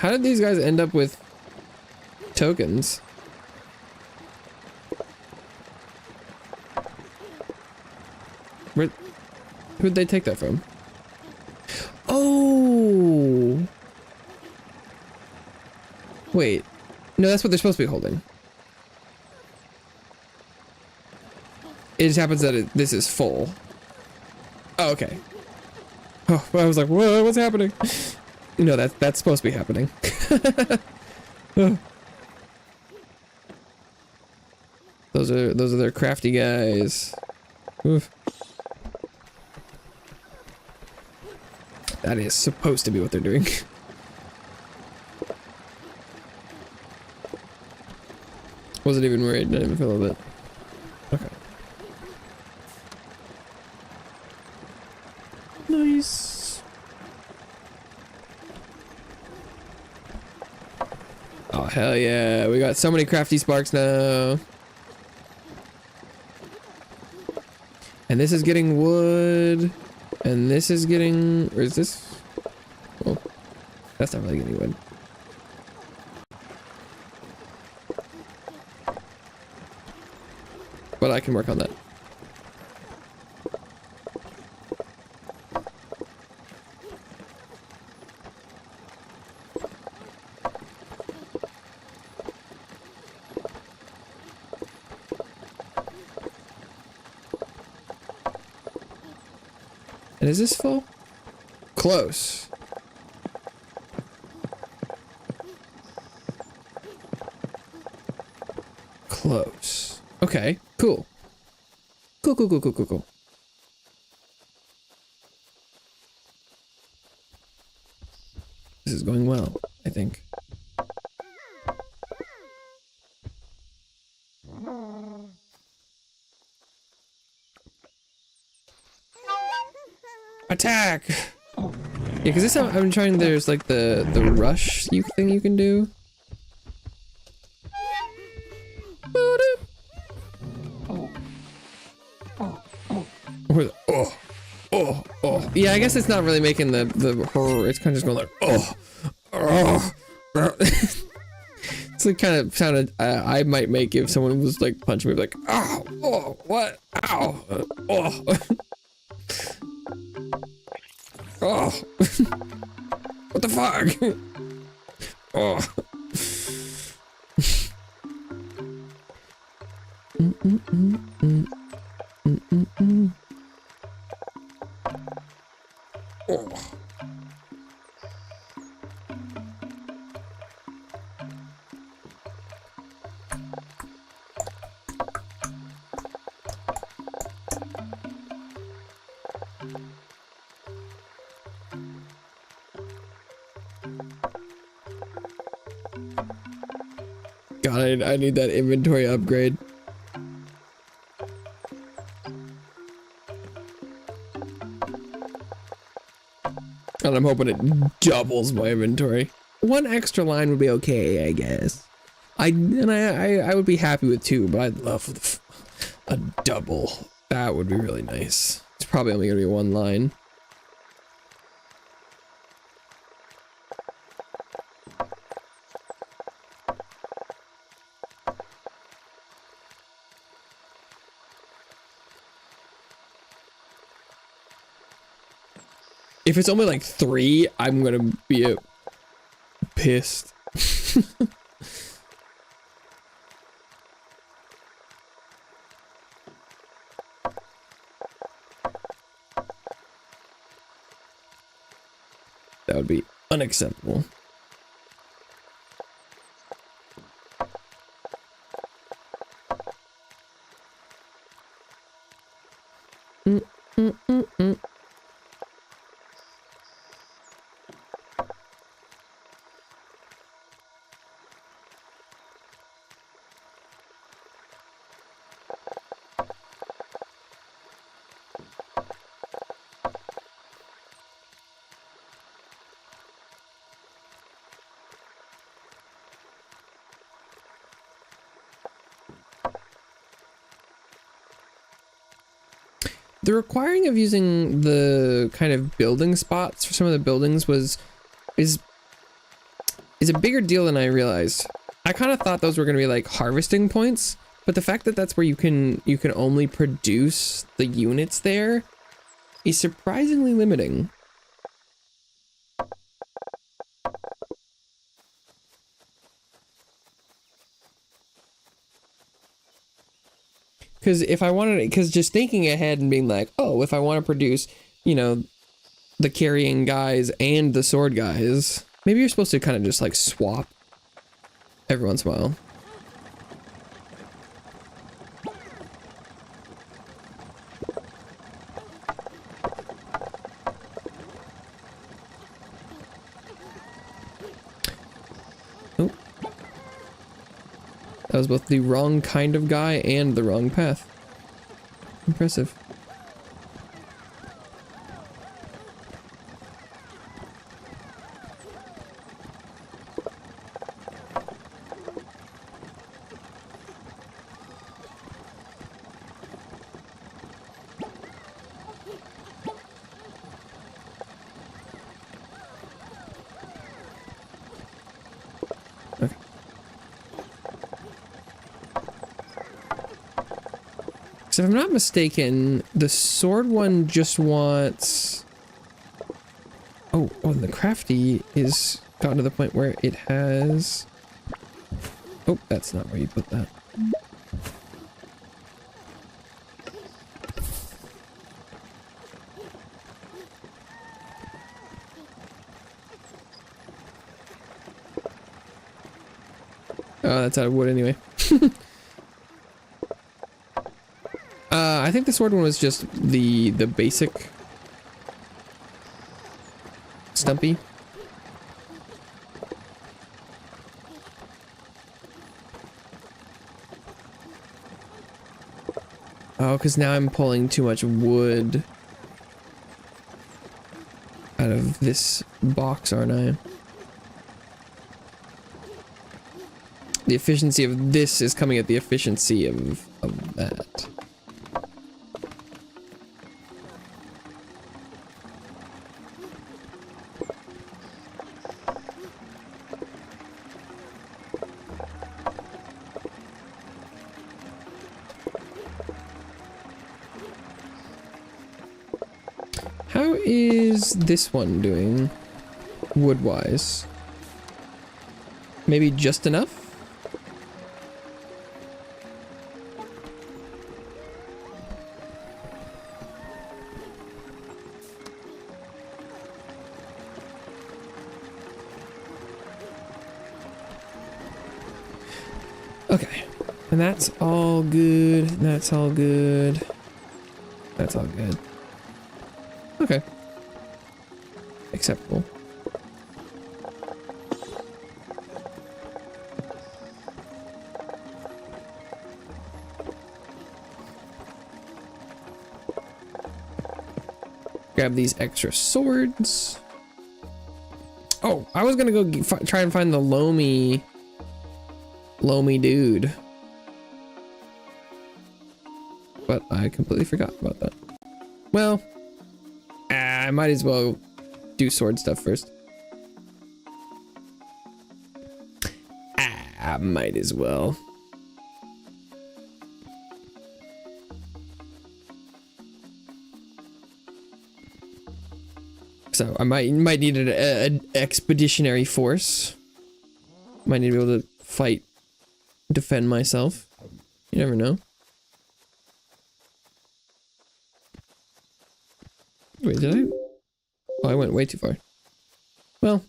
How did these guys end up with tokens? Who'd they take that from? Oh! Wait. No, that's what they're supposed to be holding. It just happens that this is full. Oh, okay. Oh, I was like, whoa, what's happening? No, that's supposed to be happening. Oh. Those are their crafty guys. Oof. That is supposed to be what they're doing. Wasn't even worried. Didn't even feel a bit. Okay. Nice. Oh, hell yeah. We got so many crafty sparks now. And this is getting wood. And this is getting... Or is this... Well, that's not really getting wood. But I can work on that. And is this full? Close. Close. Okay, cool. Cool, cool, cool, cool, cool, cool. This is going well, I think. Attack! Yeah, because this time I'm trying, there's like the rush thing you can do. Oh. Yeah, I guess it's not really making the it's kind of just going like, oh. It's like kind of sounded I might make if someone was like punching me like, ow, oh, what, ow, oh. Oh. What the fuck? Oh. Oh. God, I need that inventory upgrade. And I'm hoping it doubles my inventory. One extra line would be okay, I guess. I would be happy with 2, but I'd love a double. That would be really nice. It's probably only gonna be 1 line. If it's only like 3, I'm gonna be pissed. That would be unacceptable. The requiring of using the kind of building spots for some of the buildings is a bigger deal than I realized. I kind of thought those were going to be like harvesting points, but the fact that that's where you can only produce the units there is surprisingly limiting. Because if I wanted, because just thinking ahead and being like, oh, if I want to produce, you know, the carrying guys and the sword guys, maybe you're supposed to kind of just like swap every once in a while. That was both the wrong kind of guy and the wrong path. Impressive. So if I'm not mistaken, the sword one just wants... Oh, and the crafty is gotten to the point where it has... Oh, that's not where you put that. Oh, that's out of wood anyway. I think the sword one was just the basic stumpy. Oh, because now I'm pulling too much wood out of this box, aren't I? The efficiency of this is coming at the efficiency of that. How is this one doing, wood-wise? Maybe just enough? Okay, and that's all good, that's all good, that's all good. Okay. Acceptable. Grab these extra swords. Oh, I was gonna go try and find the loamy dude. But I completely forgot about that. Well, I might as well do sword stuff first. I might as well. So I might need an expeditionary force. Might need to be able to fight, defend myself. You never know. Wait, did I? Oh, I went way too far. Well,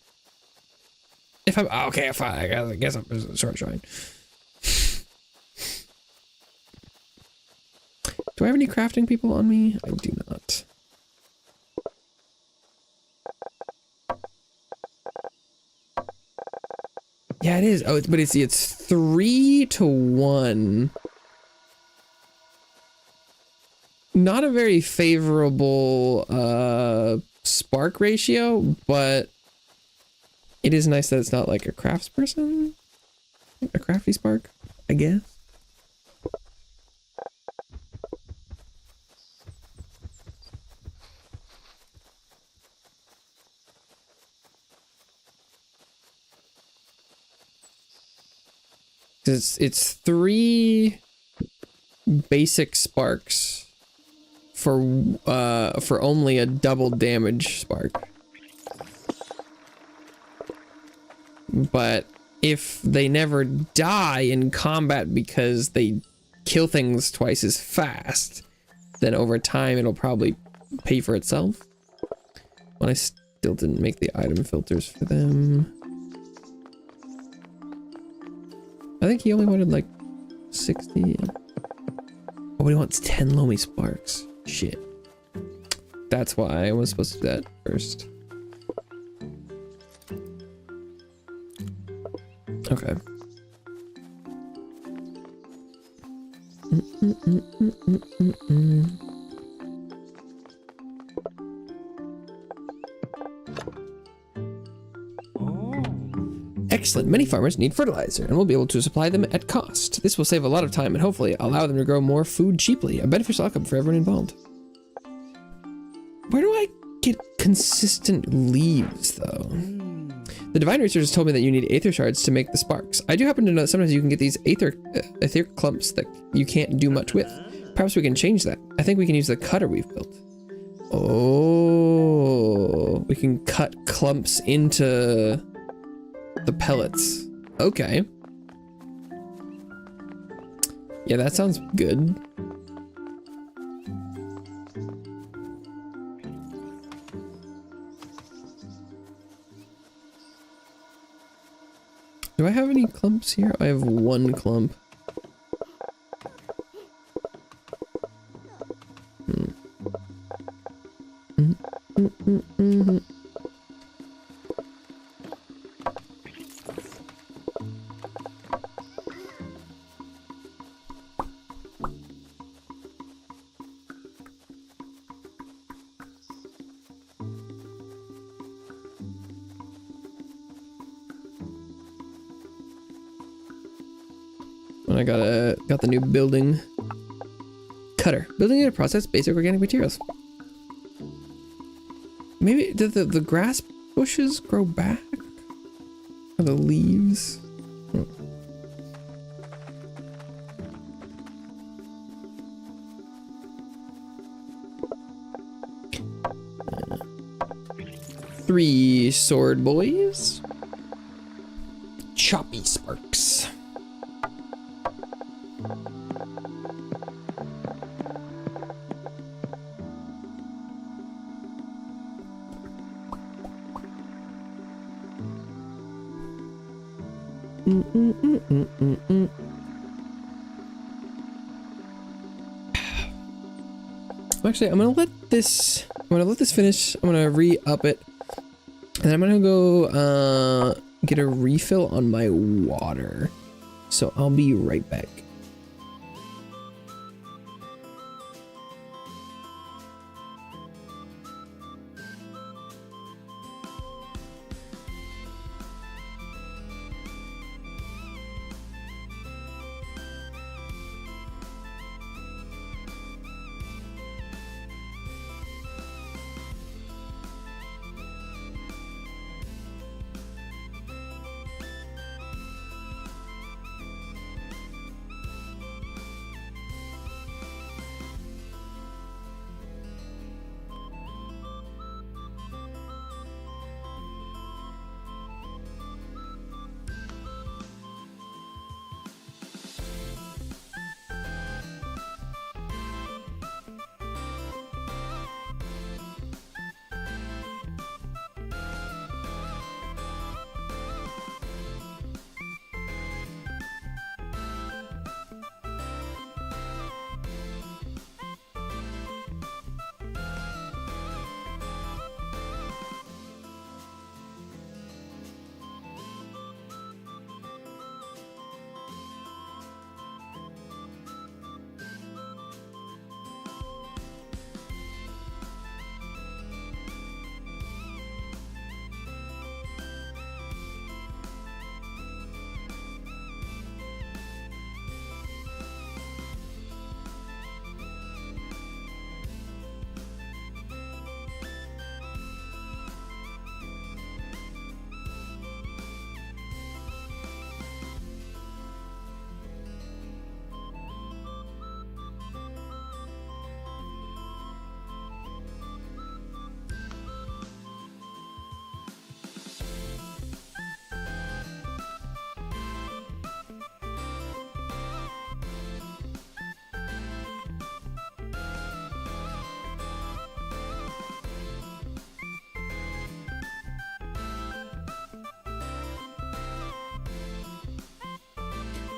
if I'm okay, fine. I guess I'm short trying. Do I have any crafting people on me? I do not. Yeah, it is. Oh, but it's 3-to-1. Not a very favorable spark ratio, but it is nice that it's not like a craftsperson. A crafty spark, I guess. It's 3 basic sparks for only a double damage spark. But if they never die in combat because they kill things twice as fast, then over time it'll probably pay for itself. But I still didn't make the item filters for them. I think he only wanted like 60. Oh, but he wants 10 loamy sparks. Shit. That's why I was supposed to do that first. Okay. Excellent. Many farmers need fertilizer, and we'll be able to supply them at cost. This will save a lot of time and hopefully allow them to grow more food cheaply. A beneficial outcome for everyone involved. Where do I get consistent leaves, though? The divine researchers told me that you need aether shards to make the sparks. I do happen to know that sometimes you can get these aether clumps that you can't do much with. Perhaps we can change that. I think we can use the cutter we've built. Oh, we can cut clumps into the pellets. Okay. Yeah, that sounds good. Do I have any clumps here? I have one clump. And I got the new building cutter. Building it to process basic organic materials. Maybe did the grass bushes grow back? Or the leaves? Oh. Three sword boys. Choppy sparks. Actually, I'm gonna let this finish. I'm gonna re-up it, and I'm gonna go get a refill on my water. So I'll be right back.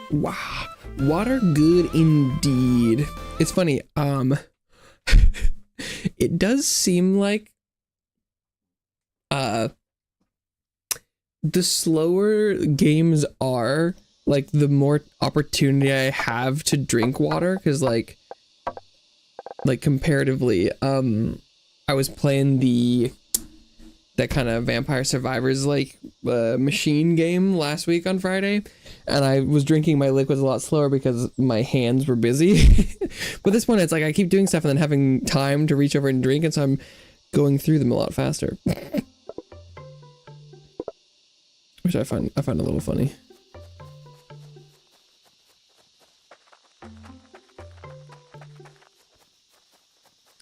Wow, water good indeed. It's funny, it does seem like the slower games are, like the more opportunity I have to drink water, because like comparatively, I was playing that kind of Vampire Survivors like machine game last week on Friday, and I was drinking my liquids a lot slower because my hands were busy. But this one, it's like I keep doing stuff and then having time to reach over and drink, and so I'm going through them a lot faster. Which I find a little funny.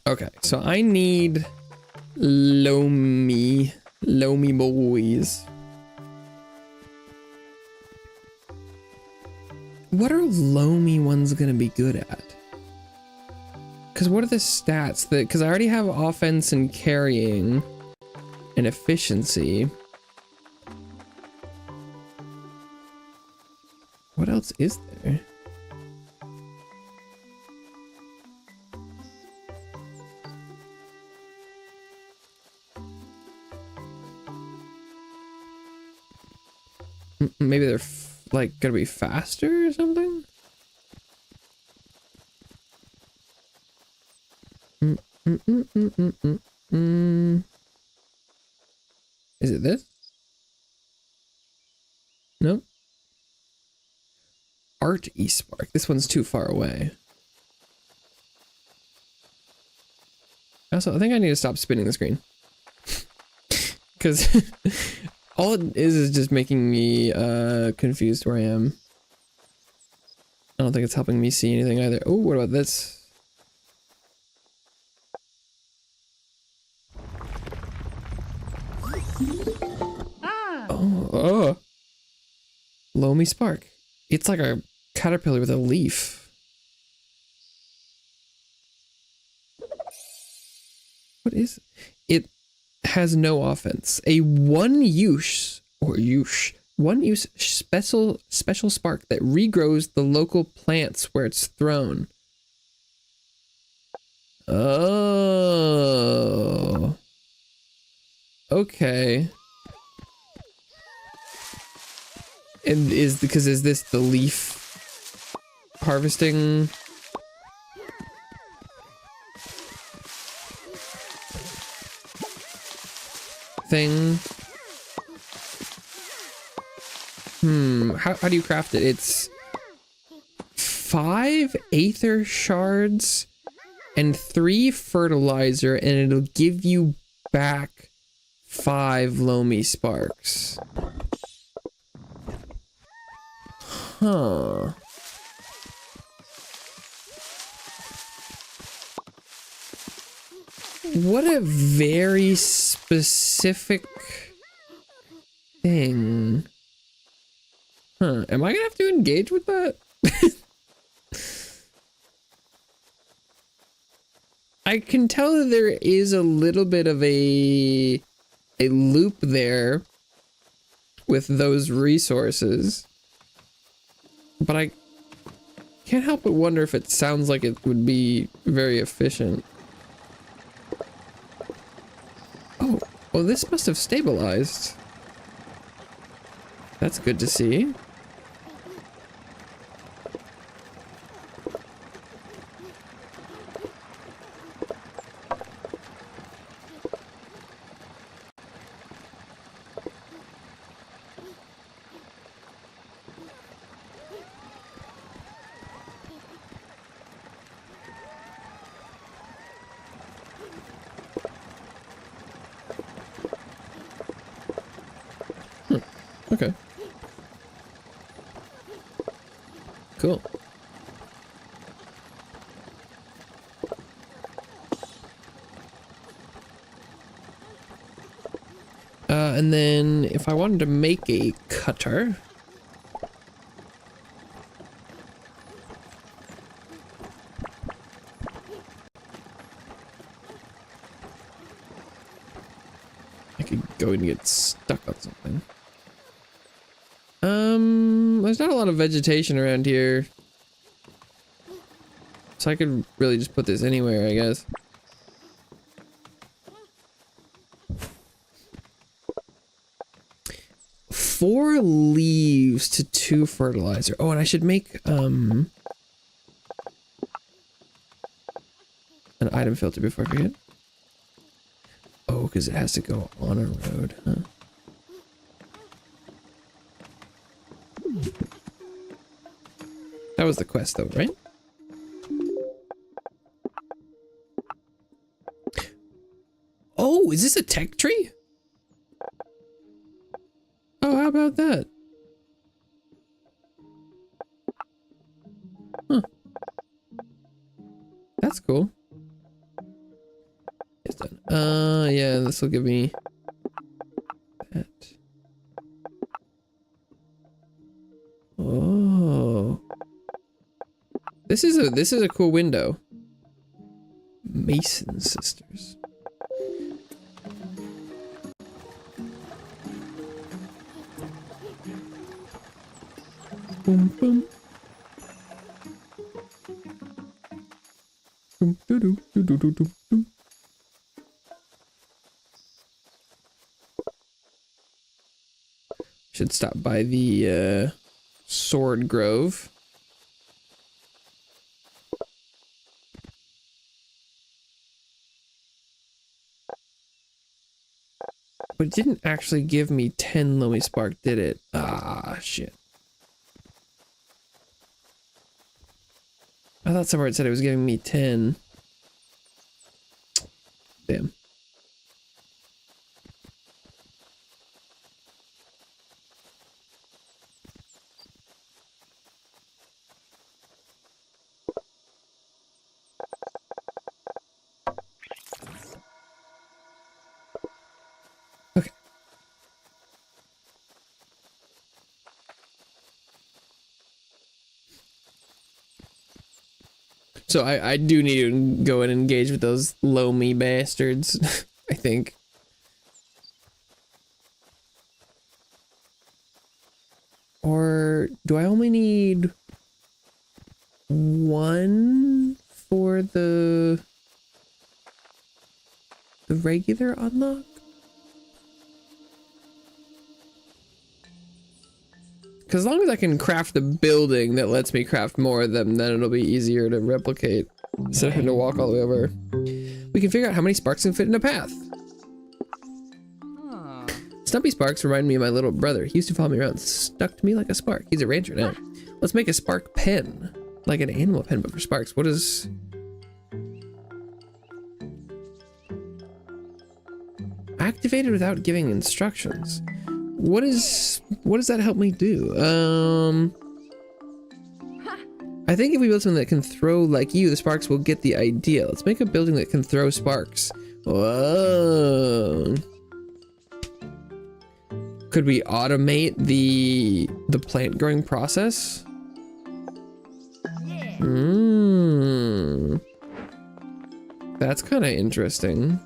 Okay, so I need Loamy boys. What are Loamy ones gonna be good at? Because what are the stats that, because I already have offense and carrying and efficiency. What else is there? Maybe they're like gonna be faster or something? Is it this? No. Art E-Spark. This one's too far away. Also, I think I need to stop spinning the screen. Because all it is just making me confused where I am. I don't think it's helping me see anything either. Oh, what about this? Oh. Loamy Spark. It's like a caterpillar with a leaf. What is it? It has no offense. A one use special spark that regrows the local plants where it's thrown. Oh. Okay. And is this the leaf harvesting thing? How do you craft it? It's 5 aether shards and 3 fertilizer, and it'll give you back 5 loamy sparks. Huh. What a very specific thing. Huh. Am I gonna have to engage with that? I can tell that there is a little bit of a loop there with those resources. But I can't help but wonder if it sounds like it would be very efficient. Oh, well, this must have stabilized. That's good to see. Okay. Cool. And then if I wanted to make a cutter, I could go and get stuck on something. There's not a lot of vegetation around here, so I could really just put this anywhere, I guess. 4 leaves to 2 fertilizer. Oh, and I should make an item filter before I forget. Oh, because it has to go on a road, huh? That was the quest though, right? Oh, is this a tech tree? Oh, how about that? Huh. That's cool. It's done. Yeah, this will give me that. Oh. This is a cool window. Mason sisters. Boom boom. Boom doo doo doo doo doo doo doo. Should stop by the Sword Grove. But it didn't actually give me 10 Lomi Spark, did it? Ah, shit. I thought somewhere it said it was giving me 10. Damn. Okay. So I do need to go and engage with those Lomi bastards, I think. Or do I only need 1 for the regular unlock? Because as long as I can craft a building that lets me craft more of them, then it'll be easier to replicate instead of having to walk all the way over. We can figure out how many sparks can fit in a path. Stumpy Sparks remind me of my little brother. He used to follow me around, stuck to me like a spark. He's a rancher now. Let's make a spark pen. Like an animal pen, but for sparks. What is... Activated without giving instructions. What does that help me do? I think if we build something that can throw like you, the sparks will get the idea. Let's make a building that can throw sparks. Whoa. Could we automate the plant growing process? That's kind of interesting.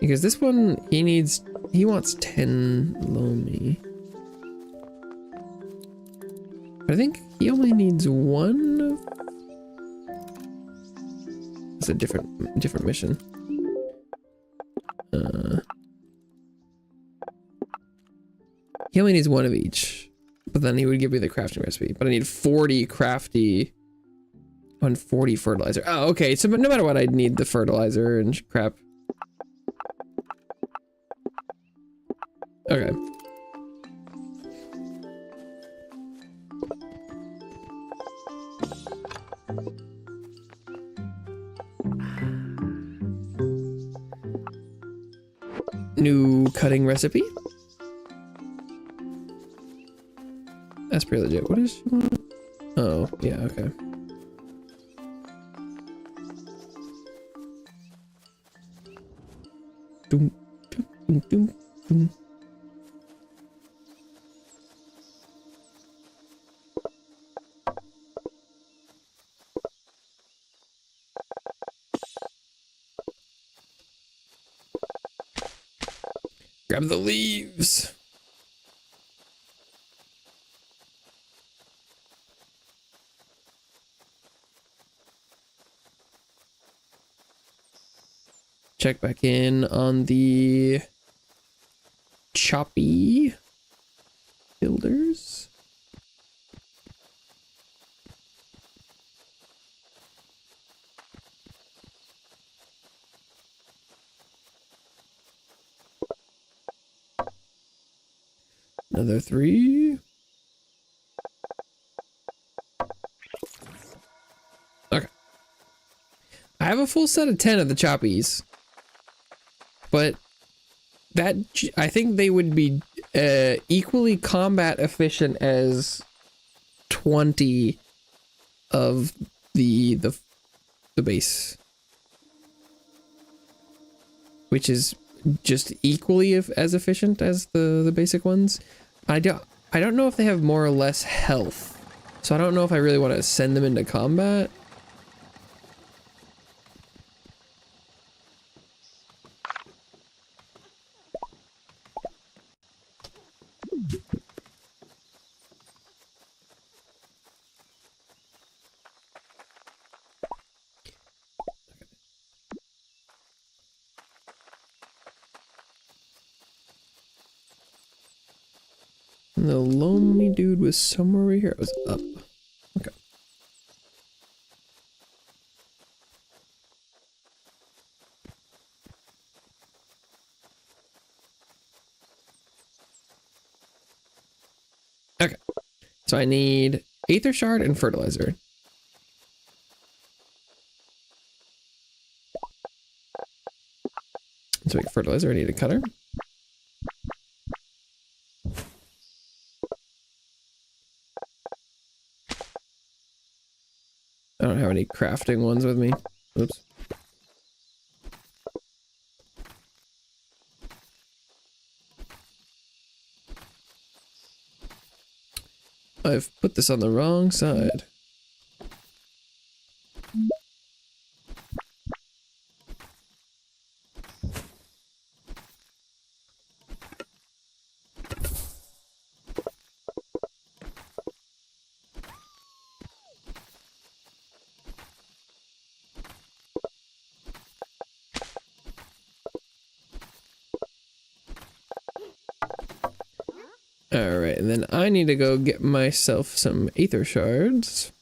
Because this one, he wants 10 Lomi. But I think he only needs 1. It's a different mission. He only needs 1 of each. But then he would give me the crafting recipe. But I need 40 crafty on 40 fertilizer. Oh, okay. So no matter what, I'd need the fertilizer and crap. Okay. New cutting recipe. That's pretty legit. What is she want? Oh, yeah, okay. Doom, doom, doom, doom, doom. Grab the leaves. Check back in on the choppy. builders. Another 3. Okay. I have a full set of 10 of the choppies. But that, I think they would be equally combat efficient as 20 of the base. Which is just equally as efficient as the basic ones. I don't know if they have more or less health, so I don't know if I really want to send them into combat. And the lonely dude was somewhere over here. It was up. Okay. Okay. So I need Aether Shard and Fertilizer. To make fertilizer, I need a cutter. I don't have any crafting ones with me. Oops. I've put this on the wrong side. Alright, and then I need to go get myself some Aether Shards.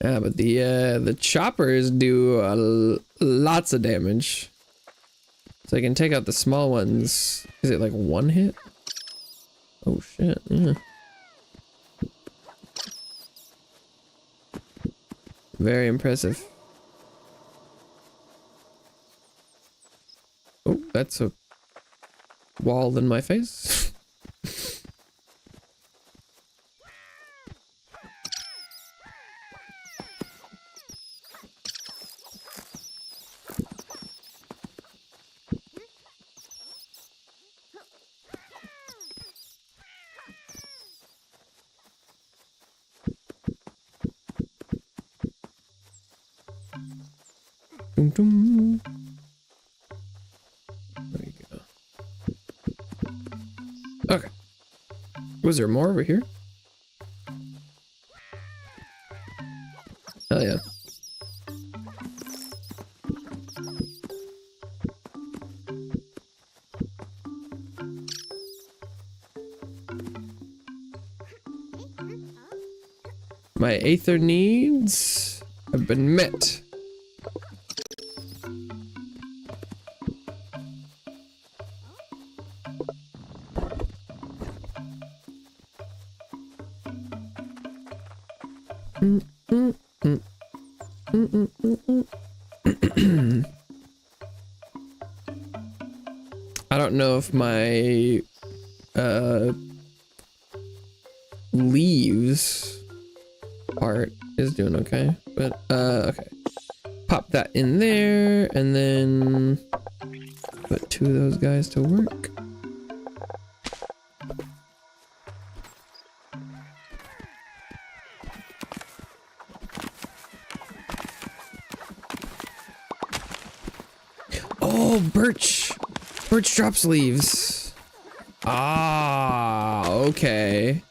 Yeah, but the choppers do lots of damage. So I can take out the small ones. Is it like 1 hit? Oh shit, yeah. Very impressive. Oh, that's a wall in my face. Dum dum. There you go. Okay. Was there more over here? Oh yeah. My Aether needs have been met. I don't know if my leaves part is doing okay, but okay. Pop that in there and then put 2 of those guys to work. Oh, birch. Birch drops leaves. Ah, okay.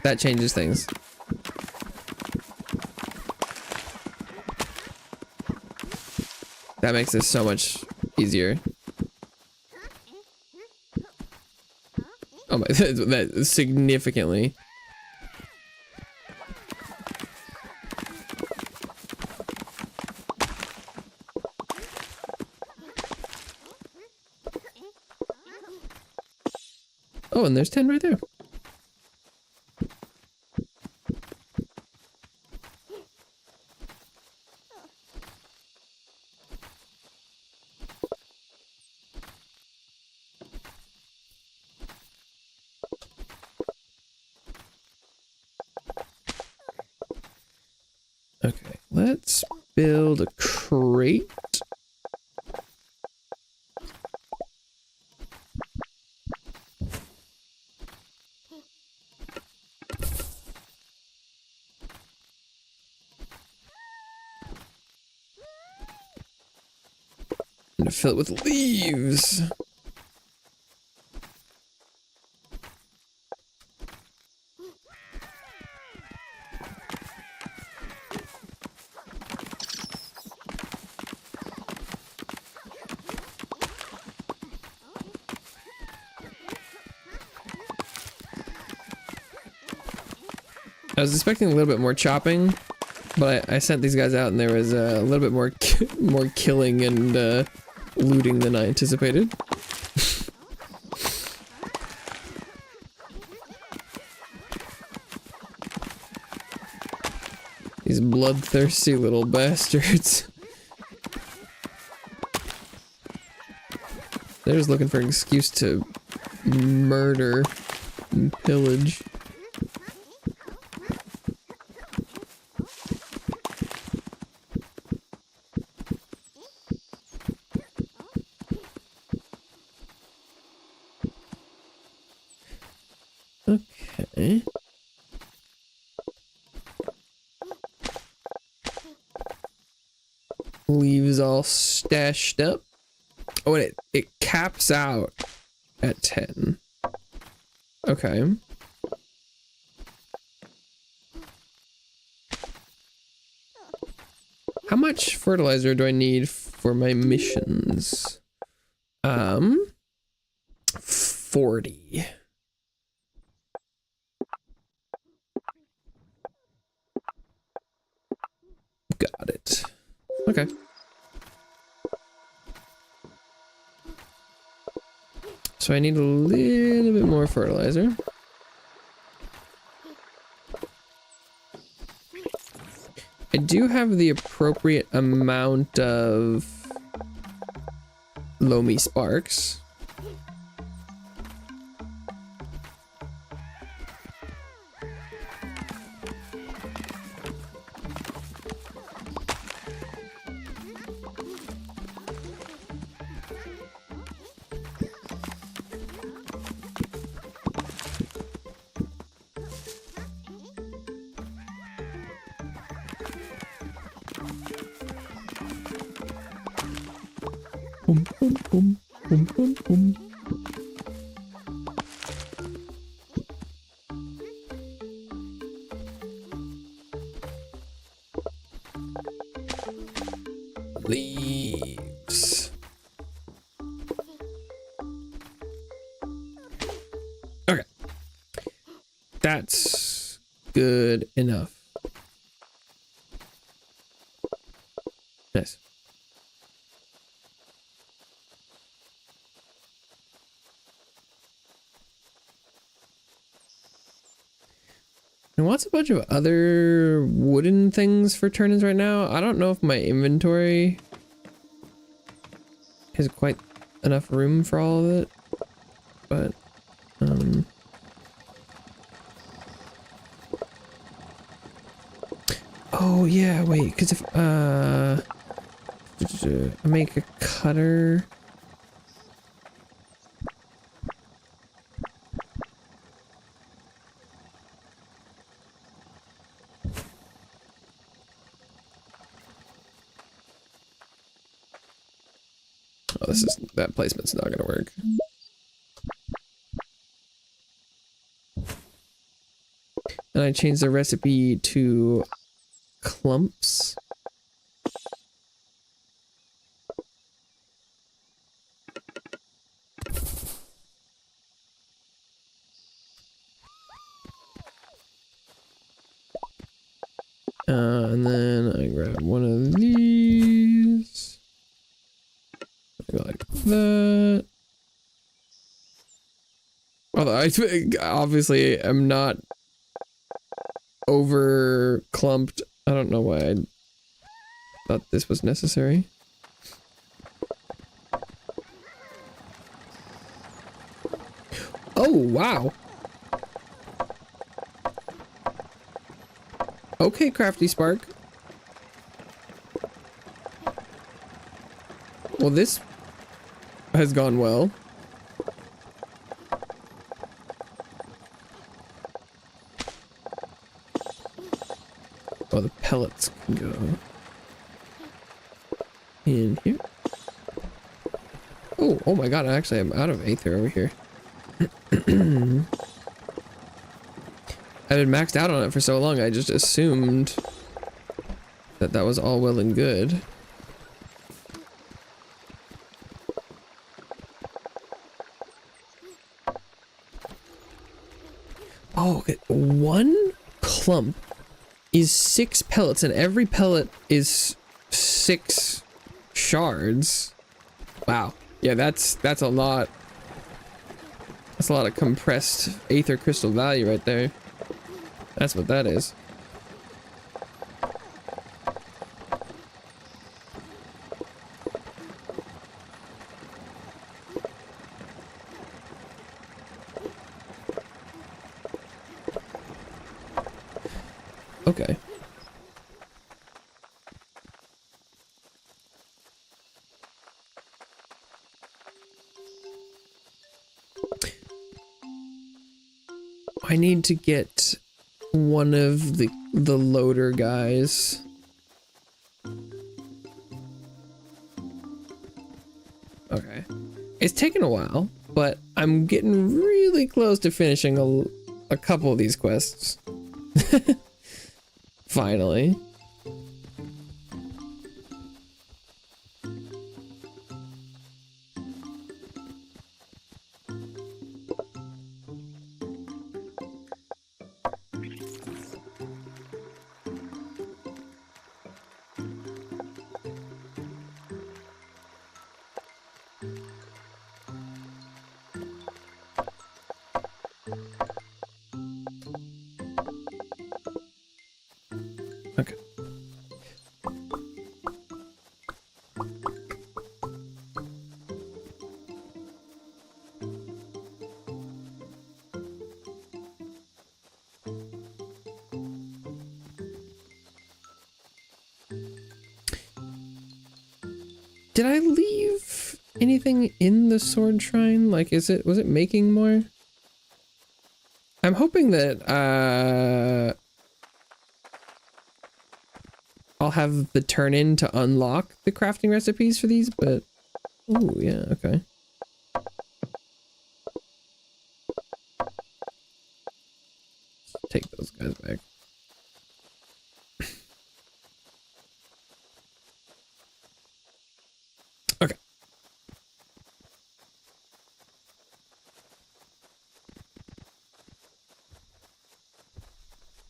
That changes things. That makes this so much easier. Oh my, that significantly. Oh, and there's 10 right there. Okay, let's build a crate. I'm gonna fill it with leaves. I was expecting a little bit more chopping, but I sent these guys out and there was a little bit more more killing and looting than I anticipated. These bloodthirsty little bastards. They're just looking for an excuse to murder and pillage. Okay. Leaves all stashed up. Oh, and it caps out at 10. Okay. How much fertilizer do I need for my missions? 40. Got it. Okay. So I need a little bit more fertilizer. I do have the appropriate amount of loamy sparks. Boom, boom, boom, boom, boom, boom. Leaves. Okay. That's good enough. Nice. And what's a bunch of other wooden things for turn-ins right now? I don't know if my inventory has quite enough room for all of it, but oh yeah, wait, because if I make a cutter. that placement's not gonna work. And I changed the recipe to clumps. And then I grab one of these. I go like that. Although I obviously am not over clumped. I don't know why I thought this was necessary. Oh, wow. Okay, Crafty Spark. Well, this has gone well. Oh, the pellets can go in here. Oh my god, actually I'm out of Aether over here. I've been maxed out on it for so long, I just assumed that that was all well and good. Oh, okay. One clump is 6 pellets, and every pellet is 6 shards. Wow. Yeah, that's a lot. That's a lot of compressed Aether crystal value right there. That's what that is. Okay. I need to get one of the loader guys. Okay. It's taken a while, but I'm getting really close to finishing a couple of these quests. Finally. Okay. Did I leave anything in the sword shrine? Like, was it making more? I'm hoping that, I'll have the turn-in to unlock the crafting recipes for these, but... Oh, yeah, okay. Take those guys back. Okay.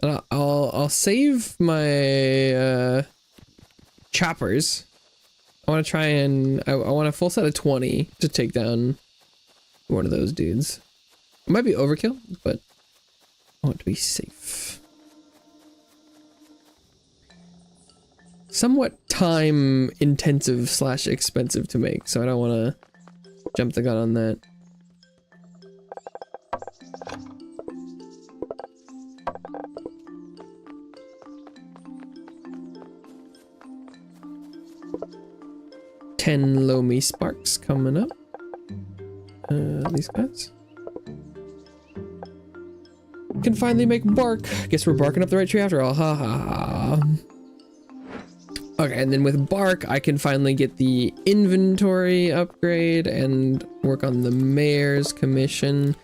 And I'll save my choppers. I want to try and I want a full set of 20 to take down one of those dudes. It might be overkill, but I want to be safe. Somewhat time intensive / expensive to make, so I don't want to jump the gun on that. Ten Lomi Sparks coming up. These guys. Can finally make bark. Guess we're barking up the right tree after all. Ha ha ha. Okay, and then with bark, I can finally get the inventory upgrade and work on the mayor's commission.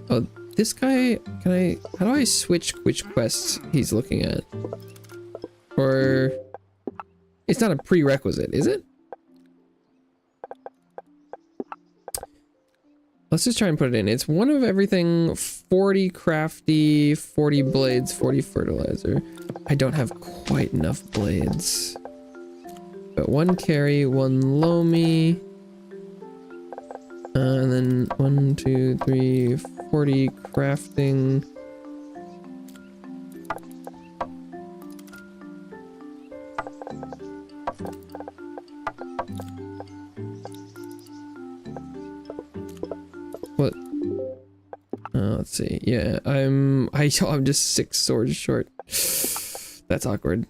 Oh, this guy, how do I switch which quests he's looking at? Or, it's not a prerequisite, is it? Let's just try and put it in. It's one of everything, 40 crafty, 40 blades, 40 fertilizer. I don't have quite enough blades. But 1 carry, 1 loamy. And then 1, 2, 3, 40 crafting. What? Let's see. Yeah, I'm just 6 swords short. That's awkward.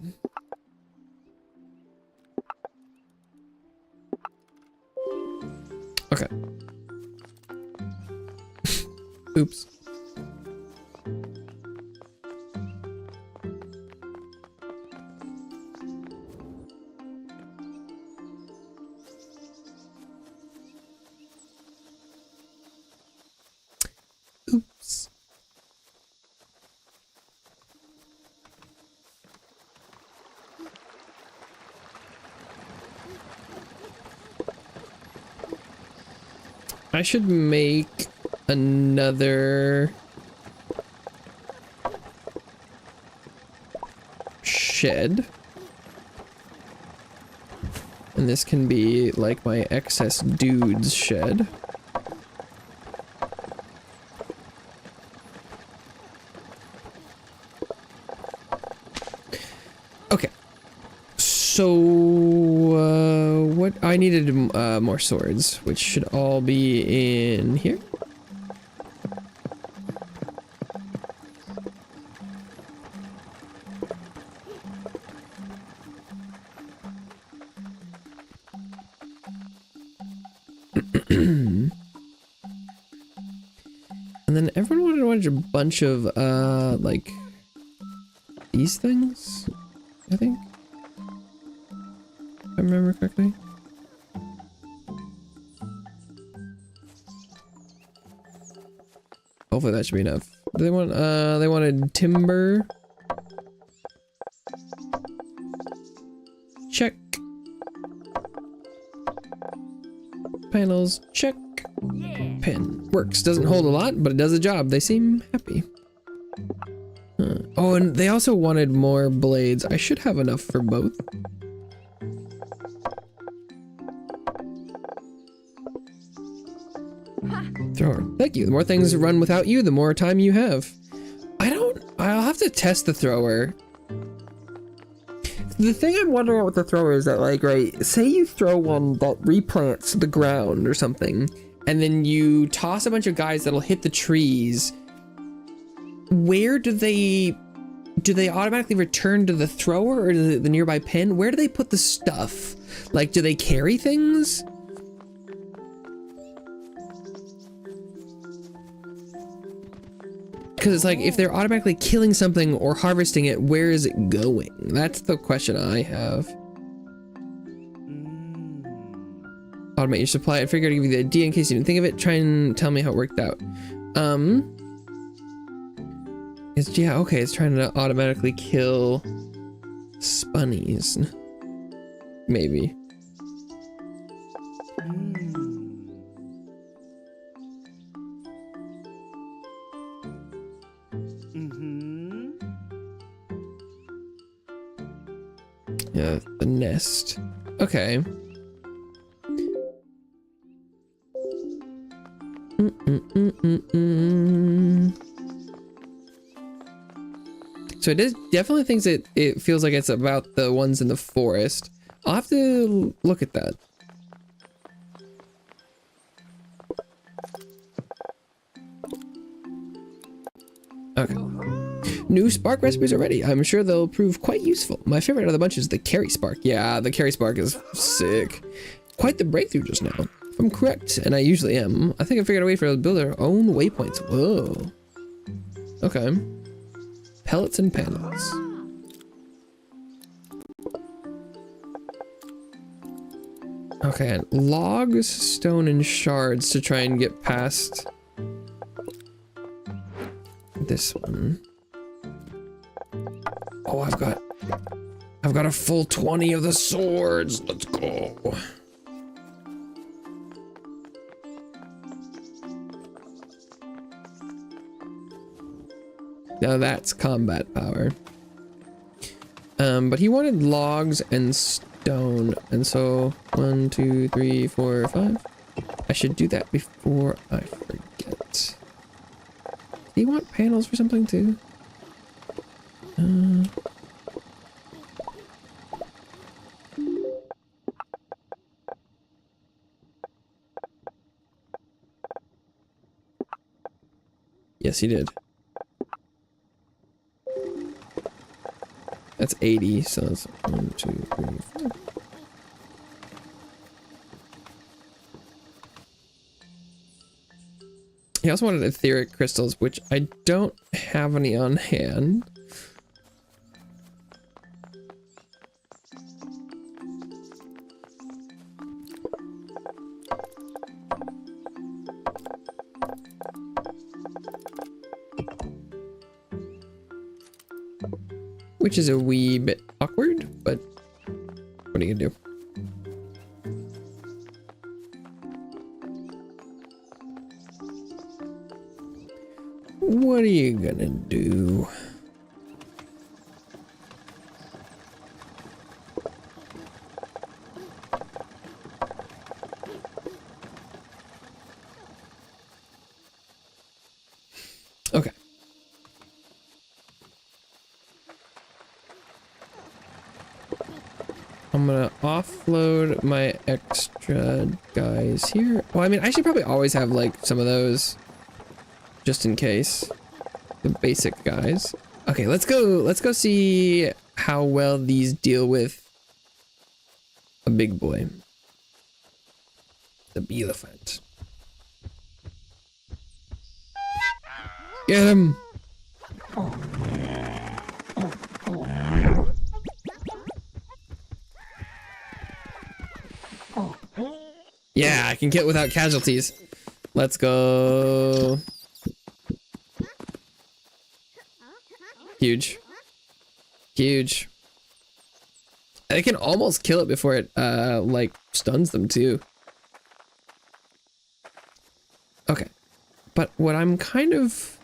Okay. Oops. Oops. I should make another shed. And this can be like my excess dudes shed. Okay. So, what? I needed more swords, which should all be in here. And then everyone wanted a bunch of, like, these things, I think. If I remember correctly. Hopefully that should be enough. They wanted timber. Check. Panels, check. Pen. Works. Doesn't hold a lot, but it does the job. They seem happy. Oh, and they also wanted more blades. I should have enough for both. Thrower. Thank you. The more things run without you, the more time you have. I'll have to test the thrower. The thing I'm wondering with the thrower is that, like, right, say you throw one that replants the ground or something, and then you toss a bunch of guys that'll hit the trees. Where do they automatically return to the thrower or to the nearby pen? Where do they put the stuff? Like, do they carry things? Because it's like, if they're automatically killing something or harvesting it, where is it going? That's the question I have. Automate your supply. I figured I'd give you the idea in case you didn't think of it. Try and tell me how it worked out. Yeah, okay, it's trying to automatically kill spunnies. Maybe. Yeah, the nest. Okay. So it is definitely thinks it feels like it's about the ones in the forest. I'll have to look at that. Okay. New spark recipes are ready. I'm sure they'll prove quite useful. My favorite of the bunch is the carry spark. Yeah, the carry spark is sick. Quite the breakthrough just now. If I'm correct, and I usually am, I think I figured a way for us to build our own waypoints. Whoa. Okay. Pellets and panels. Okay, logs, stone, and shards to try and get past this one. Oh, I've got a full 20 of the swords. Let's go. Now that's combat power. But he wanted logs and stone, and so 1, 2, 3, 4, 5. I should do that before I forget. Do you want panels for something too? Yes, he did. That's 80, so that's 1, 2, 3, 4. He also wanted etheric crystals, which I don't have any on hand. Which is a wee bit awkward, but what are you gonna do? What are you gonna do? Okay. I'm gonna offload my extra guys here. Well, I mean, I should probably always have like some of those just in case. The basic guys. Okay, let's go see how well these deal with a big boy. The bee elephant. Get him! Yeah, I can kill it without casualties. Let's go. Huge. Huge. I can almost kill it before it, like, stuns them, too. Okay. But what I'm kind of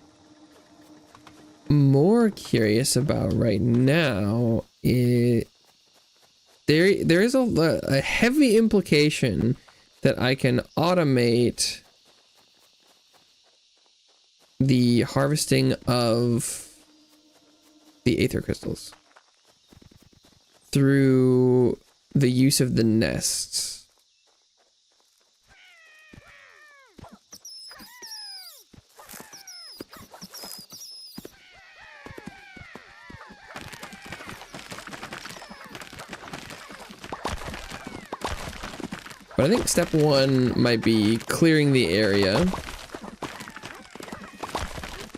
more curious about right now is there is a heavy implication that I can automate the harvesting of the aether crystals through the use of the nests. But I think step one might be clearing the area.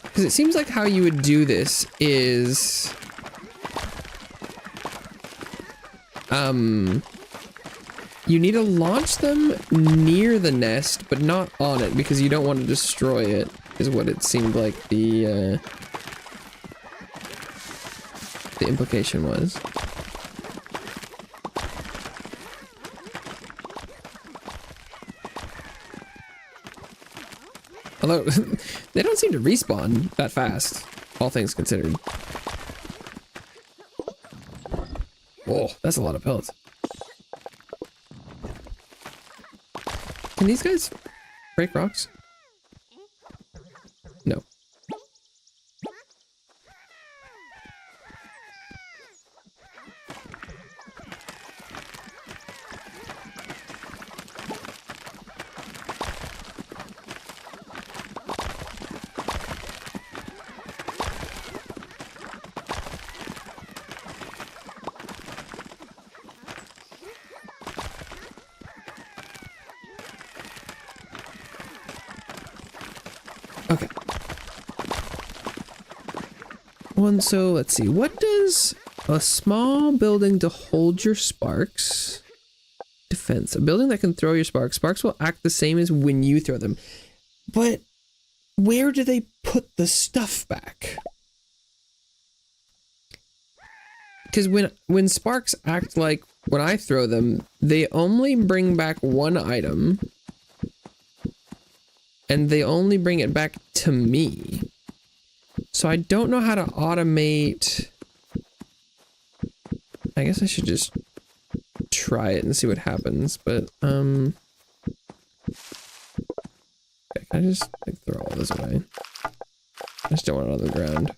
Because it seems like how you would do this is... you need to launch them near the nest, but not on it, because you don't want to destroy it, is what it seemed like the implication was. Although, they don't seem to respawn that fast, all things considered. Whoa, that's a lot of pellets. Can these guys break rocks? No. Okay. One, so let's see. What does a small building to hold your sparks, defense. A building that can throw your sparks. Sparks will act the same as when you throw them. But where do they put the stuff back? Because when sparks act like when I throw them, they only bring back one item. And they only bring it back to me. So I don't know how to automate. I guess I should just try it and see what happens, but okay, can I just like throw all this away? I just don't want it on the ground.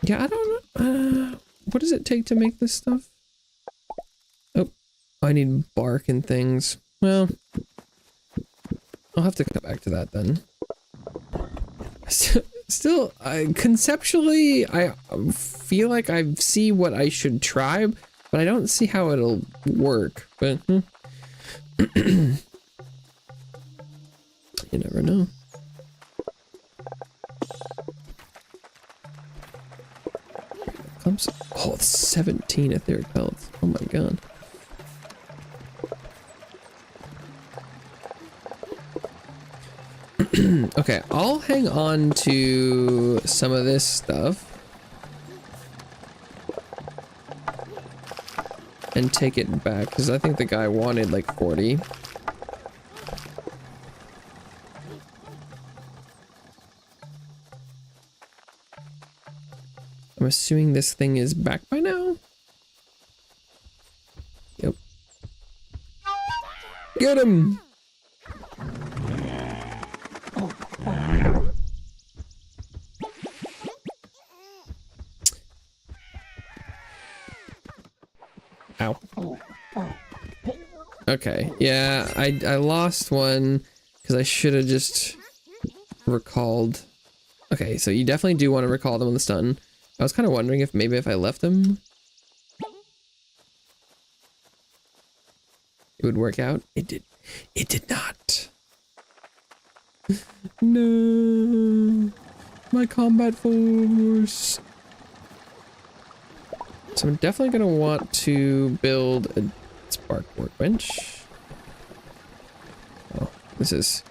Yeah, I don't know. What does it take to make this stuff? Oh, I need bark and things. Well, I'll have to come back to that then. Still, conceptually, I feel like I see what I should try, but I don't see how it'll work. But you never know. Oh, it's 17 etheric pellets. Oh my god. Okay, I'll hang on to some of this stuff and take it back because I think the guy wanted like 40. I'm assuming this thing is back by now. Yep. Get him! Ow. Okay, yeah, I lost one because I should have just recalled. Okay, so you definitely do want to recall them on the stun. I was kind of wondering if maybe if I left them, it would work out. It did. It did not. No. My combat force. So I'm definitely going to want to build a spark workbench. Oh, this is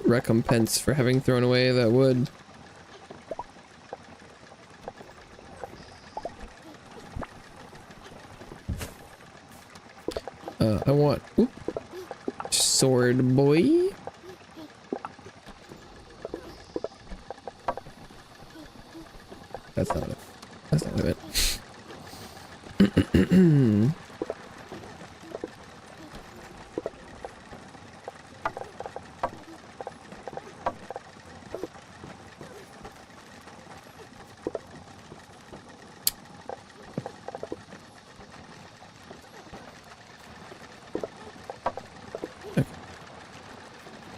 recompense for having thrown away that wood. I want sword boy. That's not it. That's not it.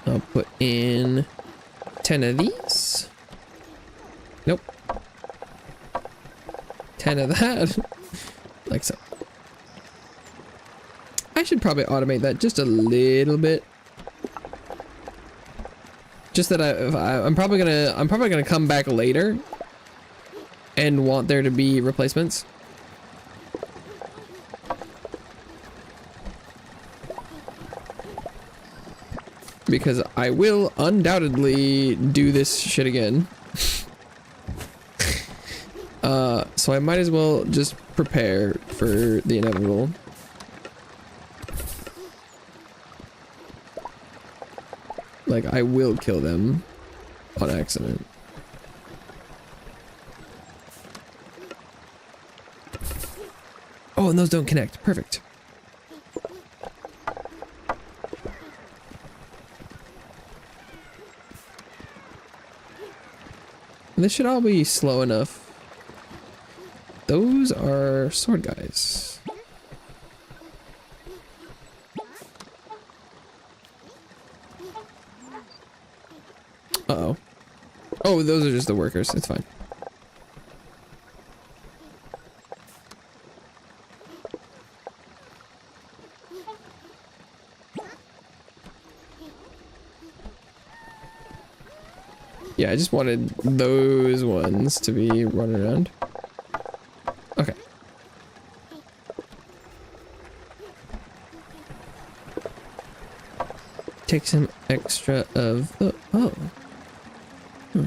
I'll put in 10 of these. Nope. 10 of that. Like so. I should probably automate that just a little bit. Just that I'm probably gonna come back later and want there to be replacements. Because I will undoubtedly do this shit again. So I might as well just prepare for the inevitable. Like, I will kill them on accident. Oh, and those don't connect. Perfect. This should all be slow enough. Those are sword guys. Uh-oh. Oh, those are just the workers. It's fine. Yeah, I just wanted those ones to be running around. Okay. Take some extra of the... Oh. Hmm.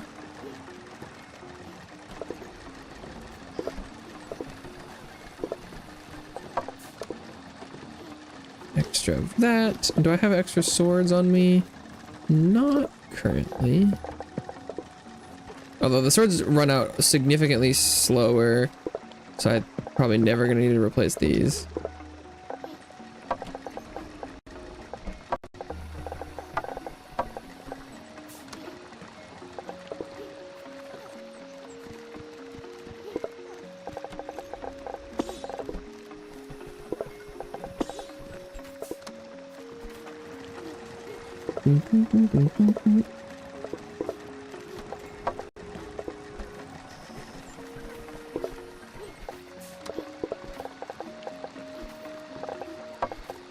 Extra of that. Do I have extra swords on me? Not currently. Although the swords run out significantly slower, so I'm probably never gonna need to replace these.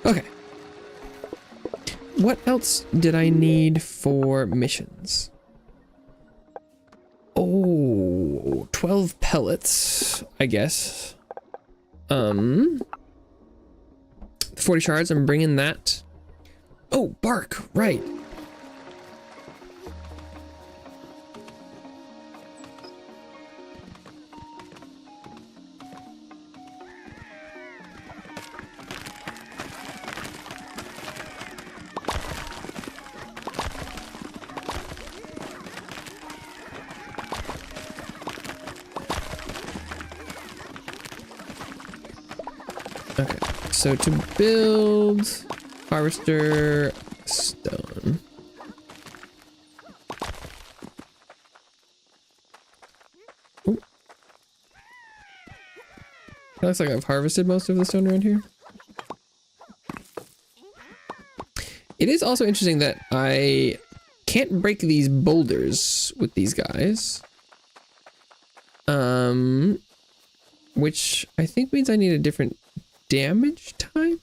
Okay. What else did I need for missions? Oh, 12 pellets, I guess. 40 shards, I'm bringing that. Oh, bark, right. Okay, so to build harvester stone. Ooh. It looks like I've harvested most of the stone around here. It is also interesting that I can't break these boulders with these guys. Which I think means I need a different damage time.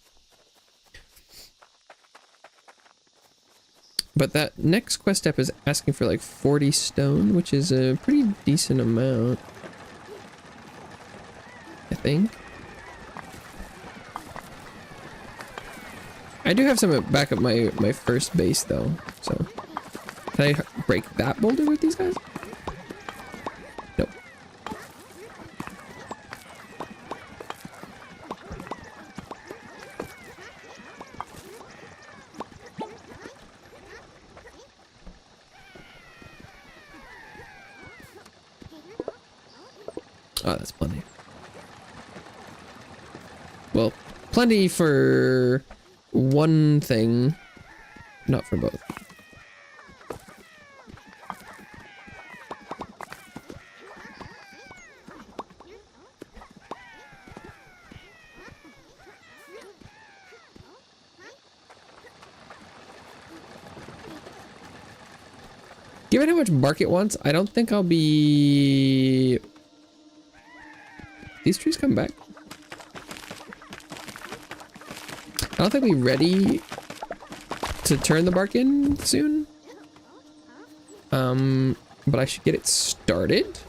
But that next quest step is asking for like 40 stone, which is a pretty decent amount, I think. I do have some back at my first base though, so can I break that boulder with these guys? Nope. Oh, that's plenty. Well, plenty for one thing, not for both. Given how much bark it wants, I don't think I'll be... These trees come back. I don't think we're ready to turn the bark in soon. But I should get it started.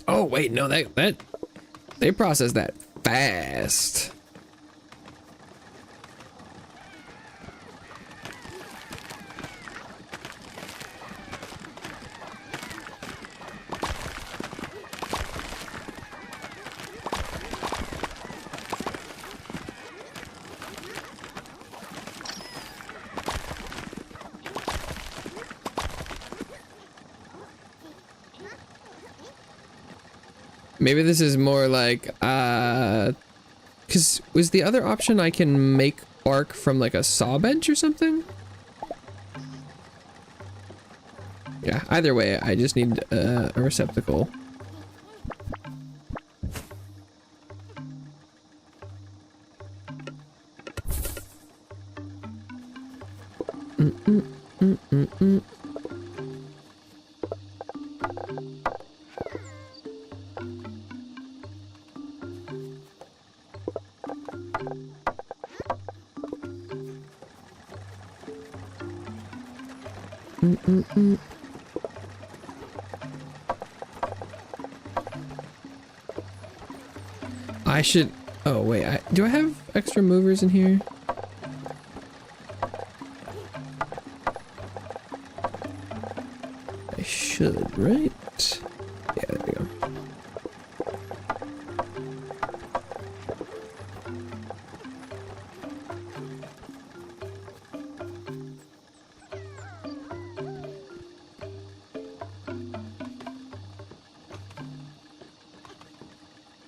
Oh wait, no, that they process that fast. Maybe this is more like, because was the other option I can make bark from like a saw bench or something? Yeah, either way, I just need a receptacle. I should... Oh, wait. Do I have extra movers in here? I should, right? Yeah, there we go.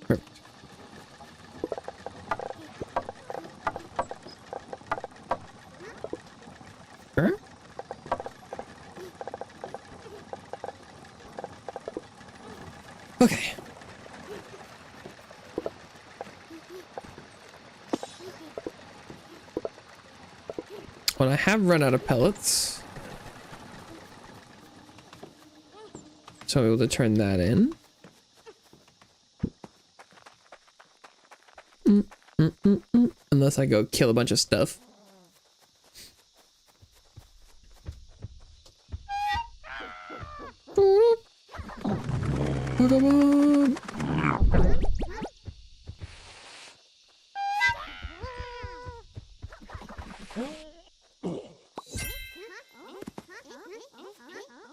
Perfect. Sure. Okay. Well, I have run out of pellets, so I'm able to turn that in. Unless I go kill a bunch of stuff.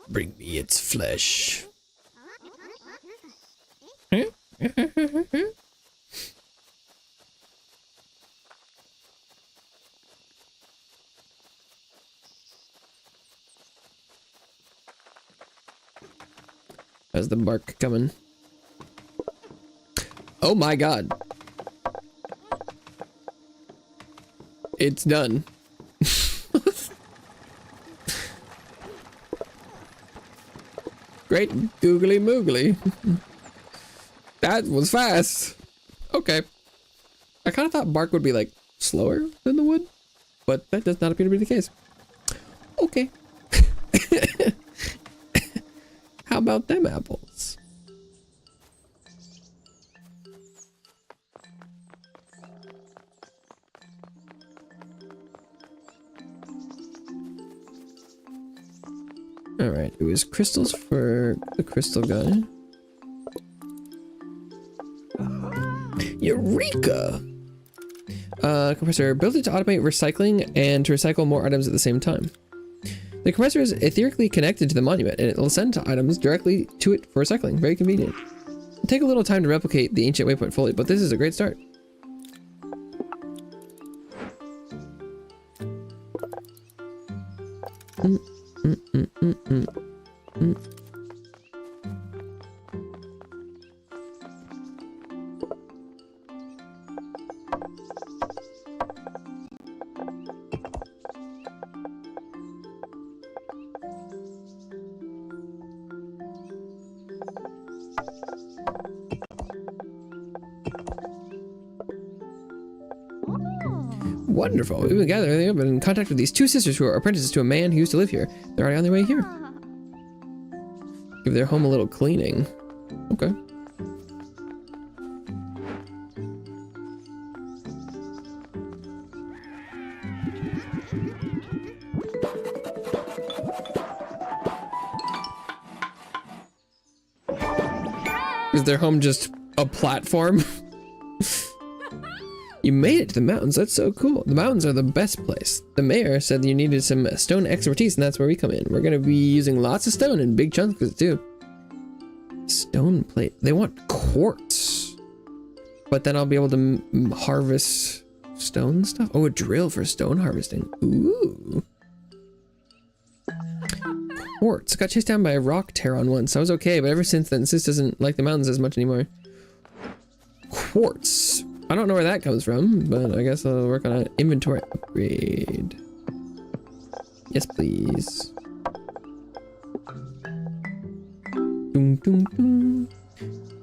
Bring me its flesh. How's the bark coming? Oh my god. It's done. Great googly moogly. That was fast. Okay. I kind of thought bark would be like slower than the wood, but that does not appear to be the case. Okay. How about them apples? All right, it was crystals for the crystal guy. Eureka! Compressor, built it to automate recycling and to recycle more items at the same time. The compressor is etherically connected to the monument, and it will send items directly to it for recycling. Very convenient. It'll take a little time to replicate the ancient waypoint fully, but this is a great start. Wonderful. We've been gathering. I've been in contact with these two sisters who are apprentices to a man who used to live here. They're already on their way here. Give their home a little cleaning. Okay. Is their home just a platform? You made it to the mountains. That's so cool. The mountains are the best place. The mayor said you needed some stone expertise, and that's where we come in. We're going to be using lots of stone in big chunks too. Stone plate. They want quartz. But then I'll be able to harvest stone stuff. Oh, a drill for stone harvesting. Ooh. Quartz. Got chased down by a rock Terran once. I was okay, but ever since then, Sis doesn't like the mountains as much anymore. Quartz. I don't know where that comes from, but I guess I'll work on an inventory upgrade. Yes, please. Doom, doom, doom.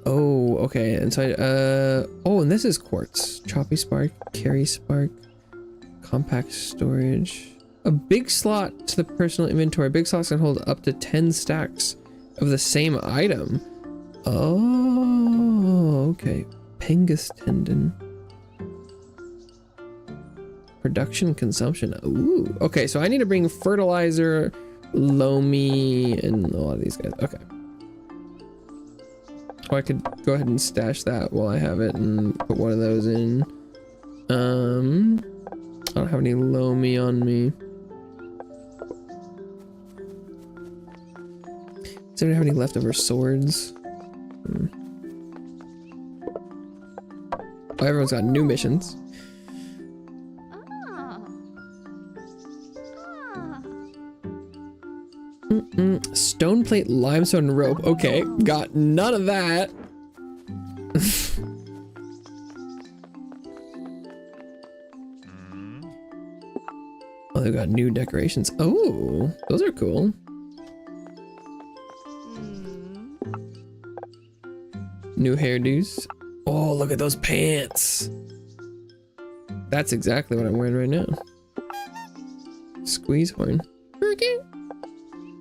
Oh, okay. And so oh, and this is quartz. Choppy spark, carry spark, compact storage. A big slot to the personal inventory. Big slots can hold up to 10 stacks of the same item. Oh, okay. Pengus tendon. Production consumption. Ooh. Okay, so I need to bring fertilizer Lomi and a lot of these guys. Okay. Oh, I could go ahead and stash that while I have it and put one of those in. I don't have any Lomi on me. Does anyone have any leftover swords? Oh, everyone's got new missions. Stone plate, limestone, rope. Okay, got none of that. Oh, they've got new decorations. Oh, those are cool. New hairdos. Oh, look at those pants. That's exactly what I'm wearing right now. Squeeze horn. Okay.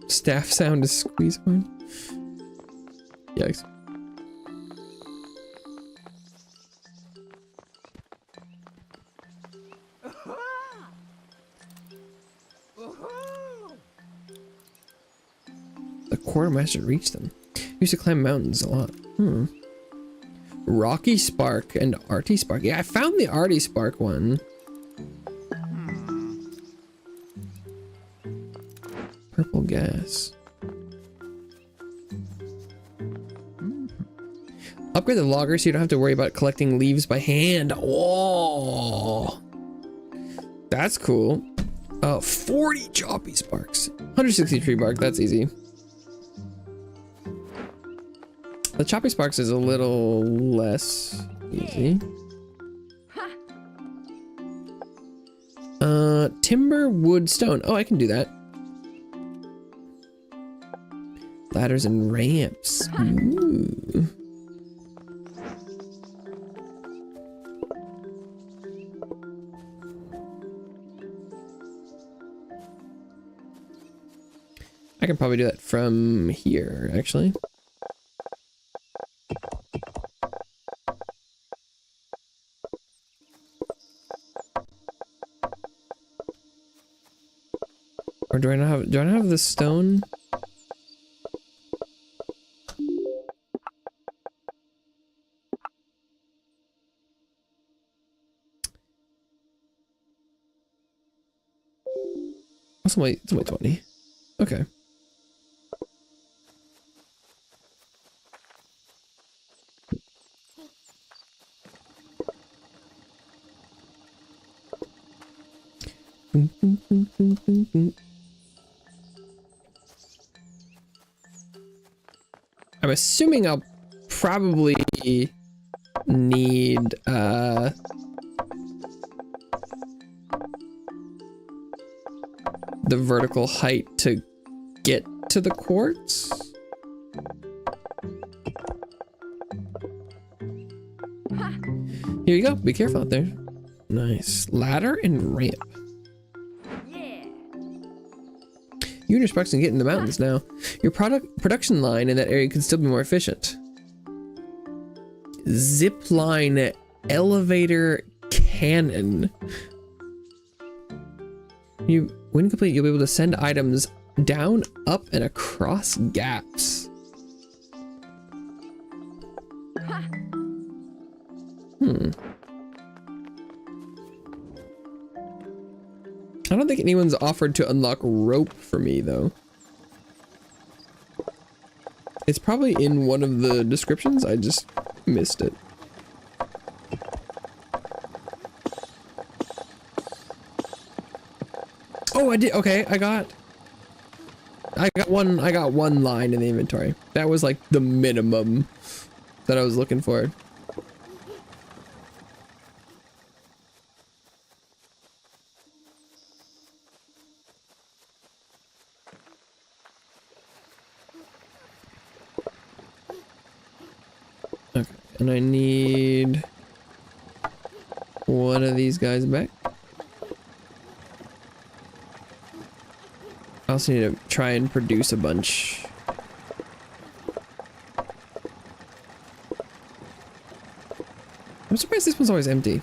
Staff sound is squeeze horn. Yikes. The quartermaster reached them. Used to climb mountains a lot. Rocky Spark and Arty Spark. Yeah, I found the Arty Spark one. Purple gas. Upgrade the logger so you don't have to worry about collecting leaves by hand. Oh, that's cool. 40 choppy sparks. 160 tree bark, that's easy. The choppy sparks is a little less easy. Timber, wood, stone. Oh, I can do that. Ladders and ramps. Ooh. I can probably do that from here, actually. Or do I not have the stone? It's only 20. Okay. I'm assuming I'll probably need the vertical height to get to the quartz. Here you go. Be careful out there. Nice. Ladder and ramp. You and your sparks can get in the mountains now. Your production line in that area could still be more efficient. Zip line elevator cannon. When complete, you'll be able to send items down, up, and across gaps. I don't think anyone's offered to unlock rope for me, though. It's probably in one of the descriptions. I just missed it. Oh, I did. Okay, I got one line in the inventory. That was like the minimum that I was looking for. Okay, and I need one of these guys back. I also need to try and produce a bunch. I'm surprised this one's always empty.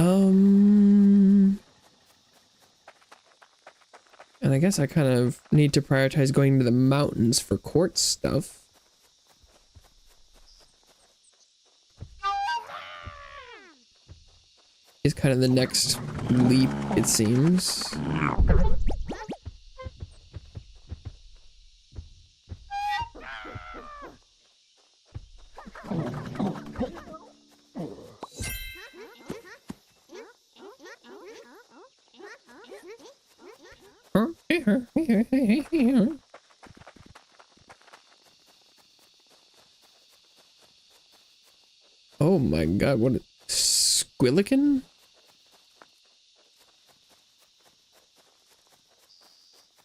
And I guess I kind of need to prioritize going to the mountains for quartz stuff. Is kind of the next leap, it seems. Oh my god, what a squillican?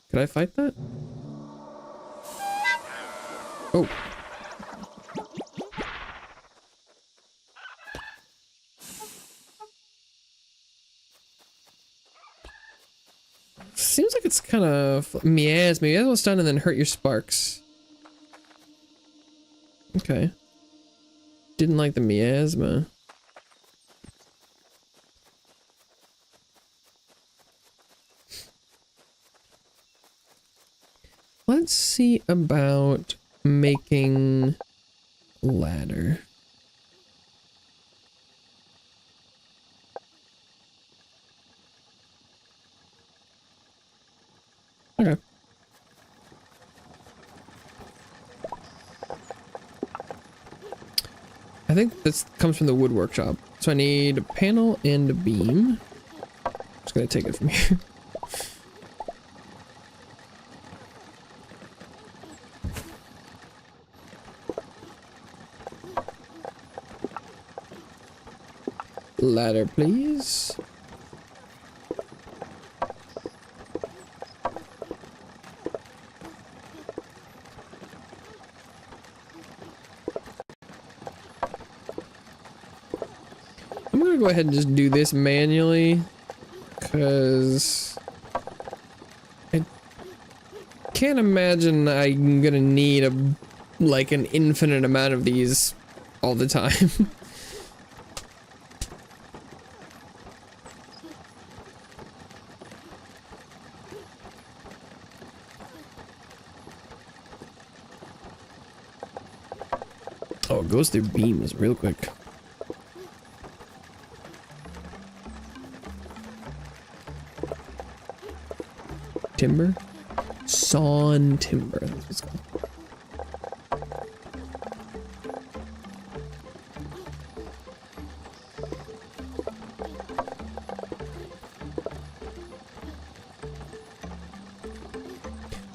Could I fight that? Oh. Seems like it's kind of miasma. Maybe that'll stun and then hurt your sparks. Okay. Didn't like the miasma. Let's see about making ladder. Okay. I think this comes from the wood workshop. So I need a panel and a beam. Just gonna take it from here. Ladder, please. I'm gonna go ahead and just do this manually, because I can't imagine I'm gonna need like an infinite amount of these all the time. Oh, it goes through beams real quick. Timber? Sawn timber. That's what it's called.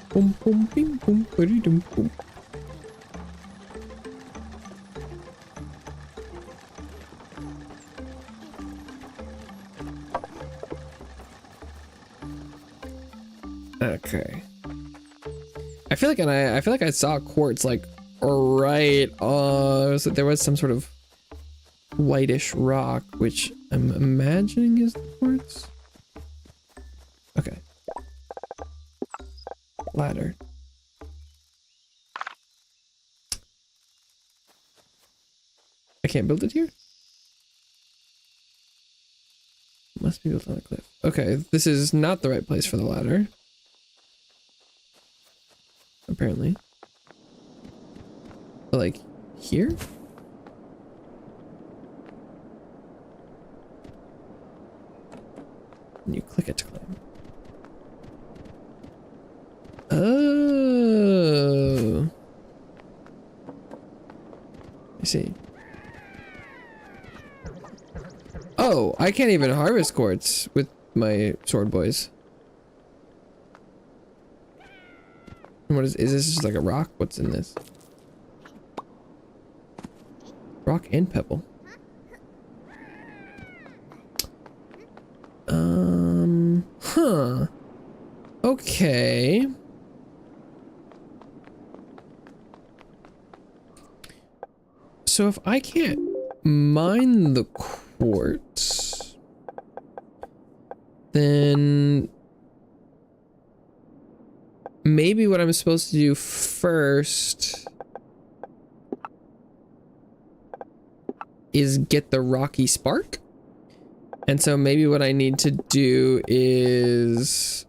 Boom, boom, bing, boom, buddy, dum, boom. Okay. I feel like I saw quartz like right so there was some sort of whitish rock, which I'm imagining is the quartz. Okay. Ladder. I can't build it here? Must be built on a cliff. Okay, this is not the right place for the ladder. Apparently. But like here? And you click it to climb. Oh. I see. Oh, I can't even harvest quartz with my sword boys. What is this just like a rock? What's in this? Rock and pebble. Huh. Okay. So if I can't mine the quartz, then maybe what I'm supposed to do first is get the rocky spark And so maybe what I need to do is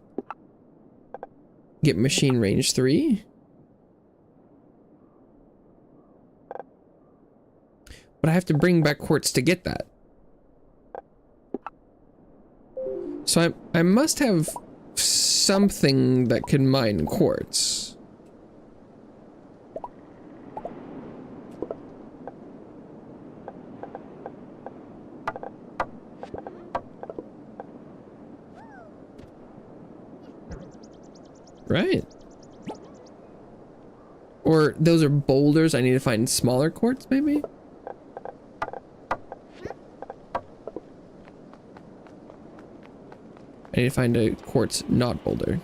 get machine range 3. But I have to bring back quartz to get that. So I must have something that can mine quartz. Right. Or those are boulders. I need to find smaller quartz, maybe? I need to find a quartz not boulder.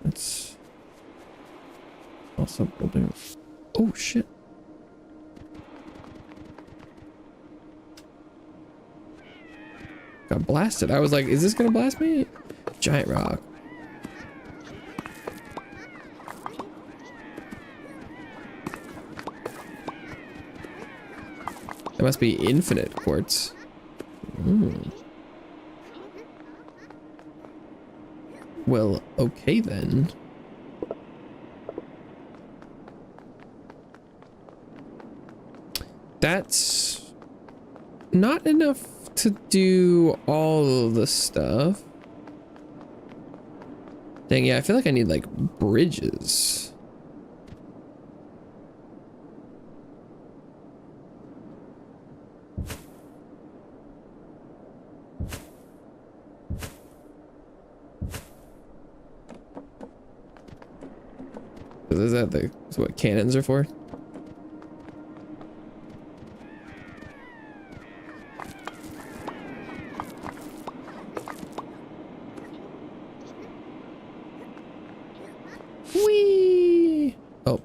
That's also boulder. Oh shit. Got blasted. I was like, is this gonna blast me? Giant rock. That must be infinite quartz. Well, okay then. That's not enough to do all of the stuff. Dang, yeah, I feel like I need like bridges. Is that what cannons are for? Whee! Oh,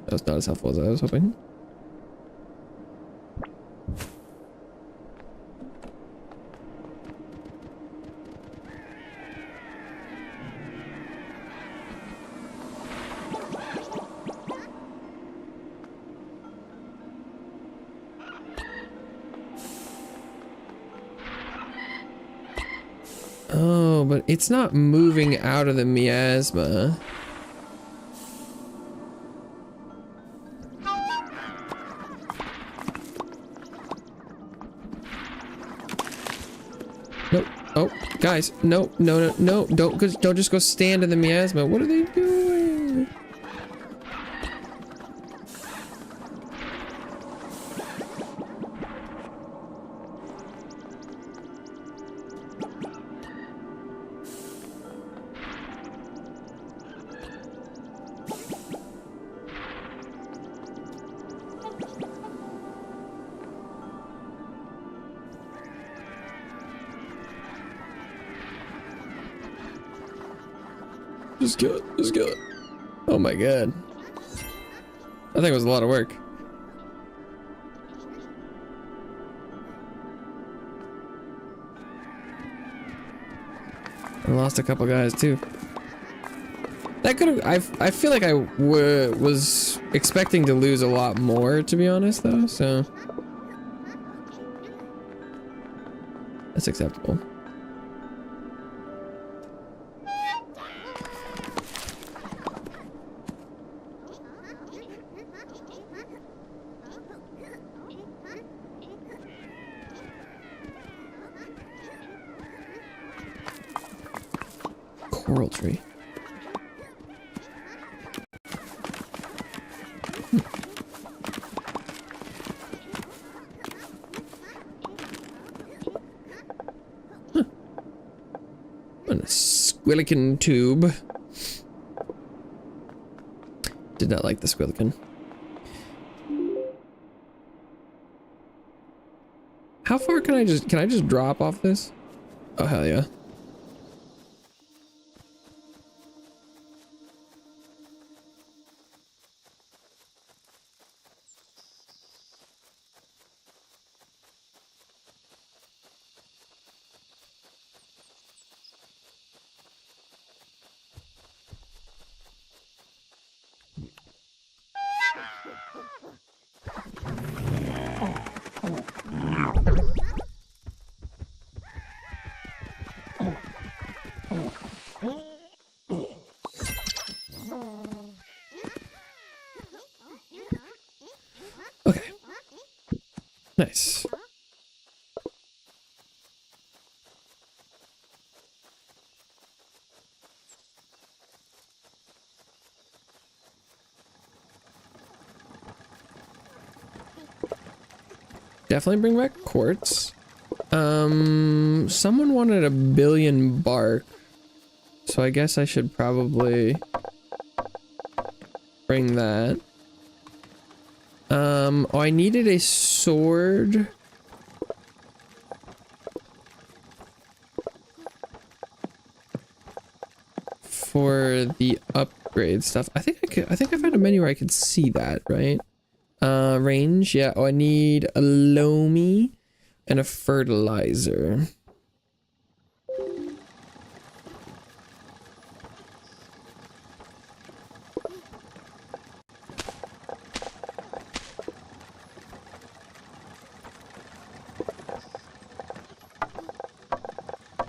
that was not as helpful as I was hoping. Oh, but it's not moving out of the miasma. Nope. Oh, guys, no, no, no, no! Don't just go stand in the miasma. What are they doing? Just kill it. Just kill it. Oh my god. I think it was a lot of work. I lost a couple guys too. That could have. I feel like I was expecting to lose a lot more, to be honest, though. So that's acceptable. Coral tree. Huh. A squillican tube. Did not like the squillican. How far can I just drop off this? Oh hell yeah. Nice. Definitely bring back quartz. Someone wanted 1 billion bark, so I guess I should probably bring that. Oh, I needed a sword. For the upgrade stuff. I think I found a menu where I could see that, right? Range, yeah. Oh, I need a loamy and a fertilizer.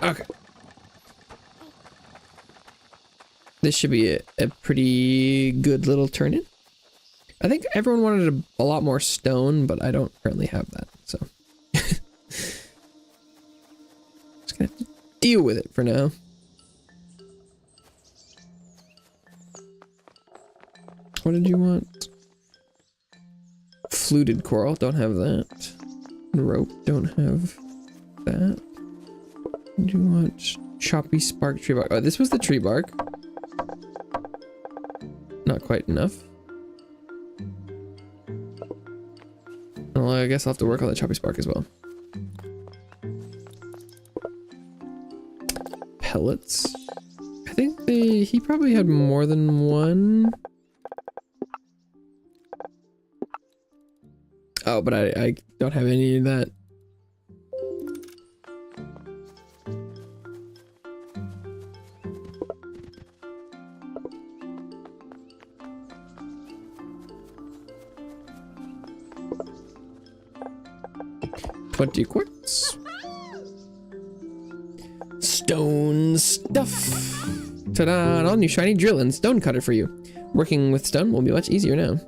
Okay. This should be a pretty good little turn-in. I think everyone wanted a lot more stone, but I don't currently have that, so. Just gonna have to deal with it for now. What did you want? Fluted coral, don't have that. Rope, don't have that. What do you want? Choppy spark tree bark. Oh, this was the tree bark. Not quite enough. Well, I guess I'll have to work on the choppy spark as well. Pellets. I think he probably had more than one. Oh, but I don't have any of that. $20 quartz. Stone stuff. Ta-da! An all new shiny drill and stone cutter for you. Working with stone will be much easier now.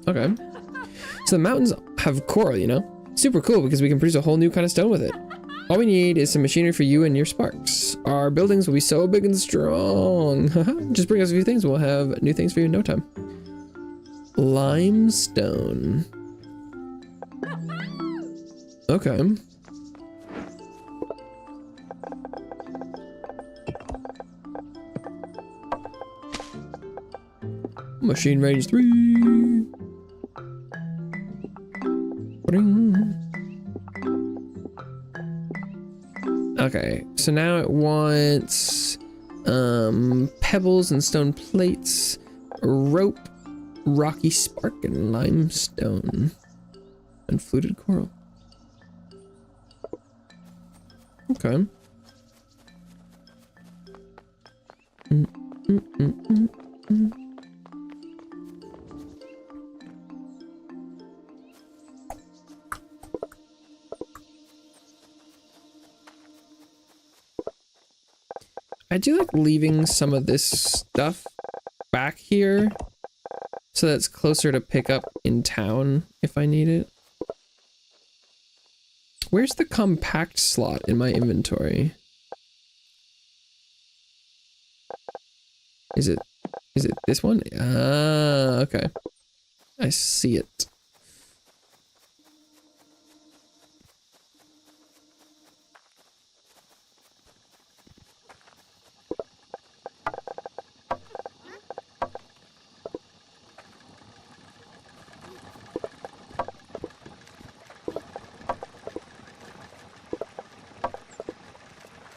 Okay. So the mountains have coral, you know? Super cool because we can produce a whole new kind of stone with it. All we need is some machinery for you and your sparks. Our buildings will be so big and strong. Just bring us a few things. We'll have new things for you in no time. Limestone. Okay. Machine range 3. Okay, so now it wants pebbles and stone plates, rope, rocky spark, and limestone, and fluted coral. Okay. I do like leaving some of this stuff back here so that's closer to pick up in town if I need it. Where's the compact slot in my inventory? Is it this one? Ah, okay. I see it.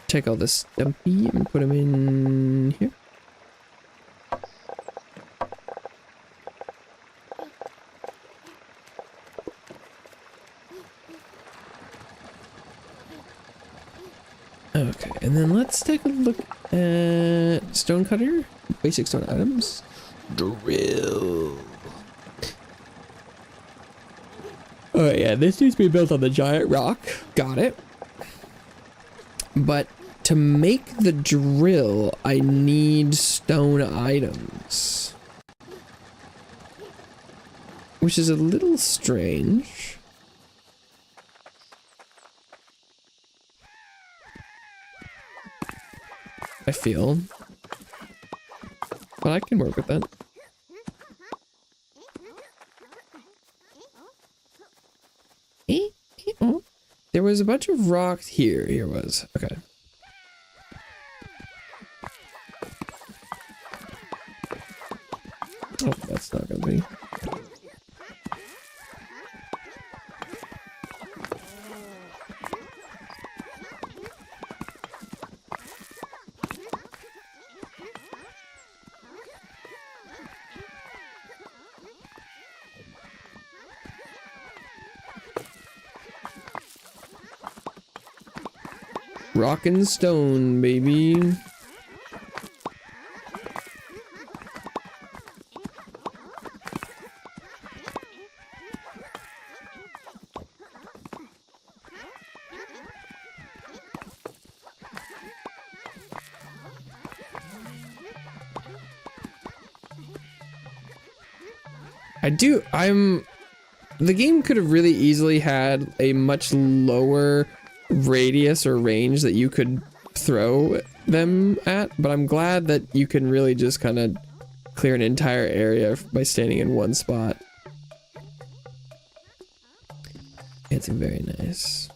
Take all this stumpy and put them in here. Okay, and then let's take a look at stonecutter, basic stone items, drill. Oh yeah, this needs to be built on the giant rock. Got it. But to make the drill, I need stone items. which is a little strange. I feel. But I can work with that. There was a bunch of rocks here. Here was. Okay. Oh, that's not gonna be. Rock and stone, baby. The game could have really easily had a much lower radius or range that you could throw them at, but I'm glad that you can really just kind of clear an entire area by standing in one spot. It's very nice.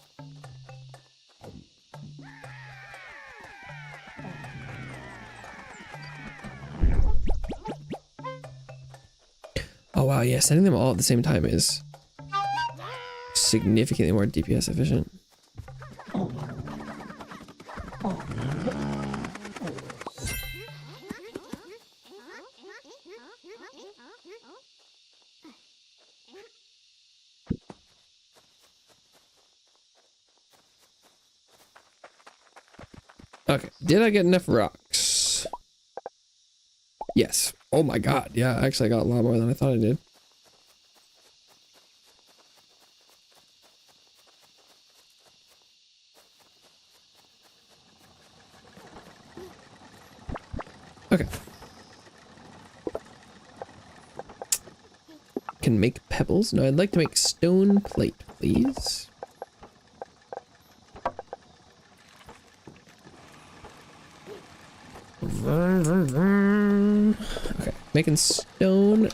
Oh wow, yeah, sending them all at the same time is significantly more DPS efficient. Okay, did I get enough rocks? Yes. Oh my god, yeah, actually I got a lot more than I thought I did. Okay. Can make pebbles? No, I'd like to make stone plate, please. Okay, making stone.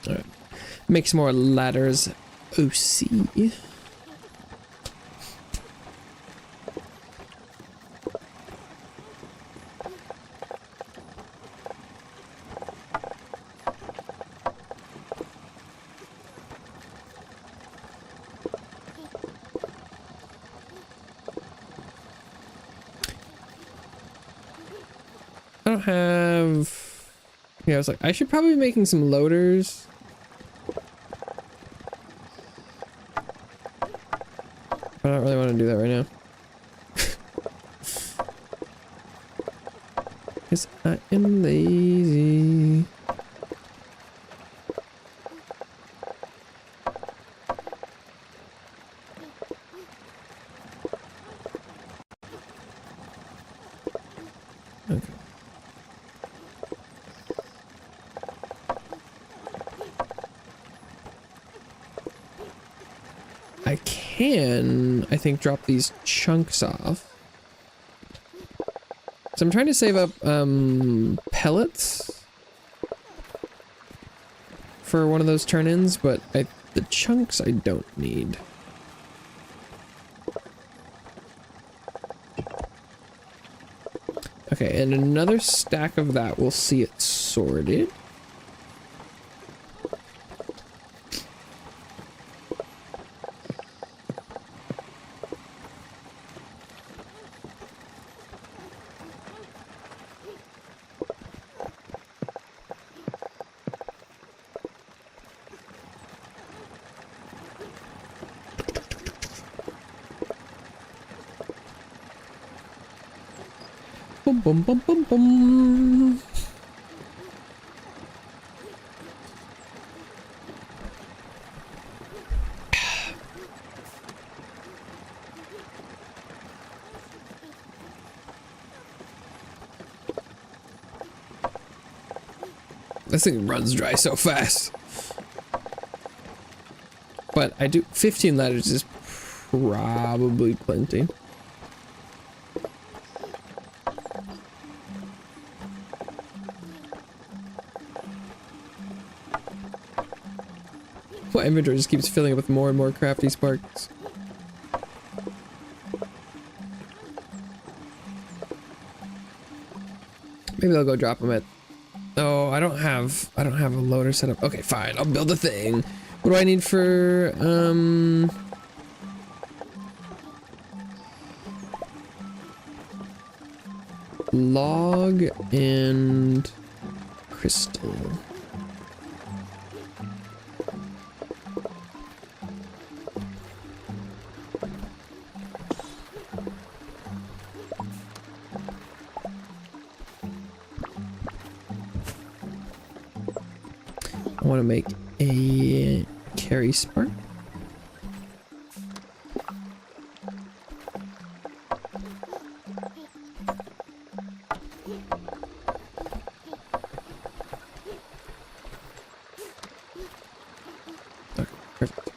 All right, make some more ladders. OC. I don't have... Yeah, I was like, I should probably be making some loaders. I don't really want to do that right now. Because I am lazy. Okay. I can, I think, drop these chunks off. So I'm trying to save up pellets for one of those turn-ins, but the chunks I don't need. Okay, and another stack of that will see it sorted. Boom, boom, boom, boom, boom. This thing runs dry so fast. But I do 15 ladders is probably plenty. My inventory just keeps filling up with more and more crafty sparks. Maybe I'll go drop them at. Oh, I don't have a loader set up. Okay, fine. I'll build a thing. What do I need for log and crystal? I want to make a carry spark. Okay, perfect.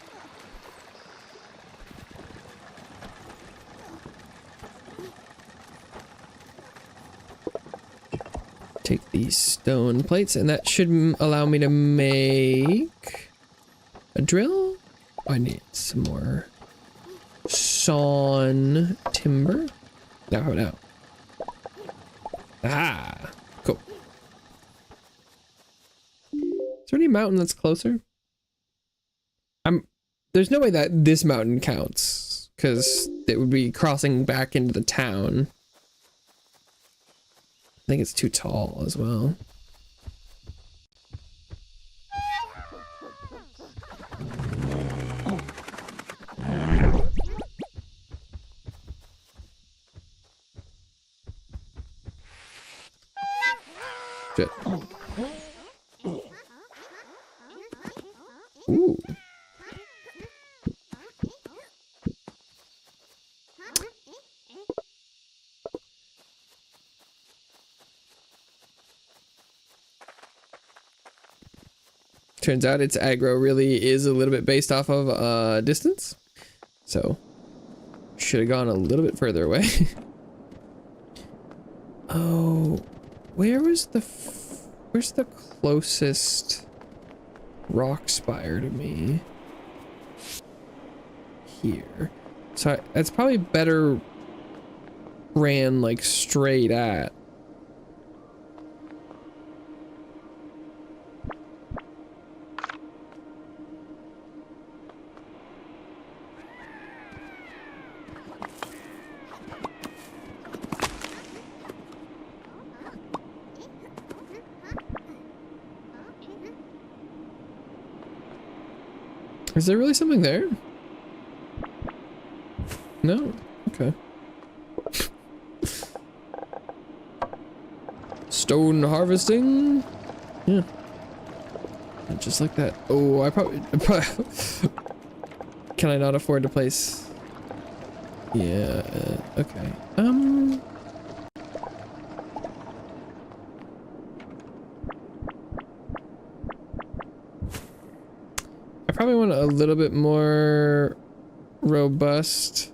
Take these stone plates, and that should allow me to make a drill. I need some more sawn timber. No. Ah, cool. Is there any mountain that's closer? There's no way that this mountain counts, because it would be crossing back into the town. I think it's too tall as well. Shit. Ooh. Turns out its aggro really is a little bit based off of distance. So should have gone a little bit further away. Oh, where's the closest rock spire to me? Here. So that's probably better ran like straight at. Is there really something there? No? Okay. Stone harvesting? Yeah. And just like that. Oh, I probably can I not afford to place? Yeah, okay. I probably want a little bit more robust.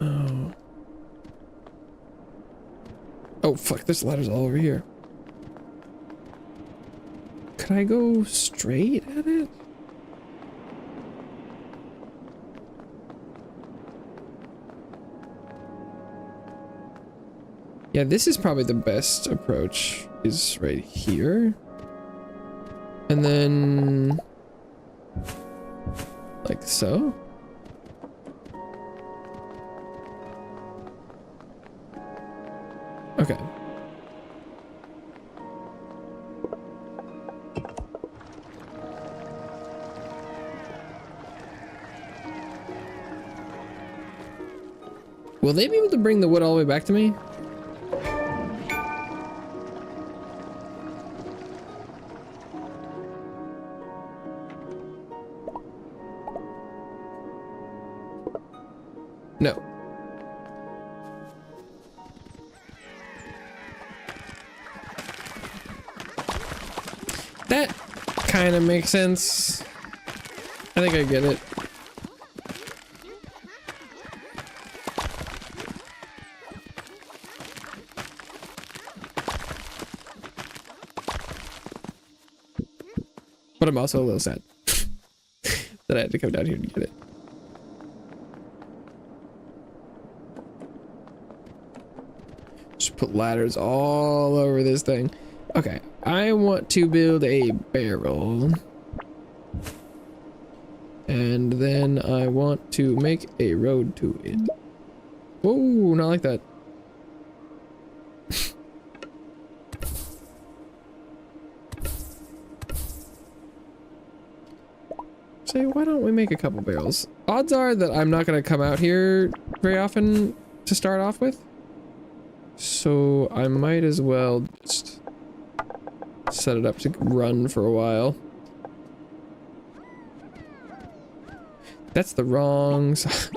Oh. Oh, fuck, there's ladders all over here. Could I go straight at it? Yeah, this is probably the best approach, is right here. And then like so. Okay. Will they be able to bring the wood all the way back to me? No. That kind of makes sense. I think I get it. But I'm also a little sad that I had to come down here to get it. Just put ladders all over this thing. Okay, I want to build a barrel. And then I want to make a road to it. Whoa, not like that. Say, why don't we make a couple barrels? Odds are that I'm not going to come out here very often to start off with. So I might as well just set it up to run for a while. That's the wrong side.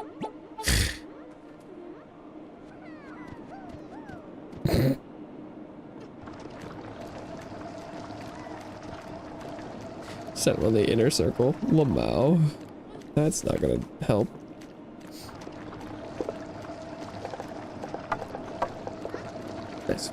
Set on the inner circle. Lamau. That's not gonna help. Nice.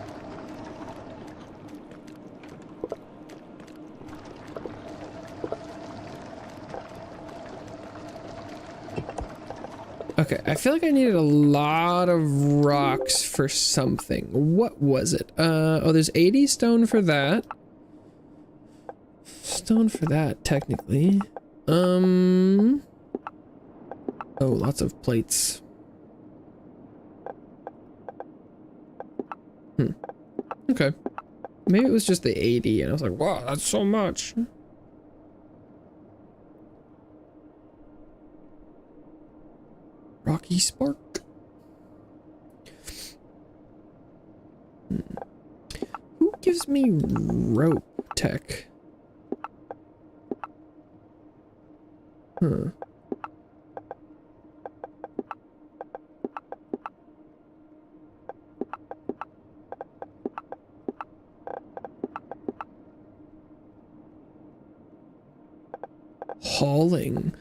Okay, I feel like I needed a lot of rocks for something. What was it? Oh, there's 80 stone for that. Stone for that, technically. Oh, lots of plates. Okay. Maybe it was just the 80 and I was like, wow, that's so much. Rocky Spark. Who gives me rope tech? Huh. Hauling.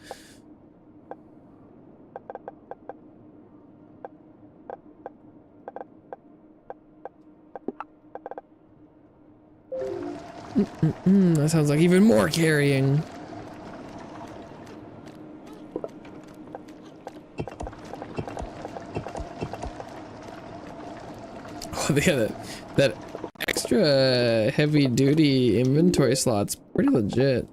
That sounds like even more carrying. Oh, yeah, that extra heavy duty inventory slot's pretty legit.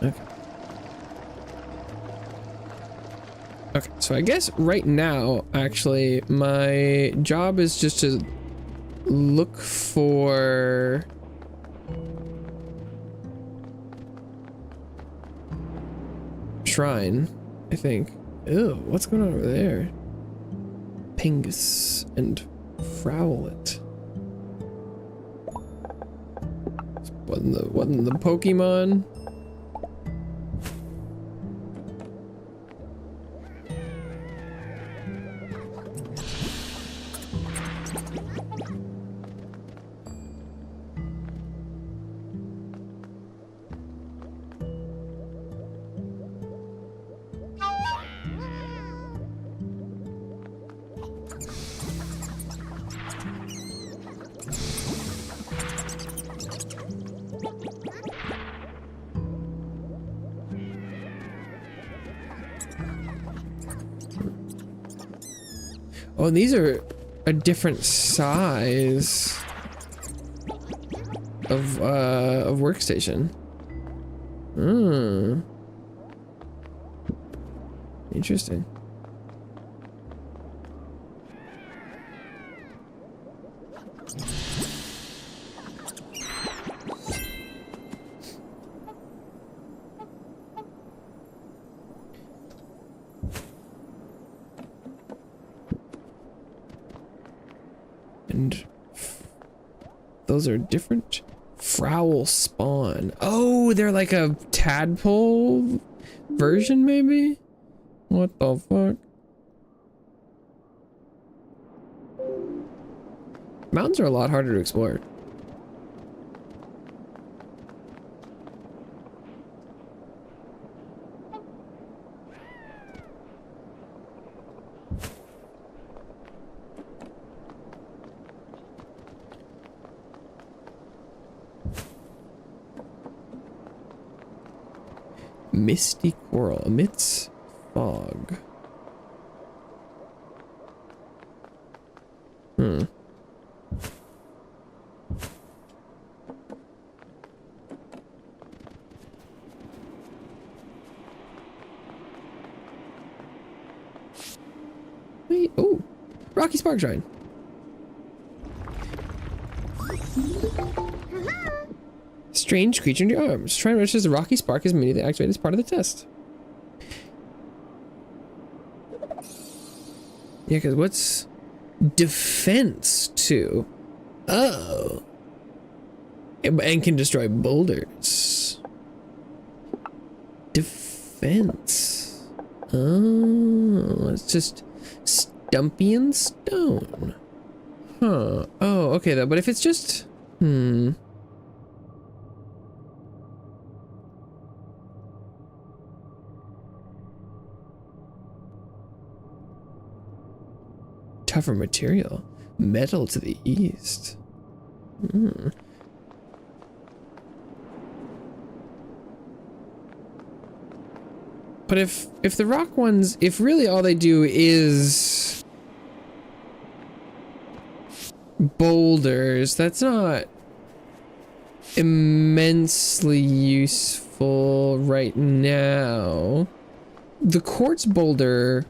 Okay. Okay, so I guess right now, actually, my job is just to look for shrine, I think. Ew, what's going on over there? Pingus and Frowlet. Wasn't the Pokemon? Oh, and these are a different size of workstation. Hmm. Interesting. And those are different. Foul spawn. Oh, they're like a tadpole version, maybe? What the fuck? Mountains are a lot harder to explore. Misty coral emits fog. Wait, oh, Rocky Spark Shrine. Strange creature in your arms. Shrine registers the Rocky Spark is immediately activated as part of the test. Yeah, because what's defense 2? Oh. And can destroy boulders. Defense. Oh, it's just stumpy and stone. Huh. Oh, okay though, but if it's just... Tougher material. Metal to the east. But if the rock ones, if really all they do is boulders, that's not immensely useful right now. The quartz boulder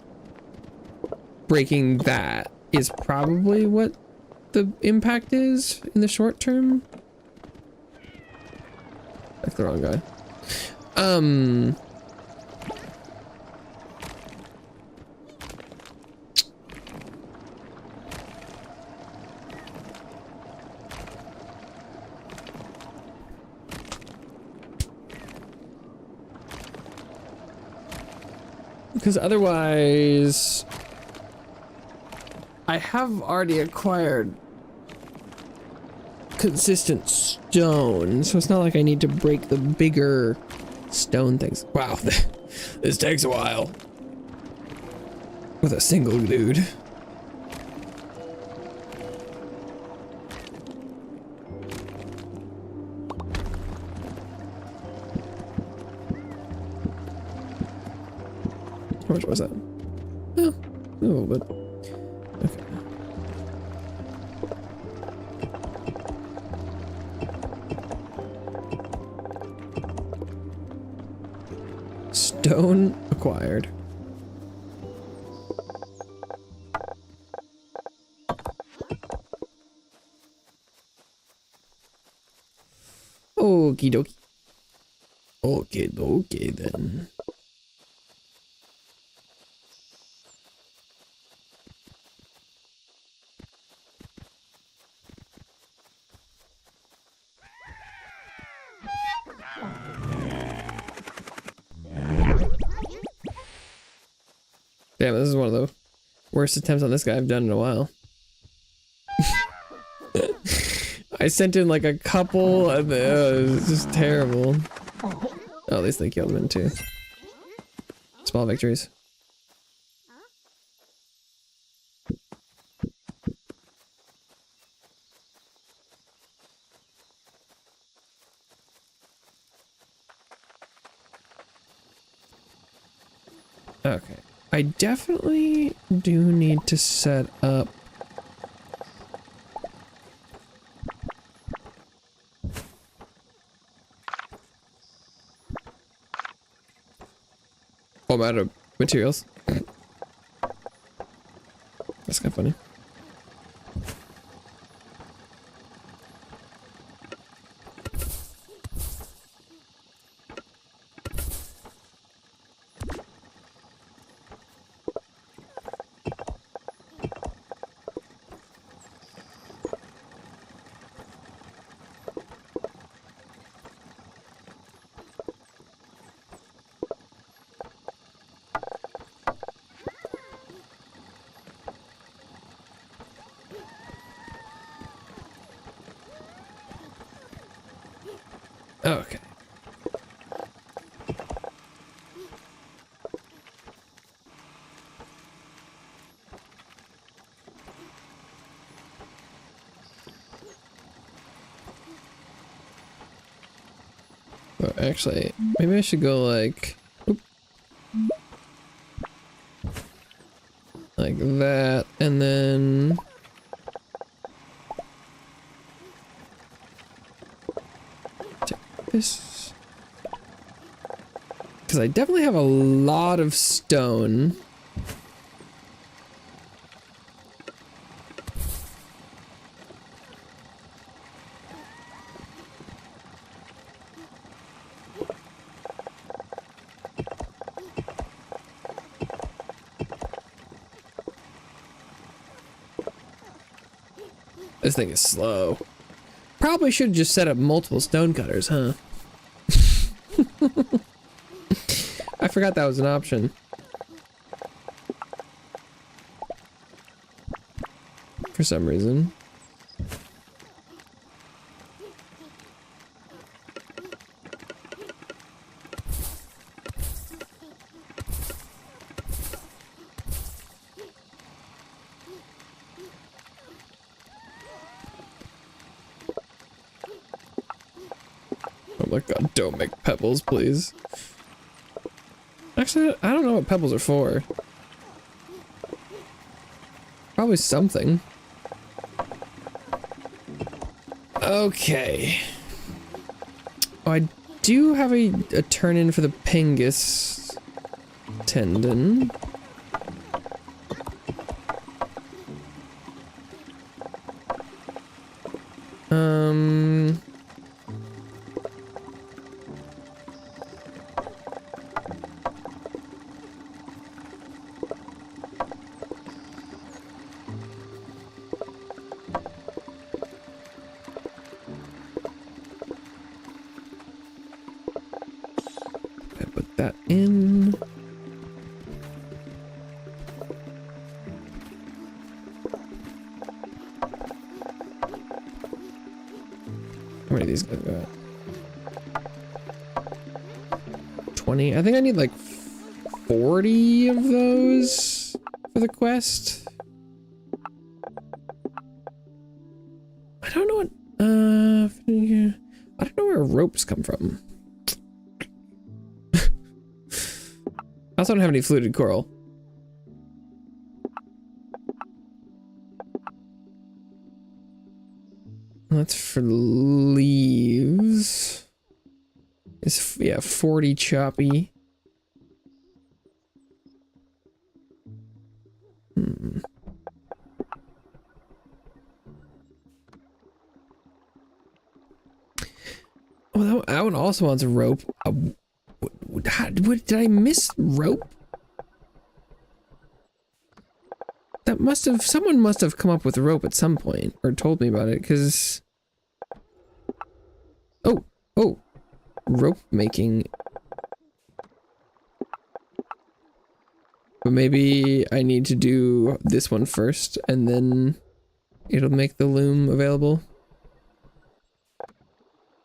breaking that is probably what the impact is in the short term. That's the wrong guy. Because otherwise, I have already acquired consistent stone, so it's not like I need to break the bigger stone things. Wow, this takes a while. With a single dude. How much was that? Oh, a little bit. Okay. Stone acquired. Okie dokie. Okay, okay then. Damn, this is one of the worst attempts on this guy I've done in a while. I sent in like a couple and it was just terrible. Oh, at least they killed him in too. Small victories. Okay. I definitely do need to set up I'm out of materials. That's kind of funny. Okay. Oh, actually, maybe I should go like, oop, like that, and then take this, because I definitely have a lot of stone. This thing is slow. Probably should have just set up multiple stone cutters, huh? I forgot that was an option. For some reason. Oh my god, don't make pebbles, please. Actually, I don't know what pebbles are for. Probably something. Okay. Oh, I do have a turn in for the Pengus tendon. I put that in. How many of these guys got? 20. I think I need like 40 of those for the quest. I don't know what, I don't know where ropes come from. I also don't have any fluted coral. That's for leaves. It's, yeah, 40 choppy. Oh, that one also wants a rope. Did I miss rope? That must have, someone must have come up with a rope at some point, or told me about it, because... Oh, rope making. But maybe I need to do this one first, and then it'll make the loom available.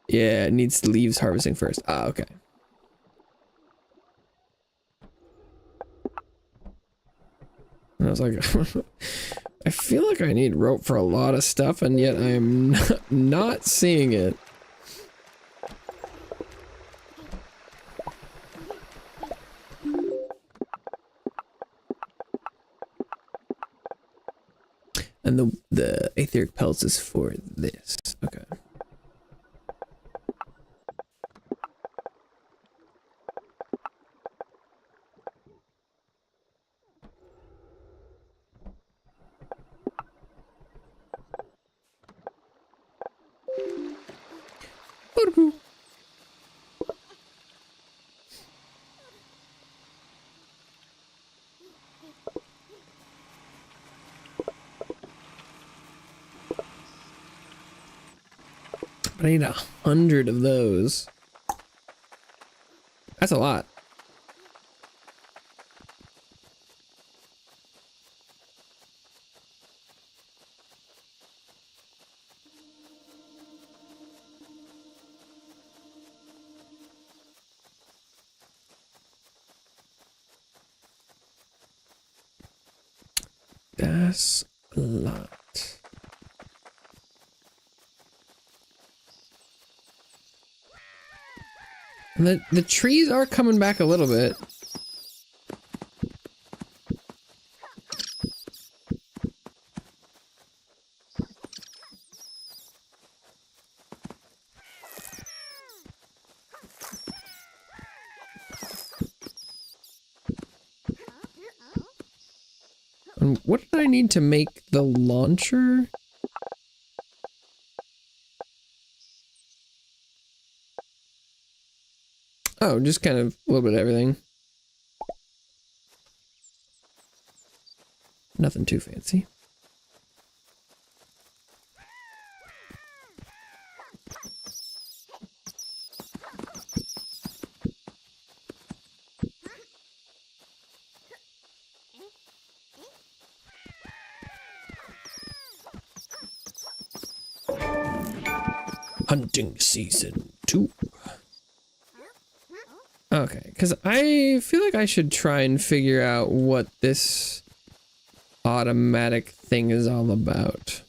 Yeah, it needs leaves harvesting first. Ah, okay. And I was like, I feel like I need rope for a lot of stuff, and yet I'm not seeing it. And the etheric pelts is for this. Okay. But I need 100 of those. That's a lot. That's a lot. And the trees are coming back a little bit. And what did I need to make the launcher? Oh, just kind of a little bit of everything. Nothing too fancy. Hunting season 2. Okay, because I feel like I should try and figure out what this automatic thing is all about.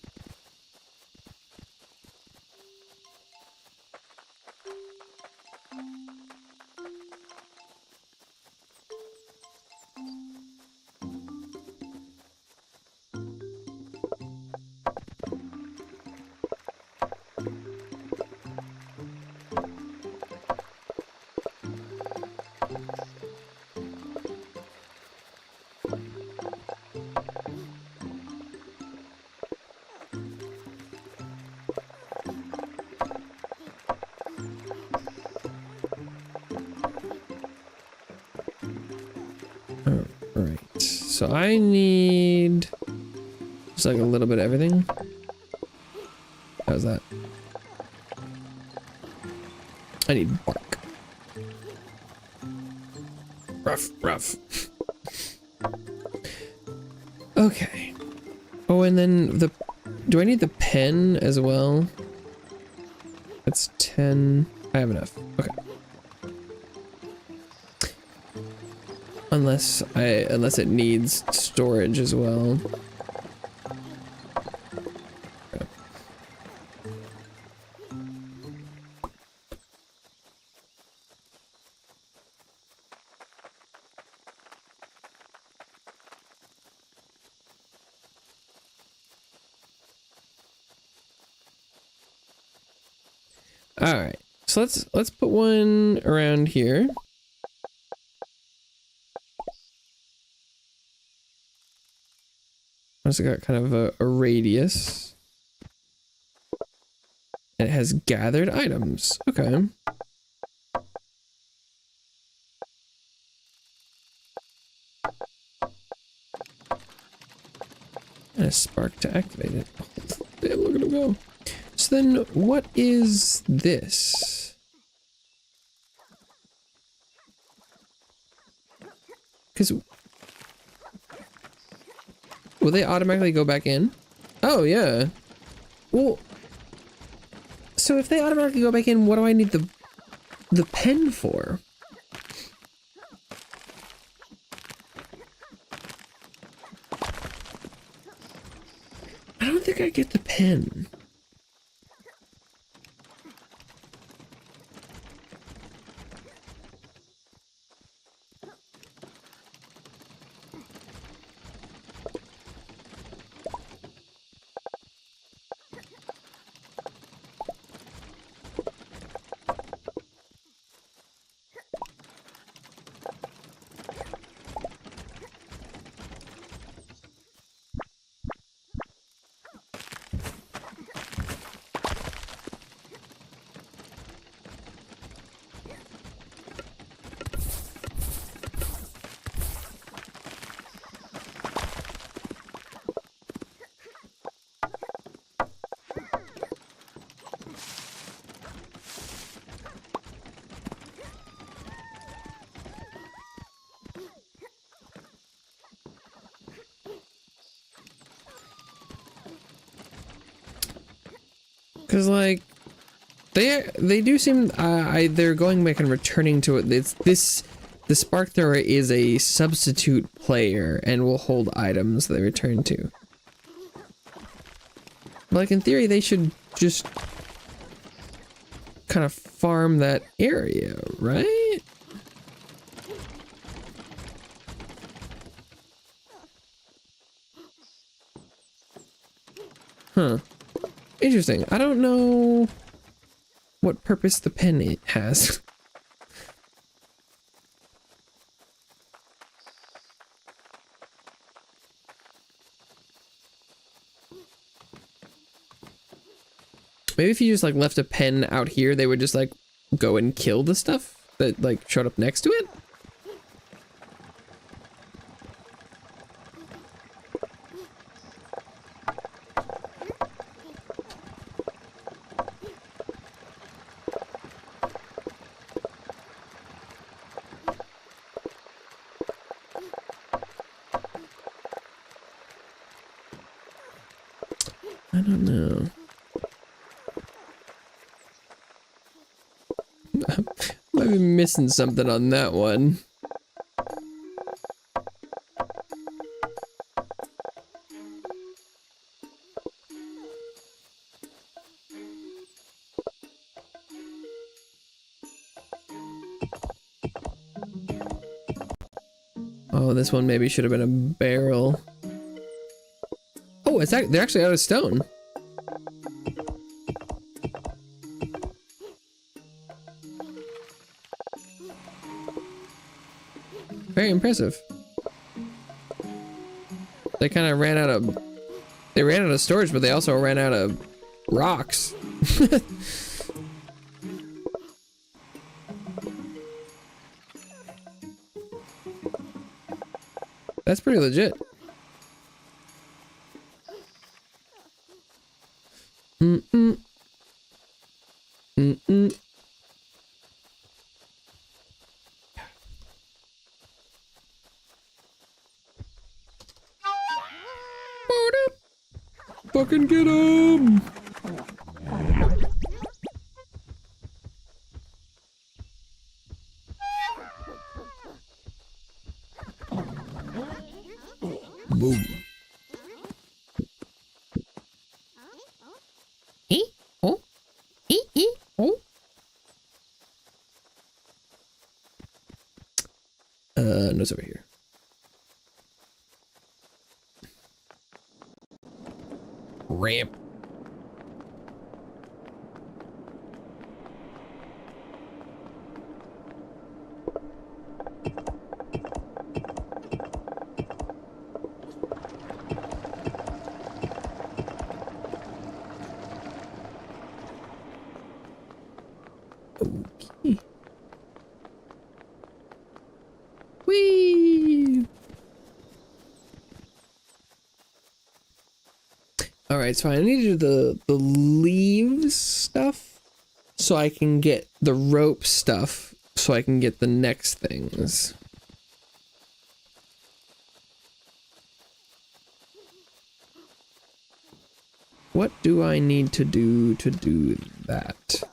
Alright, so I need just like a little bit of everything. How's that? I need bark. Rough. Okay. Oh, and then do I need the pen as well? That's 10. I have enough. Okay. Unless it needs storage as well. Okay. All right. So let's put one around here. It's got kind of a radius. And it has gathered items. Okay. And a spark to activate it. Oh, damn, look at him go. So then what is this? Because will they automatically go back in? Oh, yeah. Well, so if they automatically go back in, what do I need the pen for? I don't think I get the pen. Because, like, they do seem, they're going back and returning to it. It's this The spark thrower is a substitute player and will hold items they return to. Like, in theory, they should just kind of farm that area, right? Huh. Interesting. I don't know what purpose the pen it has. Maybe if you just like left a pen out here, they would just like go and kill the stuff that like showed up next to it. I don't know. Might be missing something on that one. Oh, this one maybe should have been a barrel. Oh, they're actually out of stone. Very impressive. They kind of ran out of storage, but they also ran out of rocks. That's pretty legit. Mm-mm. Mm-mm. Fucking get him! Boom. Oh. Oh. No, it's over here. Ramp. Okay. Whee! Alright, so I need to do the leaves stuff so I can get the rope stuff so I can get the next things. What do I need to do that?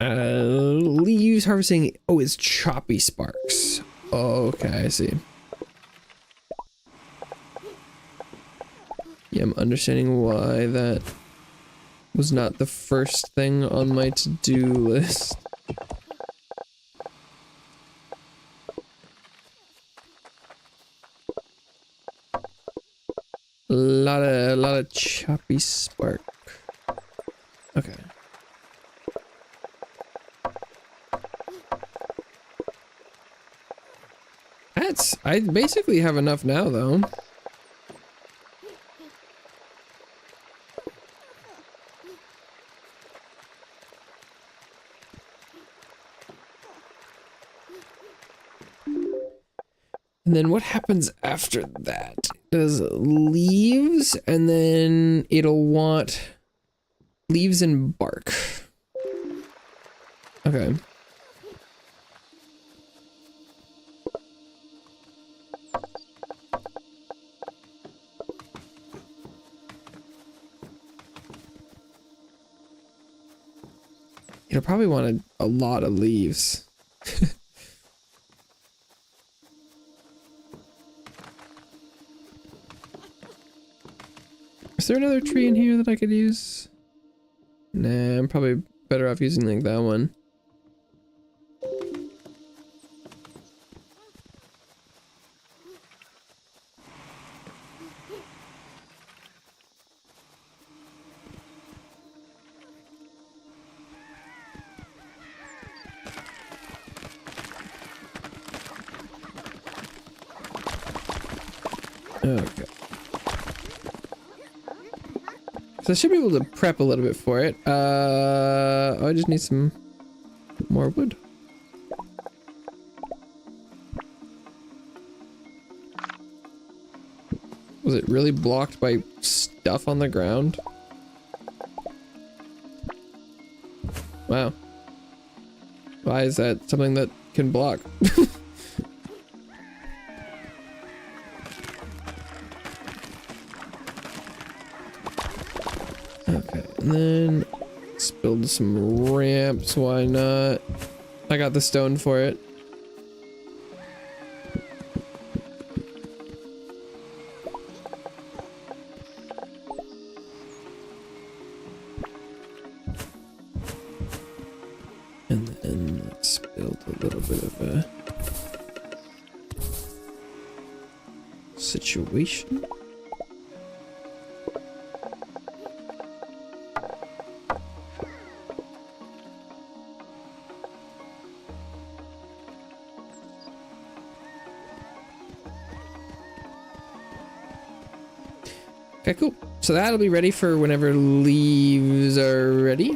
Leaves harvesting. Oh, it's choppy sparks. Oh, okay, I see. Yeah, I'm understanding why that was not the first thing on my to-do list. A lot of choppy spark. Okay. I basically have enough now, though. And then what happens after that? It does leaves, and then it'll want leaves and bark. Okay. You'll probably want a lot of leaves. Is there another tree in here that I could use? Nah, I'm probably better off using like that one. Okay. So I should be able to prep a little bit for it. Oh, I just need some more wood. Was it really blocked by stuff on the ground? Wow. Why is that something that can block? Okay, and then let's build some ramps, why not? I got the stone for it. And then let's build a little bit of a situation. Okay, cool. So that'll be ready for whenever leaves are ready.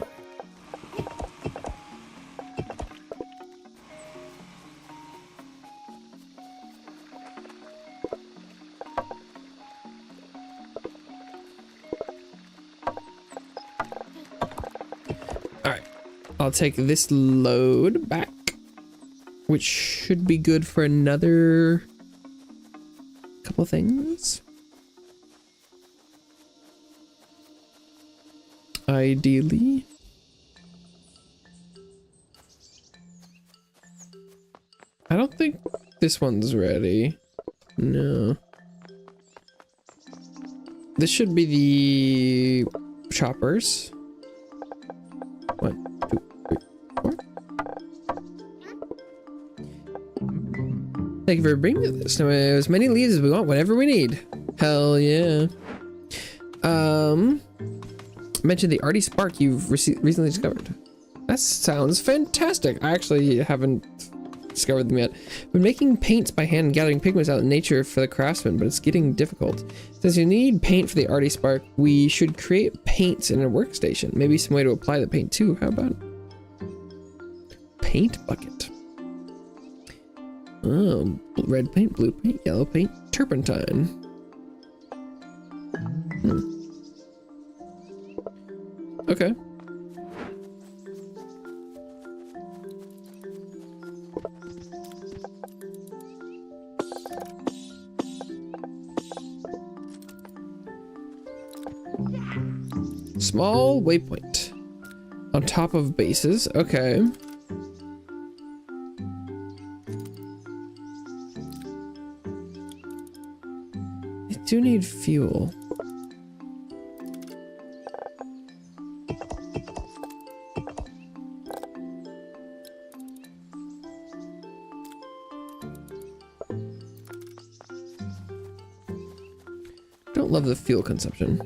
Alright. I'll take this load back, which should be good for another couple things. Ideally. I don't think this one's ready. No. This should be the choppers. 1, 2, 3, 4. Thank you for bringing this. As many leaves as we want, whatever we need. Hell yeah. Mentioned the arty spark you've recently discovered. That sounds fantastic. I actually haven't discovered them yet. I've been making paints by hand and gathering pigments out in nature for the craftsman, but it's getting difficult. Since you need paint for the arty spark, we should create paints in a workstation. Maybe some way to apply the paint too. How about paint bucket? Oh, red paint, blue paint, yellow paint, turpentine. Okay. Small waypoint on top of bases. Okay. I do need fuel. Don't love the fuel consumption.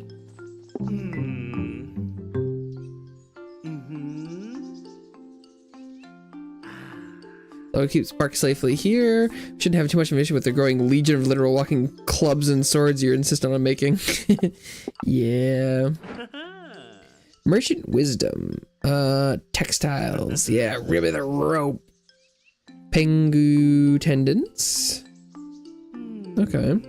I'll keep Spark safely here. Shouldn't have too much of an issue with the growing legion of literal walking clubs and swords you're insistent on making. Yeah. Merchant wisdom. Textiles. Yeah, ribbon the rope. Pengu tendons. Okay.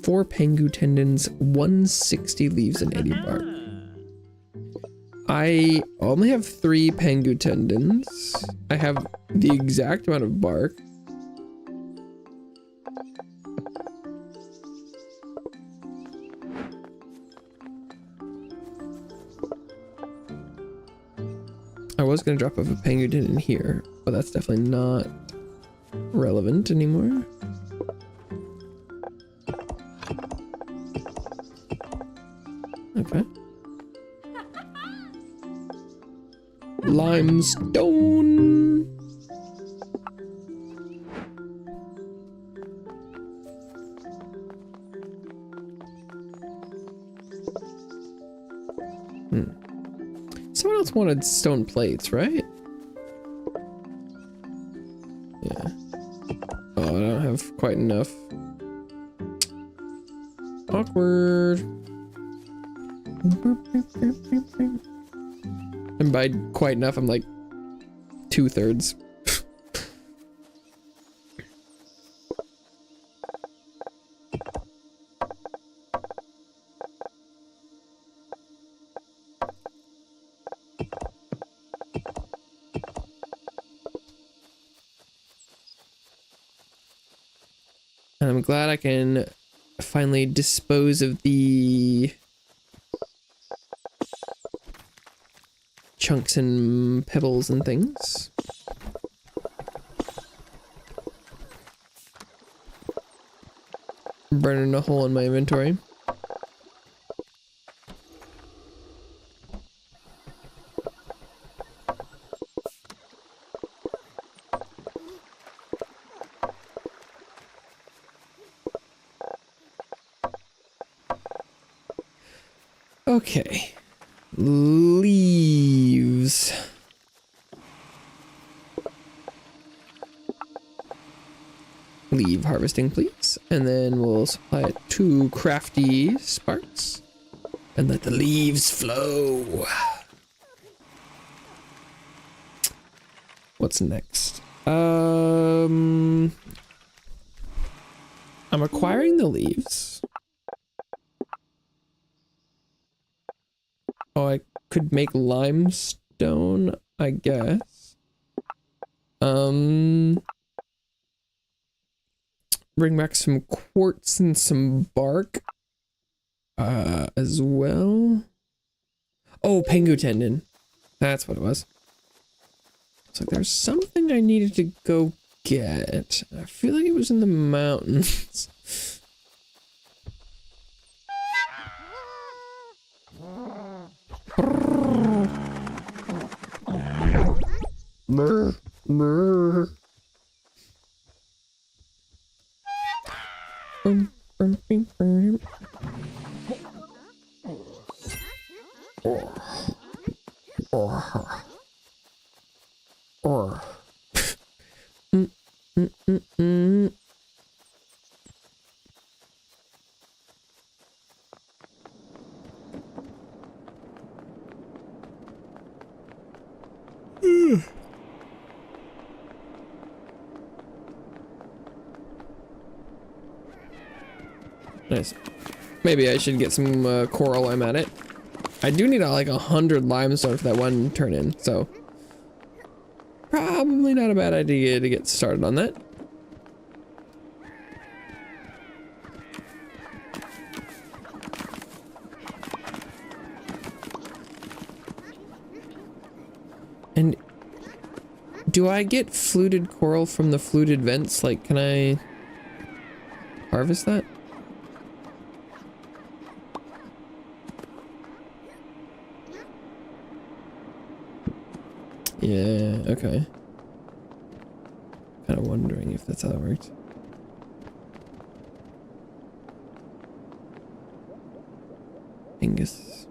4 pengu tendons, 160 leaves, and 80 bark. I only have 3 pengu tendons. I have the exact amount of bark. I was gonna drop off a pengu tendon here, but that's definitely not relevant anymore. Okay. Limestone. Someone else wanted stone plates, right? Yeah. Oh, I don't have quite enough. Awkward. And by quite enough, I'm like 2/3. And I'm glad I can finally dispose of the chunks and pebbles and things. Burning a hole in my inventory. Okay. Leaves. Leave harvesting, please. And then we'll supply it to crafty sparks. And let the leaves flow. What's next? I'm acquiring the leaves. Oh, I could make limestone, I guess. Bring back some quartz and some bark. As well. Oh, pengu tendon. That's what it was. It's like there's something I needed to go get. I feel like it was in the mountains. Nice. Maybe I should get some coral while I'm at it. I do need like 100 limestone for that one turn in, so probably not a bad idea to get started on that. And do I get fluted coral from the fluted vents? Like, can I harvest that? Yeah, okay. Kind of wondering if that's how that works. Angus.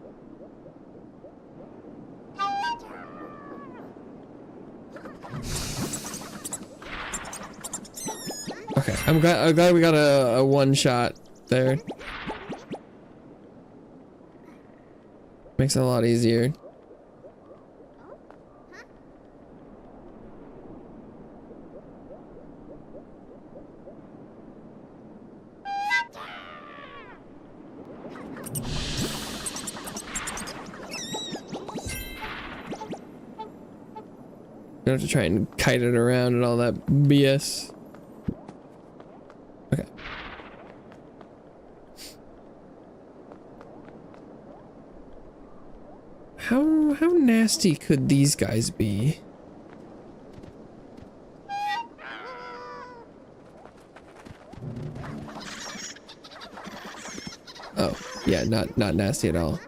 Okay, I'm glad we got a one shot there. Makes it a lot easier. Don't have to try and kite it around and all that BS. Okay. How nasty could these guys be? Oh, yeah, not nasty at all.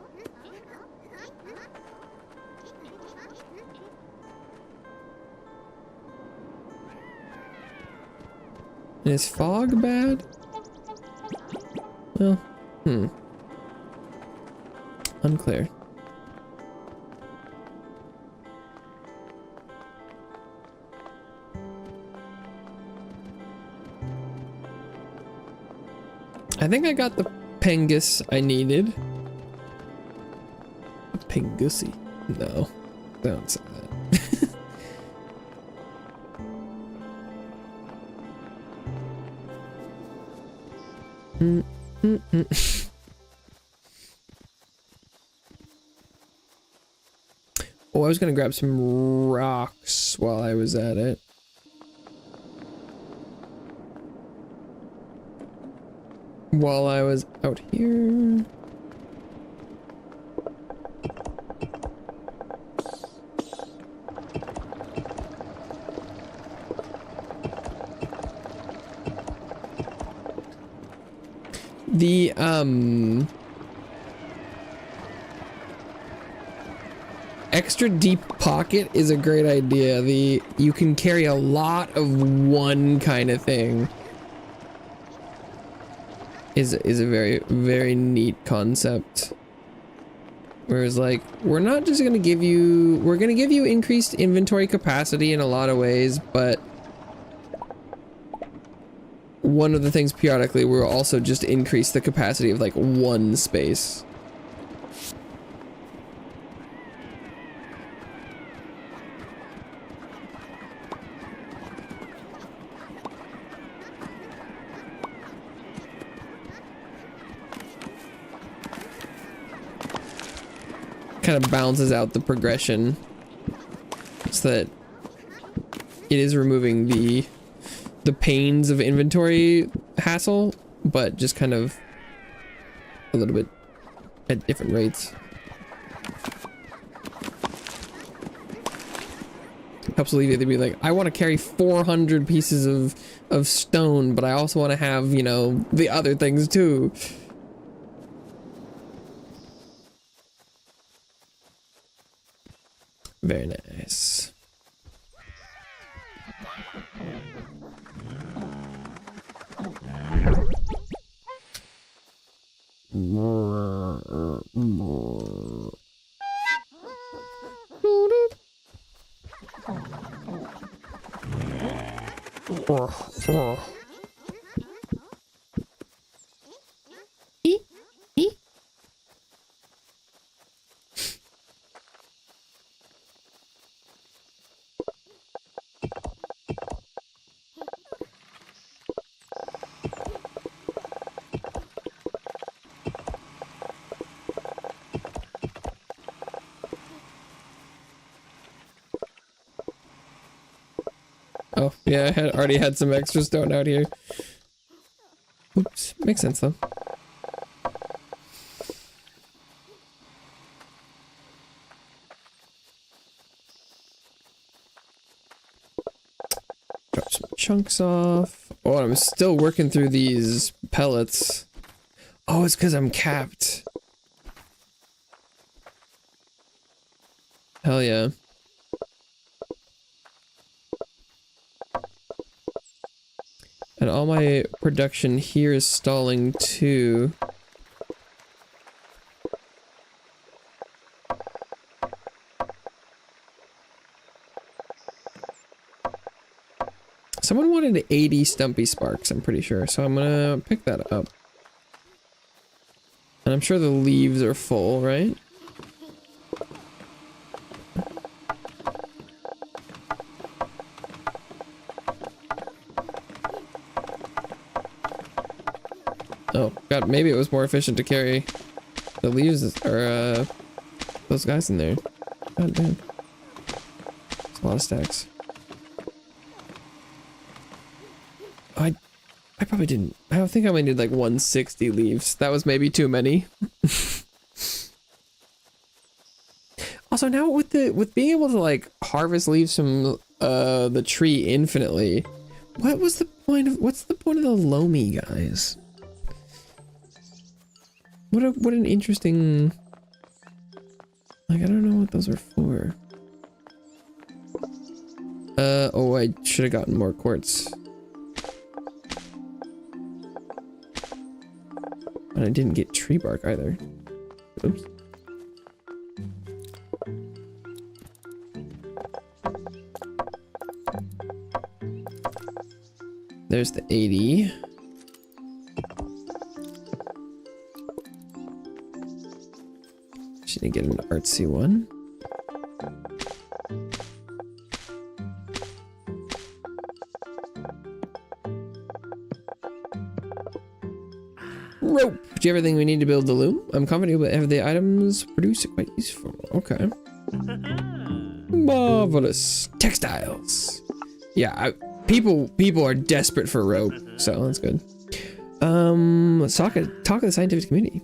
And is fog bad? Well, unclear. I think I got the Pengus I needed. Pengussy. No, don't say that. Oh, I was gonna grab some rocks while I was at it. While I was out here. The extra deep pocket is a great idea. You can carry a lot of one kind of thing. Is a very neat concept. Whereas like we're not just gonna give you increased inventory capacity in a lot of ways, but one of the things periodically we'll also just increase the capacity of like one space. Kind of balances out the progression so that it is removing the pains of inventory hassle, but just kind of a little bit at different rates. Helps alleviate to be like, I want to carry 400 pieces of stone, but I also want to have, you know, the other things too. Very nice. Oh, yeah, I already had some extra stone out here. Oops, makes sense though. Drop some chunks off. Oh, I'm still working through these pellets. Oh, it's because I'm capped. Hell yeah. And all my production here is stalling too. Someone wanted 80 stumpy sparks, I'm pretty sure, so I'm gonna pick that up. And I'm sure the leaves are full, right? Oh, God, maybe it was more efficient to carry the leaves or those guys in there. God damn. It's a A lot of stacks. I probably didn't. I don't think I only did like 160 leaves. That was maybe too many. Also, now with being able to like harvest leaves from the tree infinitely, what's the point of the loamy guys? What an interesting, like, I don't know what those are for. Oh, I should have gotten more quartz. And I didn't get tree bark either. Oops. There's the 80. Just need to get an artsy one. Rope! Do you have everything we need to build the loom? I'm confident we'll have the items produced quite useful. Okay. Marvelous. Textiles. Yeah, people are desperate for rope, so that's good. Let's talk of the scientific community.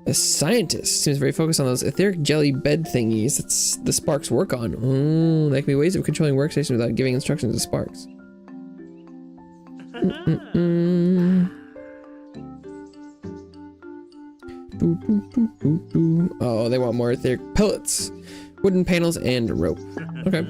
A scientist seems very focused on those etheric jelly bed thingies that's the Sparks work on. Ooh, there can be ways of controlling workstation without giving instructions to Sparks. Oh, they want more etheric pellets, wooden panels, and rope. Okay.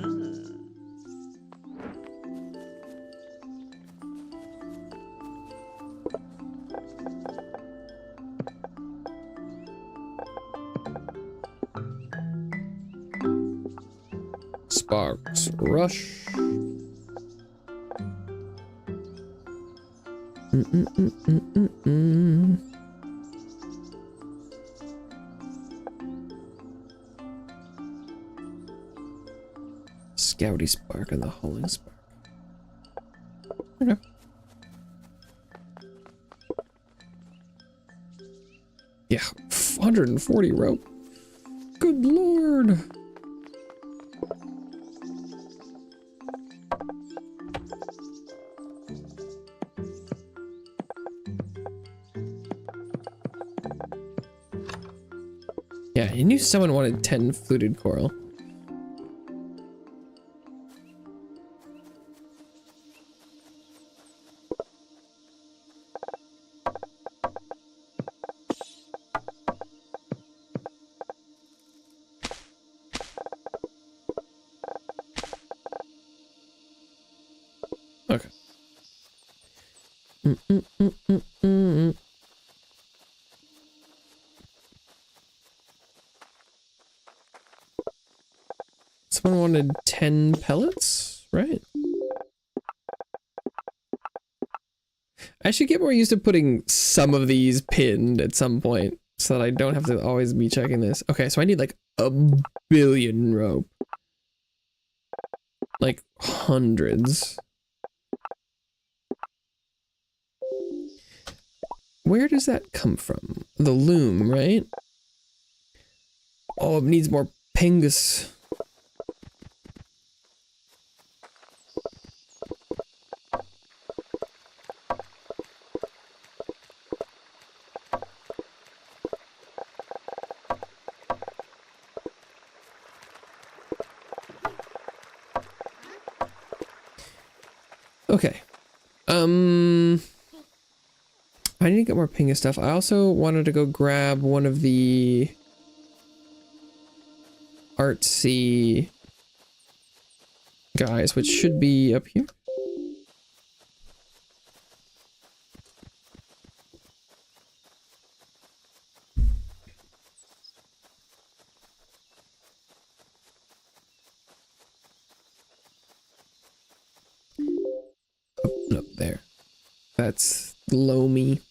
Sparks rush. Scouty spark and the hauling spark. Okay. Yeah, 140 rope. Good lord. Yeah, I knew someone wanted 10 fluted coral. Okay. Someone wanted 10 pellets, right? I should get more used to putting some of these pinned at some point so that I don't have to always be checking this. Okay, so I need like a billion rope. Like hundreds. Where does that come from? The loom, right? Oh, it needs more pingus. Okay. I need to get more pinga stuff. I also wanted to go grab one of the artsy guys, which should be up here. Oh, no, there. That's loamy.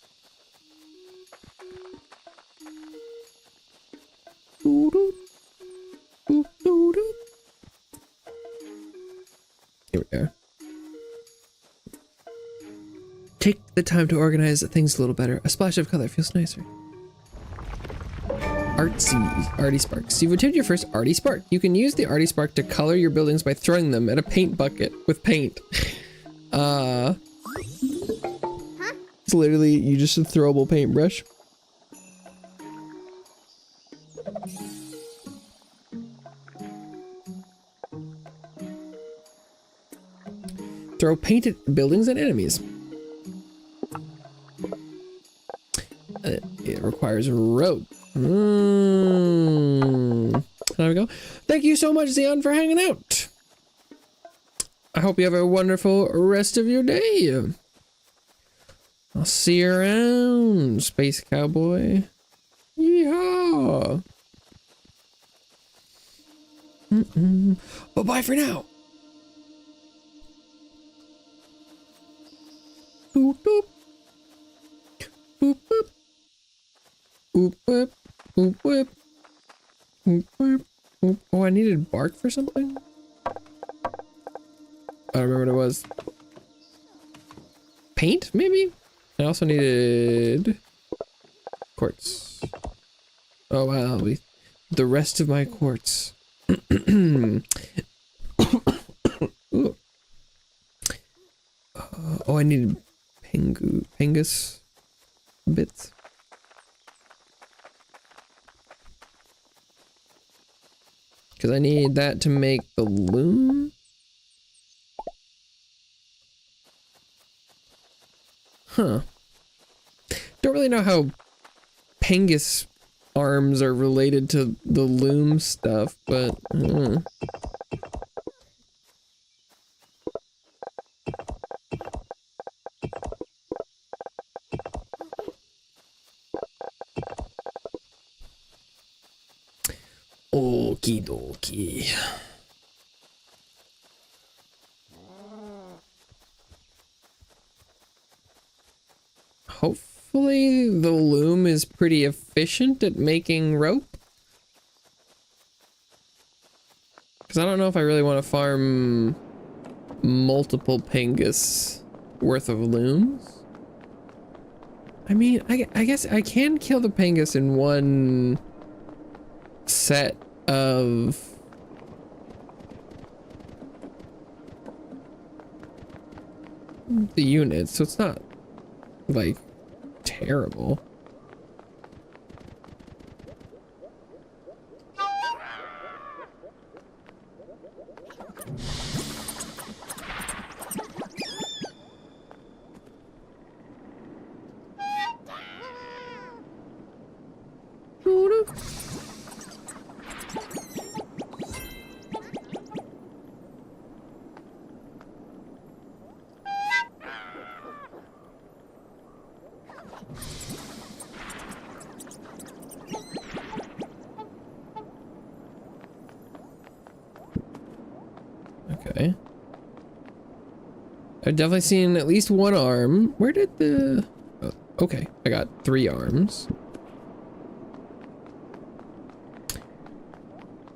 Here we are. Take the time to organize things a little better. A splash of color feels nicer. Arty Sparks. You've obtained your first Arty Spark. You can use the Arty Spark to color your buildings by throwing them at a paint bucket with paint. It's literally, you just a throwable paintbrush. Throw painted buildings at enemies. It requires a rope. There we go. Thank you so much, Xeon, for hanging out. I hope you have a wonderful rest of your day. I'll see you around, Space Cowboy. Yeehaw. Bye-bye for now. Boop, boop. Boop, boop. Boop, boop. Boop, boop. Boop, boop. Boop. Oh, I needed bark for something? I don't remember what it was. Paint, maybe? I also needed quartz. Oh, wow. The rest of my quartz. Oh, I needed Pengus bits. Because I need that to make the loom. Huh. Don't really know how Pengus arms are related to the loom stuff, but okie dokie. Hopefully the loom is pretty efficient at making rope. Because I don't know if I really want to farm multiple Pengus worth of looms. I mean, I guess I can kill the Pengus in one set of the units, so it's not like terrible. Okay. I've definitely seen at least one arm. Where did the... Oh, okay, I got 3 arms.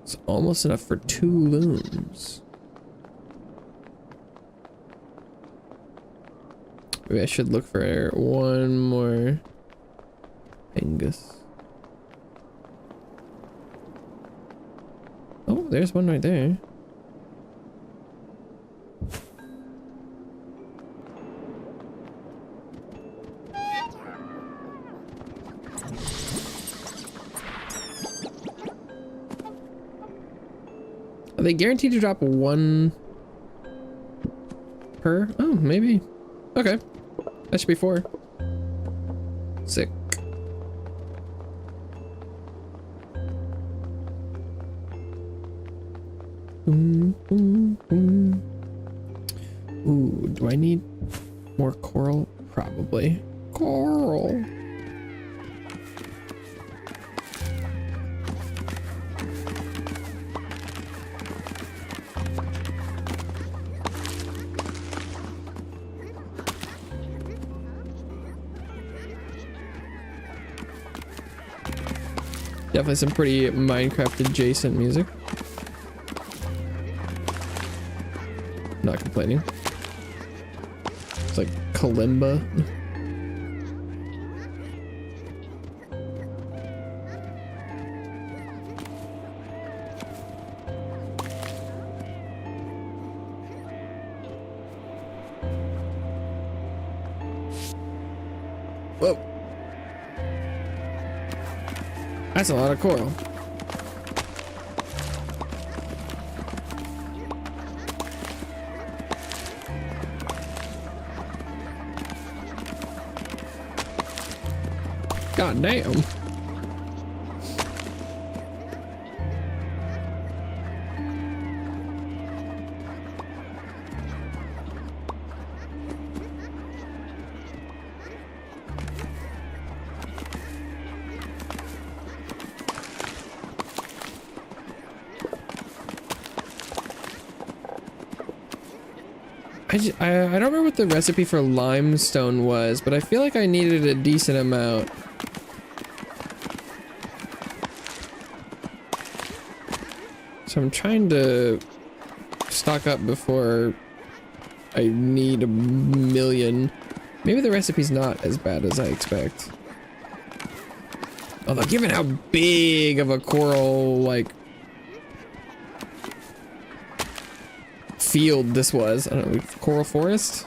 It's almost enough for 2 looms. Maybe I should look for one more Pengus. Oh, there's one right there. Are they guaranteed to drop 1 per? Oh, maybe. Okay. That should be 4. Sick. Ooh, do I need more coral? Probably. Coral. Definitely some pretty Minecraft adjacent music. Not complaining. It's like kalimba. Whoa. That's a lot of coral. God damn. I don't remember what the recipe for limestone was, but I feel like I needed a decent amount. So I'm trying to stock up before I need a million. Maybe the recipe's not as bad as I expect. Although given how big of a coral, like, field this was, I don't know, coral forest?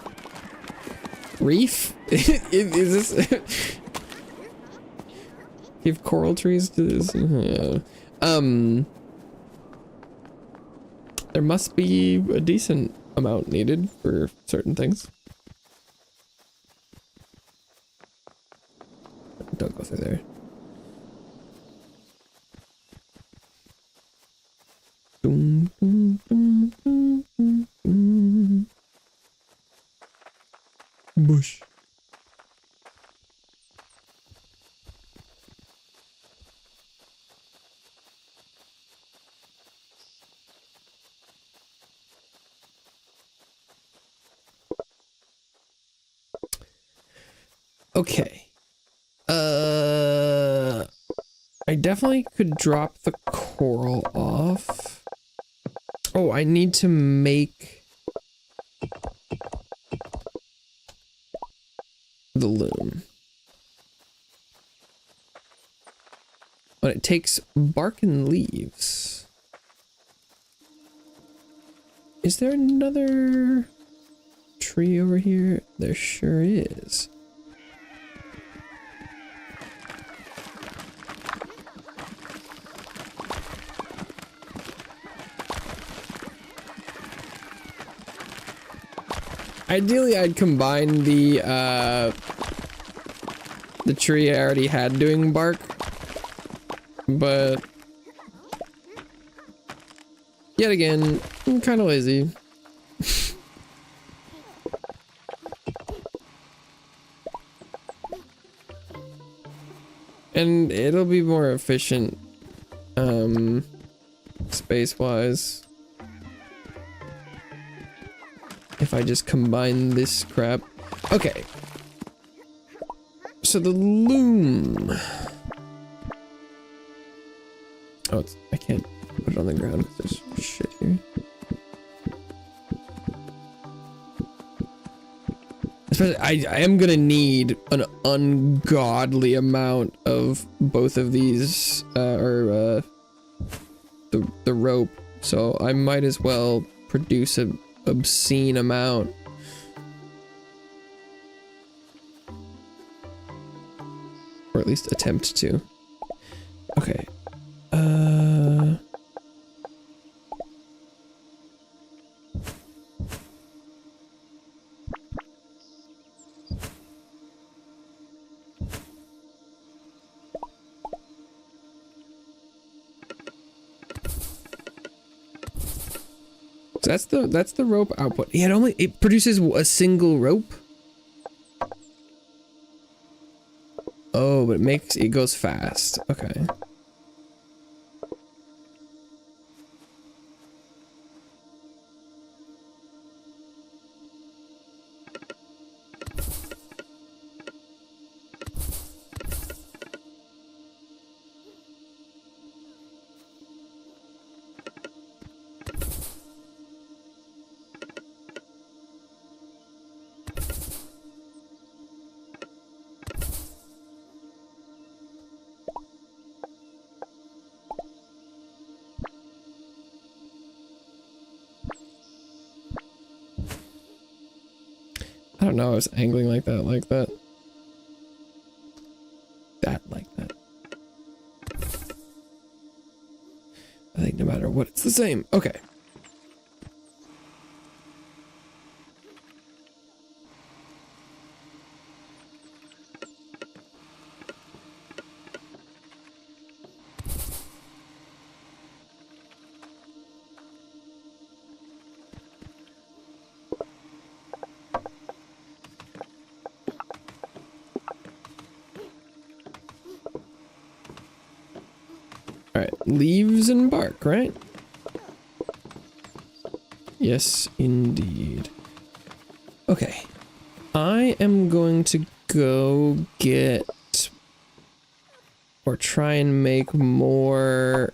Reef? Is this... Give coral trees to this? There must be a decent amount needed for certain things. Don't go through there. Bush. Okay. I definitely could drop the coral off. Oh, I need to make the loom. But it takes bark and leaves. Is there another tree over here? There sure is. Ideally, I'd combine the tree I already had doing bark, but yet again, I'm kind of lazy. And it'll be more efficient, space-wise, if I just combine this crap. Okay. So the loom. Oh, I can't put it on the ground because there's shit here. Especially, I am gonna need an ungodly amount of both of these, the rope. So I might as well produce an obscene amount. Or at least attempt to. Okay. So that's the rope output. Yeah, it produces a single rope. Oh, but it goes fast. Okay. I don't know, I was angling like that. matter what, it's the same. Okay. Alright, leaves and bark, right? Yes, indeed. Okay. I am going to go get... or try and make more...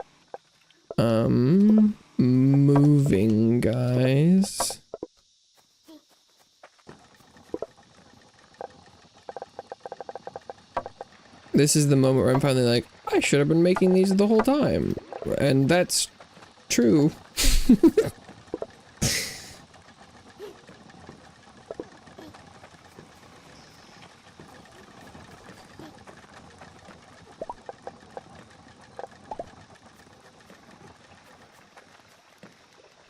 moving guys. This is the moment where I'm finally like, I should have been making these the whole time. And that's true.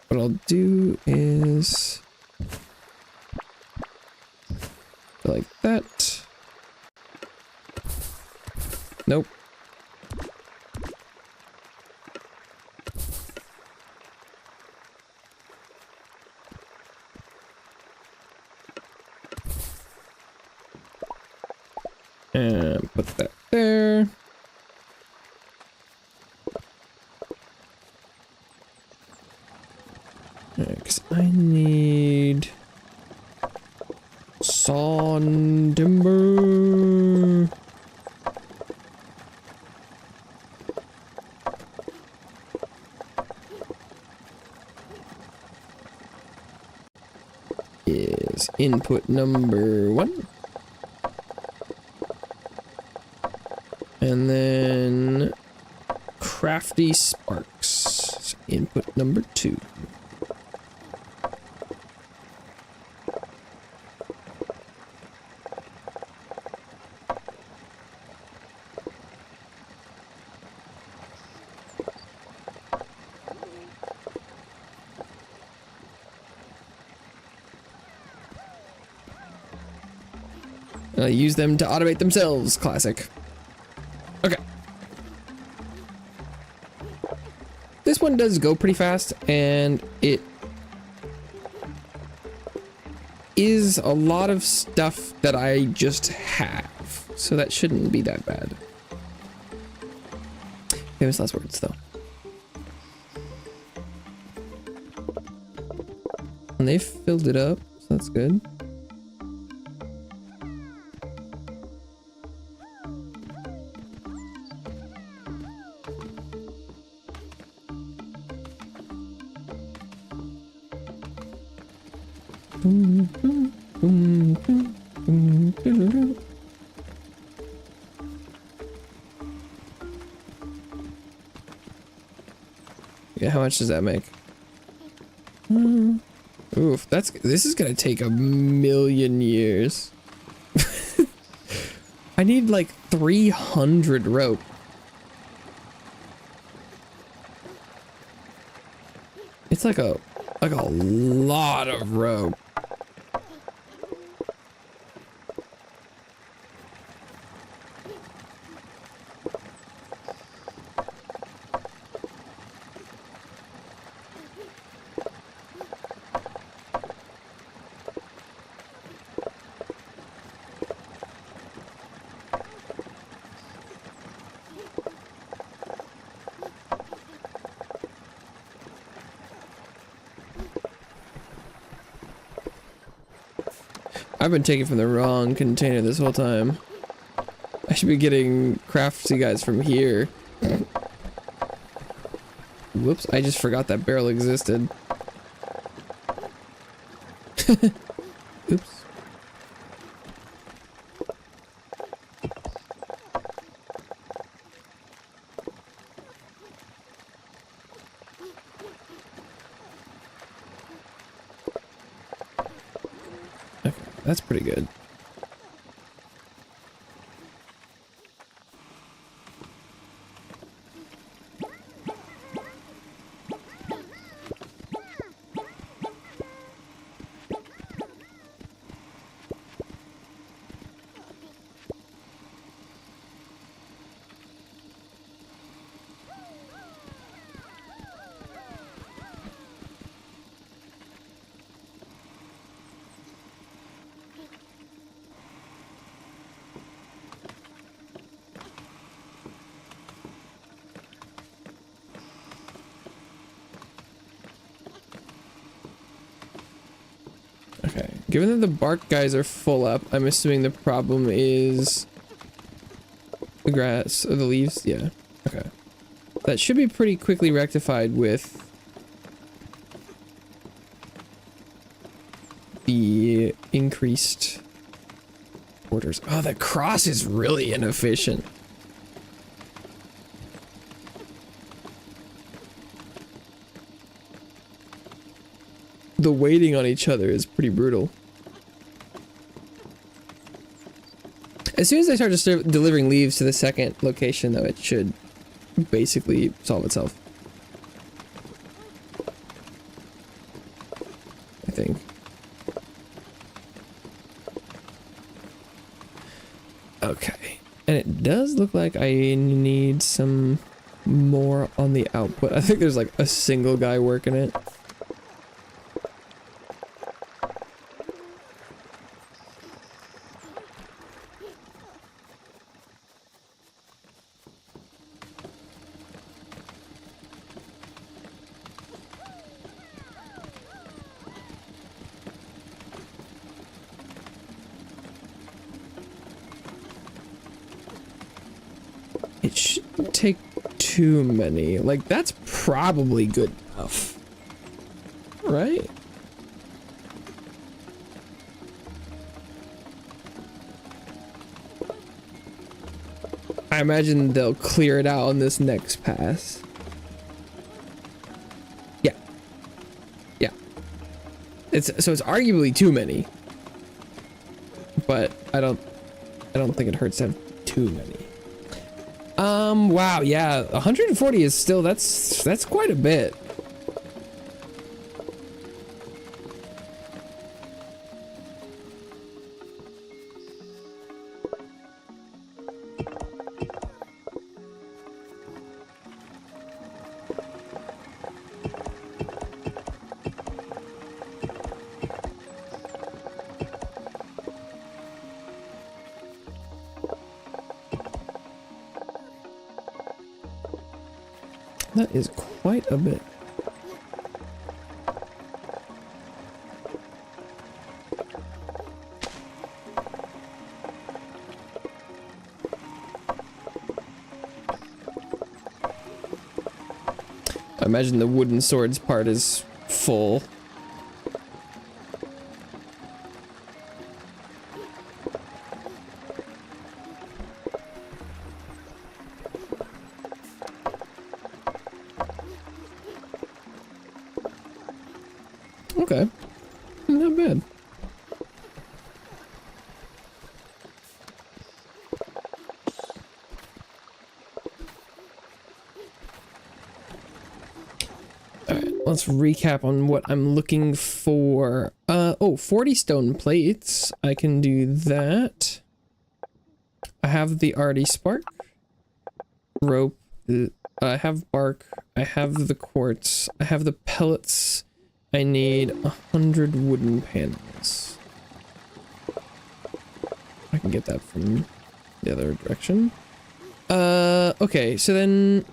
What I'll do is like that. Nope. And put that there. Because I need saw and timber. Is input number 1. And then crafty sparks, input number 2. And I use them to automate themselves, classic. Okay. This one does go pretty fast, and it is a lot of stuff that I just have, so that shouldn't be that bad. Famous last words, though. And they filled it up, so that's good. Yeah, how much does that make? Oof, this is gonna take 1,000,000 years. I need like 300 rope. It's like a lot of rope. I've been taking from the wrong container this whole time. I should be getting crafty guys from here. Whoops, I just forgot that barrel existed. Oops. Okay, that's pretty good. Given that the bark guys are full up, I'm assuming the problem is the grass or the leaves. Yeah. Okay. That should be pretty quickly rectified with the increased orders. Oh, that cross is really inefficient. The waiting on each other is pretty brutal. As soon as I start to start delivering leaves to the second location, though, it should basically solve itself. I think. Okay. And it does look like I need some more on the output. I think there's like a single guy working it. It shouldn't take too many. Like, that's probably good enough. Right? I imagine they'll clear it out on this next pass. Yeah. Yeah. So it's arguably too many. But I don't think it hurts to have too many. Wow, yeah, 140 is still, that's quite a bit. That is quite a bit. I imagine the wooden swords part is full. Okay, not bad. Alright, let's recap on what I'm looking for. Oh, 40 stone plates. I can do that. I have the arty spark. Rope. I have bark. I have the quartz. I have the pellets. I need 100 wooden panels. I can get that from the other direction. Okay, so then...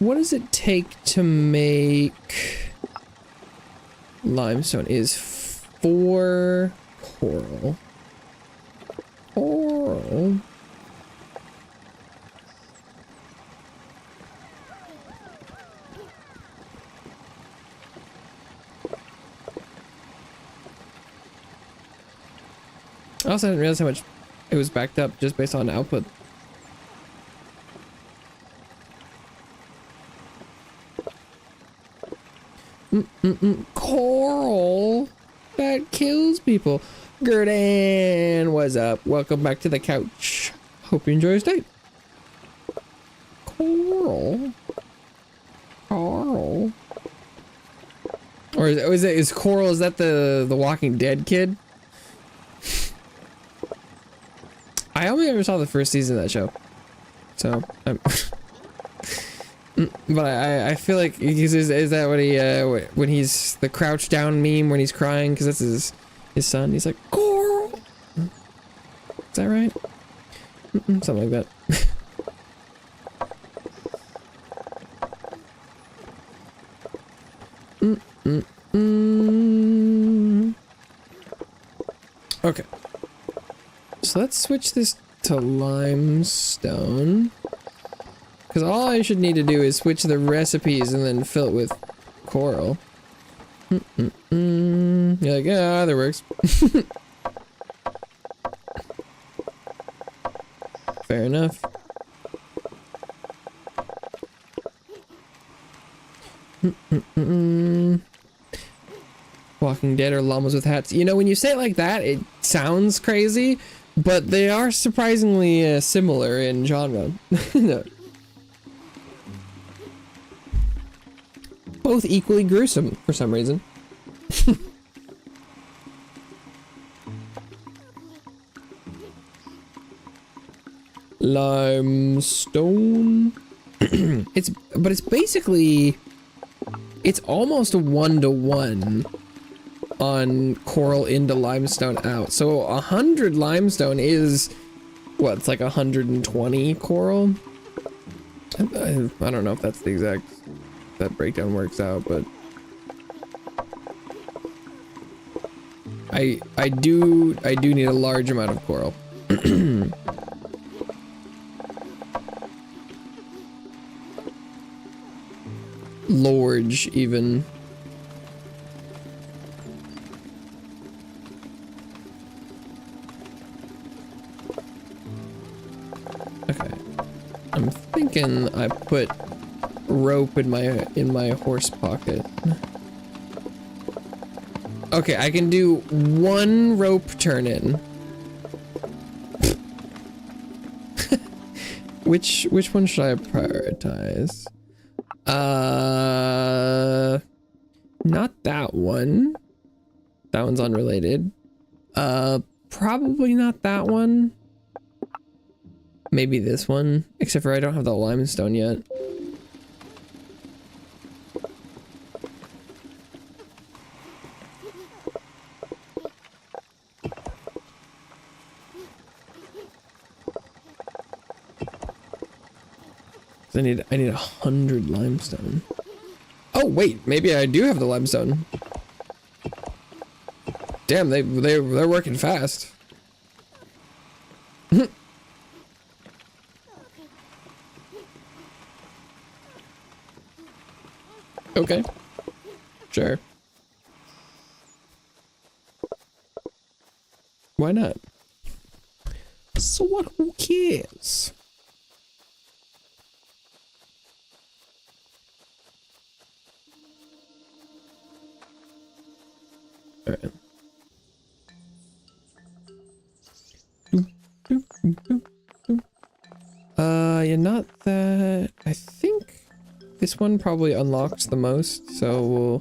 what does it take to make limestone? Is 4 coral. Coral. I also didn't realize how much it was backed up just based on output. Coral that kills people. Gurdan, what's up? Welcome back to the couch. Hope you enjoy your stay. Coral. Coral. Or is Coral, is that the Walking Dead kid? I only ever saw the first season of that show. So But I feel like is that what he when he's the crouch down meme when he's crying because that's his son. He's like Coral. Is that right? Something like that. Okay. So let's switch this to limestone. Because all I should need to do is switch the recipes and then fill it with coral. You're like, yeah, that works. Fair enough. Walking Dead or llamas with hats. You know, when you say it like that, it sounds crazy, but they are surprisingly similar in genre. No. Both equally gruesome for some reason. Limestone. But it's basically, it's almost a 1-to-1 on coral into limestone out. So 100 limestone is what? It's like 120 coral. I don't know if that's the exact that breakdown works out, but I do need a large amount of coral. Large even. Okay. I'm thinking I put rope in my horse pocket. Okay, I can do 1 rope turn in. Which one should I prioritize? Not that one. That one's unrelated. Probably not that one. Maybe this one, except for I don't have the limestone yet. I need 100 limestone. Oh wait, maybe I do have the limestone. Damn, they're working fast. Okay. Sure. Why not? So what? Who cares? All right. Yeah, not that. I think this one probably unlocks the most, so we'll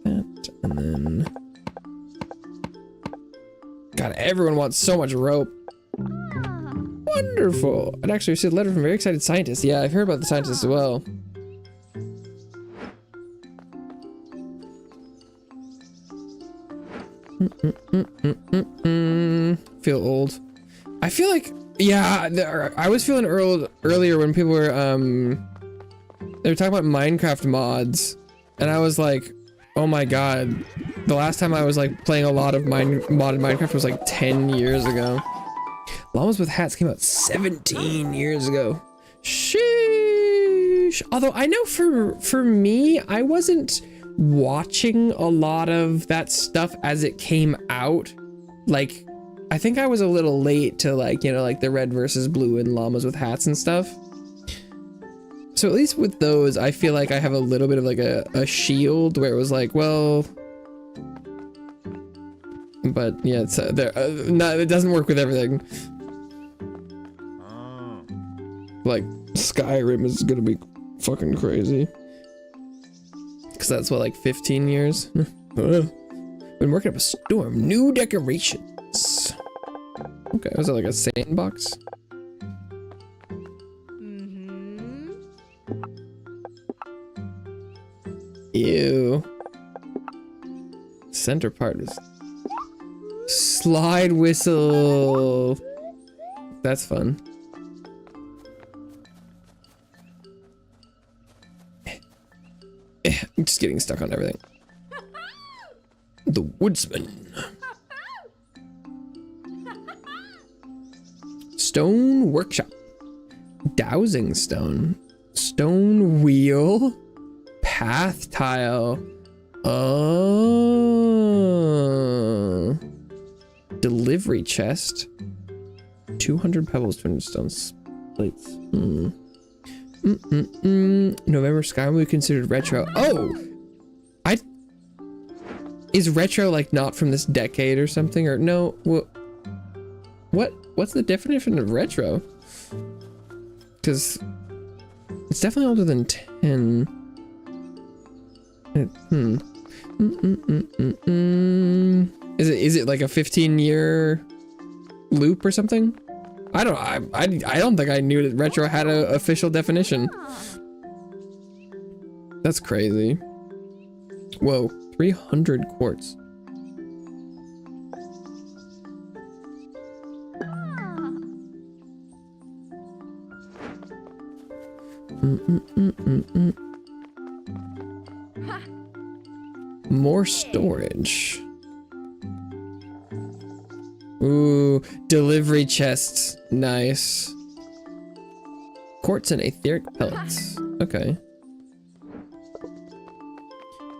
that and then. God, everyone wants so much rope. Wonderful. I'd actually received a letter from a very excited scientist. Yeah, I've heard about the scientist as well. Feel old. I feel like, yeah, I was feeling earlier when people were they were talking about Minecraft mods, and I was like, oh my god, the last time I was like playing a lot of modded Minecraft was like 10 years ago. Llamas with Hats came out 17 years ago. Sheesh. Although I know for me, I wasn't watching a lot of that stuff as it came out. Like, I think I was a little late to like, you know, like the red versus blue and Llamas with Hats and stuff. So at least with those, I feel like I have a little bit of like a shield where it was like, well, but yeah, it's it doesn't work with everything. Like Skyrim is gonna be fucking crazy. Cause that's what, like 15 years? Been working up a storm. New decorations. Okay, was that like a sandbox? Ew. Center part is slide whistle. That's fun. I'm just getting stuck on everything. The Woodsman. Stone workshop. Dowsing stone. Stone wheel. Path tile. Oh. Delivery chest. 200 pebbles, 200 stone plates. November sky will be considered retro. Oh! Is retro like not from this decade or something? Or no? What's the definition of retro? Because it's definitely older than 10. Is it like a 15-year loop or something? I don't think I knew that retro had an official definition. That's crazy. Whoa, 300 quartz. More storage. Ooh, delivery chests. Nice. Quartz and etheric pellets. Okay.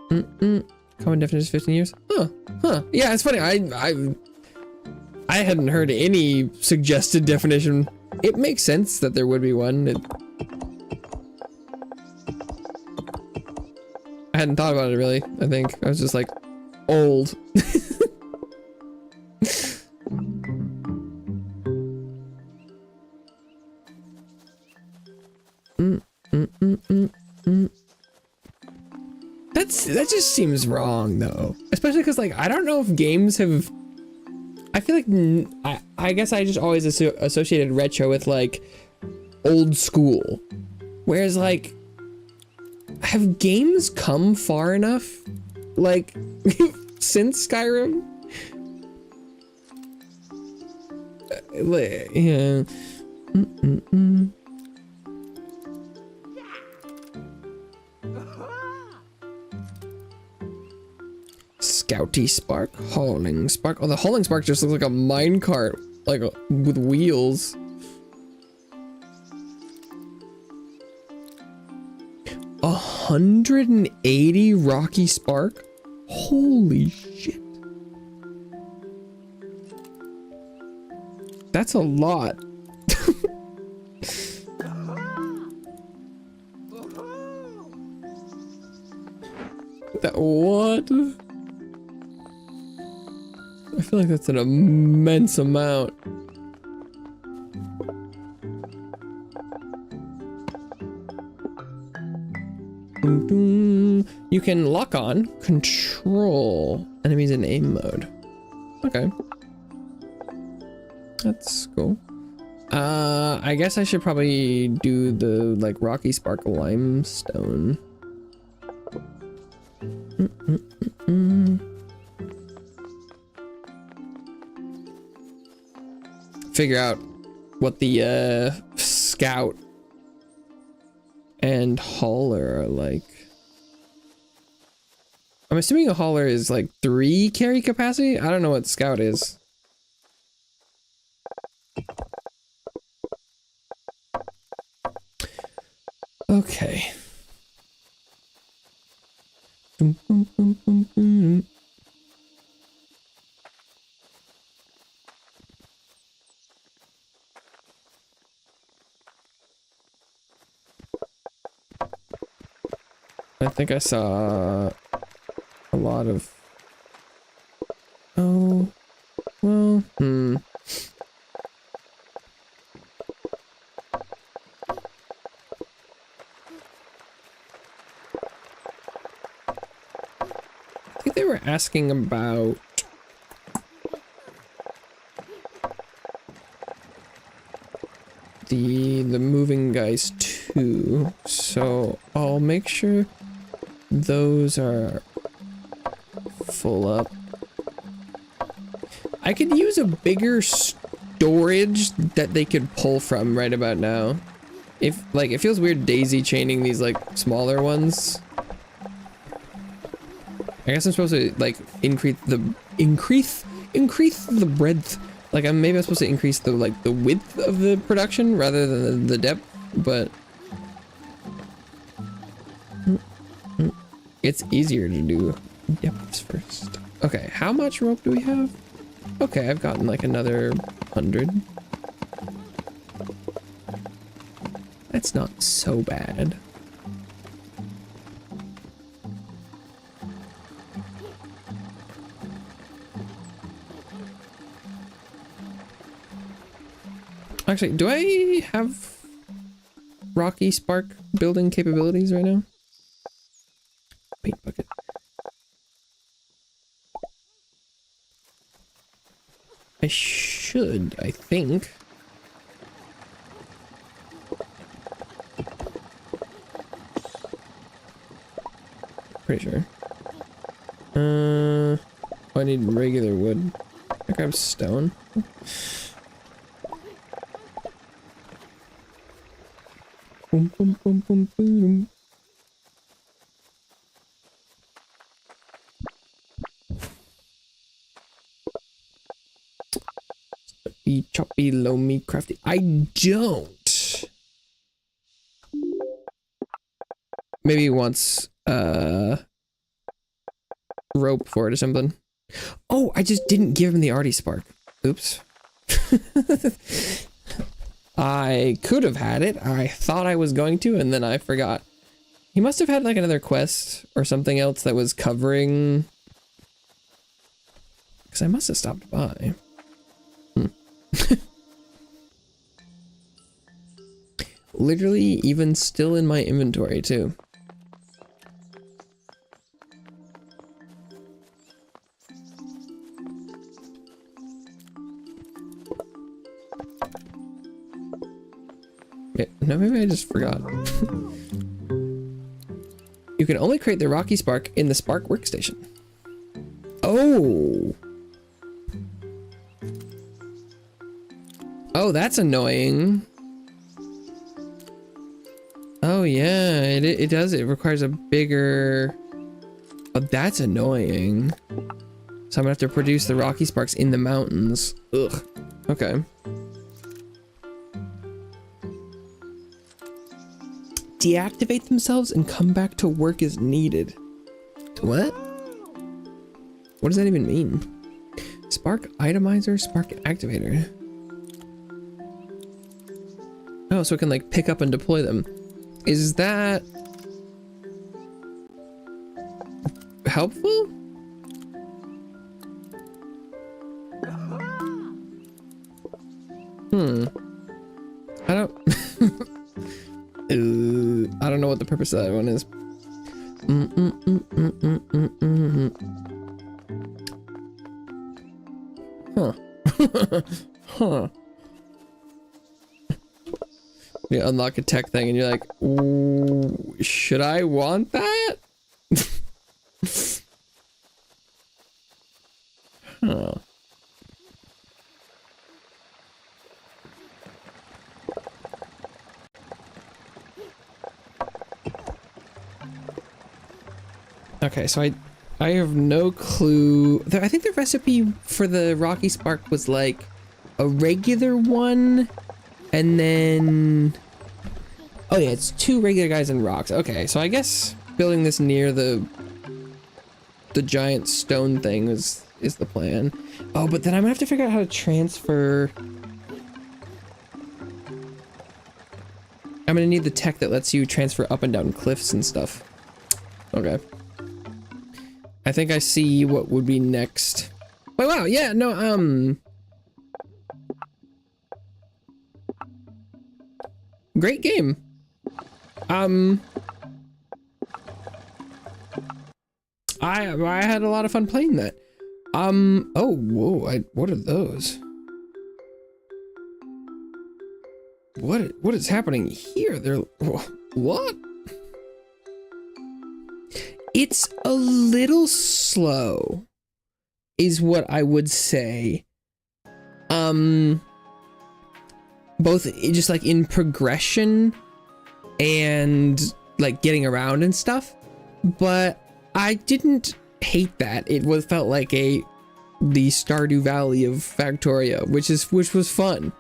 Common definition is 15 years. Huh. Yeah, it's funny. I hadn't heard any suggested definition. It makes sense that there would be one. I hadn't thought about it really. I think I was just like old. That just seems wrong though, especially because like I don't know if games have. I feel like I guess I just always associated retro with like old school, whereas like have games come far enough like since Skyrim? Yeah. Scouty spark, hauling spark. Oh, the hauling spark just looks like a minecart, like with wheels. A 180 rocky spark. Holy shit. That's a lot. What? I feel like that's an immense amount. You can lock on control enemies in aim mode. Okay. That's cool. I guess I should probably do the like rocky spark limestone. Figure out what the scout and hauler are like. I'm assuming a hauler is like 3 carry capacity. I don't know what scout is. Okay. I think I saw a lot of. Oh, well, I think they were asking about the moving guys too, so I'll make sure Those are full up. I could use a bigger storage that they could pull from right about now. If, like, it feels weird daisy chaining these, like, smaller ones. I guess I'm supposed to, like, increase the breadth. Like, maybe I'm supposed to increase the, like, the width of the production rather than the depth, but it's easier to do depths first. Okay, how much rope do we have? Okay, I've gotten like another 100. That's not so bad. Actually, do I have Rocky Spark building capabilities right now? Paint bucket. I should, I think. Pretty sure. Oh, I need regular wood. I grab stone. Boom, boom, boom, boom, boom. Be choppy, loamy, crafty. I don't. Maybe once, rope for it or something. Oh, I just didn't give him the arty spark. Oops. I could have had it. I thought I was going to, and then I forgot. He must have had like another quest or something else that was covering. Because I must have stopped by. Literally, even still in my inventory, too. Yeah, no, maybe I just forgot. You can only create the Rocky Spark in the Spark workstation. Oh! Oh, that's annoying. Oh yeah, it does. It requires a bigger... Oh, that's annoying. So I'm gonna have to produce the Rocky Sparks in the mountains. Ugh. Okay. Deactivate themselves and come back to work as needed. What? What does that even mean? Spark itemizer, spark activator. Oh, so it can like pick up and deploy them. Is that helpful? I don't I don't know what the purpose of that one is. Huh. Huh. You unlock a tech thing and you're like, ooh, should I want that? Huh. Okay, so I have no clue. I think the recipe for the Rocky Spark was like a regular one, and then... Oh yeah, it's 2 regular guys and rocks. Okay, so I guess building this near the giant stone thing is the plan. Oh, but then I'm gonna have to figure out how to transfer... I'm gonna need the tech that lets you transfer up and down cliffs and stuff. Okay. I think I see what would be next. Oh wow, yeah, no, great game. I had a lot of fun playing that. Oh, whoa, what are those? What is happening here? They're, what? It's a little slow, is what I would say. Both just like in progression and like getting around and stuff, but I didn't hate that. It felt like the Stardew Valley of Factoria, which was fun.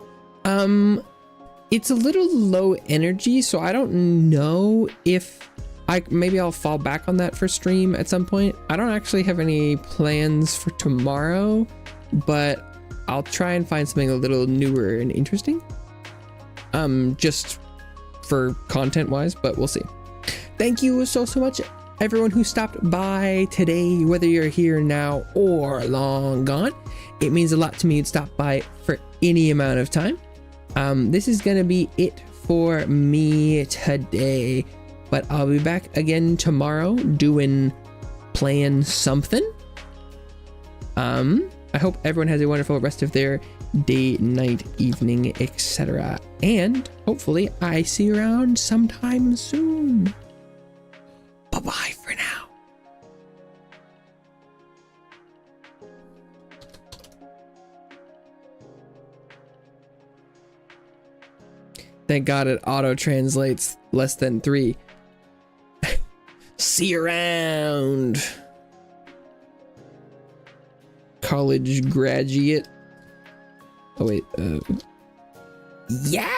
It's a little low energy, so I don't know if maybe I'll fall back on that for stream at some point. I don't actually have any plans for tomorrow, but I'll try and find something a little newer and interesting. Just for content wise, but we'll see. Thank you so much, everyone who stopped by today, whether you're here now or long gone. It means a lot to me to stop by for any amount of time. This is gonna be it for me today, but I'll be back again tomorrow playing something. I hope everyone has a wonderful rest of their day, night, evening, etc. And hopefully I see you around sometime soon. Bye-bye for now. Thank God it auto-translates less than 3. See you around. College graduate. Oh wait, yeah.